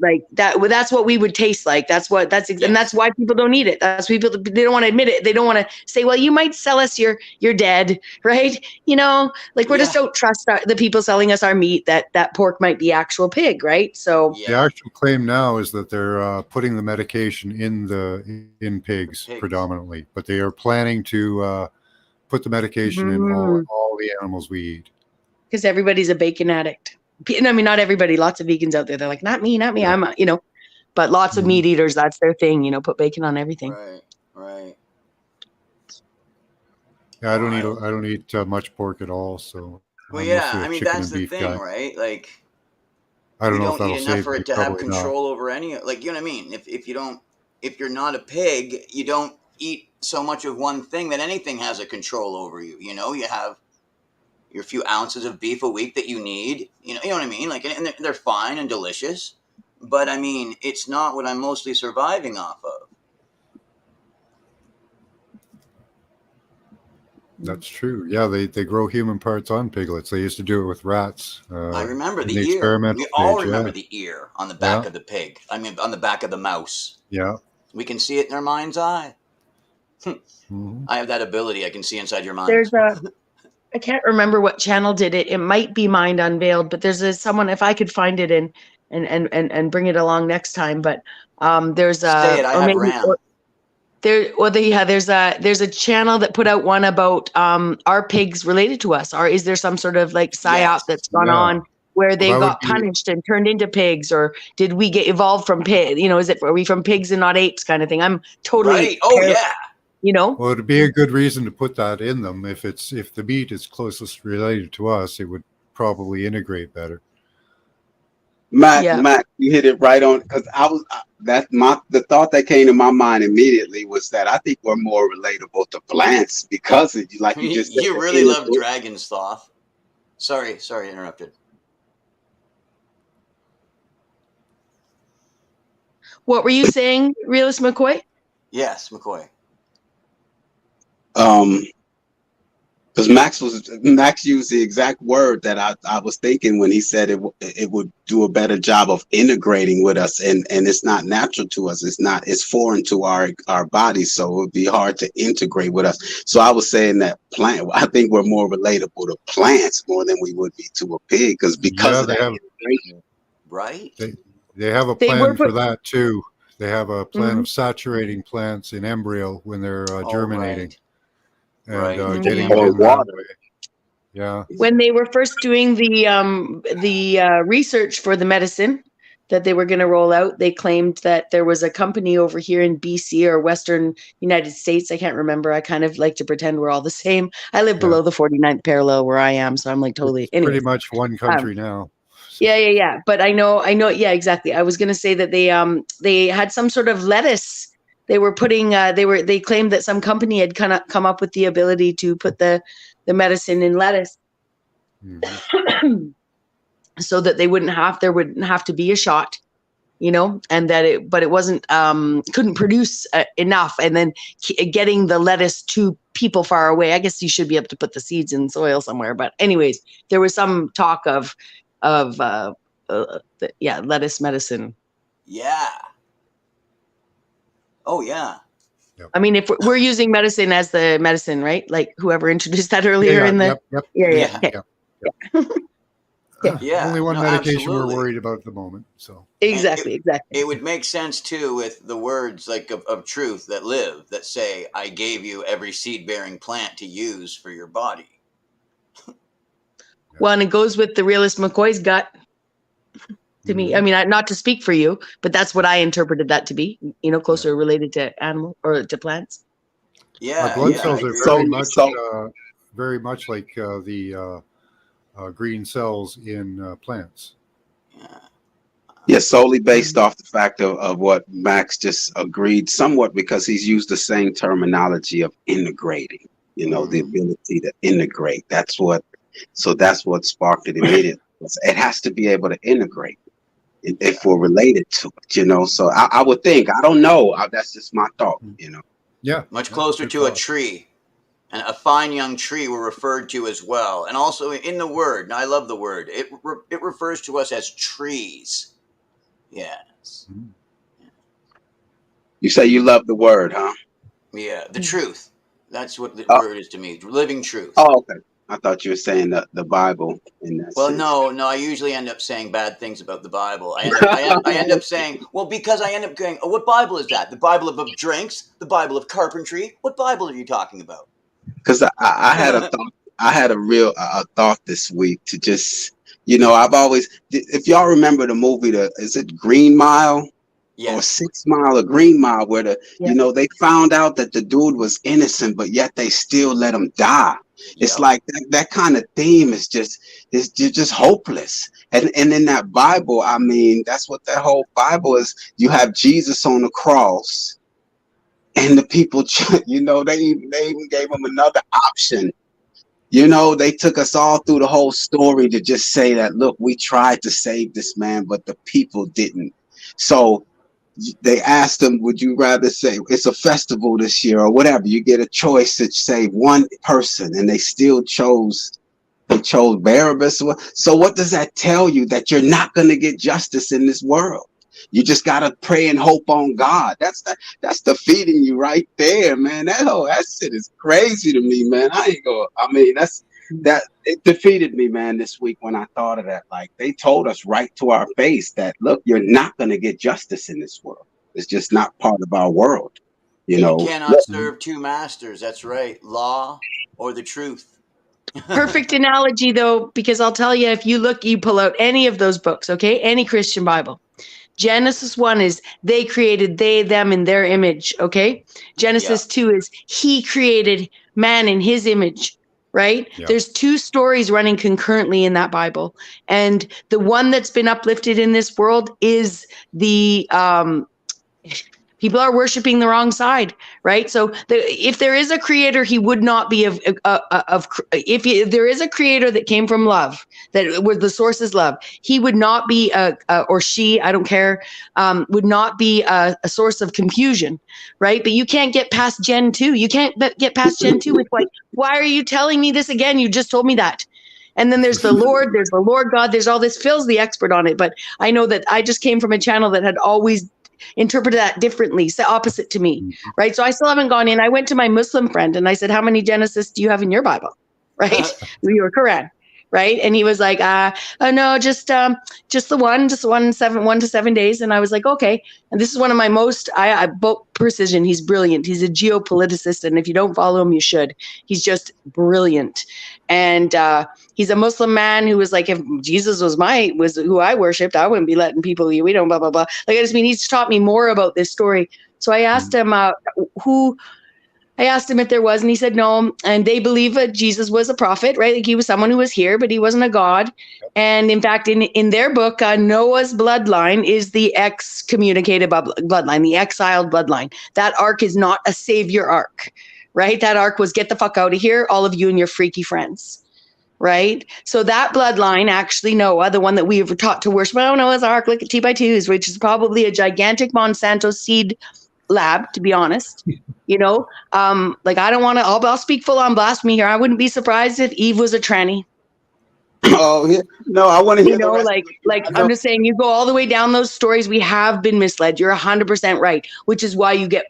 Like that. Well, that's what we would taste like. And that's why people don't eat it. That's people. They don't want to admit it. They don't want to say, well, you might sell us your dead, right? You know, like we just don't trust the people selling us our meat that pork might be actual pig, right? So the actual claim now is that they're putting the medication in pigs predominantly, but they are planning to put the medication in all the animals we eat. Because everybody's a bacon addict. I mean, not everybody. Lots of vegans out there. They're like, not me. I'm, but lots of meat eaters. That's their thing. You know, put bacon on everything. Right. Yeah, I don't eat much pork at all. So. Well, yeah. I mean, that's the thing, right? Like, I don't know if that'll eat enough for it to have control over any. Like, you know what I mean? If you're not a pig, you don't eat so much of one thing that anything has a control over you. You know, you have your few ounces of beef a week that you need. You know what I mean? Like, and they're fine and delicious, but I mean, it's not what I'm mostly surviving off of. That's true. Yeah, they grow human parts on piglets. They used to do it with rats. I remember the ear. We all remember the ear on the back of the pig. I mean, on the back of the mouse. Yeah. We can see it in our mind's eye. I have that ability. I can see inside your mind. I can't remember what channel did it. It might be Mind Unveiled, but there's someone, if I could find it and bring it along next time. But there's there's a channel that put out one about are pigs related to us, or is there some sort of like psyop that's gone on where they got punished and turned into pigs, or did we get evolved from pig? You know, are we from pigs and not apes kind of thing? I'm totally You know? Well, it'd be a good reason to put that in them. If the meat is closest related to us, it would probably integrate better. Mac, Yeah. Mac, you hit it right on because the thought that came to my mind immediately was that I think we're more relatable to plants because of, like you just said, You the really love integral- dragons, Thoth. Sorry, interrupted. What were you saying, Realist McCoy? Yes, McCoy. Because Max used the exact word that I was thinking when he said it would do a better job of integrating with us, and it's not natural to us. It's foreign to our bodies, so it would be hard to integrate with us. So I was saying that I think we're more relatable to plants more than we would be to a pig, because Yeah, of that integration. Right? They have a They were plan for that too. They have a plan Mhm. of saturating plants in embryo when they're germinating and Right. getting Or them that water. way. Yeah. When they were first doing the research for the medicine that they were going to roll out, they claimed that there was a company over here in BC or Western United States. I can't remember. I kind of like to pretend we're all the same. I live below the 49th parallel where I am, so I'm like totally. It's pretty Anyways, much one country now. yeah. But I know. Yeah, exactly. I was going to say that they had some sort of lettuce. They were putting. They claimed that some company had kind of come up with the ability to put the medicine in lettuce. Mhm. So that there wouldn't have to be a shot, you know, and that it wasn't couldn't produce enough, and then getting the lettuce to people far away. I guess you should be able to put the seeds in soil somewhere, but anyways, there was some talk of lettuce medicine. Yeah. Oh yeah. I mean, if we're using medicine as the medicine, right? Like whoever introduced that earlier in the Yep. yeah. Okay. Yeah. Only one no, medication absolutely. we're worried about at the moment. So Exactly. It would make sense too with the words like of truth that live, that say, "I gave you every seed-bearing plant to use for your body." Well, and it goes with the Realist McCoy's gut. To me, I mean, not to speak for you, but that's what I interpreted that to be. You know, closer related to animal or to plants. Yeah. our blood yeah, cells I are agree. very much like the green cells in plants. Yeah, solely based off the fact of what Max just agreed somewhat, because he's used the same terminology of integrating, you know, the ability to integrate. That's what sparked it immediately. It has to be able to integrate if we're related to it, you know. So I would think, I don't know. That's just my thought, you know. Yeah. Much closer to a tree. And a fine young tree were referred to as well. And also in the word, and I love the word, it refers to us as trees. Yes. You say you love the word, huh? Yeah, the truth. That's what the word is to me. Living truth. Oh, okay. I thought you were saying the Bible in that Well, sense. no, I usually end up saying bad things about the Bible. I end up saying, well, because I end up going, oh, what Bible is that? The Bible of drinks? The Bible of carpentry? What Bible are you talking about? Because I had a thought. I had a real thought this week to just, you know, I've always, if y'all remember the movie, is it Green Mile? Yes. Or 6 Mile or Green Mile, where you know, they found out that the dude was innocent, but yet they still let him die. It's like that kind of theme is just hopeless. And in that Bible, I mean, that's what that whole Bible is. You have Jesus on the cross, and the people, you know, they even gave him another option. You know, they took us all through the whole story to just say that, look, we tried to save this man, but the people didn't. So they asked him, would you rather say it's a festival this year or whatever? You get a choice to save one person, and they still chose Barabbas. So what does that tell you? That you're not going to get justice in this world. You just got to pray and hope on God. That's defeating you right there, man. That shit is crazy to me, man. It defeated me, man, this week when I thought of that. Like, they told us right to our face that, look, you're not going to get justice in this world. It's just not part of our world. You know, cannot serve two masters. That's right. Law or the truth. Perfect analogy, though, because I'll tell you, if you pull out any of those books, okay, any Christian Bible, Genesis 1 is they created they, them in their image. Okay. Genesis 2 is he created man in his image. Right? Yeah. There's two stories running concurrently in that Bible. And the one that's been uplifted in this world is the people are worshiping the wrong side, right? So if there is a creator, he would not be if there is a creator that came from love, that was the source is love, he would not be or she, I don't care, would not be a source of confusion, right? But you can't get past Gen 2. You can't get past Gen 2 with like, why are you telling me this again? You just told me that. And then there's the Lord God, there's all this. Phil's the expert on it, but I know that I just came from a channel that had always interpreted that differently, so opposite to me, right? So I still haven't gone in. I went to my Muslim friend and I said, how many Genesis do you have in your Bible? Right? Your Quran, right? And he was like, no, just the one, 1 to 7 days. And I was like, okay. And this is one of my most, Boat Precision, he's brilliant. He's a geopoliticist. And if you don't follow him, you should. He's just brilliant. And he's a Muslim man who was like, if Jesus was who I worshipped, I wouldn't be letting people, we don't blah, blah, blah. Like, I just mean, he's taught me more about this story. So I asked him I asked him if there was, and he said no. And they believe that Jesus was a prophet, right? Like he was someone who was here, but he wasn't a god. And in fact, in their book, Noah's bloodline is the excommunicated bloodline, the exiled bloodline. That ark is not a savior ark, right? That ark was get the fuck out of here, all of you and your freaky friends, right? So that bloodline, actually Noah, the one that we were taught to worship, Noah's ark, look at 2x2s, which is probably a gigantic Monsanto seed lab, to be honest. You know, like I don't want to, I'll speak full on blasphemy here. I wouldn't be surprised if Eve was a tranny. Oh, yeah. No, I want to hear. You know, like I'm just saying, you go all the way down those stories. We have been misled. You're 100% right, which is why you get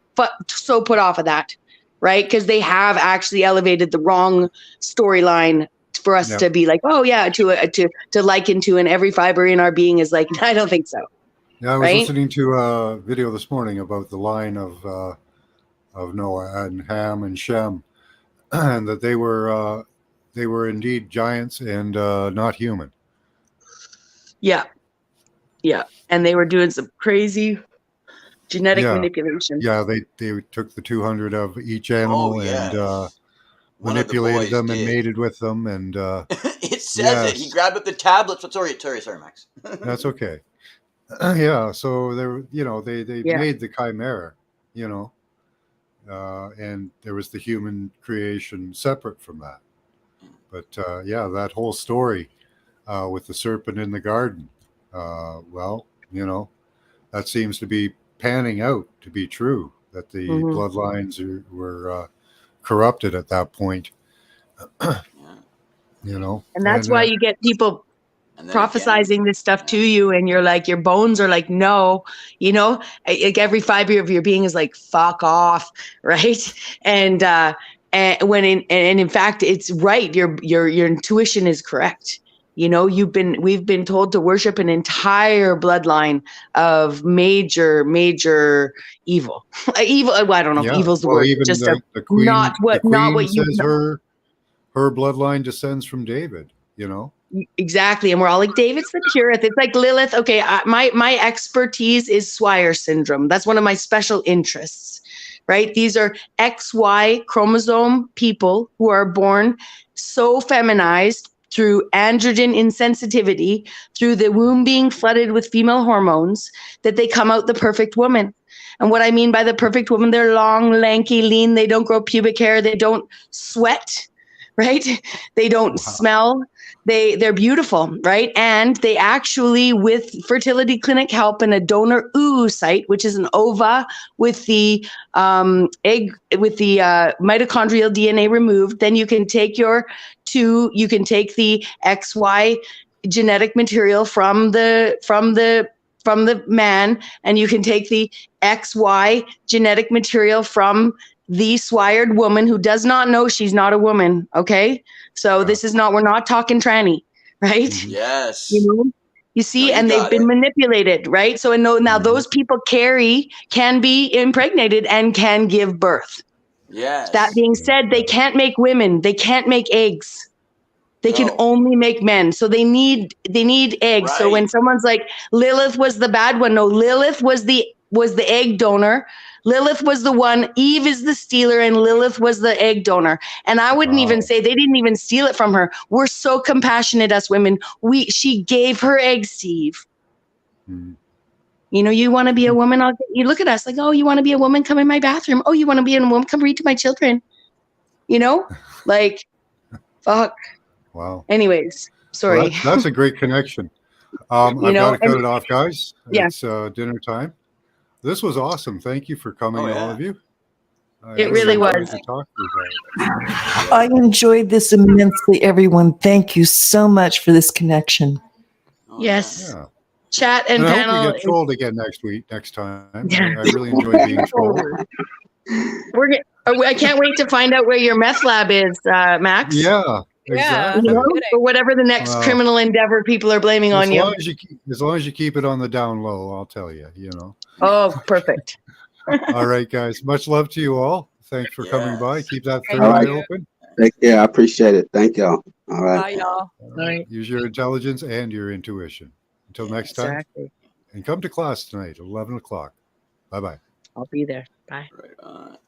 so put off of that, right? Because they have actually elevated the wrong storyline for us to be like, oh yeah, to liken to, and every fiber in our being is like, I don't think so. Yeah, I was listening to a video this morning about the line of Noah and Ham and Shem, and that they were indeed giants and not human. Yeah, and they were doing some crazy genetic manipulation. Yeah, they took the 200 of each animal and manipulated them and mated with them, and it says it. He grabbed up the tablets. Sorry, Max. That's okay. Yeah, so they made the chimera, and there was the human creation separate from that. But that whole story with the serpent in the garden, that seems to be panning out to be true, that the bloodlines were corrupted at that point. And that's why you get people prophesizing this stuff to you, and you're like, your bones are like, no, like every fiber of your being is like, fuck off, right? And when in fact it's right, your intuition is correct. We've been told to worship an entire bloodline of major evil. Well, I don't know if evil's the word. Just the queen, not what you says her bloodline descends from David. Exactly. And we're all like, David's the purest. It's like Lilith. Okay. My expertise is Swire syndrome. That's one of my special interests, right? These are XY chromosome people who are born so feminized through androgen insensitivity, through the womb being flooded with female hormones, that they come out the perfect woman. And what I mean by the perfect woman, they're long, lanky, lean. They don't grow pubic hair. They don't sweat, right? They don't smell. They're beautiful, right? And they actually, with fertility clinic help and a donor oocyte, which is an ova with the egg, with the mitochondrial DNA removed, then you can take the XY genetic material from the man, and you can take the XY genetic material from the swired woman who does not know she's not a woman. Okay. So this is not, we're not talking tranny, right? Yes. You see, and they've been manipulated, right? So now those people can be impregnated and can give birth. Yes. That being said, they can't make women. They can't make eggs. They can No. only make men. So they need eggs. So when Right. someone's like Lilith was the bad one, no, Lilith was the egg donor. Lilith was the one, Eve is the stealer, and Lilith was the egg donor. And I wouldn't even Wow. say they didn't even steal it from her. We're so compassionate as women. She gave her eggs to Eve. Mm. You know, you want to be a woman, you look at us like, oh, you want to be a woman, come in my bathroom. Oh, you want to be a woman, come read to my children. You know, like, fuck. Wow. Anyways, Well, sorry. that's a great connection. I've You know, got to cut and- it off, guys. Yeah. It's dinner time. This was awesome. Thank you for coming, Oh, yeah. all of you. I It really enjoyed was. to talk to you guys. I enjoyed this immensely, everyone. Thank you so much for this connection. Oh, yeah. Yes. Yeah. Chat and And I hope panel. we get trolled again next time. Yeah. I really enjoyed being trolled. I can't wait to find out where your meth lab is, Max. Yeah, Yeah. exactly. You know, kidding. or whatever the next Wow. criminal endeavor people are blaming As on you. long as you keep it on the down low, I'll tell you. You know. Oh, perfect. All right, guys. Much love to you all. Thanks for coming by. Yes. Keep that Thank third eye you. open. Take care. I appreciate it. Thank y'all. All right. Bye, y'all. Right. Use your intelligence and your intuition. Until next time, Exactly. and come to class tonight at 11 o'clock. Bye bye. I'll be there. Bye. Right on.